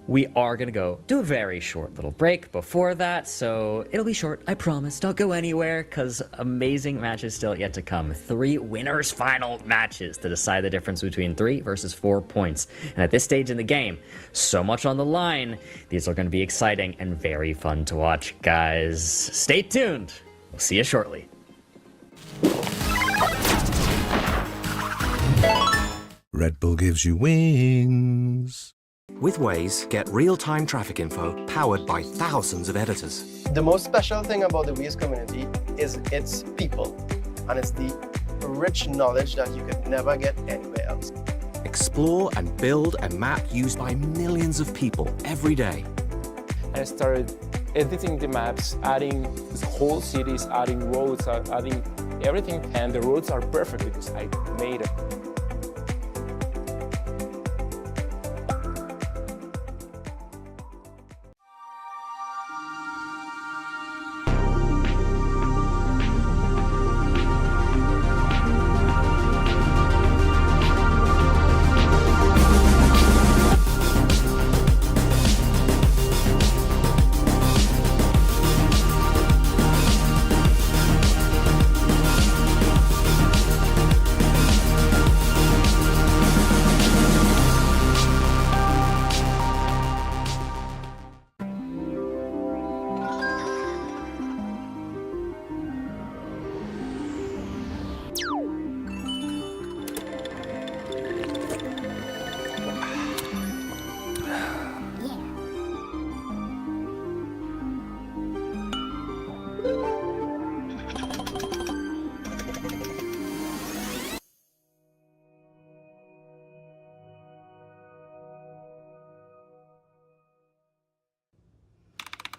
we are going to go do a very short little break before that, so it'll be short, I promise. Don't go anywhere, because amazing matches still yet to come. 3 winners' final matches to decide the difference between 3 versus 4 points. And at this stage in the game, so much on the line. These are going to be exciting and very fun to watch, guys. Stay tuned. We'll see you shortly. Red Bull gives you wings. With Waze, get real-time traffic info powered by thousands of editors. The most special thing about the Waze community is its people, and it's the rich knowledge that you could never get anywhere else. Explore and build a map used by millions of people every day. I started editing the maps, adding whole cities, adding roads, adding everything, and the roads are perfect because I made it.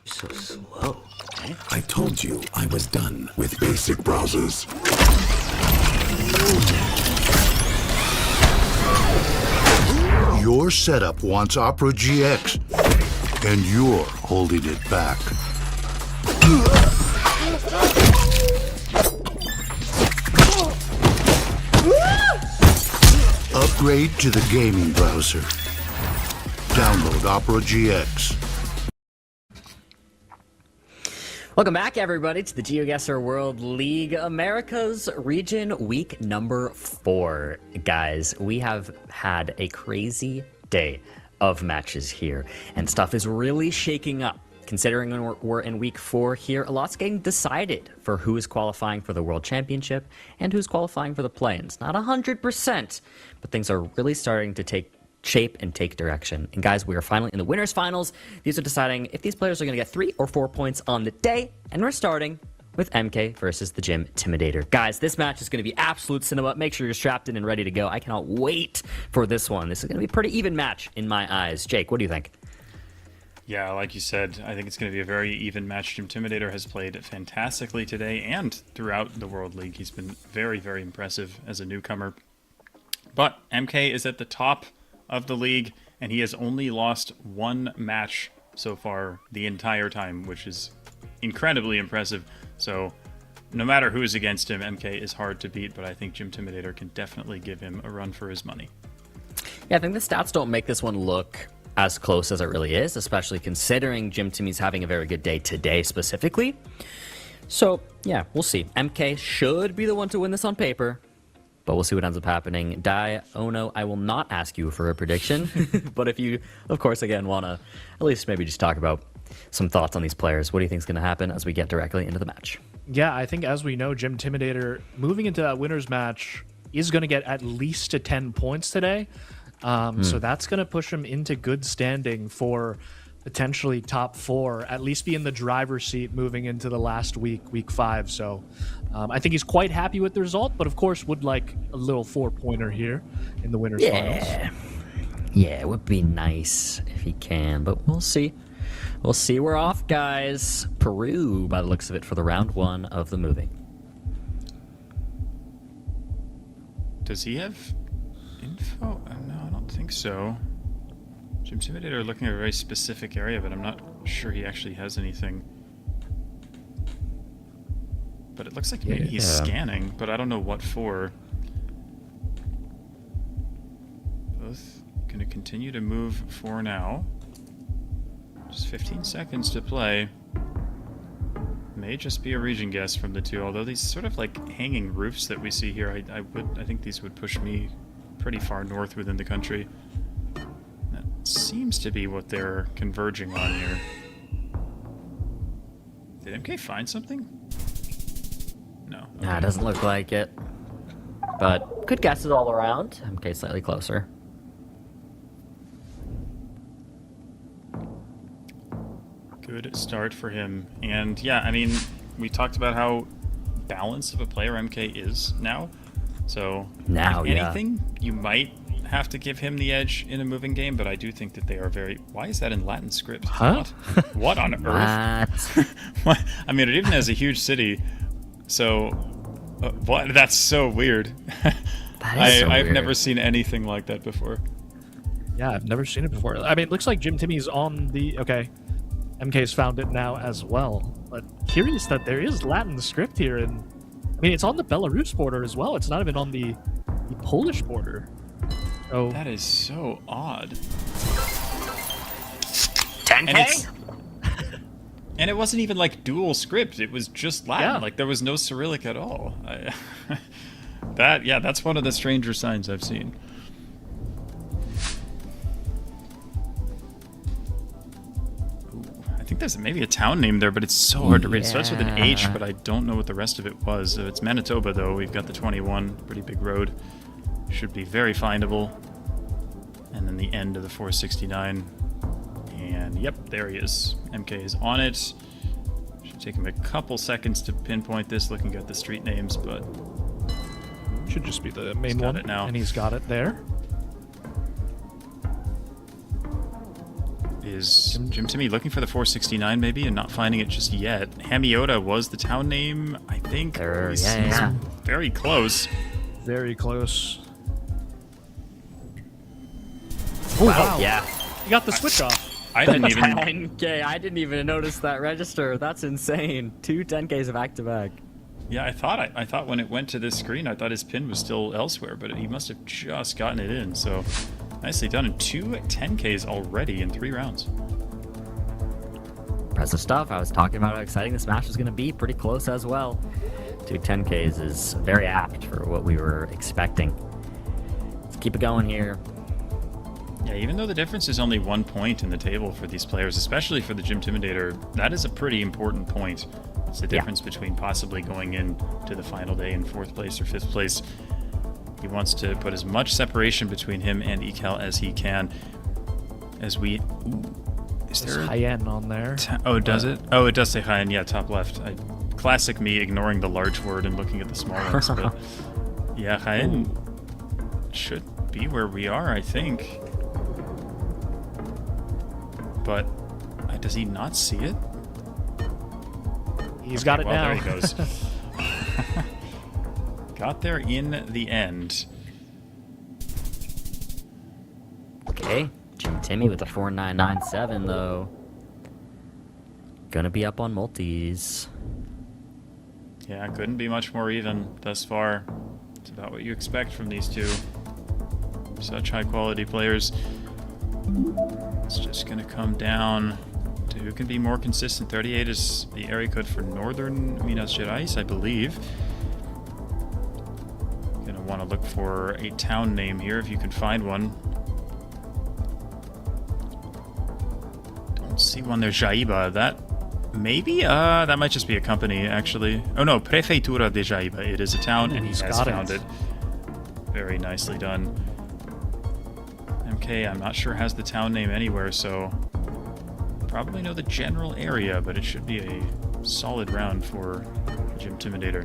So slow. I told you I was done with basic browsers. Your setup wants Opera GX, and you're holding it back. Upgrade to the gaming browser. Download Opera GX. Welcome back, everybody, to the GeoGuessr World League, America's region week number 4. Guys, we have had a crazy day of matches here, and stuff is really shaking up. Considering we're in week 4 here, a lot's getting decided for who is qualifying for the World Championship and who's qualifying for the play-ins. Not 100%, but things are really starting to take shape and take direction. And guys, we are finally in the winners finals. These are deciding if these players are going to get 3 or 4 points on the day, and we're starting with MK versus the Gym Intimidator. Guys, this match is going to be absolute cinema. Make sure you're strapped in and ready to go. I cannot wait for this one. This is going to be a pretty even match in my eyes. Jake, what do you think? Yeah, like you said, I think it's going to be a very even match. Gym Intimidator has played fantastically today and throughout the World League. He's been very, very impressive as a newcomer. But MK is at the top of the league, and he has only lost 1 match so far the entire time, which is incredibly impressive. So no matter who is against him, MK is hard to beat, but I think Gym Intimidator can definitely give him a run for his money. Yeah, I think the stats don't make this one look as close as it really is, especially considering Gym Timmy's having a very good day today specifically. So yeah, we'll see. MK should be the one to win this on paper, but we'll see what ends up happening. Dai, Ono, I will not ask you for a prediction, but if you, of course, again, want to at least maybe just talk about some thoughts on these players, what do you think is going to happen as we get directly into the match? Yeah, I think as we know, Gym Intimidator moving into that winner's match is going to get at least to 10 points today. So that's going to push him into good standing for potentially top 4, at least be in the driver's seat moving into the last week, week 5. So I think he's quite happy with the result, but of course would like a little 4-pointer here in the winner's finals. Yeah, it would be nice if he can, but we'll see. We'll see. We're off, guys. Peru, by the looks of it, for the round 1 of the movie. Does he have info? No, I don't think so. Gymtimidator looking at a very specific area, but I'm not sure he actually has anything. But it looks like maybe he's scanning, but I don't know what for. Both going to continue to move for now. Just 15 seconds to play. May just be a region guess from the two, although these sort of like hanging roofs that we see here, I think these would push me pretty far north within the country. That seems to be what they're converging on here. Did MK find something? No. Okay. Nah, it doesn't look like it. But good guesses all around. MK slightly closer. Good start for him. And yeah, I mean, we talked about how balanced of a player MK is now. So, now, if anything, you might have to give him the edge in a moving game, but I do think that they are very... Why is that in Latin script? Huh? What on earth? What? I mean, it even has a huge city. So, what? That's so weird. I've never seen anything like that before. Yeah, I've never seen it before. I mean, it looks like Jim Timmy's on the... Okay, MK's found it now as well. But curious that there is Latin script here, and I mean, it's on the Belarus border as well. It's not even on the Polish border. Oh, that is so odd. 10K? And it wasn't even like dual script. It was just Latin. Yeah. Like there was no Cyrillic at all. That's one of the stranger signs I've seen. I think there's maybe a town name there, but it's so hard to read. It starts with an H, but I don't know what the rest of it was. It's Manitoba, though. We've got the 21, pretty big road. Should be very findable. And then the end of the 469. And yep, there he is. MK is on it. Should take him a couple seconds to pinpoint this, looking at the street names, but... Should just be the main one, and he's got it there. Is Jim Timmy looking for the 469 maybe and not finding it just yet? Hamiota was the town name, I think. He's very close. Very close. Wow. Yeah. You got the switch off. I didn't even... 10K, I didn't even notice that register. That's insane. 2 10Ks back-to-back. Yeah, I thought when it went to this screen, I thought his pin was still elsewhere, but he must have just gotten it in, so nicely done. And 2 10Ks already in 3 rounds. Impressive stuff. I was talking about how exciting this match was going to be. Pretty close as well. 2 10Ks is very apt for what we were expecting. Let's keep it going here. Yeah, even though the difference is only 1 point in the table for these players, especially for the Gymtimidator, that is a pretty important point. It's the difference between possibly going in to the final day in 4th place or 5th place. He wants to put as much separation between him and Ecal as he can. As we... is there Hyen on there? Oh, does it? Oh, it does say Hyen. Yeah, top left. Classic me ignoring the large word and looking at the small ones. But yeah, Hyen should be where we are, I think. But does he not see it? He's got it now. There he goes. Got there in the end. Okay, Jim Timmy with the 4997 though. Gonna be up on multis. Yeah, couldn't be much more even thus far. It's about what you expect from these two. Such high quality players. It's just gonna come down to who can be more consistent. 38 is the area code for northern Minas Gerais, I believe. Gonna want to look for a town name here if you can find one. Don't see one there. Jaiba, that maybe? That might just be a company, actually. Oh no, Prefeitura de Jaiba. It is a town, and he has found it. Very nicely done. MK, I'm not sure has the town name anywhere, so probably know the general area, but it should be a solid round for Gymtimidator.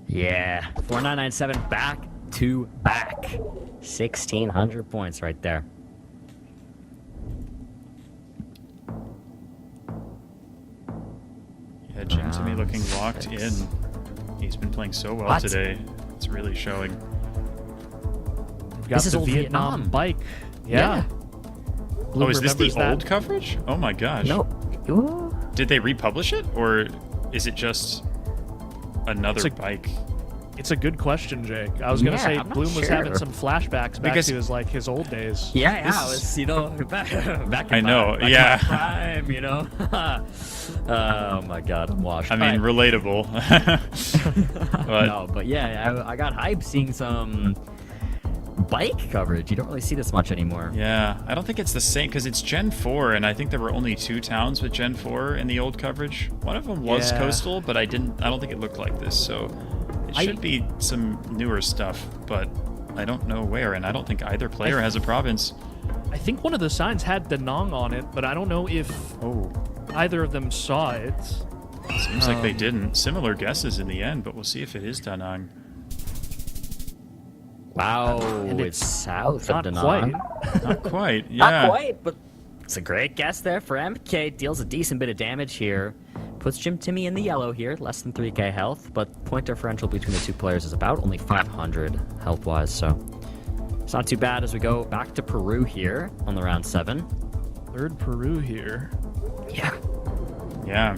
Yeah, 4997 back to back. 1,600 points right there. Yeah, Jim to me looking locked in. He's been playing so well today. It's really showing. We've got the Vietnam bike. Yeah. Oh, is this the old coverage? Oh my gosh. No. Did they republish it, or is it just another bike? It's a good question, Jake. I was gonna say Bloom was having some flashbacks back to his old days. Yeah, it was, back in yeah. my prime, Oh my god, I'm washed. I mean, relatable. but yeah, I got hyped seeing some bike coverage. You don't really see this much anymore. Yeah, I don't think it's the same because it's Gen 4, and I think there were only 2 towns with Gen 4 in the old coverage. One of them was coastal, but I don't think it looked like this. So it should be some newer stuff, but I don't know where, and I don't think either player has a province. I think one of the signs had Da Nang on it, but I don't know if either of them saw it. Seems like they didn't. Similar guesses in the end, but we'll see if it is Da Nang. Wow, and it's south of Da Nang. Not quite, yeah. Not quite, but it's a great guess there for MK. Deals a decent bit of damage here. Puts Jim Timmy in the yellow here, less than 3k health, but point differential between the two players is about only 500 health-wise, so it's not too bad as we go back to Peru here on the round 7. Third Peru here. Yeah. Yeah.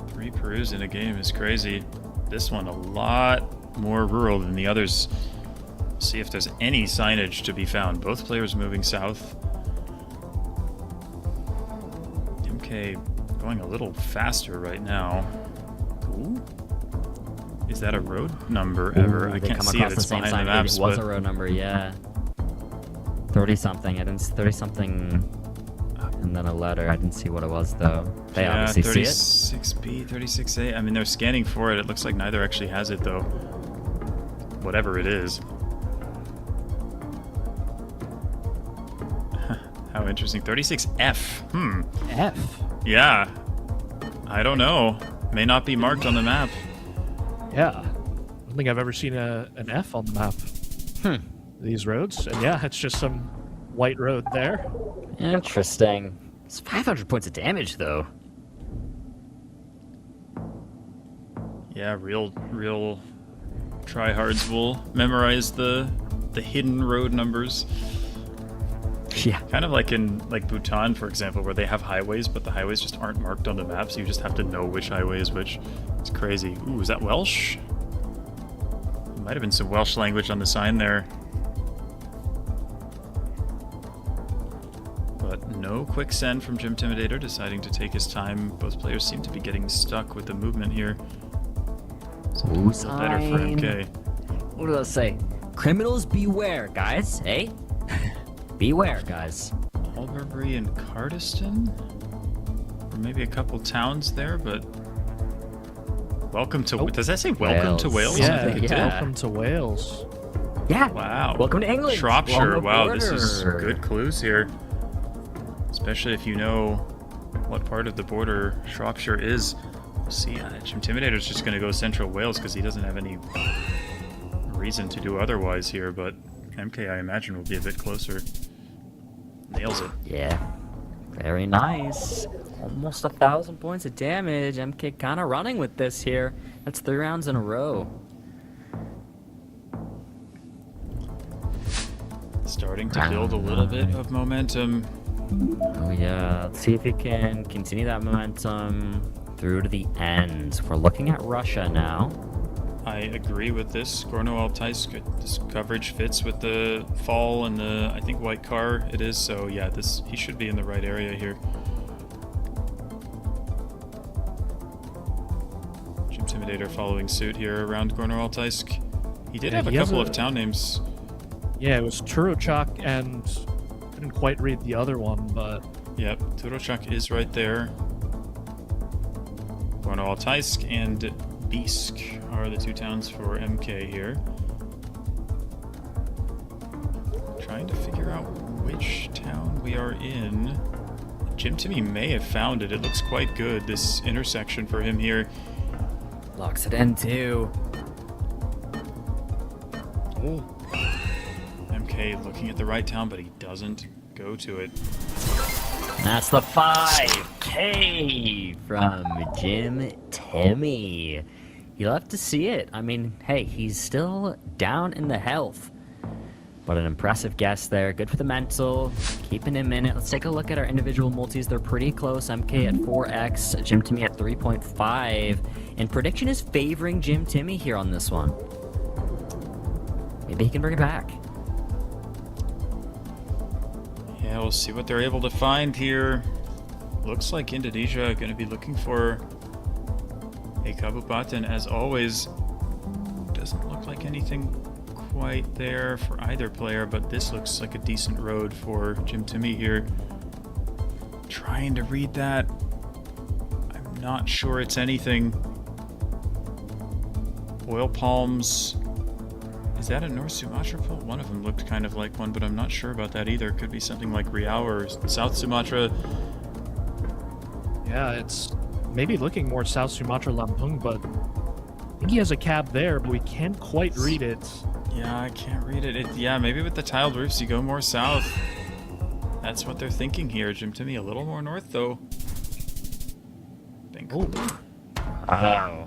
3 Perus in a game is crazy. This one a lot more rural than the others. See if there's any signage to be found. Both players moving south. MK going a little faster right now. Ooh. Is that a road number ever? I can't see it. It's behind the maps. It was a road number, yeah. 30-something. I didn't see 30-something and then a letter. I didn't see what it was, though. They obviously see it. 36B, 36A. I mean, they're scanning for it. It looks like neither actually has it, though. Whatever it is. How interesting. 36F. F? Yeah. I don't know. May not be marked on the map. Yeah. I don't think I've ever seen an F on the map. These roads. And yeah, it's just some white road there. Interesting. It's 500 points of damage, though. Yeah, real tryhards will memorize the hidden road numbers. Yeah. Kind of like in Bhutan, for example, where they have highways, but the highways just aren't marked on the map, so you just have to know which highway is which. It's crazy. Ooh, is that Welsh? Might have been some Welsh language on the sign there. But no quick send from Jim Timidator, deciding to take his time. Both players seem to be getting stuck with the movement here. So better for MK. What do I say? Criminals beware, guys. Hey? Beware, guys. Albury and Cardiston? Or maybe a couple towns there, but... Welcome to... Does that say welcome to Wales? Yeah, I think it did. Welcome to Wales. Yeah. Wow. Welcome to England. Shropshire. Wow, this is good clues here. Especially if you know what part of the border Shropshire is. We'll see, Jim Timidator's just going to go Central Wales because he doesn't have any reason to do otherwise here, but MK, I imagine, will be a bit closer. Nails it. Yeah. Very nice. Almost 1,000 points of damage. MK kind of running with this here. That's 3 rounds in a row. Starting to build a little bit of momentum. Oh yeah, let's see if he can continue that momentum through to the end. We're looking at Russia now. I agree with this. Gorno-Altaysk, this coverage fits with the fall and the, I think, white car it is. So yeah, he should be in the right area here. Jim Timidator following suit here around Gorno-Altaysk. He did have a couple of town names. Yeah, it was Turochak and I didn't quite read the other one, but... Yep, Turochak is right there. Gorno-Altaysk and Bisk are the 2 towns for MK here. Trying to figure out which town we are in. Jim Timmy may have found it. It looks quite good, this intersection for him here. Locks it in too. Oh. MK looking at the right town, but he doesn't go to it. That's the 5K from Jim Timmy. You'll have to see it. I mean, hey, he's still down in the health. But an impressive guess there. Good for the mental. Keeping him in it. Let's take a look at our individual multis. They're pretty close. MK at 4x. Jim Timmy at 3.5. And prediction is favoring Jim Timmy here on this one. Maybe he can bring it back. Yeah, we'll see what they're able to find here. Looks like Indonesia going to be looking for a Kabupaten as always. Doesn't look like anything quite there for either player, but this looks like a decent road for Jim Timmy here. Trying to read that. I'm not sure it's anything. Oil palms. Is that a North Sumatra pole? One of them looked kind of like one, but I'm not sure about that either. Could be something like Riau or South Sumatra. Yeah, it's maybe looking more South Sumatra Lampung, but I think he has a cab there, but we can't quite read it. Yeah, I can't read it. Yeah, maybe with the tiled roofs you go more south. That's what they're thinking here. Jim Timmy a little more north though. Think. Wow.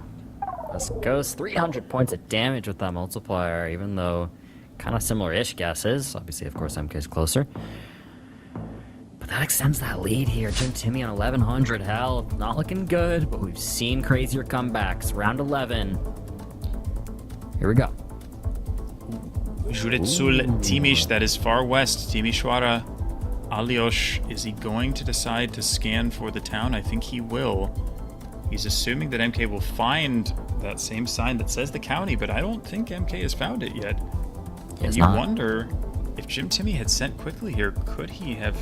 This goes 300 points of damage with that multiplier, even though kind of similar-ish guesses. Obviously, of course, MK is closer. But that extends that lead here. Jim Timmy on 1100 health. Not looking good, but we've seen crazier comebacks. Round 11. Here we go. Juritsul Timish, that is far west. Timișoara. Aliosh, is he going to decide to scan for the town? I think he will. He's assuming that MK will find that same sign that says the county, but I don't think MK has found it yet. And you wonder if Jim Timmy had sent quickly here, could he have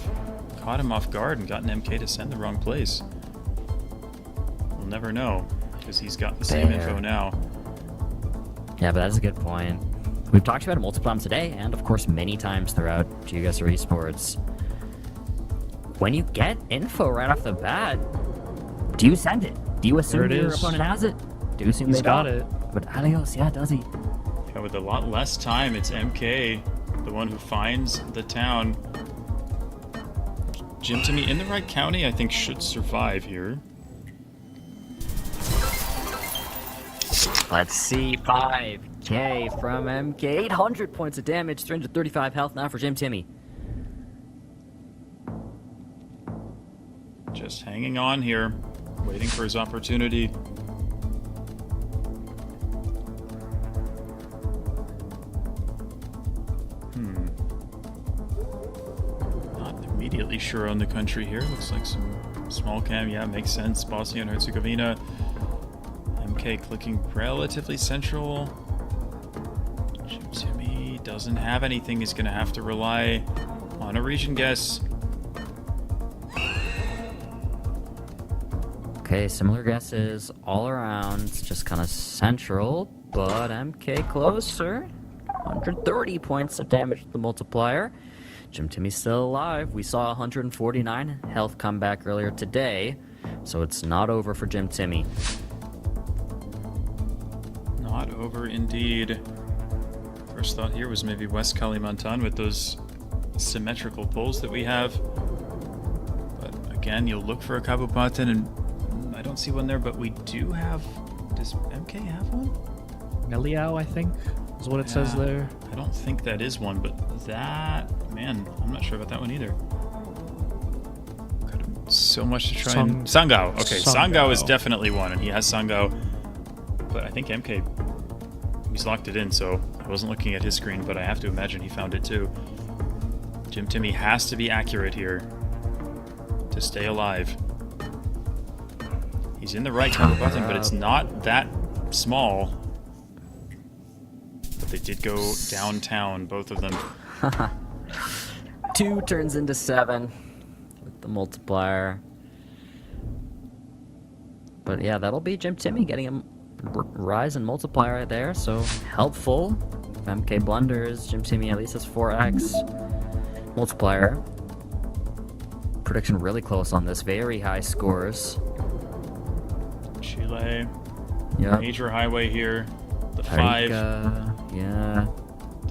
caught him off guard and gotten MK to send the wrong place? We'll never know, because he's got the same info now. Yeah, but that's a good point. We've talked about it multiple times today, and of course many times throughout GeoGuessr Esports. When you get info right off the bat, do you send it? Do you assume your opponent has it? Do you assume they got it? But Alios, yeah, does he? Yeah, with a lot less time, it's MK, the one who finds the town. Jim Timmy in the right county, I think, should survive here. Let's see, 5K from MK, 800 points of damage, 335 health now for Jim Timmy. Just hanging on here, waiting for his opportunity. Not immediately sure on the country here. Looks like some small cam. Yeah, makes sense. Bosnia and Herzegovina. MK clicking relatively central. Jim Timmy doesn't have anything. He's going to have to rely on a region guess. Okay, similar guesses all around, just kind of central, but MK closer. 130 points of damage to the multiplier. Jim Timmy's still alive. We saw 149 health come back earlier today, so it's not over for Jim Timmy. Not over indeed. First thought here was maybe West Kalimantan with those symmetrical poles that we have. But again, you'll look for a Kabupaten and I don't see one there, but we do have... Does MK have one? Meliao, I think, is what it says there. I don't think that is one, but that... Man, I'm not sure about that one either. So much to try and... Sangao! Okay, Sangao is definitely one, and he has Sangao. But I think MK... He's locked it in, so I wasn't looking at his screen, but I have to imagine he found it too. Jim Timmy has to be accurate here to stay alive. He's in the right cover button, but it's not that small. But they did go downtown, both of them. 2 turns into 7 with the multiplier. But yeah, that'll be Jim Timmy getting a rise in multiplier right there, so helpful. If MK blunders, Jim Timmy at least has 4x multiplier. Prediction really close on this, very high scores. Chile. Yep. Major highway here. The 5. Yeah.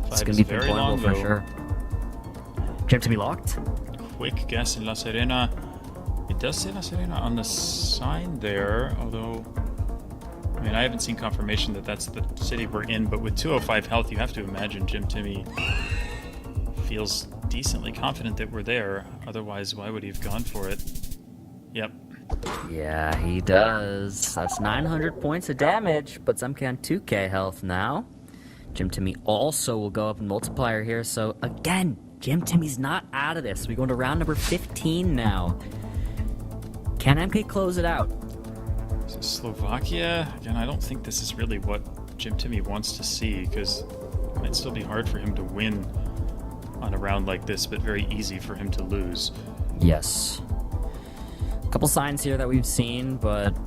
It's gonna be very long for sure. Jim Timmy locked. Quick guess in La Serena. It does say La Serena on the sign there, although, I mean, I haven't seen confirmation that that's the city we're in, but with 205 health, you have to imagine Jim Timmy feels decently confident that we're there. Otherwise, why would he have gone for it? Yep. Yeah, he does. That's 900 points of damage, puts MK on 2k health now. Jim Timmy also will go up in multiplier here, so again, Jim Timmy's not out of this. We go into round number 15 now. Can MK close it out? So Slovakia, again, I don't think this is really what Jim Timmy wants to see, because it might still be hard for him to win on a round like this, but very easy for him to lose. Yes. A couple signs here that we've seen, but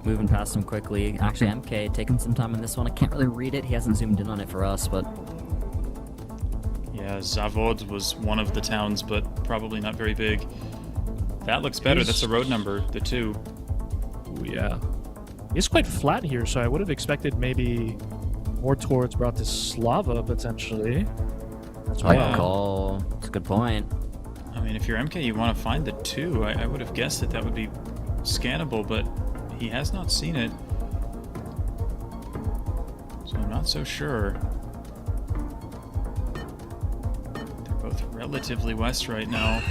moving past them quickly. Actually, MK taking some time on this one. I can't really read it. He hasn't zoomed in on it for us, but... Yeah, Zavod was one of the towns, but probably not very big. That looks better. That's the road number, the 2. Ooh, yeah. It's quite flat here, so I would have expected maybe more towards Bratislava, potentially. That's right. Good call. That's a good point. I mean, if you're MK, you want to find the 2. I would have guessed that would be scannable, but he has not seen it. So I'm not so sure. They're both relatively west right now.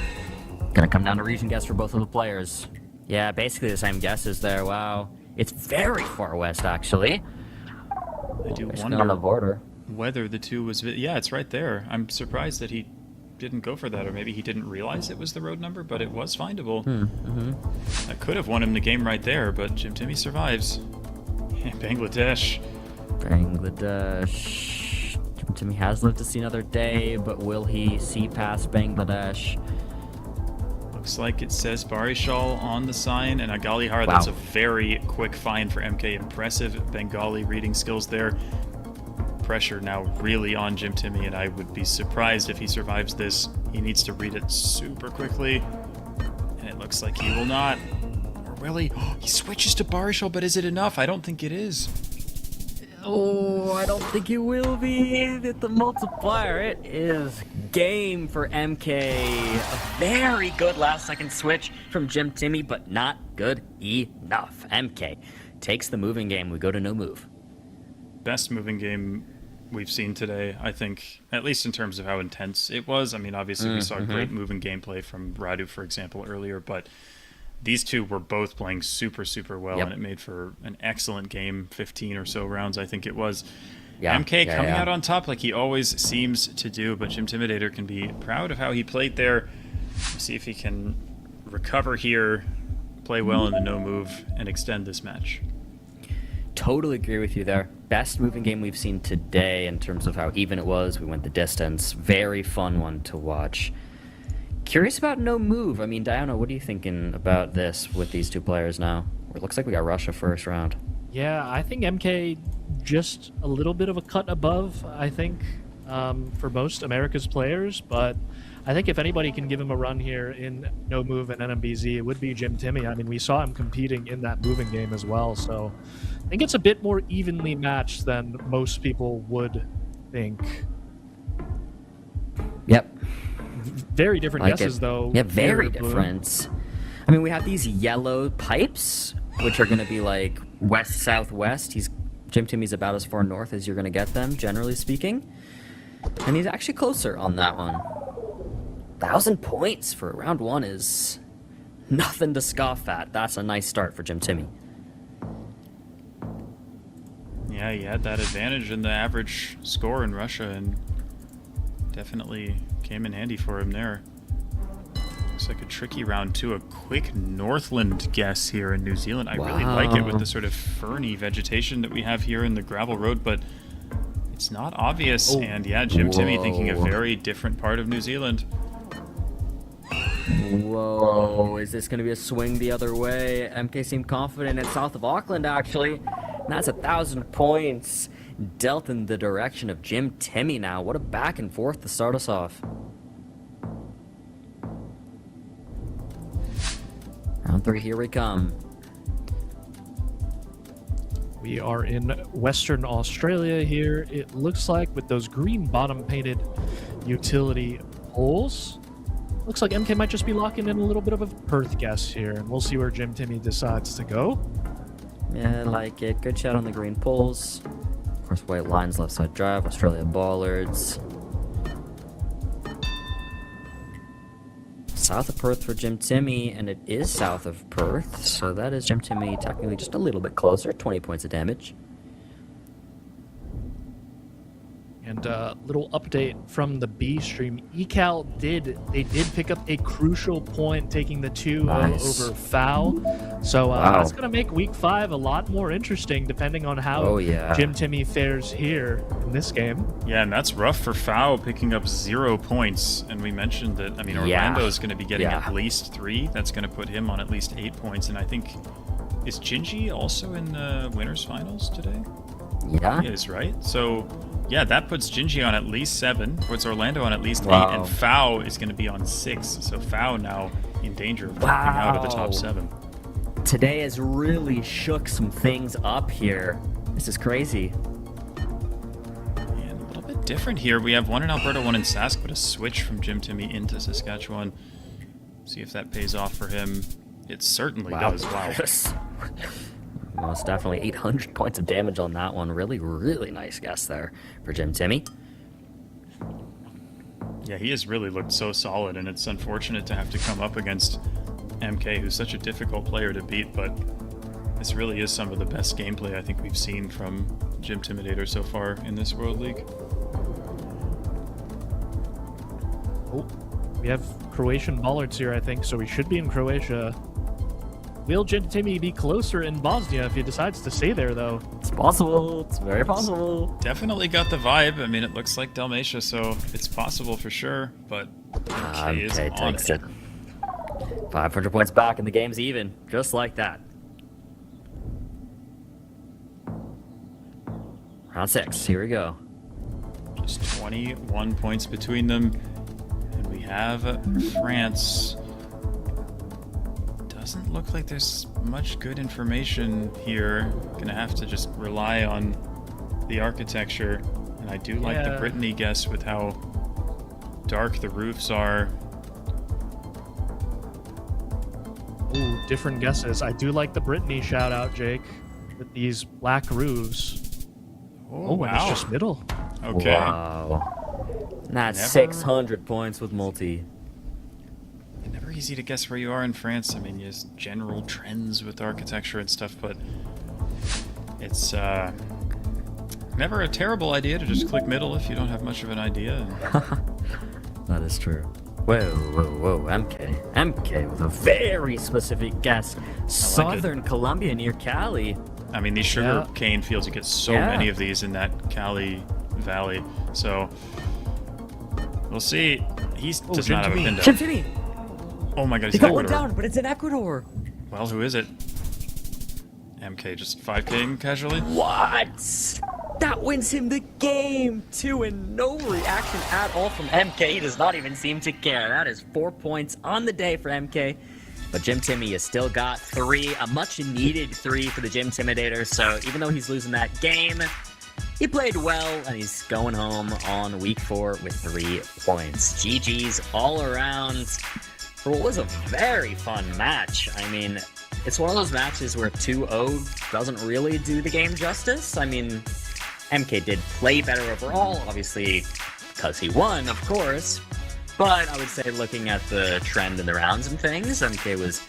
Gonna come down to region guess for both of the players. Yeah, basically the same guesses there. Wow. It's very far west, actually. I do Basically wonder on the border. whether the 2 was... Yeah, it's right there. I'm surprised that he didn't go for that, or maybe he didn't realize it was the road number, but it was findable. That could have won him the game right there, but Jim Timmy survives. Bangladesh. Bangladesh. Jim Timmy has lived to see another day, but will he see past Bangladesh? Looks like it says Barishal on the sign, and Agalihar. That's a very quick find for MK. Impressive Bengali reading skills there. Pressure now really on Jim Timmy, and I would be surprised if he survives this. He needs to read it super quickly, and it looks like he will not. Or will he? Oh, he switches to Barishal, but is it enough? I don't think it is. Oh, I don't think it will be. At the multiplier, it is game for MK. A very good last-second switch from Jim Timmy, but not good enough. MK takes the moving game. We go to no move. Best moving game we've seen today, I think, at least in terms of how intense it was. I mean, obviously we saw great moving gameplay from Radu, for example, earlier, but these 2 were both playing super, super well, and it made for an excellent game, 15 or so rounds, I think it was. MK coming out on top like he always seems to do, but Jim Intimidator can be proud of how he played there. See if he can recover here, play well in the no move, and extend this match. Totally agree with you there. Best moving game we've seen today in terms of how even it was. We went the distance. Very fun one to watch. Curious about no move. I mean, Diana, what are you thinking about this with these 2 players now? It looks like we got Russia first round. Yeah, I think MK just a little bit of a cut above, I think, for most America's players, but I think if anybody can give him a run here in no move and NMBZ, it would be Jim Timmy. I mean, we saw him competing in that moving game as well, so I think it's a bit more evenly matched than most people would think. Yep. Very different guesses, though. Yeah, very different. I mean, we have these yellow pipes, which are going to be like west-southwest. Jim Timmy's about as far north as you're going to get them, generally speaking. And he's actually closer on that one. 1,000 points for round 1 is nothing to scoff at. That's a nice start for Jim Timmy. Yeah, he had that advantage in the average score in Russia, and definitely came in handy for him there. Looks like a tricky round 2. A quick Northland guess here in New Zealand. I really like it with the sort of ferny vegetation that we have here in the gravel road, but it's not obvious. And yeah, Jim Timmy thinking a very different part of New Zealand. Whoa, is this going to be a swing the other way? MK seemed confident in south of Auckland, actually. And that's 1,000 points dealt in the direction of Jim Timmy now. What a back and forth to start us off. Round 3, here we come. We are in Western Australia here. It looks like with those green bottom painted utility poles. looks like MK might just be locking in a little bit of a Perth guess here, and we'll see where Jim Timmy decides to go. Yeah, I like it. Good shot on the green poles. Of course, white lines, left side drive, Australia bollards. South of Perth for Jim Timmy, and it is south of Perth, so that is Jim Timmy technically just a little bit closer, 20 points of damage. And a little update from the B stream. Ecal did pick up a crucial point, taking the 2-0 over FAO. So that's going to make week 5 a lot more interesting, depending on how Jim Timmy fares here in this game. Yeah, and that's rough for FAO, picking up 0 points. And we mentioned that, I mean, Orlando is going to be getting at least 3. That's going to put him on at least 8 points. And I think, is Gingy also in the winners finals today? Yeah. He is, right? So, yeah, that puts Gingy on at least 7, puts Orlando on at least 8, and FAO is going to be on 6. So FAO now in danger of dropping out of the top 7. Today has really shook some things up here. This is crazy. And a little bit different here. We have one in Alberta, one in Sask, but a switch from Jim Timmy into Saskatchewan. See if that pays off for him. It certainly does. Wow. Most definitely 800 points of damage on that one. Really, really nice guess there for Jim Timmy. Yeah, he has really looked so solid, and it's unfortunate to have to come up against MK, who's such a difficult player to beat, but this really is some of the best gameplay I think we've seen from Jim Timidator so far in this World League. Oh, we have Croatian bollards here, I think, so we should be in Croatia. Will Jim Timmy be closer in Bosnia if he decides to stay there, though? It's possible. It's very possible. Definitely got the vibe. I mean, it looks like Dalmatia, so it's possible for sure, but MK is on it. 500 points back, and the game's even, just like that. Round 6, here we go. Just 21 points between them, and we have France. Doesn't look like there's much good information here. Gonna have to just rely on the architecture, and I do like the Brittany guess with how dark the roofs are. Ooh, different guesses. I do like the Brittany shout out, Jake, with these black roofs. Oh, and it's just middle. Okay. Wow. That's 600 points with multi. Never easy to guess where you are in France. I mean, there's general trends with architecture and stuff, but it's never a terrible idea to just click middle if you don't have much of an idea. That is true. Whoa, MK with a very specific guess. Southern Colombia near Cali. I mean, these sugar cane fields, you get so many of these in that Cali Valley. So, we'll see. He does not have a pin down. Jim Timmy! Oh my god, He he's in got one Ecuador. down, but it's in Ecuador. Well, who is it? MK just 5K'ing casually? What? That wins him the game, too, and no reaction at all from MK. He does not even seem to care. That is 4 points on the day for MK. But Jim Timmy has still got 3, a much-needed 3 for the Jim Timidator. So even though he's losing that game, he played well, and he's going home on week 4 with 3 points. GG's all around for what was a very fun match. I mean, it's one of those matches where 2-0 doesn't really do the game justice. I mean, MK did play better overall, obviously, because he won, of course. But I would say looking at the trend in the rounds and things, MK was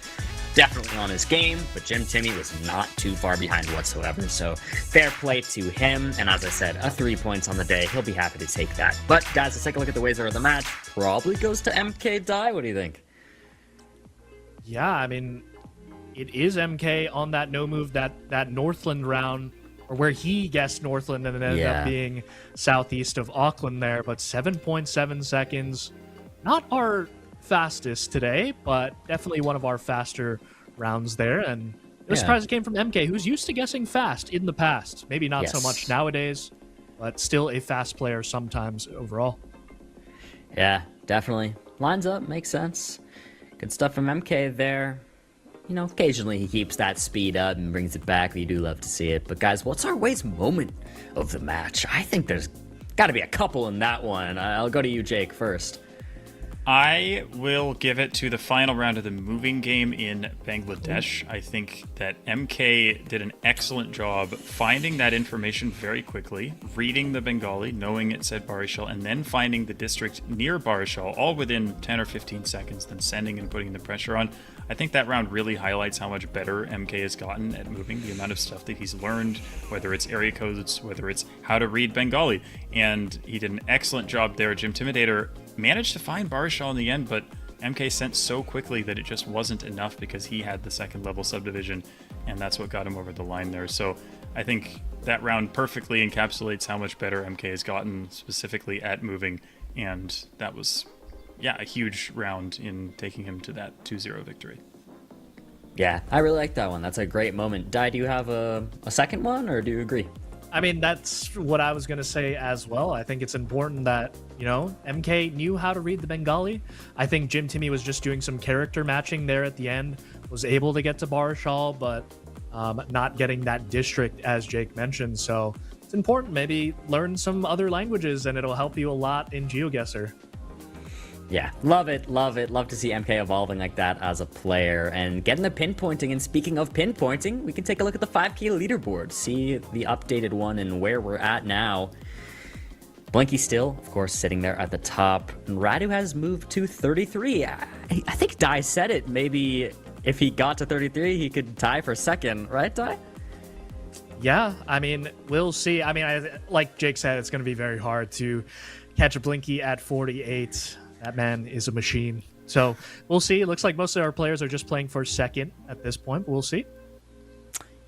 definitely on his game, but Jim Timmy was not too far behind whatsoever. So fair play to him. And as I said, a 3 points on the day. He'll be happy to take that. But guys, let's take a look at the ways of the match. Probably goes to MK Die. What do you think? Yeah, I mean, it is MK on that no move, that Northland round, or where he guessed Northland and it ended up being southeast of Auckland there, but 7.7 seconds. Not our fastest today, but definitely one of our faster rounds there. And the surprise came from MK, who's used to guessing fast in the past. Maybe not so much nowadays, but still a fast player sometimes overall. Yeah, definitely. Lines up, makes sense. Good stuff from MK there. You know, occasionally he keeps that speed up and brings it back. We do love to see it. But guys, what's our ways moment of the match? I think there's got to be a couple in that one. I'll go to you, Jake, first. I will give it to the final round of the moving game in Bangladesh. I think that MK did an excellent job finding that information very quickly, reading the Bengali, knowing it said Barishal, and then finding the district near Barishal, all within 10 or 15 seconds, then sending and putting the pressure on. I think that round really highlights how much better MK has gotten at moving, the amount of stuff that he's learned, whether it's area codes, whether it's how to read Bengali. And he did an excellent job there. Jimtimidator managed to find Barishal in the end, but MK sent so quickly that it just wasn't enough because he had the second level subdivision, and that's what got him over the line there. So I think that round perfectly encapsulates how much better MK has gotten specifically at moving, and that was, yeah, a huge round in taking him to that 2-0 victory. Yeah, I really like that one. That's a great moment. Dai, do you have a second one, or do you agree? I mean, that's what I was going to say as well. I think it's important that, you know, MK knew how to read the Bengali. I think Jim Timmy was just doing some character matching there at the end, was able to get to Barishal, but not getting that district, as Jake mentioned. So it's important. Maybe learn some other languages, and it'll help you a lot in GeoGuessr. Yeah, love it, love it. Love to see MK evolving like that as a player and getting the pinpointing. And speaking of pinpointing, we can take a look at the 5K leaderboard, see the updated one and where we're at now. Blinky still, of course, sitting there at the top. And Radu has moved to 33. I think Dai said it. Maybe if he got to 33, he could tie for second, right, Dai? Yeah, I mean, we'll see. I mean, like Jake said, it's going to be very hard to catch a Blinky at 48. That man is a machine. So we'll see. It looks like most of our players are just playing for second at this point. We'll see.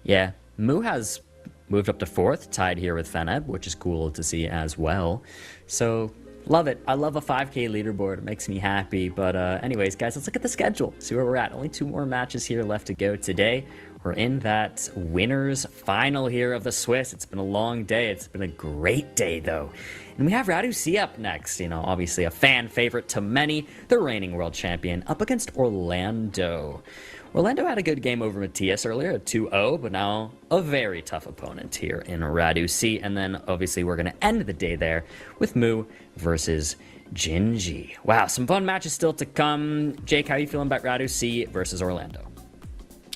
Yeah, Mu has moved up to fourth, tied here with Feneb, which is cool to see as well. So love it. I love a 5K leaderboard. It makes me happy. But anyways, guys, let's look at the schedule. See where we're at. Only 2 more matches here left to go today. We're in that winners final here of the Swiss. It's been a long day. It's been a great day, though. And we have Radu C up next. You know, obviously a fan favorite to many, the reigning world champion, up against Orlando. Orlando had a good game over Matthias earlier at 2-0, but now a very tough opponent here in Radu C. And then, obviously, we're going to end the day there with Mu versus Jinji. Wow, some fun matches still to come. Jake, how are you feeling about Radu C versus Orlando?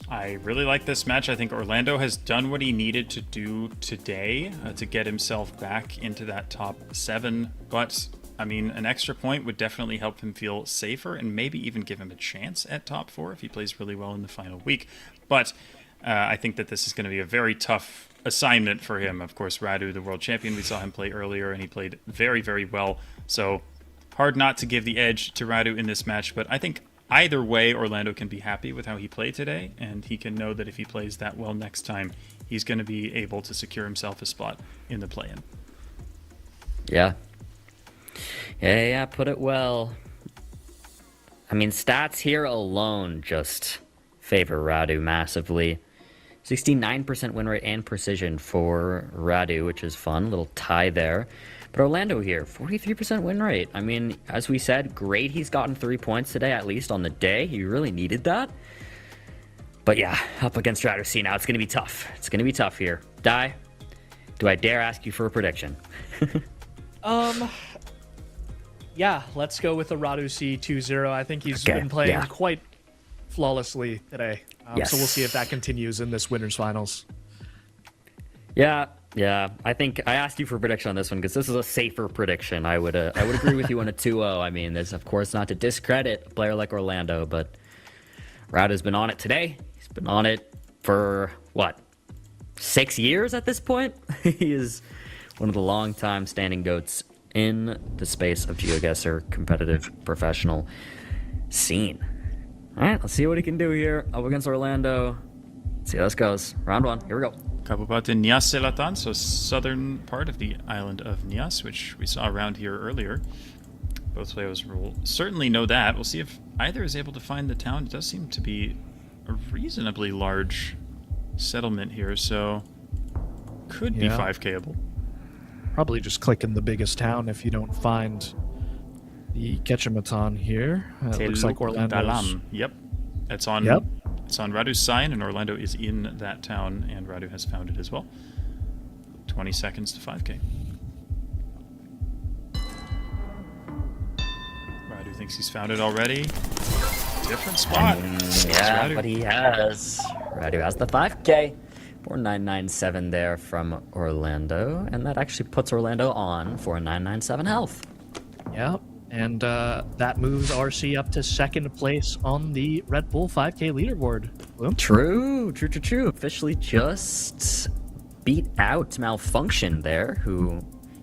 I really like this match. I think Orlando has done what he needed to do today to get himself back into that top 7. But, I mean, an extra point would definitely help him feel safer and maybe even give him a chance at top 4 if he plays really well in the final week. But I think that this is going to be a very tough assignment for him. Of course, Radu, the world champion, we saw him play earlier, and he played very, very well. So hard not to give the edge to Radu in this match. But I think either way, Orlando can be happy with how he played today, and he can know that if he plays that well next time, he's going to be able to secure himself a spot in the play-in. Yeah. Yeah, put it well. I mean, stats here alone just favor Radu massively. 69% win rate and precision for Radu, which is fun. Little tie there. But Orlando here, 43% win rate. I mean, as we said, great he's gotten 3 points today, at least on the day. He really needed that. But yeah, up against Radu C now. It's going to be tough. It's going to be tough here. Dai, do I dare ask you for a prediction? Yeah, let's go with the Radu C 2-0. I think he's been playing quite flawlessly today. Yes. So we'll see if that continues in this winners finals. Yeah. I think I asked you for a prediction on this one because this is a safer prediction. I would agree with you on a 2-0. I mean, there's of course not to discredit a player like Orlando, but Radu's been on it today. He's been on it for what, 6 years at this point? He is one of the long-time standing goats in the space of GeoGuessr competitive professional scene. All right, let's see what he can do here up against Orlando. Let's see how this goes. Round 1, here we go. Kabupaten Nias Selatan, so southern part of the island of Nias, which we saw around here earlier. Both players will certainly know that. We'll see if either is able to find the town. It does seem to be a reasonably large settlement here, so could be 5Kable. Probably just click in the biggest town if you don't find the Ketchumatan here. It looks like Orlando's. Yep. It's on Radu's sign, and Orlando is in that town, and Radu has found it as well. 20 seconds to 5K. Radu thinks he's found it already. Different spot. Yeah, but he has. Radu has the 5K. 4997 there from Orlando, and that actually puts Orlando on for a 997 health. Yep, and that moves RC up to second place on the Red Bull 5K leaderboard. Boom. True. Officially just beat out Malfunction there, who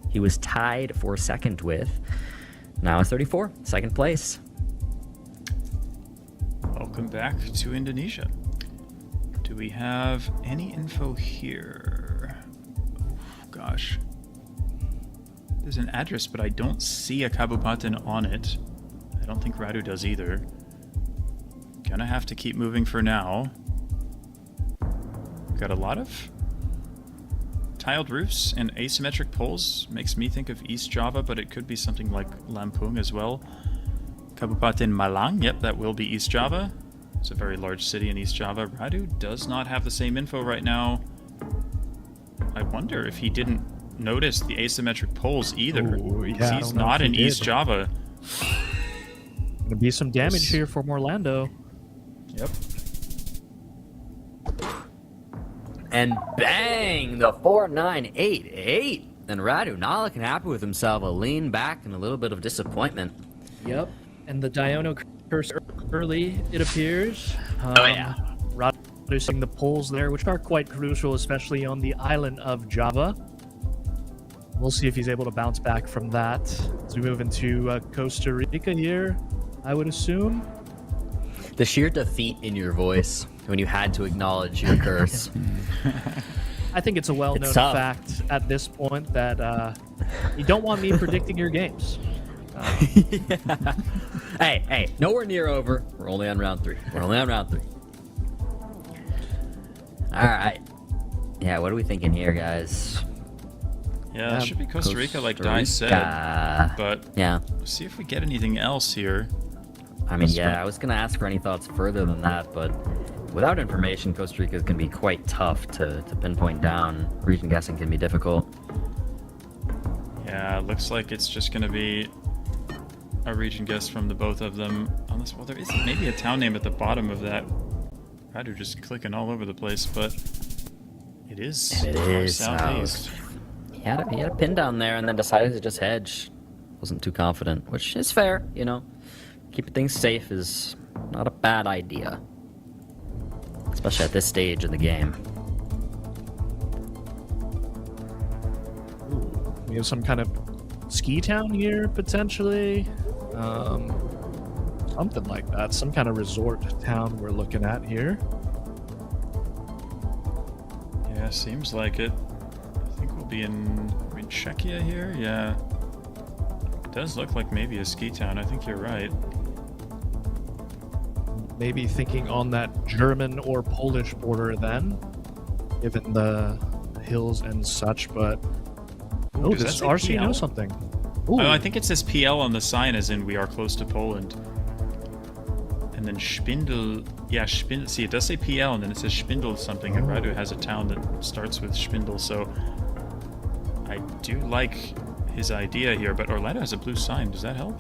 he was tied for second with. Now at 34, second place. Welcome back to Indonesia. Do we have any info here? Oh, gosh. There's an address, but I don't see a kabupaten on it. I don't think Radu does either. Gonna have to keep moving for now. Got a lot of tiled roofs and asymmetric poles. Makes me think of East Java, but it could be something like Lampung as well. Kabupaten Malang, yep, that will be East Java. It's a very large city in East Java. Radu does not have the same info right now. I wonder if he didn't notice the asymmetric poles either. Ooh, yeah, he's not in East Java. Gonna be some damage here from Orlando. Yep. And bang, the 4988. And Radu not looking happy with himself. A lean back and a little bit of disappointment. Yep. And the Diono curse early, it appears. Radu seeing the poles there, which are quite crucial, especially on the island of Java. We'll see if he's able to bounce back from that as we move into Costa Rica here, I would assume. The sheer defeat in your voice when you had to acknowledge your curse. I think it's a well-known fact at this point that you don't want me predicting your games. Hey, nowhere near over. We're only on round 3. All right. Yeah, what are we thinking here, guys? Yeah, it should be Costa Rica, like Dai said. But yeah, see if we get anything else here. I mean, yeah, I was going to ask for any thoughts further than that, but without information, Costa Rica can be quite tough to pinpoint down. Region guessing can be difficult. Yeah, it looks like it's just going to be a region guess from the both of them. Unless, well, there is maybe a town name at the bottom of that. Radu just clicking all over the place, but it is southeast. He had a pin down there and then decided to just hedge. Wasn't too confident, which is fair, you know. Keeping things safe is not a bad idea. Especially at this stage of the game. Ooh, we have some kind of ski town here, potentially. Something like that. Some kind of resort town we're looking at here. Yeah, seems like it. I think we'll be in Czechia here. Yeah. It does look like maybe a ski town. I think you're right. Maybe thinking on that German or Polish border then, given the hills and such, but Ooh, does that say RC PL? knows something. Oh, I think it says PL on the sign, as in we are close to Poland. And then Spindel, yeah, Spindel. See, it does say PL, and then it says Spindel something, and Radu has a town that starts with Spindel, so I do like his idea here, but Orlando has a blue sign. Does that help?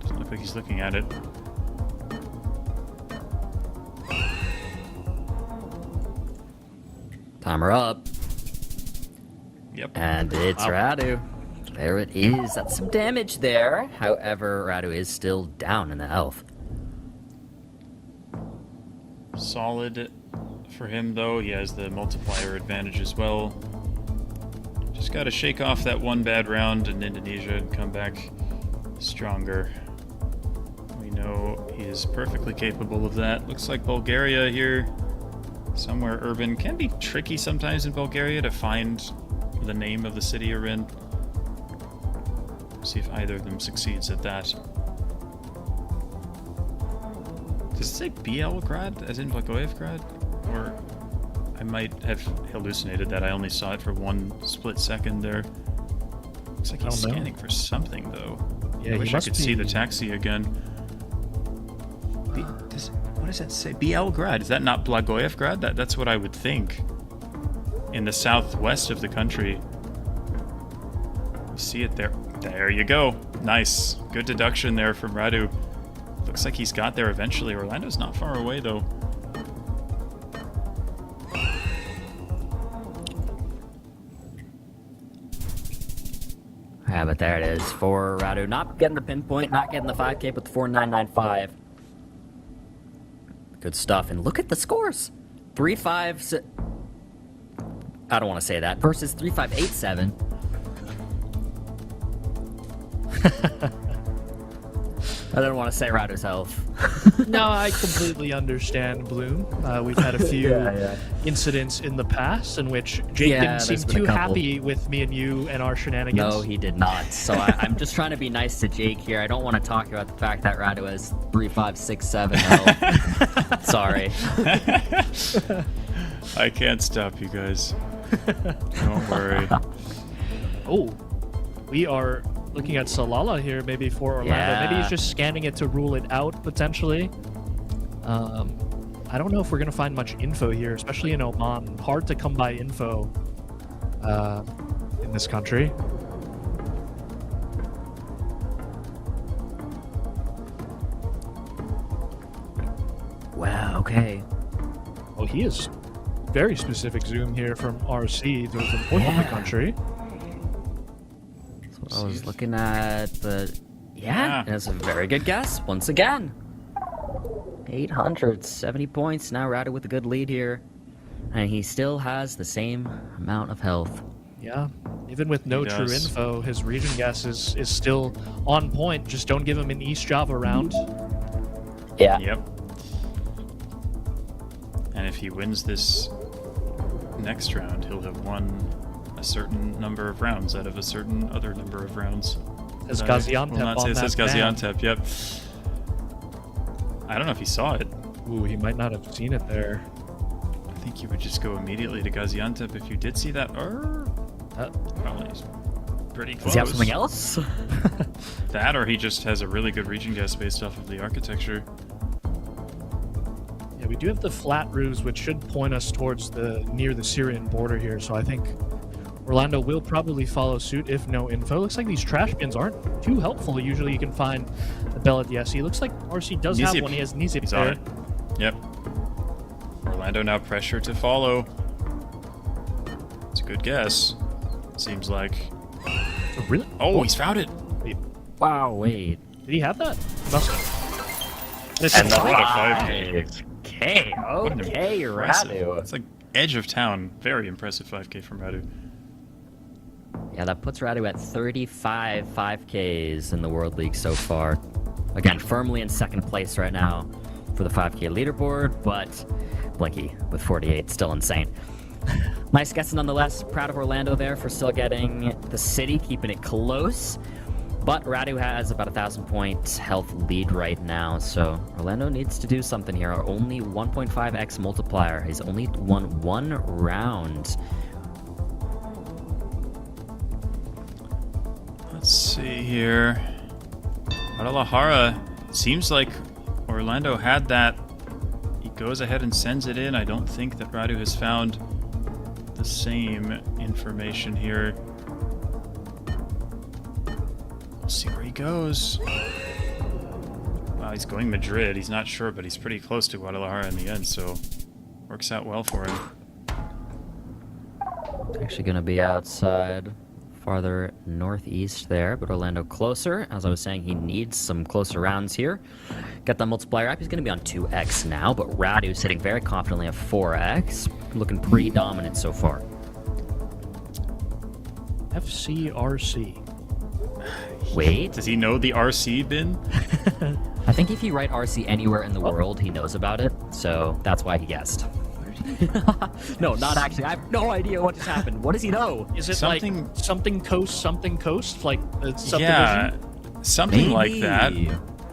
Doesn't look like he's looking at it. Timer up. Yep. And it's Radu. There it is. That's some damage there. However, Radu is still down in the health. Solid for him, though. He has the multiplier advantage as well. Just got to shake off that one bad round in Indonesia and come back stronger. We know he is perfectly capable of that. Looks like Bulgaria here. Somewhere urban. Can be tricky sometimes in Bulgaria to find the name of the city you're in. See if either of them succeeds at that. Does it say Bielgrad, as in Blagoevgrad? Or I might have hallucinated that. I only saw it for one split second there. Looks like he's scanning for something, though. Yeah, I wish I could see the taxi again. What does that say? Bielgrad. Is that not Blagoevgrad? That's what I would think. In the southwest of the country. You see it there. There you go. Nice. Good deduction there from Radu. Looks like he's got there eventually. Orlando's not far away, though. Yeah, but there it is for Radu. Not getting the pinpoint, not getting the 5K, but the 4995. Good stuff. And look at the scores. 3-5... I don't want to say that. Versus 3587. I don't want to say Radu's health. No, I completely understand, Bloom. We've had a few incidents in the past in which Jake didn't seem too happy with me and you and our shenanigans. No, he did not. So I'm just trying to be nice to Jake here. I don't want to talk about the fact that Radu has 3567 health. Sorry. I can't stop you guys. Don't worry. Oh, we are looking at Salala here, maybe for Orlando. Yeah. Maybe he's just scanning it to rule it out, potentially. I don't know if we're going to find much info here, especially in Oman. Hard to come by info in this country. Wow, okay. Well, he is very specific zoom here from RC to the point of the country. That's what I was looking at, but yeah, that's a very good guess once again. 870 points. Now Radu with a good lead here. And he still has the same amount of health. Yeah, even with no true info, his region guess is still on point. Just don't give him an East Java round. Yeah. Yep. And if he wins this next round, he'll have won a certain number of rounds out of a certain other number of rounds. Says Gaziantep on that says Gaziantep, yep. I don't know if he saw it. Ooh, he might not have seen it there. I think you would just go immediately to Gaziantep if you did see that. Probably pretty close. Does he have something else? That, or he just has a really good region guess based off of the architecture. Yeah, we do have the flat roofs, which should point us towards near the Syrian border here. So I think Orlando will probably follow suit if no info. Looks like these trash bins aren't too helpful. Usually you can find a bell at the SE. Looks like RC does have one. He has Nizip He's there. on it. Yep. Orlando now pressure to follow. It's a good guess. Seems like. Oh, really? Oh, he's found it. Wow, wait. Did he have that? Must have. And what a 5K. Okay, okay, Radu. It's like edge of town. Very impressive 5K from Radu. Yeah, that puts Radu at 35 5Ks in the World League so far. Again, firmly in second place right now for the 5K leaderboard, but Blinky with 48, still insane. Nice guess nonetheless. Proud of Orlando there for still getting the city, keeping it close. But Radu has about 1,000 point health lead right now, so Orlando needs to do something here. Our only 1.5x multiplier. He's only won one round. Let's see here. Guadalajara. Seems like Orlando had that. He goes ahead and sends it in. I don't think that Radu has found the same information here. We'll see where he goes. Wow, he's going Madrid. He's not sure, but he's pretty close to Guadalajara in the end, so works out well for him. Actually going to be outside, farther northeast there, but Orlando closer. As I was saying, he needs some closer rounds here. Got that multiplier up. He's going to be on 2x now, but Radu sitting very confidently at 4x. Looking pretty dominant so far. FCRC. Wait. Does he know the RC bin? I think if you write RC anywhere in the world, he knows about it, so that's why he guessed. No, not actually. I have no idea what just happened. What does he know? Is it Something- like something coast, like a subdivision? Yeah, something like Maybe. that.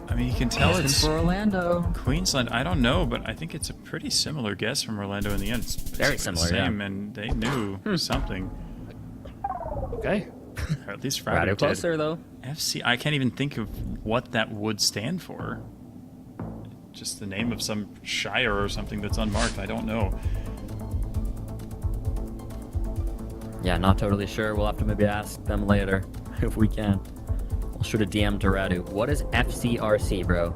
I mean, you can tell Asking it's for Orlando. Queensland. I don't know, but I think it's a pretty similar guess from Orlando in the end. It's Very basically similar, the yeah. same, and they knew something. Okay. Or at least Radu did. closer, though. FC. I can't even think of what that would stand for. Just the name of some shire or something that's unmarked. I don't know. Yeah, not totally sure. We'll have to maybe ask them later if we can. I'll shoot a DM to Radu. What is FCRC, bro?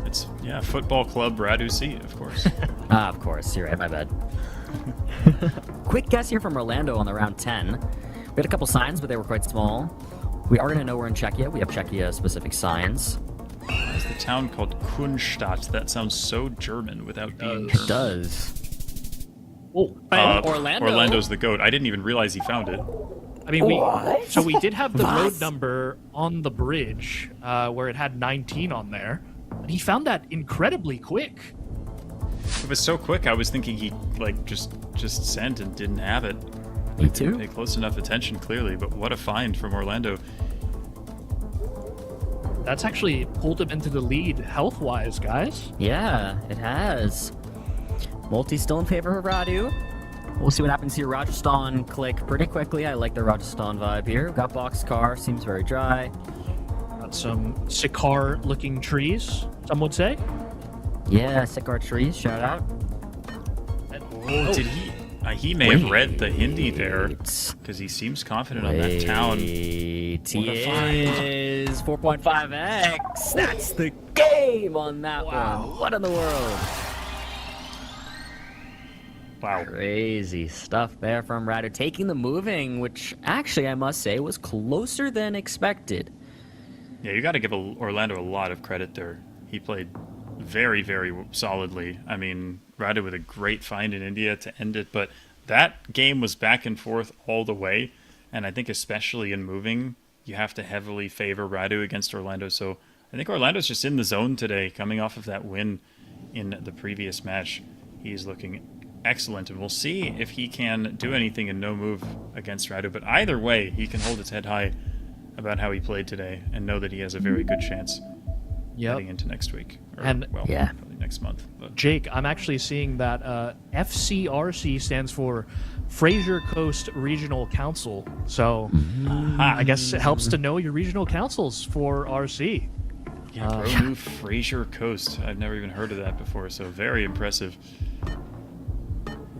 It's, Football Club Radu C, of course. Of course. You're right. My bad. Quick guess here from Orlando on the round 10. We had a couple signs, but they were quite small. We are going to know we're in Czechia. We have Czechia-specific signs. It's the town called Kunstadt. That sounds so German without being German. It does. Oh, Orlando. Orlando's the GOAT. I didn't even realize he found it. I mean, we did have the road number on the bridge where it had 19 on there. But he found that incredibly quick. It was so quick, I was thinking he just sent and didn't have it. Me too. Didn't pay close enough attention, clearly, but what a find from Orlando. That's actually pulled him into the lead health-wise, guys. Yeah, it has. Multi still in favor of Radu. We'll see what happens here. Rajasthan click pretty quickly. I like the Rajasthan vibe here. Got boxcar, seems very dry. Got some Sikar-looking trees, some would say. Yeah, Sikar trees, shout out. Did he? He may have read the Hindi there, because he seems confident on that town. He is 4.5x. That's the game on that one. What in the world? Wow. Crazy stuff there from Radu. Taking the moving, which actually I must say was closer than expected. Yeah, you got to give Orlando a lot of credit there. He played very, very solidly. I mean, Radu with a great find in India to end it, but that game was back and forth all the way, and I think especially in moving, you have to heavily favor Radu against Orlando. So I think Orlando's just in the zone today, coming off of that win in the previous match. He's looking excellent, and we'll see if he can do anything in no move against Radu. But either way, he can hold his head high about how he played today and know that he has a very good chance heading into next week. Or, probably next month. But. Jake, I'm actually seeing that FCRC stands for Fraser Coast Regional Council. So I guess it helps to know your regional councils for RC. Yeah, bro knew Fraser Coast. I've never even heard of that before, so very impressive.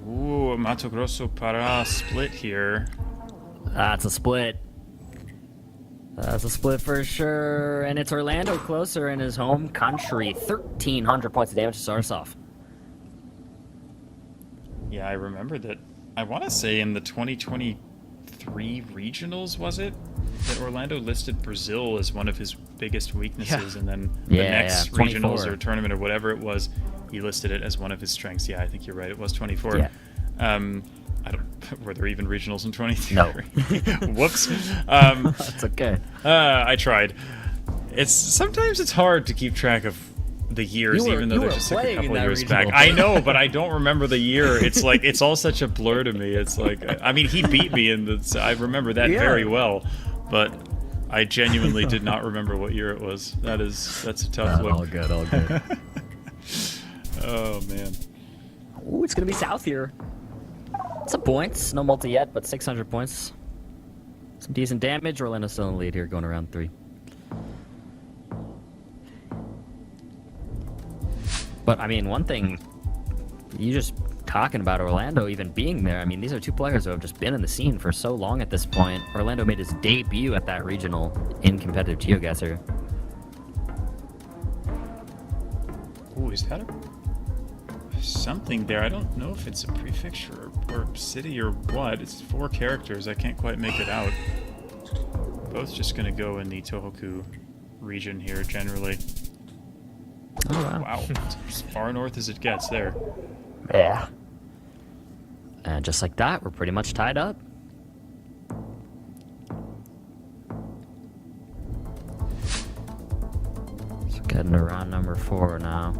Ooh, Mato Grosso Pará split here. That's a split. That's a split for sure. And it's Orlando closer in his home country. 1,300 points of damage to start us off. Yeah, I remember that. I want to say in the 2023 regionals, was it? That Orlando listed Brazil as one of his biggest weeknesses, and then the next regionals or tournament or whatever it was, he listed it as one of his strengths. Yeah, I think you're right. It was 24. Yeah. I don't. Were there even regionals in 23? No. Whoops. That's okay. I tried. Sometimes it's hard to keep track of the years, even though they're just like a couple years back. I know, but I don't remember the year. It's like it's all such a blur to me. It's like, I mean, he beat me in the. I remember that very well, but I genuinely did not remember what year it was. That's a tough look. All good, all good. Oh man. Ooh, it's gonna be south here. Some points, no multi yet, but 600 points. Some decent damage. Orlando's still in the lead here, going around 3. But I mean, one thing, you just talking about Orlando even being there. I mean, these are two players who have just been in the scene for so long at this point. Orlando made his debut at that regional in competitive GeoGuessr. Ooh, is that something there? I don't know if it's a prefecture or city or what. It's 4 characters. I can't quite make it out. Both just gonna go in the Tohoku region here generally. Oh, wow. Wow. As far north as it gets there. Yeah. And just like that, we're pretty much tied up. So getting to round number 4 now.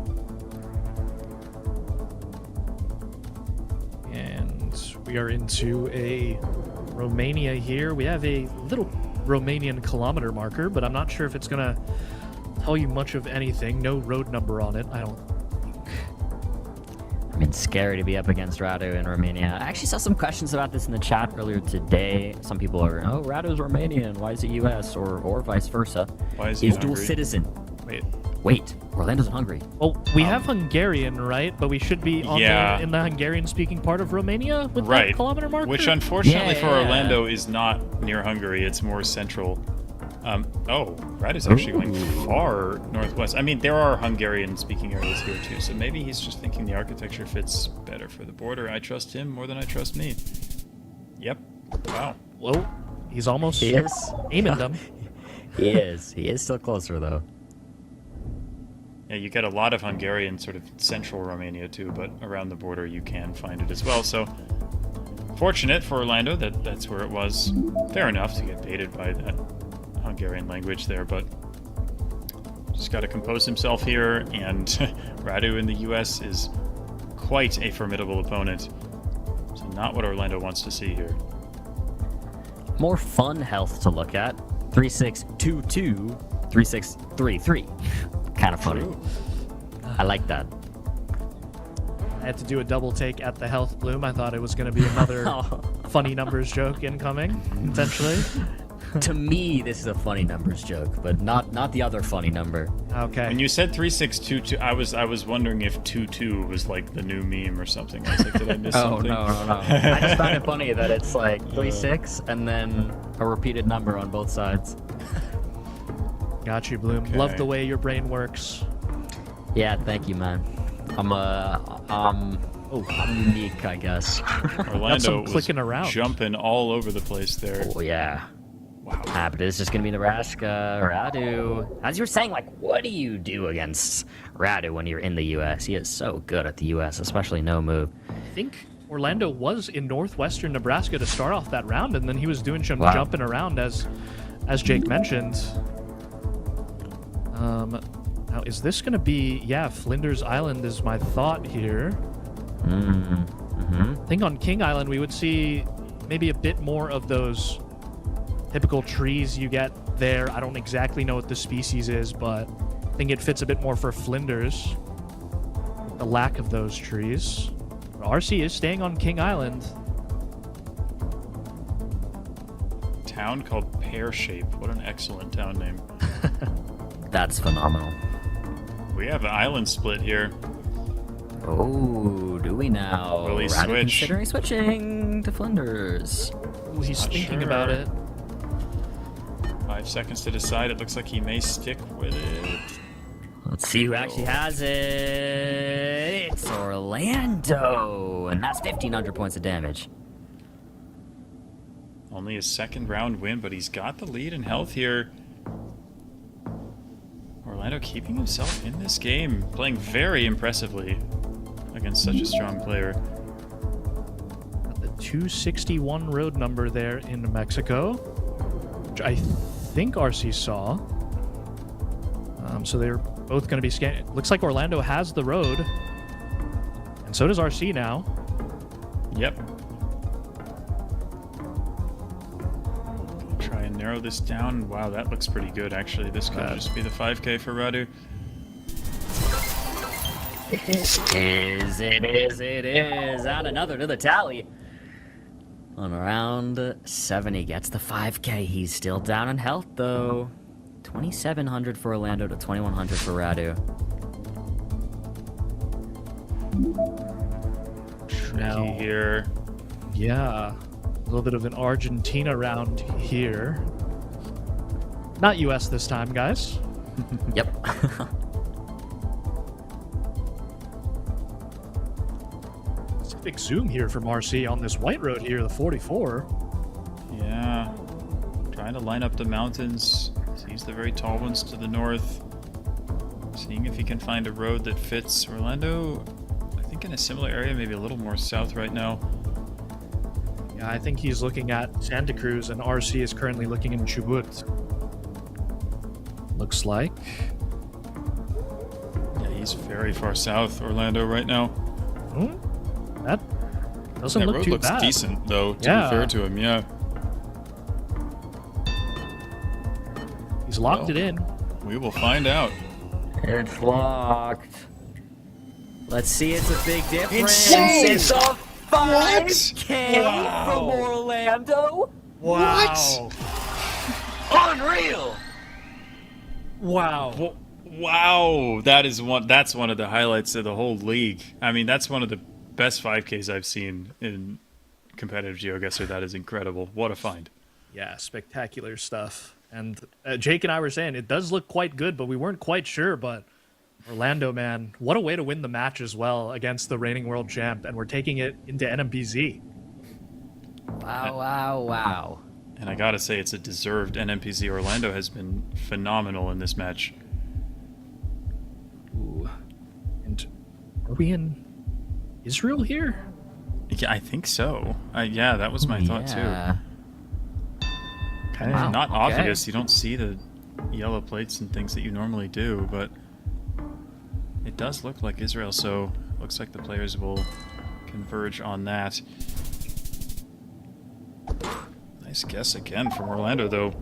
And we are into a Romania here. We have a little Romanian kilometer marker, but I'm not sure if it's gonna tell you much of anything. No road number on it, I don't think. I mean, scary to be up against Radu in Romania. I actually saw some questions about this in the chat earlier today. Some people are, oh, Radu's Romanian, why is it US? Or vice versa. Why is he dual Hungary? citizen. Wait, Orlando's in Hungary. Well, we have Hungarian, right? But we should be on in the Hungarian-speaking part of Romania with that kilometer marker? Which unfortunately for Orlando is not near Hungary. It's more central Oh, Radu's actually going far northwest. I mean, there are Hungarian-speaking areas here too, so maybe he's just thinking the architecture fits better for the border. I trust him more than I trust me. Yep. Wow. Whoa. He's almost He is. aiming them. He is. He is still closer, though. Yeah, you get a lot of Hungarian sort of central Romania too, but around the border you can find it as well. So fortunate for Orlando that that's where it was. Fair enough to get baited by that Hungarian language there, but just got to compose himself here. And Radu in the US is quite a formidable opponent. So not what Orlando wants to see here. More fun health to look at. 3622, 3633. Kind of funny. I like that. I had to do a double take at the health bloom. I thought it was going to be another funny numbers joke incoming, potentially. To me, this is a funny numbers joke, but not the other funny number. Okay. When you said 3622, I was wondering if 22 was like the new meme or something. I was like, did I miss something? No. I just found it funny that it's like 36 and then a repeated number on both sides. Got you, Bloom. Okay. Love the way your brain works. Yeah, thank you, man. I'm unique, I guess. Orlando was clicking around. jumping all over the place there. Oh, yeah. Wow. But it's just going to be Nebraska, Radu. As you were saying, like, what do you do against Radu when you're in the U.S.? He is so good at the U.S., especially no move. I think Orlando was in northwestern Nebraska to start off that round, and then he was doing some Wow. jumping around, as Jake mentioned. Now, is this going to be... Yeah, Flinders Island is my thought here. I think on King Island, we would see maybe a bit more of those typical trees you get there. I don't exactly know what the species is, but I think it fits a bit more for Flinders. The lack of those trees. But RC is staying on King Island. Town called Pear Shape. What an excellent town name. That's phenomenal. We have an island split here. Oh, do we now? Will he Radu switch? considering switching to Flinders. Ooh, he's Not thinking sure. about it. 5 seconds to decide. It looks like he may stick with it. Let's see who actually has it. It's Orlando, and that's 1,500 points of damage. Only his second round win, but he's got the lead in health here. Orlando keeping himself in this game, playing very impressively against such a strong player. The 261 road number there in New Mexico, which I think RC saw. So they're both going to be scanning. Looks like Orlando has the road, and so does RC now. Yep. Try and narrow this down. Wow, that looks pretty good, actually. This could just be the 5K for Radu. It is. Add another to the tally. On round 7, he gets the 5K. He's still down in health, though. 2,700 for Orlando to 2,100 for Radu. Tricky here. Yeah, a little bit of an Argentina round here. Not US this time, guys. Yep. It's a big zoom here from RC on this white road here, the 44. Yeah. Trying to line up the mountains. Sees the very tall ones to the north. Seeing if he can find a road that fits. Orlando, I think in a similar area, maybe a little more south right now. Yeah, I think he's looking at Santa Cruz, and RC is currently looking in Chubut. Looks like. Yeah, he's very far south, Orlando, right now. That doesn't look road too looks bad. decent, though, to be fair to him, yeah. He's locked it in. We will find out. It's locked. Let's see, it's a big difference. Insane! It's a 5K from Orlando. Wow. Unreal. Wow. Wow, that's one of the highlights of the whole league. I mean, that's one of the best 5Ks I've seen in competitive GeoGuessr. That is incredible. What a find. Yeah, spectacular stuff. And Jake and I were saying it does look quite good, but we weren't quite sure. But Orlando, man, what a way to win the match as well against the reigning world champ, and we're taking it into NMPZ. Wow, wow, wow. And I gotta say, it's a deserved NMPZ. Orlando has been phenomenal in this match. Ooh. And are we in Israel here? Yeah, I think so. Yeah, that was my thought too. Kind of not obvious. You don't see the yellow plates and things that you normally do, but it does look like Israel, so looks like the players will converge on that. Nice guess again from Orlando, though.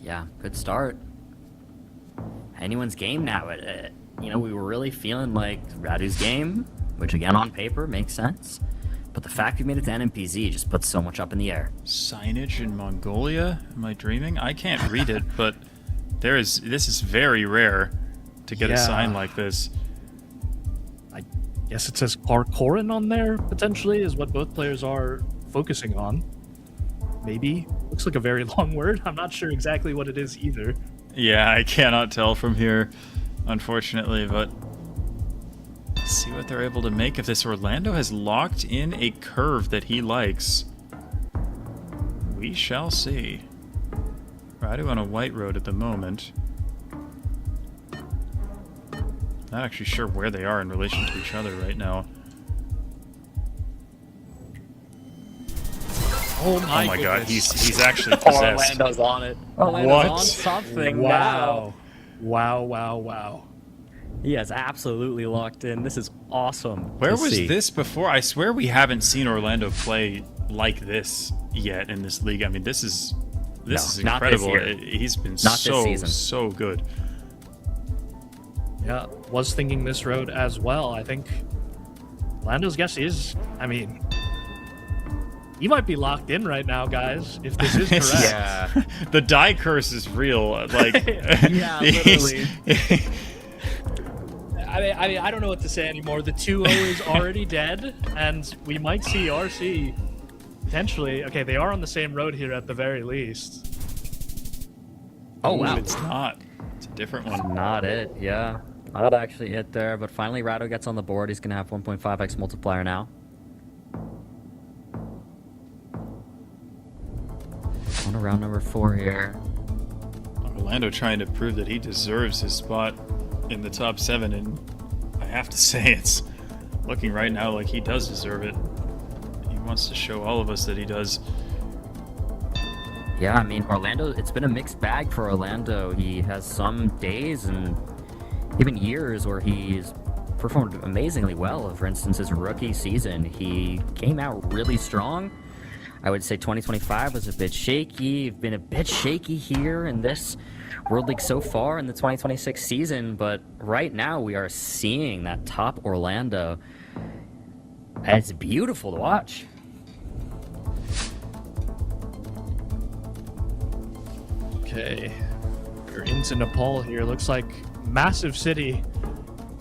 Yeah, good start. Anyone's game now. You know, we were really feeling like Radu's game, which again on paper makes sense. But the fact we made it to NMPZ just puts so much up in the air. Signage in Mongolia? Am I dreaming? I can't read it, but this is very rare to get a sign like this. I guess it says Parkorin on there, potentially, is what both players are focusing on. Maybe. Looks like a very long word. I'm not sure exactly what it is either. Yeah, I cannot tell from here, unfortunately, but let's see what they're able to make of this. Orlando has locked in a curve that he likes. We shall see. Radu on a white road at the moment. Not actually sure where they are in relation to each other right now. Oh my god, he's actually possessed. Orlando's on it. Orlando's on something now. Wow, wow, wow. He has absolutely locked in. This is awesome. Where was this before? I swear we haven't seen Orlando play like this yet in this league. I mean, this is incredible. He's been so good. Yeah, was thinking this road as well. I think Orlando's guess is, I mean, he might be locked in right now, guys, if this is correct. Yeah. The die curse is real. Like, yeah, literally. I mean, I don't know what to say anymore. The 2-0 is already dead, and we might see RC potentially. Okay, they are on the same road here at the very least. Oh, wow. It's not. It's a different one. That's not it, yeah. Not actually it there, but finally Rado gets on the board. He's going to have 1.5x multiplier now. On to round number 4 here. Orlando trying to prove that he deserves his spot in the top 7, and I have to say it's looking right now like he does deserve it. He wants to show all of us that he does. Yeah, I mean, Orlando, it's been a mixed bag for Orlando. He has some days and even years where he's performed amazingly well. For instance, his rookie season, he came out really strong. I would say 2025 was a bit shaky. Been a bit shaky here in this World League so far in the 2026 season, but right now we are seeing that top Orlando. And it's beautiful to watch. Okay, we're into Nepal here. Looks like massive city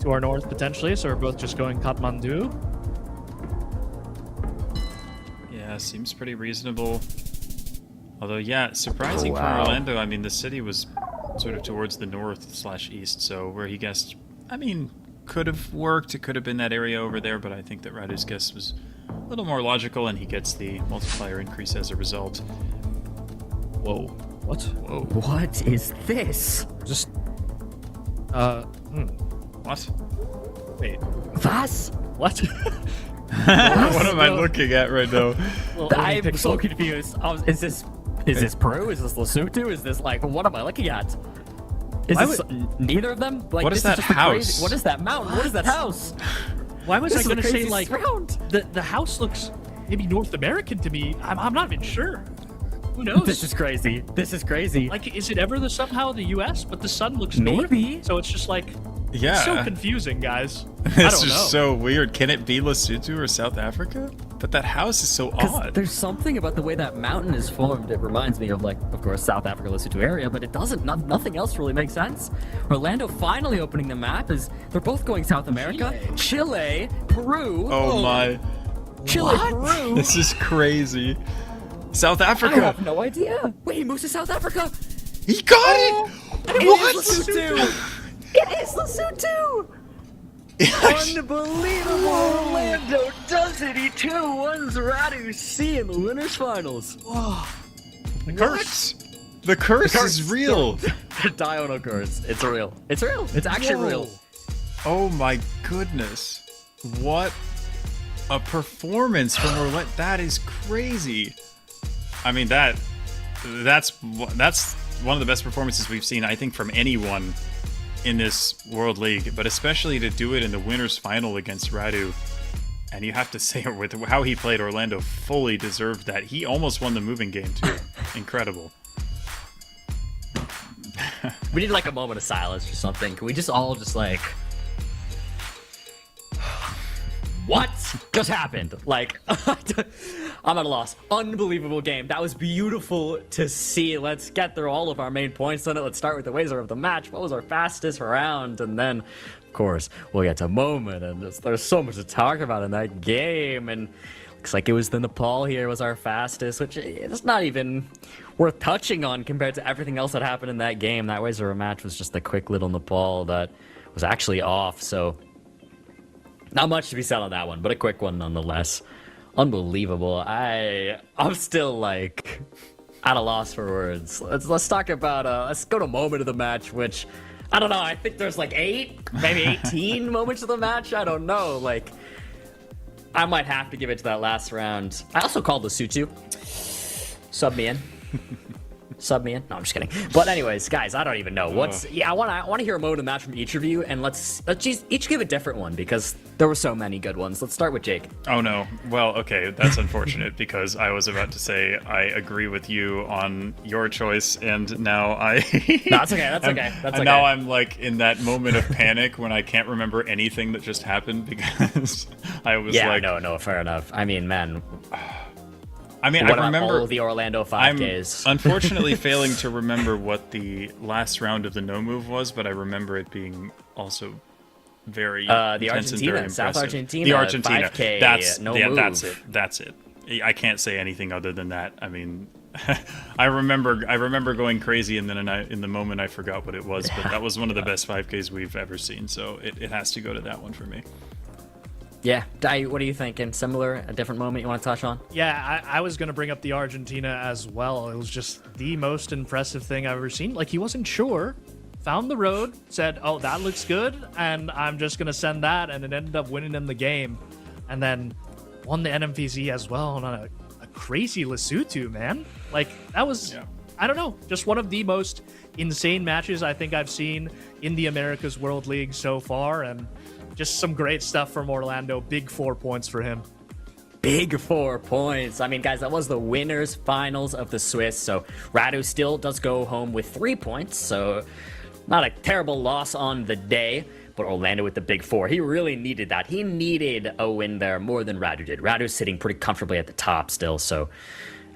to our north potentially, so we're both just going Kathmandu. Yeah, seems pretty reasonable. Although, yeah, surprising for Orlando. I mean, the city was sort of towards the north/east, so where he guessed, I mean, could have worked. It could have been that area over there, but I think that Radu's guess was a little more logical, and he gets the multiplier increase as a result. Whoa. What? Whoa. What is this? Just, What? Wait. Was? What? What am I looking at right now? I'm so confused. Is this Peru? Is this Lesotho? Is this like, what am I looking at? Is this neither of them? Like, what is that house? What is that mountain? What is that house? Why was I going to say, like, round. the house looks maybe North American to me? I'm not even sure. Who knows? This is crazy. This is crazy. Like, is it ever somehow the U.S., but the sun looks maybe north? So it's just like, yeah. It's so confusing, guys. This is so weird. Can it be Lesotho or South Africa? But that house is so odd. There's something about the way that mountain is formed. It reminds me of, like, of course, South Africa, Lesotho area, but it doesn't. Nothing else really makes sense. Orlando finally opening the map is they're both going South America. Chile, Peru. Oh my. Chile, Peru. This is crazy. South I Africa. have no idea. Wait, he moves to South Africa. He got it. It is Lesotho. It is Lesotho. Unbelievable! Orlando does it. He 2-1s Radu C in the winners finals. The curse. The curse is real. The Diono curse. It's real. It's real. It's actually real. Oh my goodness. What a performance from Orlando. That is crazy. I mean, that's one of the best performances we've seen, I think, from anyone in this World League, but especially to do it in the winners final against Radu. And you have to say, with how he played, Orlando fully deserved that. He almost won the moving game too. Incredible. We need like a moment of silence or something. Can we just all just like... What just happened? Like, I'm at a loss. Unbelievable game. That was beautiful to see. Let's get through all of our main points on it. Let's start with the wager of the match. What was our fastest round? And then, of course, we'll get to moment. And there's so much to talk about in that game. And looks like it was the Nepal here was our fastest, which is not even worth touching on compared to everything else that happened in that game. That wager of match was just a quick little Nepal that was actually off. So not much to be said on that one, but a quick one nonetheless. Unbelievable. I'm still like at a loss for words. Let's talk about let's go to moment of the match, which I don't know. I think there's like 8, maybe 18 moments of the match. I don't know. Like I might have to give it to that last round. I also called the Sutu. Sub me in. Sub me in. No, I'm just kidding. But anyways, guys, I don't even know what's. Yeah, I want to hear a moment of the match from each of you, and let's each give a different one because there were so many good ones. Let's start with Jake. Oh no. Well, okay, that's unfortunate because I was about to say I agree with you on your choice, and now I. No, that's okay. That's okay. That's okay. Now I'm like in that moment of panic when I can't remember anything that just happened because I was like. Yeah. No. Fair enough. I mean, man. I mean, what I remember all the Orlando 5Ks. I'm unfortunately failing to remember what the last round of the no move was, but I remember it being also very the intense and very Argentina, South impressive. Argentina, the Argentina, 5K, that's move. That's it. I can't say anything other than that. I mean, I remember going crazy, and then in the moment I forgot what it was. But that was one of the best 5Ks we've ever seen, so it has to go to that one for me. Yeah, Dai, what are you thinking? Similar, a different moment you want to touch on? Yeah, I was going to bring up the Argentina as well. It was just the most impressive thing I've ever seen. Like, he wasn't sure, found the road, said, oh, that looks good, and I'm just going to send that, and it ended up winning him the game. And then won the NMVZ as well on a crazy Lesotho, man. Like, that was, I don't know, just one of the most insane matches I think I've seen in the Americas World League so far, and just some great stuff from Orlando. Big 4 points for him. Big 4 points. I mean, guys, that was the winners finals of the Swiss. So Radu still does go home with 3 points. So not a terrible loss on the day. But Orlando with the big 4. He really needed that. He needed a win there more than Radu did. Radu's sitting pretty comfortably at the top still. So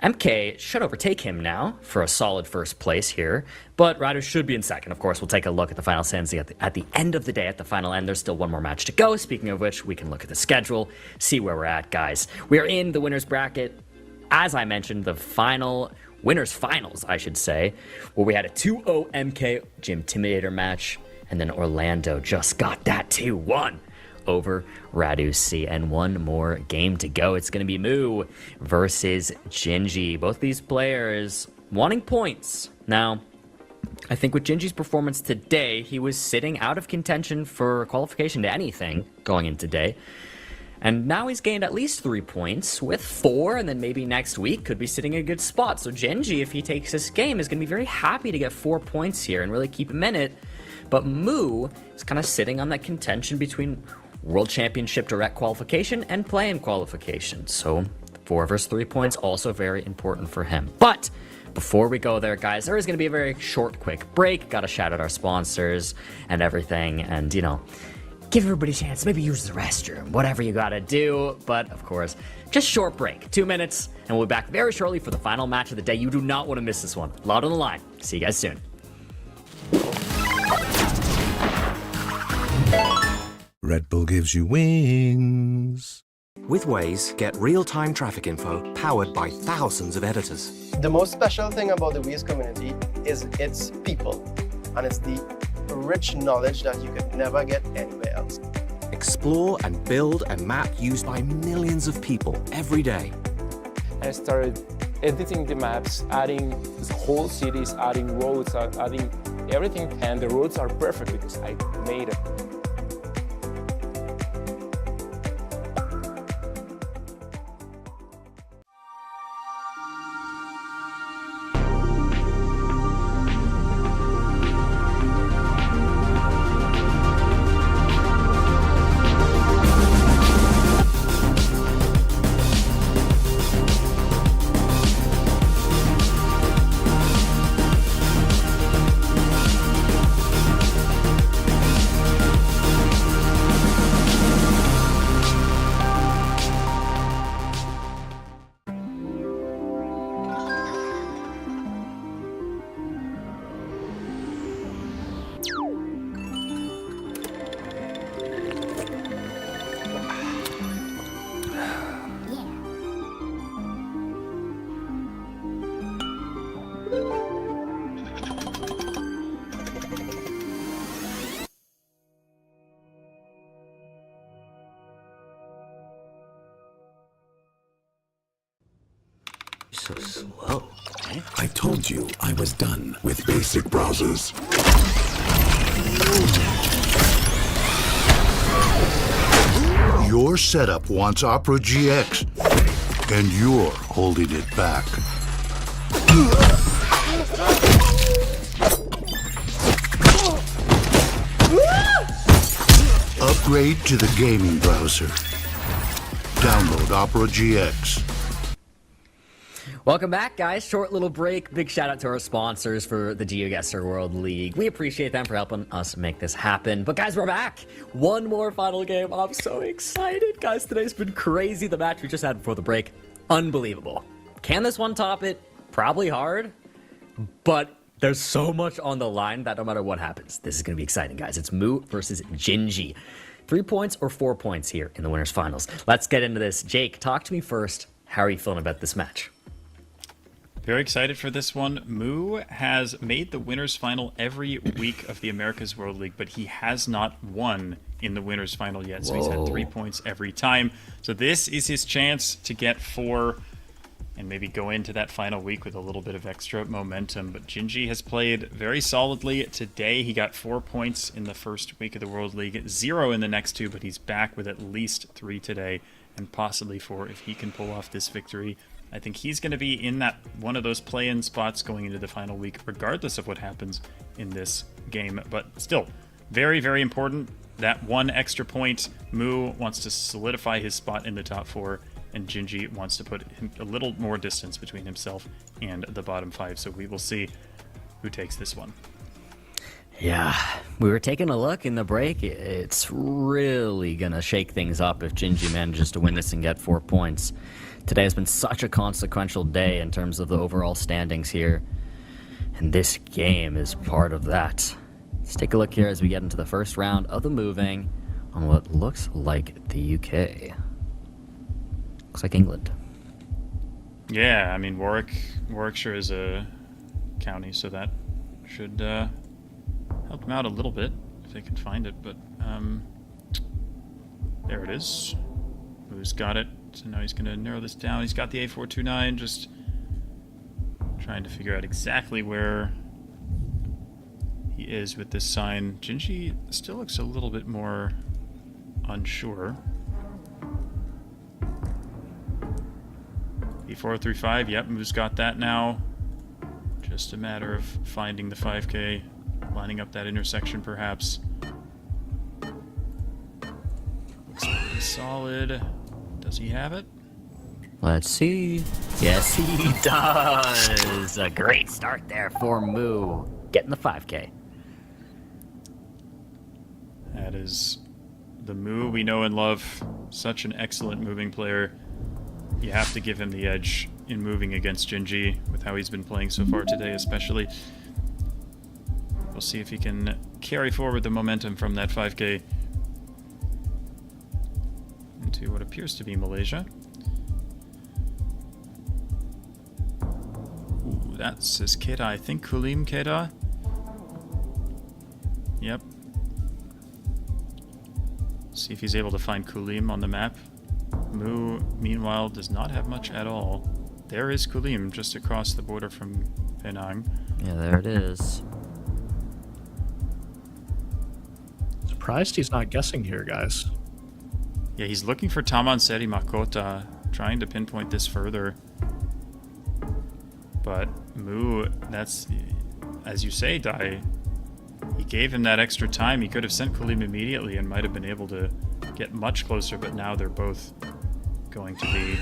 MK should overtake him now for a solid first place here, but Radu should be in second. Of course, we'll take a look at the final standings at the end of the day, at the final end. There's still one more match to go. Speaking of which, we can look at the schedule, see where we're at, guys. We are in the winner's bracket. As I mentioned, the final winners finals, I should say, where we had a 2-0 MK Gymtimidator match, and then Orlando just got that 2-1 over Radu C, and one more game to go. It's going to be Moo versus Gingy. Both these players wanting points. Now, I think with Gingy's performance today, he was sitting out of contention for qualification to anything going in today. And now he's gained at least 3 points with 4, and then maybe next week could be sitting in a good spot. So Genji, if he takes this game, is going to be very happy to get 4 points here and really keep him in it. But Moo is kind of sitting on that contention between World Championship direct qualification and play-in qualification. So 4 versus 3 points, also very important for him. But before we go there, guys, there is going to be a very short, quick break. Got to shout out our sponsors and everything. And, you know, give everybody a chance. Maybe use the restroom, whatever you got to do. But, of course, just short break. 2 minutes, and we'll be back very shortly for the final match of the day. You do not want to miss this one. A lot on the line. See you guys soon. Red Bull gives you wings. With Waze, get real-time traffic info powered by thousands of editors. The most special thing about the Waze community is its people, and it's the rich knowledge that you could never get anywhere else. Explore and build a map used by millions of people every day. I started editing the maps, adding whole cities, adding roads, adding everything, and the roads are perfect because I made it. So slow. I told you I was done with basic browsers. Your setup wants Opera GX, and you're holding it back. Upgrade to the gaming browser. Download Opera GX. Welcome back, guys. Short little break. Big shout out to our sponsors for the GeoGuessr World League. We appreciate them for helping us make this happen. But guys, we're back. One more final game. I'm so excited. Guys, today's been crazy. The match we just had before the break, unbelievable. Can this one top it? Probably hard. But there's so much on the line that no matter what happens, this is going to be exciting, guys. It's Moo versus Gingy. 3 points or 4 points here in the winners finals. Let's get into this. Jake, talk to me first. How are you feeling about this match? Very excited for this one. Moo has made the winners final every week of the Americas World League, but he has not won in the winners final yet. So he's had 3 points every time. So this is his chance to get 4 and maybe go into that final week with a little bit of extra momentum. But Gingy has played very solidly today. He got 4 points in the first week of the World League, 0 in the next 2, but he's back with at least 3 today and possibly 4 if he can pull off this victory. I think he's going to be in that one of those play-in spots going into the final week, regardless of what happens in this game. But still, very, very important. That 1 extra point. Moo wants to solidify his spot in the top 4, and Gingy wants to put a little more distance between himself and the bottom 5. So we will see who takes this one. Yeah, we were taking a look in the break. It's really going to shake things up if Gingy manages to win this and get 4 points. Today has been such a consequential day in terms of the overall standings here, and this game is part of that. Let's take a look here as we get into the first round of the moving on what looks like the UK. Looks like England. Yeah, I mean, Warwickshire is a county, so that should help them out a little bit if they can find it, but there it is. Who's got it? So now he's going to narrow this down. He's got the A429, just trying to figure out exactly where he is with this sign. Gingy still looks a little bit more unsure. E435, yep, Moo's got that now. Just a matter of finding the 5K, lining up that intersection perhaps. Looks pretty solid. Does he have it? Let's see. Yes, he does. A great start there for Moo. Getting the 5K. That is the Moo we know and love. Such an excellent moving player. You have to give him the edge in moving against Gingy with how he's been playing so far today, especially. We'll see if he can carry forward the momentum from that 5K into to what appears to be Malaysia. Ooh, that says Kedah. I think Kulim Kedah. Yep. See if he's able to find Kulim on the map. Mu, meanwhile, does not have much at all. There is Kulim, just across the border from Penang. Yeah, there it is. Surprised he's not guessing here, guys. Yeah, he's looking for Taman Seri Mahkota, trying to pinpoint this further. But Mu, that's, as you say, Dai, he gave him that extra time. He could have sent Kulim immediately and might have been able to get much closer, but now they're both going to be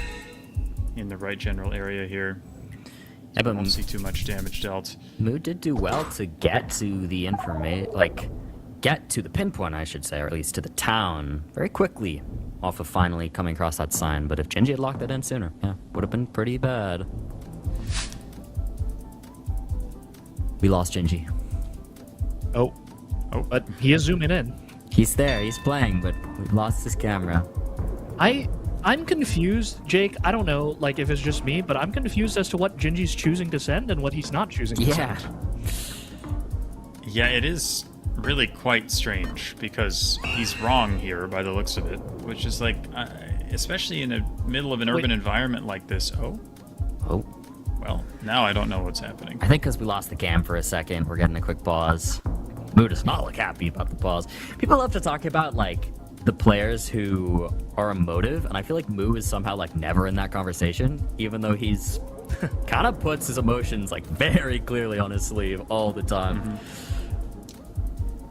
in the right general area here. Yeah, but won't see too much damage dealt. Mu did do well to get to the information, like, get to the pinpoint, I should say, or at least to the town very quickly off of finally coming across that sign. But if Gingy had locked that in sooner, yeah, would have been pretty bad. We lost Gingy. Oh, but he is zooming in. He's there, he's playing, but we lost his camera. I'm confused, Jake. I don't know, like, if it's just me, but I'm confused as to what Gingy's choosing to send and what he's not choosing to send. Yeah, it is really quite strange because he's wrong here by the looks of it, which is like, especially in the middle of an urban environment like this. Oh. Well, now I don't know what's happening. I think because we lost the cam for a second, we're getting a quick pause. Mu does not look happy about the pause. People love to talk about, like, the players who are emotive, and I feel like Mu is somehow, like, never in that conversation, even though he's kind of puts his emotions, like, very clearly on his sleeve all the time. Mm-hmm.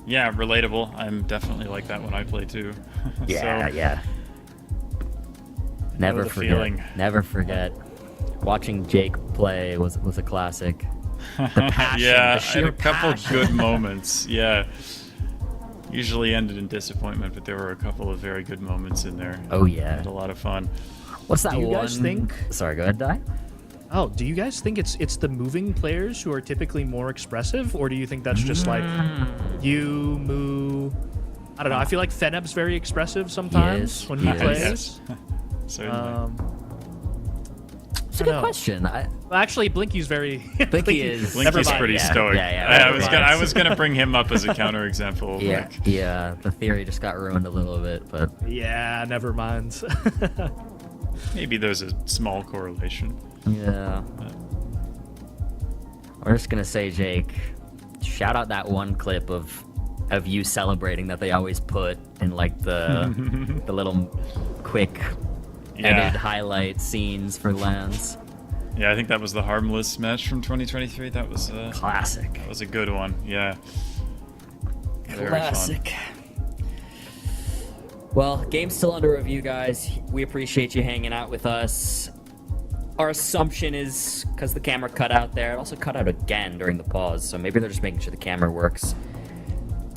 Yeah, relatable. I'm definitely like that when I play too. Yeah, yeah. Never forget. Feeling. Never forget. Watching Jake play was a classic. The passion, yeah, the sheer I had a couple passion. good moments. Yeah. Usually ended in disappointment, but there were a couple of very good moments in there. Oh, yeah. Had a lot of fun. What's that Do you one? guys think? Sorry, go ahead, Dai. Oh, do you guys think it's the moving players who are typically more expressive, or do you think that's just like you, Mu? I don't know. I feel like Feneb's very expressive sometimes when he plays. Yes. Certainly. It's a good question. Well, actually, Blinky's very. Blinky is. Blinky's pretty stoic. Yeah, I was gonna bring him up as a counterexample. Yeah, yeah. The theory just got ruined a little bit, but. Yeah, never mind. Maybe there's a small correlation. Yeah. We're just gonna say, Jake, shout out that one clip of you celebrating that they always put in, like, the the little quick edited highlight scenes for LANs. Yeah, I think that was the Harmless match from 2023. That was classic. That was a good one. Yeah. Very Classic. Well, game's still under review, guys. We appreciate you hanging out with us. Our assumption is because the camera cut out there, it also cut out again during the pause, so maybe they're just making sure the camera works.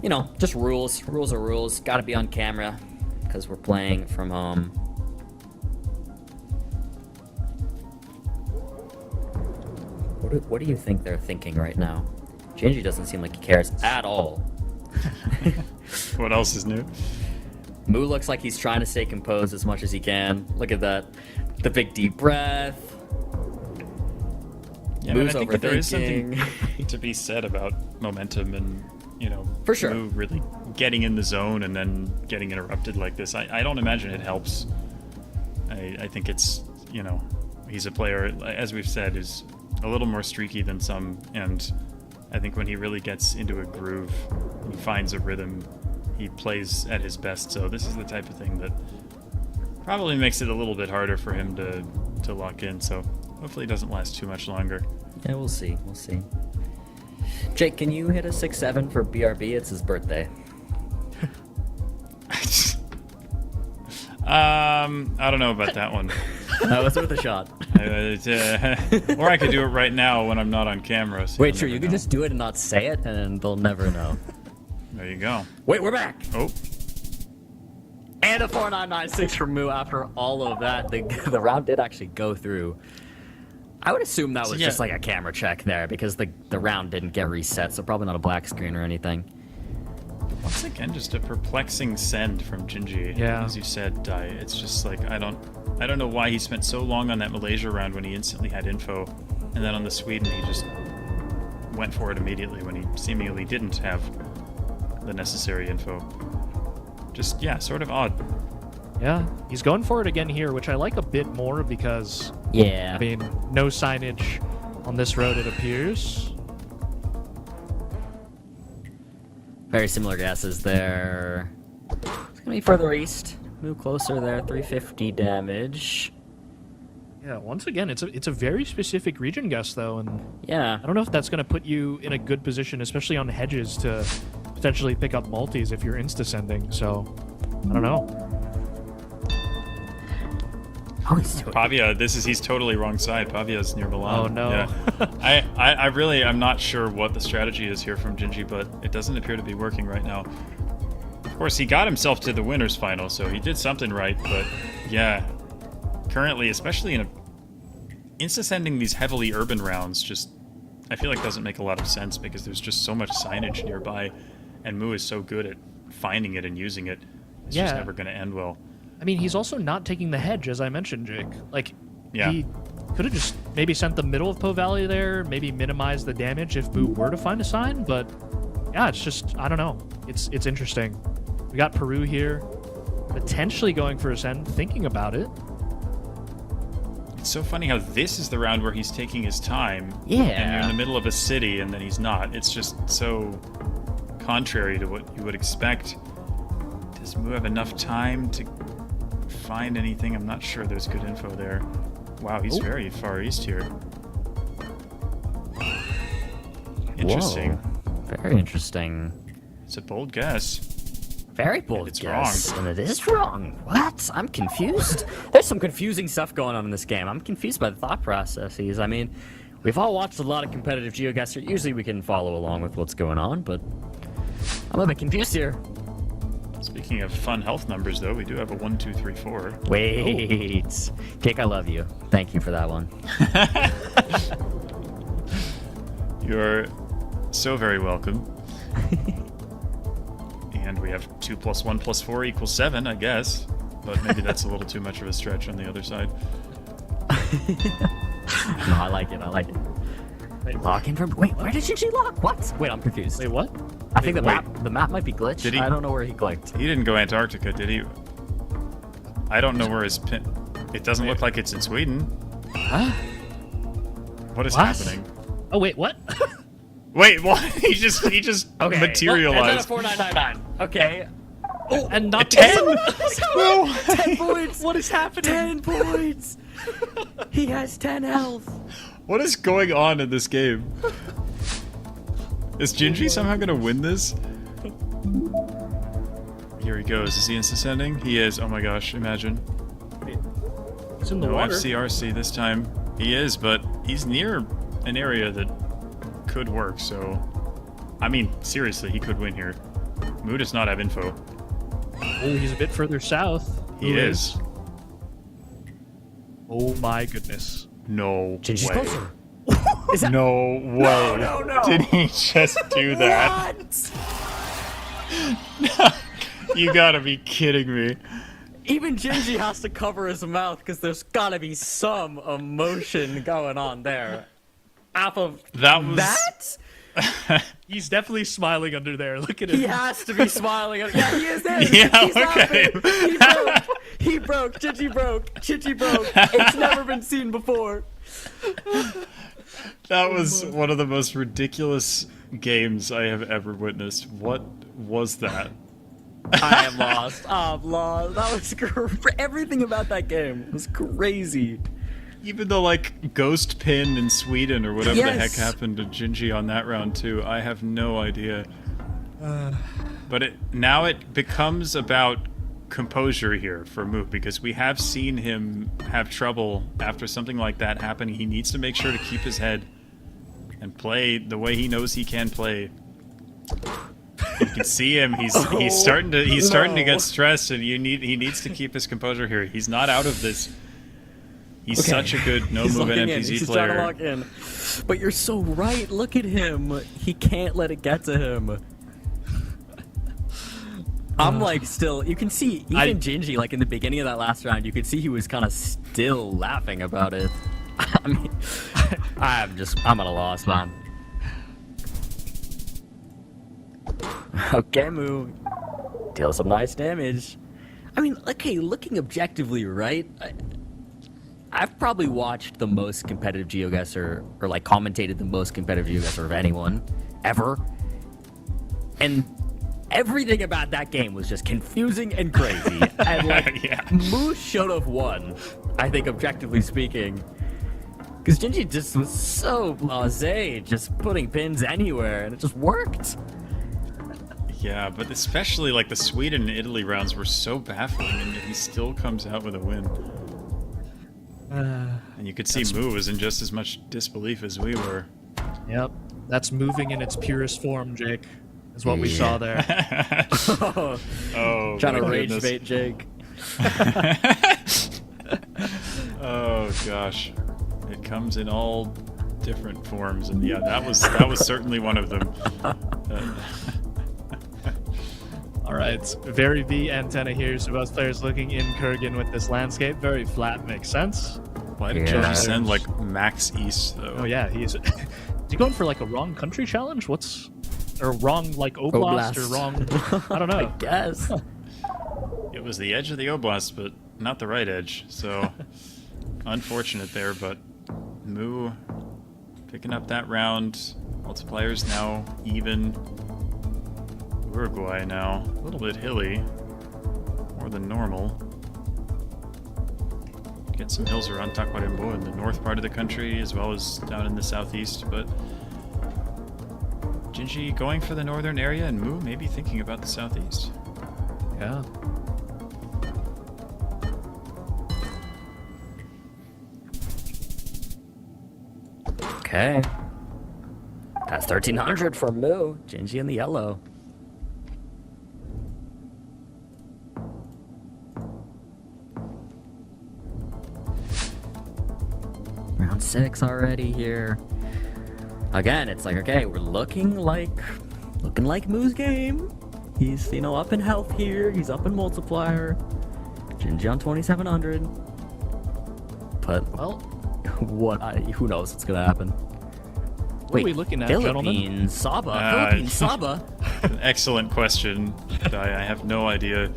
You know, just rules. Rules are rules. Gotta be on camera because we're playing from home. What do you think they're thinking right now? Gingy doesn't seem like he cares at all. What else is new? Mu looks like he's trying to stay composed as much as he can. Look at that. The big deep breath. Yeah, Mu's I think that there is something overthinking. to be said about momentum and, you know, For sure. Mu really getting in the zone and then getting interrupted like this. I don't imagine it helps. I think it's, you know, he's a player, as we've said, who's a little more streaky than some, and I think when he really gets into a groove, he finds a rhythm, he plays at his best. So this is the type of thing that probably makes it a little bit harder for him to lock in. So hopefully it doesn't last too much longer. Yeah, we'll see. We'll see. Jake, can you hit a 6-7 for BRB? It's his birthday. I don't know about that one. That was worth a shot. Or I could do it right now when I'm not on camera. So Wait, sure, you could just do it and not say it, and they'll never know. There you go. Wait, we're back! Oh. And a 4996 from Mu after all of that. The round did actually go through. I would assume that was just like a camera check there, because the round didn't get reset, so probably not a black screen or anything. Once again, just a perplexing send from Gingy. Yeah. As you said, it's just like I don't know why he spent so long on that Malaysia round when he instantly had info, and then on the Sweden he just went for it immediately when he seemingly didn't have the necessary info. Just, yeah, sort of odd. Yeah, he's going for it again here, which I like a bit more because, yeah, I mean, no signage on this road, it appears. Very similar guesses there. It's gonna be further east. Move closer there, 350 damage. Yeah, once again, it's a very specific region guess, though, and yeah, I don't know if that's gonna put you in a good position, especially on hedges, to potentially pick up multis if you're insta-sending, so I don't know. Pavia, he's totally wrong side. Pavia's near Milan. Oh no. Yeah. I'm not sure what the strategy is here from Gingy, but it doesn't appear to be working right now. Of course, he got himself to the winners final, so he did something right, but yeah. Currently, especially in insta-sending these heavily urban rounds, just I feel like doesn't make a lot of sense because there's just so much signage nearby, and Mu is so good at finding it and using it. It's just never going to end well. I mean, he's also not taking the hedge, as I mentioned, Jake. Like, yeah. He could have just maybe sent the middle of Po Valley there, maybe minimize the damage if Boo were to find a sign, but yeah, it's just, I don't know. It's interesting. We got Peru here, potentially going for a send, thinking about it. It's so funny how this is the round where he's taking his time. Yeah. And you're in the middle of a city and then he's not. It's just so contrary to what you would expect. Does Mu have enough time to find anything? I'm not sure there's good info there. Wow, he's very far east here. Interesting. Whoa. Very interesting. It's a bold guess. Very bold it's guess. wrong. And it is wrong. What? I'm confused. There's some confusing stuff going on in this game. I'm confused by the thought processes. I mean, we've all watched a lot of competitive GeoGuessr. Usually we can follow along with what's going on, but I'm a bit confused here. Speaking of fun health numbers, though, we do have a 1, 2, 3, 4. Wait. Jake, I love you. Thank you for that one. You're so very welcome. And we have 2 + 1 + 4 = 7, I guess. But maybe that's a little too much of a stretch on the other side. No, I like it. I like it. Wait, lock in from... Wait, where did Gingy lock? What? Wait, I'm confused. Wait, what? I think the map might be glitched. Did he? I don't know where he clicked. He didn't go Antarctica, did he? I don't know where his pin... It doesn't look like it's in Sweden. Huh? What is happening? Oh, wait, what? Wait, what? He just Okay. materialized. Well, 4999. Okay. Oh, and not 10? No. 10 points. What is happening? 10 points. He has 10 health. What is going on in this game? Is Gingy somehow gonna win this? Here he goes. Is he insta-sending? He is. Oh my gosh, imagine. He's in the no water. FCRC this time. He is, but he's near an area that could work, so... I mean, seriously, he could win here. Mu does not have info. Oh, he's a bit further south. He is. Oh my goodness. No Gingy's way. closer. Is that... No way. No. Did he just do that? What? You gotta be kidding me. Even Gingy has to cover his mouth because there's gotta be some emotion going on there. Off of that was... that? He's definitely smiling under there. Look at him. He has to be smiling. Yeah, he is there. Yeah, He's okay. laughing. He broke. Gingy broke. Gingy broke. It's never been seen before. That was one of the most ridiculous games I have ever witnessed. What was that? I am lost. I'm lost. That was everything about that game was crazy. Even the like ghost pin in Sweden or whatever the heck Yes. happened to Gingy on that round too, I have no idea. But now it becomes about composure here for Mu because we have seen him have trouble after something like that happening. He needs to make sure to keep his head and play the way he knows he can play. You can see him. He's starting to get stressed, and he needs to keep his composure here. He's not out of this. He's such a good no-move NPC He's player. trying to lock in. But you're so right. Look at him. He can't let it get to him. I'm like still, you can see, even Gingy, like in the beginning of that last round, you could see he was kind of still laughing about it. I mean, I'm at a loss, man. Okay, Moo. Deal some nice damage. I mean, okay, looking objectively, right? I've probably watched the most competitive GeoGuessr, or like commentated the most competitive GeoGuessr of anyone, ever. And everything about that game was just confusing and crazy. And like, Moo should have won, I think, objectively speaking. Because Gingy just was so blasé, just putting pins anywhere, and it just worked. Yeah, but especially like the Sweden and Italy rounds were so baffling, and yet he still comes out with a win. And you could see Moo was in just as much disbelief as we were. Yep, that's moving in its purest form, Jake, is what we saw there. Oh, trying to rage bait Jake. Oh gosh, it comes in all different forms, and yeah, that was certainly one of them. All right, very V antenna here, so both players looking in Kurgan with this landscape. Very flat, makes sense. Why did Gingy send like max east though? Oh yeah, he's he going for like a wrong country challenge? Or wrong like oblast or wrong? I don't know. I guess. It was the edge of the oblast, but not the right edge. So unfortunate there, but Moo picking up that round. Multipliers now even. Uruguay now, a little bit hilly, more than normal. Get some hills around Tacuarembó in the north part of the country, as well as down in the southeast, but Gingy going for the northern area, and Moo maybe thinking about the southeast. Yeah. Okay. That's 1,300 for Moo. Gingy in the yellow. Round 6 already here. Again, it's like, okay, we're looking like Moo's game. He's, you know, up in health here. He's up in multiplier. Gingy on 2,700. But, well, who knows what's gonna happen? What are we looking at, gentlemen? Philippines Saba. An excellent question. I have no idea.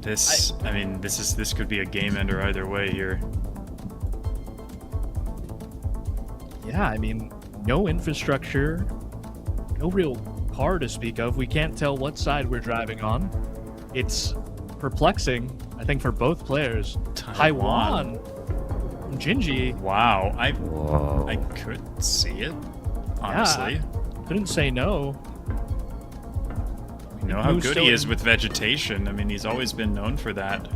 I mean, this could be a game ender either way here. Yeah, I mean, no infrastructure, no real car to speak of. We can't tell what side we're driving on. It's perplexing, I think, for both players. Taiwan. Gingy. Wow, I could see it, honestly. Yeah, couldn't say no. You know how good he is with vegetation. I mean, he's always been known for that.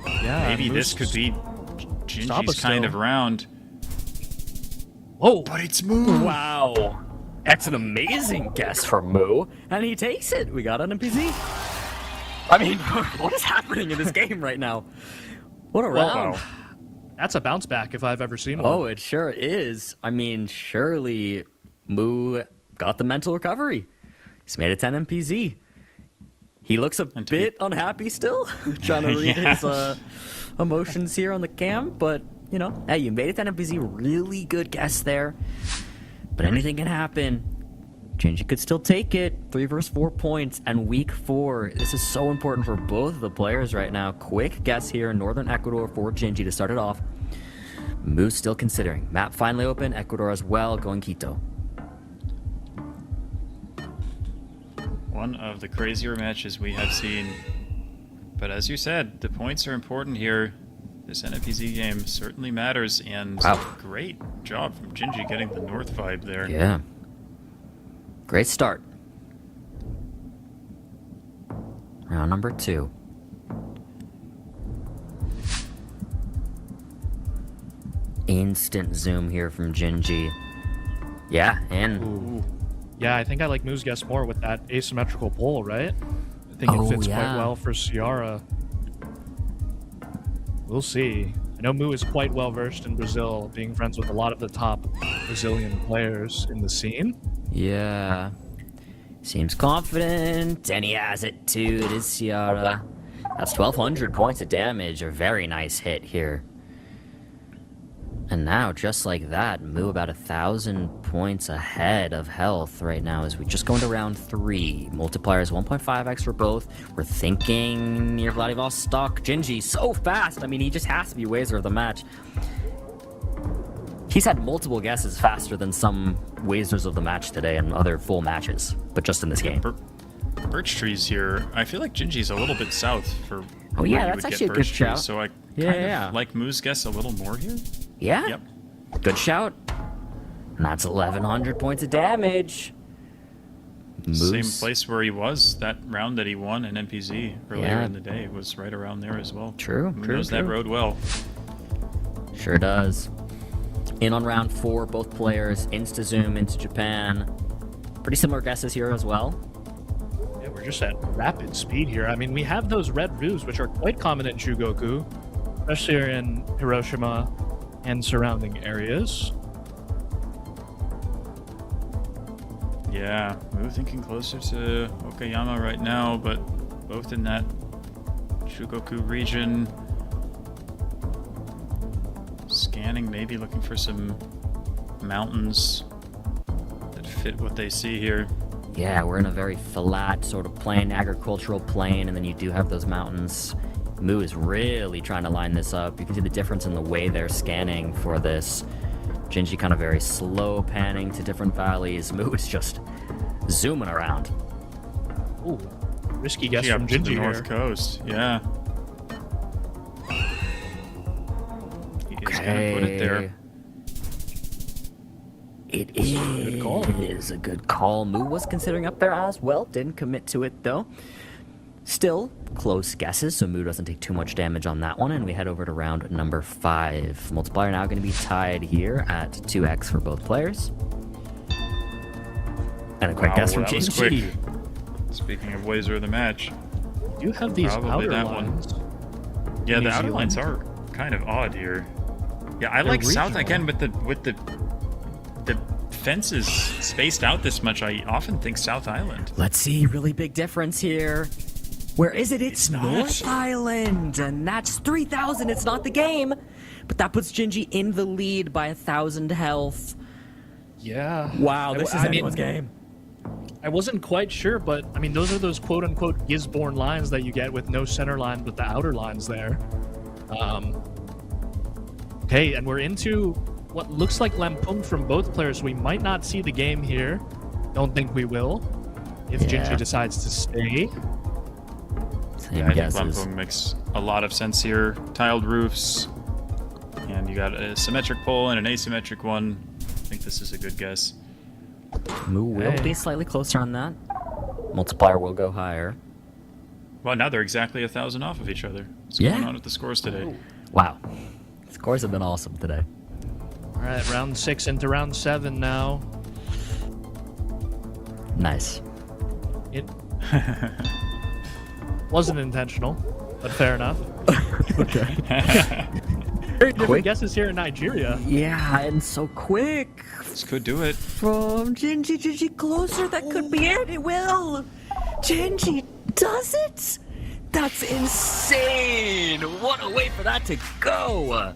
Yeah, maybe this could be Gingy's kind of round. Whoa! But it's Moo! Wow! That's an amazing guess from Moo, and he takes it. We got an NPC. I mean, what is happening in this game right now? What a round! Wow. That's a bounce back if I've ever seen one. Oh, it sure is. I mean, surely Moo got the mental recovery. He's made a 10 MPZ. He looks a bit unhappy still, trying to read his emotions here on the cam, but you know, hey, you made it 10 MPZ, really good guess there. But anything can happen. Gingy could still take it. 3 versus 4 points, and week 4. This is so important for both of the players right now. Quick guess here in Northern Ecuador for Gingy to start it off. Moo's still considering. Map finally open. Ecuador as well, going Quito. One of the crazier matches we have seen. But as you said, the points are important here. This NFPZ game certainly matters, and great job from Gingy getting the North vibe there. Yeah. Great start. Round number 2. Instant zoom here from Gingy. Yeah, and... Ooh. Yeah, I think I like Moo's guess more with that asymmetrical pole, right? I think it fits quite well for Ciara. We'll see. I know Moo is quite well versed in Brazil, being friends with a lot of the top Brazilian players in the scene. Yeah. Seems confident, and he has it too. It is Ciara. That's 1,200 points of damage. A very nice hit here. And now, just like that, Moo about 1,000 points ahead of health right now as we just go into round 3. Multipliers 1.5x for both. We're thinking near Vladivostok. Gingy so fast. I mean, he just has to be Wazer of the match. He's had multiple guesses faster than some Wazers of the match today and other full matches, but just in this game. Birch trees here. I feel like Gingy's a little bit south for. Oh yeah, that's actually a good shout. So I kind of like Moo's guess a little more here. Yeah. Yep. Good shout. And that's 1,100 points of damage. Same place where he was that round that he won in NPZ earlier in the day. Was right around there as well. True. Moo knows that road well. Sure does. In on round 4, both players insta-zoom into Japan. Pretty similar guesses here as well. Yeah, we're just at rapid speed here. I mean, we have those red roofs, which are quite common in Chugoku, especially in Hiroshima and surrounding areas. Yeah, Moo thinking closer to Okayama right now, but both in that Chugoku region. Scanning, maybe looking for some mountains that fit what they see here. Yeah, we're in a very flat sort of plain, agricultural plain, and then you do have those mountains. Moo is really trying to line this up. You can see the difference in the way they're scanning for this. Gingy kind of very slow panning to different valleys. Moo is just zooming around. Ooh, risky guess Yeah, from up to Gingy the here. north coast. Yeah. He's gonna put it there. It is a good call. Moo was considering up there as well. Didn't commit to it though. Still close guesses, so Moo doesn't take too much damage on that one, and we head over to round number 5. Multiplier now going to be tied here at 2x for both players. And a quick guess from that was quick. Gingy. Speaking of Wazer of the match, You have these probably outer that lines. one. Yeah, New the outer lines Zealand. are kind of odd here. Yeah, I They're like south regional. again with the fences spaced out this much. I often think South Island. Let's see, really big difference here. Where is it? It's North Island, and that's 3,000. It's not the game, but that puts Gingy in the lead by 1,000 health. Yeah. Wow, this is I mean, anyone's game. I wasn't quite sure, but I mean, those are those quote-unquote Gisborne lines that you get with no center line, with the outer lines there. Okay, and we're into what looks like Lampoon from both players. We might not see the game here. Don't think we will. If Gingy decides to stay. Yeah, I think Lampung makes a lot of sense here. Tiled roofs, and you got a symmetric pole and an asymmetric one. I think this is a good guess. Moo will be slightly closer on that. Multiplier will go higher. Well, now they're exactly 1,000 off of each other. What's going on with the scores today? Wow. Scores have been awesome today. All right, round 6 into round 7 now. Nice. It wasn't intentional, but fair enough. Okay. Very different guesses here in Nigeria. Yeah, and so quick. This could do it. From Gingy closer. That could be it. It will. Gingy does it. That's insane. What a way for that to go.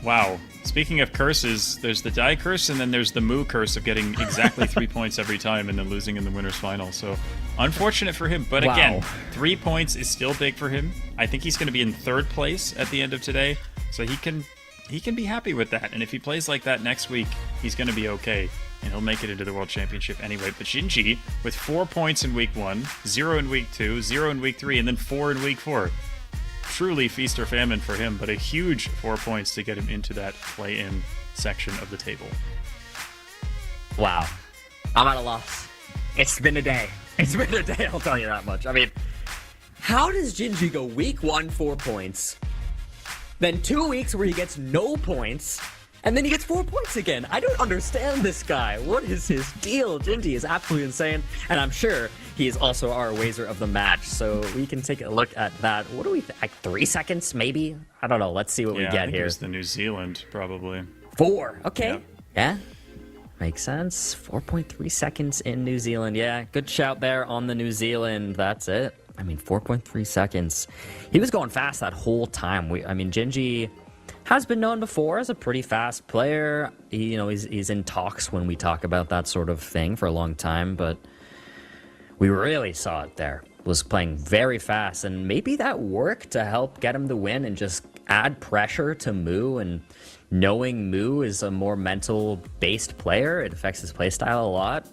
Wow. Speaking of curses, there's the die curse, and then there's the Moo curse of getting exactly 3 points every time and then losing in the winner's final. So, unfortunate for him. But again, 3 points is still big for him. I think he's going to be in 3rd place at the end of today, so he can be happy with that. And if he plays like that next week, he's going to be okay, and he'll make it into the World Championship anyway. But Gingy, with 4 points in week 1, 0 in week 2, 0 in week 3, and then 4 in week 4. Truly feast or famine for him, but a huge 4 points to get him into that play-in section of the table. Wow. I'm at a loss. It's been a day. It's been a day, I'll tell you that much. I mean, how does Gingy go week 1, 4 points, then 2 weeks where he gets no points, and then he gets 4 points again? I don't understand this guy. What is his deal? Gingy is absolutely insane, and I'm sure he is also our Wazer of the match, so we can take a look at that. What do we like 3 seconds, maybe? I don't know. Let's see what we I get think here. It was the New Zealand, probably. 4. Okay. Yeah. Makes sense. 4.3 seconds in New Zealand. Yeah, good shout there on the New Zealand. That's it. I mean, 4.3 seconds. He was going fast that whole time. Gingy has been known before as a pretty fast player. He's in talks when we talk about that sort of thing for a long time, but we really saw it there. Was playing very fast, and maybe that worked to help get him the win and just add pressure to Moo. And knowing Moo is a more mental-based player, it affects his playstyle a lot.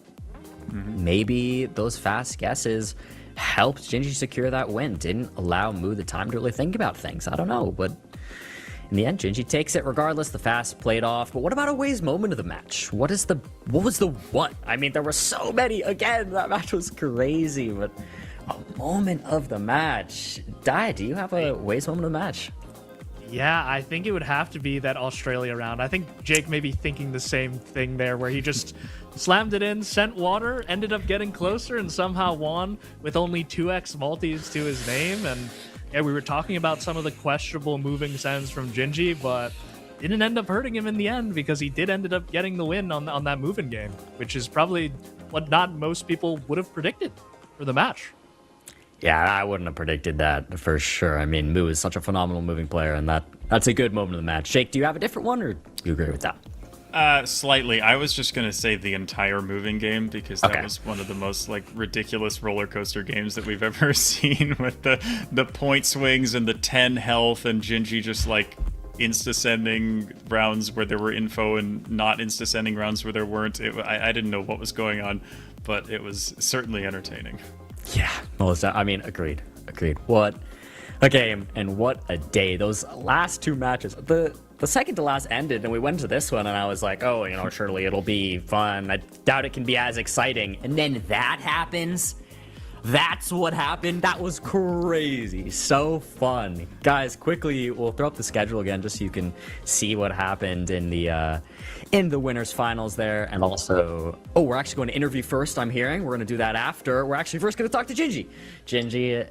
Maybe those fast guesses helped Gingy secure that win. Didn't allow Moo the time to really think about things. I don't know, but in the end, Gingy takes it regardless. The fast played off. But what about Away's moment of the match? What was the one? I mean, there were so many. Again, that match was crazy, but a moment of the match. Dai, do you have a Away's moment of the match? Yeah, I think it would have to be that Australia round. I think Jake may be thinking the same thing there, where he just slammed it in, sent water, ended up getting closer, and somehow won with only 2x multis to his name. And yeah, we were talking about some of the questionable moving sends from Gingy, but didn't end up hurting him in the end because he did ended up getting the win on that moving game, which is probably what not most people would have predicted for the match. Yeah, I wouldn't have predicted that for sure. I mean, Moo is such a phenomenal moving player, and that's a good moment of the match. Jake, do you have a different one, or do you agree with that? Slightly. I was just going to say the entire moving game, because that was one of the most ridiculous roller coaster games that we've ever seen, with the point swings and the 10 health, and Gingy just insta-sending rounds where there were info and not insta-sending rounds where there weren't. I didn't know what was going on, but it was certainly entertaining. Yeah, agreed. What a game and what a day. Those last two matches, the second to last ended and we went to this one and I was like, oh, surely it'll be fun. I doubt it can be as exciting. And then that happens. That's what happened. That was crazy. So fun. Guys, quickly, we'll throw up the schedule again just so you can see what happened in the winners finals there. And also, we're actually going to interview first, I'm hearing. We're going to do that after. We're actually first going to talk to Gingy. Gingy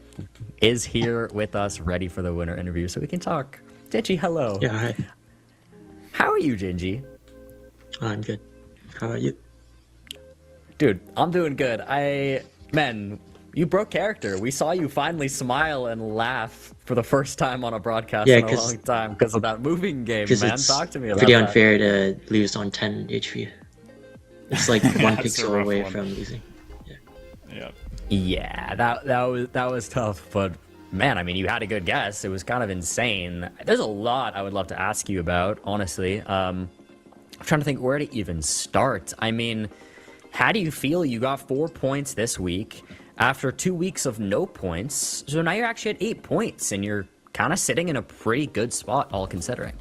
is here with us, ready for the winner interview so we can talk. Gingy, hello. Yeah, hi. How are you, Gingy? I'm good. How are you? Dude, I'm doing good. You broke character. We saw you finally smile and laugh for the first time on a broadcast in a long time because of that moving game, man. Talk to me about that. Pretty unfair to lose on 10 HP. It's like one pixel away from losing. Yeah, that was tough, but man, you had a good guess. It was kind of insane. There's a lot I would love to ask you about, honestly. I'm trying to think where to even start. How do you feel? You got 4 points this week after 2 weeks of no points. So now you're actually at 8 points and you're kind of sitting in a pretty good spot, all considering.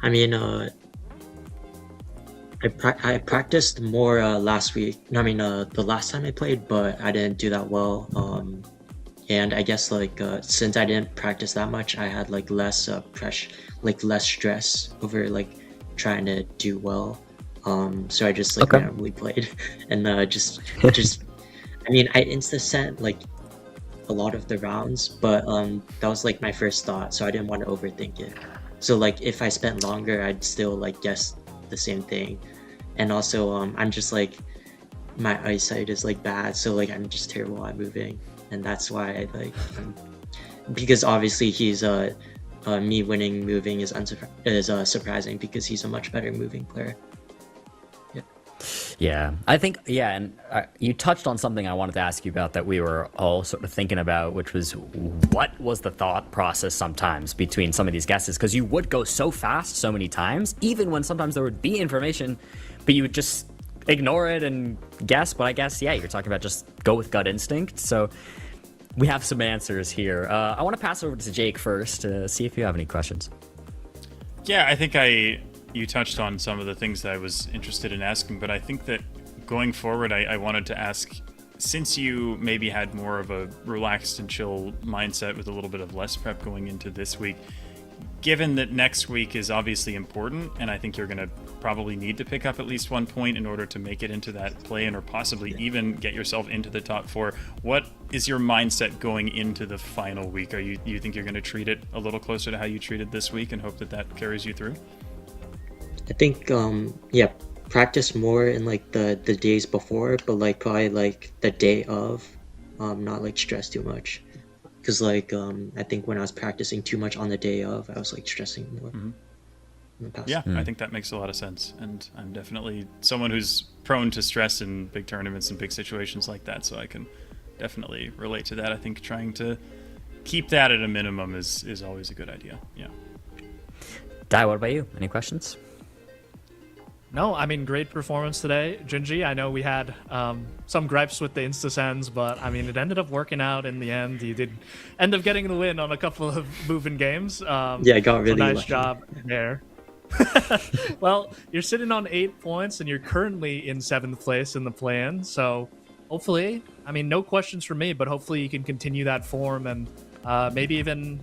I practiced more last week. The last time I played, but I didn't do that well. And I guess since I didn't practice that much, I had less pressure, less stress over trying to do well. So I just randomly played and I insta sent a lot of the rounds, but that was my first thought, so I didn't want to overthink it. So if I spent longer, I'd still guess the same thing. And also I'm just my eyesight is bad, so I'm just terrible at moving, and that's why because obviously he's me winning moving is surprising because he's a much better moving player. Yeah, I think, and you touched on something I wanted to ask you about that we were all sort of thinking about, which was what was the thought process sometimes between some of these guesses? Because you would go so fast so many times, even when sometimes there would be information, but you would just ignore it and guess. But I guess, you're talking about just go with gut instinct. So we have some answers here. I want to pass over to Jake first to see if you have any questions. Yeah, I think you touched on some of the things that I was interested in asking, but I think that going forward, I wanted to ask, since you maybe had more of a relaxed and chill mindset with a little bit of less prep going into this week, given that next week is obviously important, and I think you're going to probably need to pick up at least 1 point in order to make it into that play-in or possibly even get yourself into the top 4, what is your mindset going into the final week? You think you're going to treat it a little closer to how you treated this week and hope that carries you through? I think, practice more in like the days before, but like probably like the day of, not like stress too much. Because like I think when I was practicing too much on the day of, I was like stressing more. In the past. Yeah, I think that makes a lot of sense. And I'm definitely someone who's prone to stress in big tournaments and big situations like that, so I can definitely relate to that. I think trying to keep that at a minimum is always a good idea. Yeah. Dai, what about you? Any questions? No, I mean, great performance today, Gingy. I know we had some gripes with the insta-sends, but I mean, it ended up working out in the end. You did end up getting the win on a couple of moving games. Yeah, I got really nice lucky. job there. Well, you're sitting on 8 points, and you're currently in 7th place in the play-in. So hopefully, I mean, no questions from me, but hopefully you can continue that form and maybe even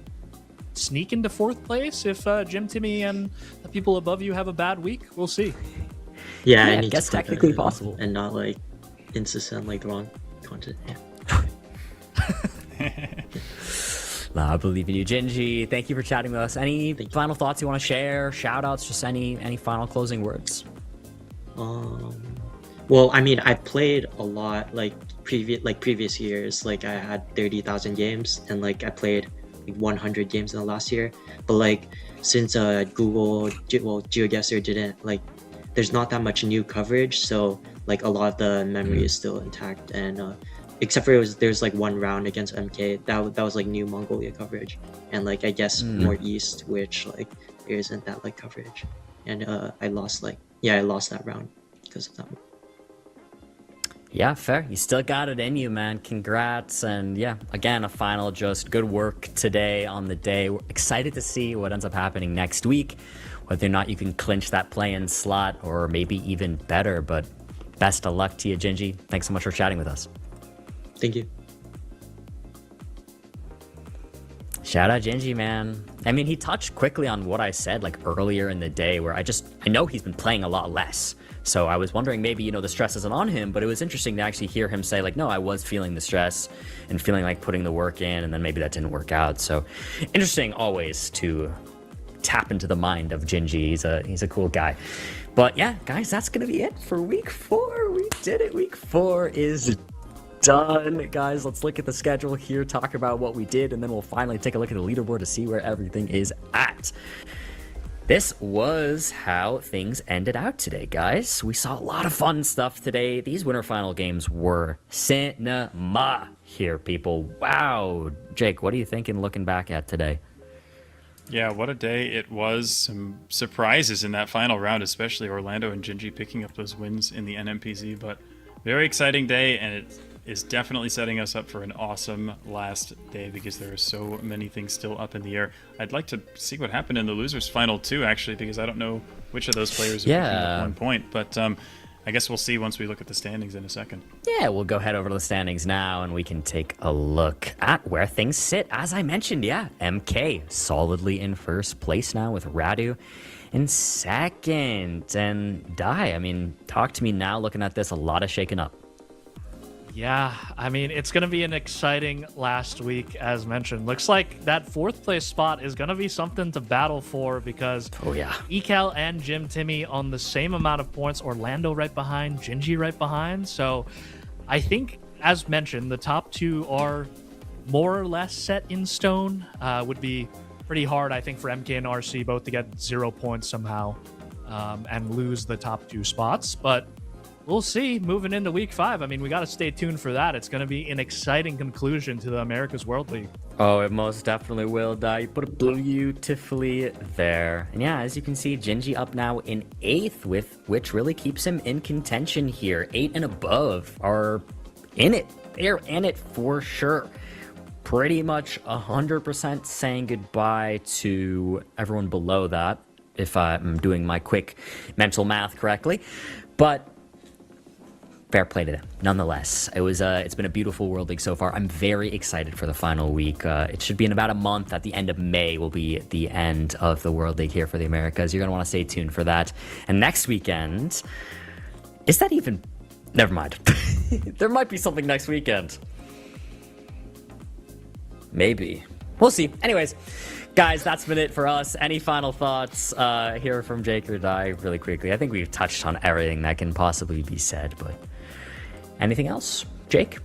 sneak into 4th place if Jim, Timmy, and the people above you have a bad week. We'll see. Yeah, Yeah, I need guess to put technically that in possible. and not like insta-send like the wrong content. Yeah. Nah, I believe in you, Gingy. Thank you for chatting with us. Any final thoughts you want to share? Shout outs, just any final closing words? Well, I mean, I played a lot like previous years. Like I had 30,000 games, and like I played like 100 games in the last year. But like since GeoGuessr didn't like, there's not that much new coverage, so like a lot of the memory is still intact. And except for there's like one round against MK that was like new Mongolia coverage, and like I guess more east, which like there isn't that like coverage. And I lost that round because of that. Yeah, fair. You still got it in you, man. Congrats. And yeah, again, a final just good work today on the day. We're excited to see what ends up happening next week, whether or not you can clinch that play-in slot or maybe even better. But best of luck to you, Gingy. Thanks so much for chatting with us. Thank you. Shout out Gingy, man. I mean, he touched quickly on what I said like earlier in the day, where I know he's been playing a lot less. So I was wondering maybe, the stress isn't on him, but it was interesting to actually hear him say like, no, I was feeling the stress and feeling like putting the work in, and then maybe that didn't work out. So interesting always to tap into the mind of Gingy. He's a cool guy. But yeah, guys, that's going to be it for week 4. We did it. Week 4 is done. Guys, let's look at the schedule here, talk about what we did, and then we'll finally take a look at the leaderboard to see where everything is at. This was how things ended out today, guys. We saw a lot of fun stuff today. These winter final games were cinema here, people. Wow. Jake, what are you thinking looking back at today? Yeah, what a day it was. Some surprises in that final round, especially Orlando and Gingy picking up those wins in the NMPZ, but very exciting day, and it is definitely setting us up for an awesome last day because there are so many things still up in the air. I'd like to see what happened in the losers final too, actually, because I don't know which of those players are picking up 1 point, but I guess we'll see once we look at the standings in a second. Yeah, we'll go head over to the standings now and we can take a look at where things sit. As I mentioned, yeah, MK solidly in first place now with Radu in second. And Dai, I mean, talk to me now looking at this, a lot of shaking up. Yeah, I mean, it's going to be an exciting last week, as mentioned. Looks like that 4th place spot is going to be something to battle for because Ecal and Jim Timmy on the same amount of points, Orlando right behind, Gingy right behind. So I think, as mentioned, the top 2 are more or less set in stone. Would be pretty hard, I think, for MK and RC both to get 0 points somehow and lose the top 2 spots. But we'll see moving into week 5. I mean, we got to stay tuned for that. It's going to be an exciting conclusion to the America's World League. Oh, it most definitely will, Dai. You put it beautifully there. And yeah, as you can see, Gingy up now in 8th, which really keeps him in contention here. 8 and above are in it. They're in it for sure. Pretty much 100% saying goodbye to everyone below that, if I'm doing my quick mental math correctly. But fair play to them, nonetheless. It's been a beautiful World League so far. I'm very excited for the final week. It should be in about a month. At the end of May will be the end of the World League here for the Americas. You're going to want to stay tuned for that. And next weekend, is that even... Never mind. There might be something next weekend. Maybe. We'll see. Anyways, Guys, that's been it for us. Any final thoughts here from Jake or Dai really quickly? I think we've touched on everything that can possibly be said, but anything else? Jake?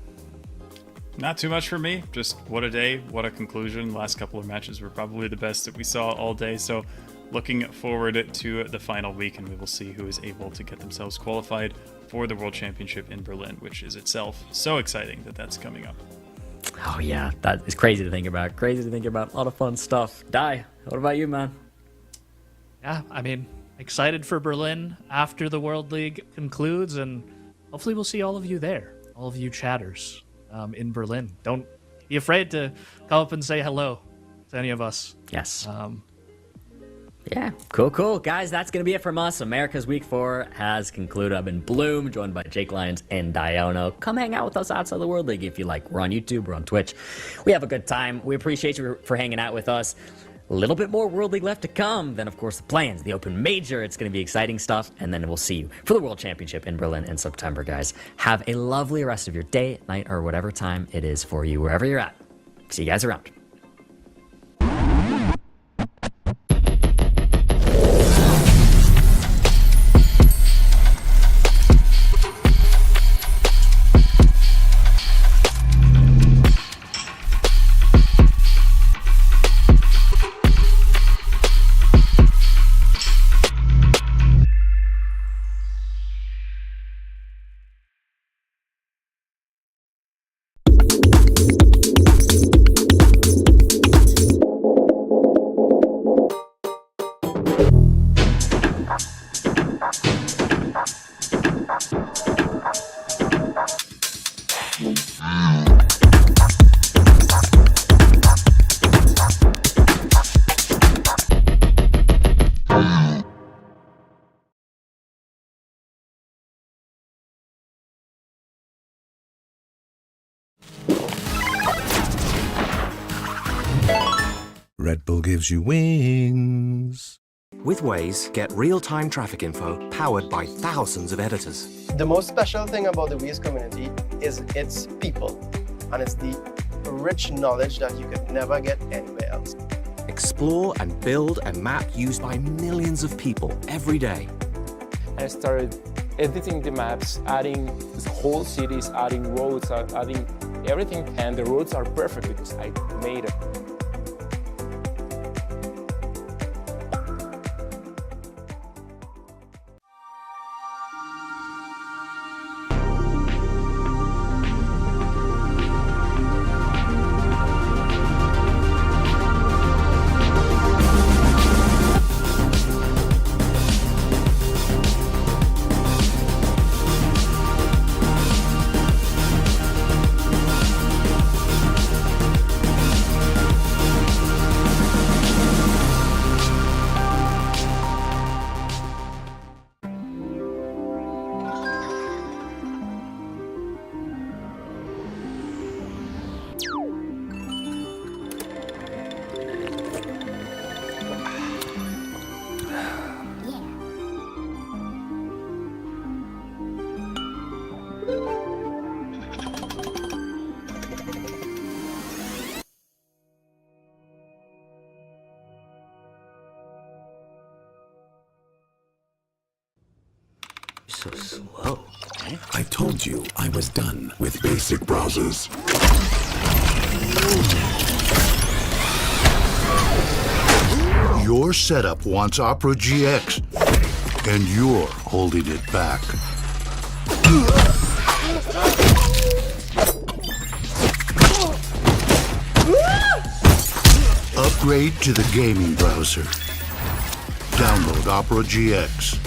Not too much for me. Just what a day, what a conclusion. Last couple of matches were probably the best that we saw all day. So looking forward to the final week, and we will see who is able to get themselves qualified for the World Championship in Berlin, which is itself so exciting that that's coming up. Oh yeah, that is crazy to think about. Crazy to think about. A lot of fun stuff. Dai, what about you, man? Yeah, I mean, excited for Berlin after the World League concludes, and hopefully we'll see all of you there, all of you chatters in Berlin. Don't be afraid to come up and say hello to any of us. Yes. Yeah, cool. Guys, that's going to be it from us. America's Week 4 has concluded. I've been Bloom, joined by Jake Lyons and Diono. Come hang out with us outside the World League if you like. We're on YouTube, we're on Twitch. We have a good time. We appreciate you for hanging out with us. A little bit more World League left to come. Then, of course, the plans, the Open Major. It's going to be exciting stuff. And then we'll see you for the World Championship in Berlin in September, guys. Have a lovely rest of your day, night, or whatever time it is for you, wherever you're at. See you guys around. Red Bull gives you wings. With Waze, get real-time traffic info powered by thousands of editors. The most special thing about the Waze community is its people, and it's the rich knowledge that you could never get anywhere else. Explore and build a map used by millions of people every day. I started editing the maps, adding whole cities, adding roads, adding everything, and the roads are perfect because I made it. So slow. I told you I was done with basic browsers. Your setup wants Opera GX, and you're holding it back. Upgrade to the gaming browser. Download Opera GX.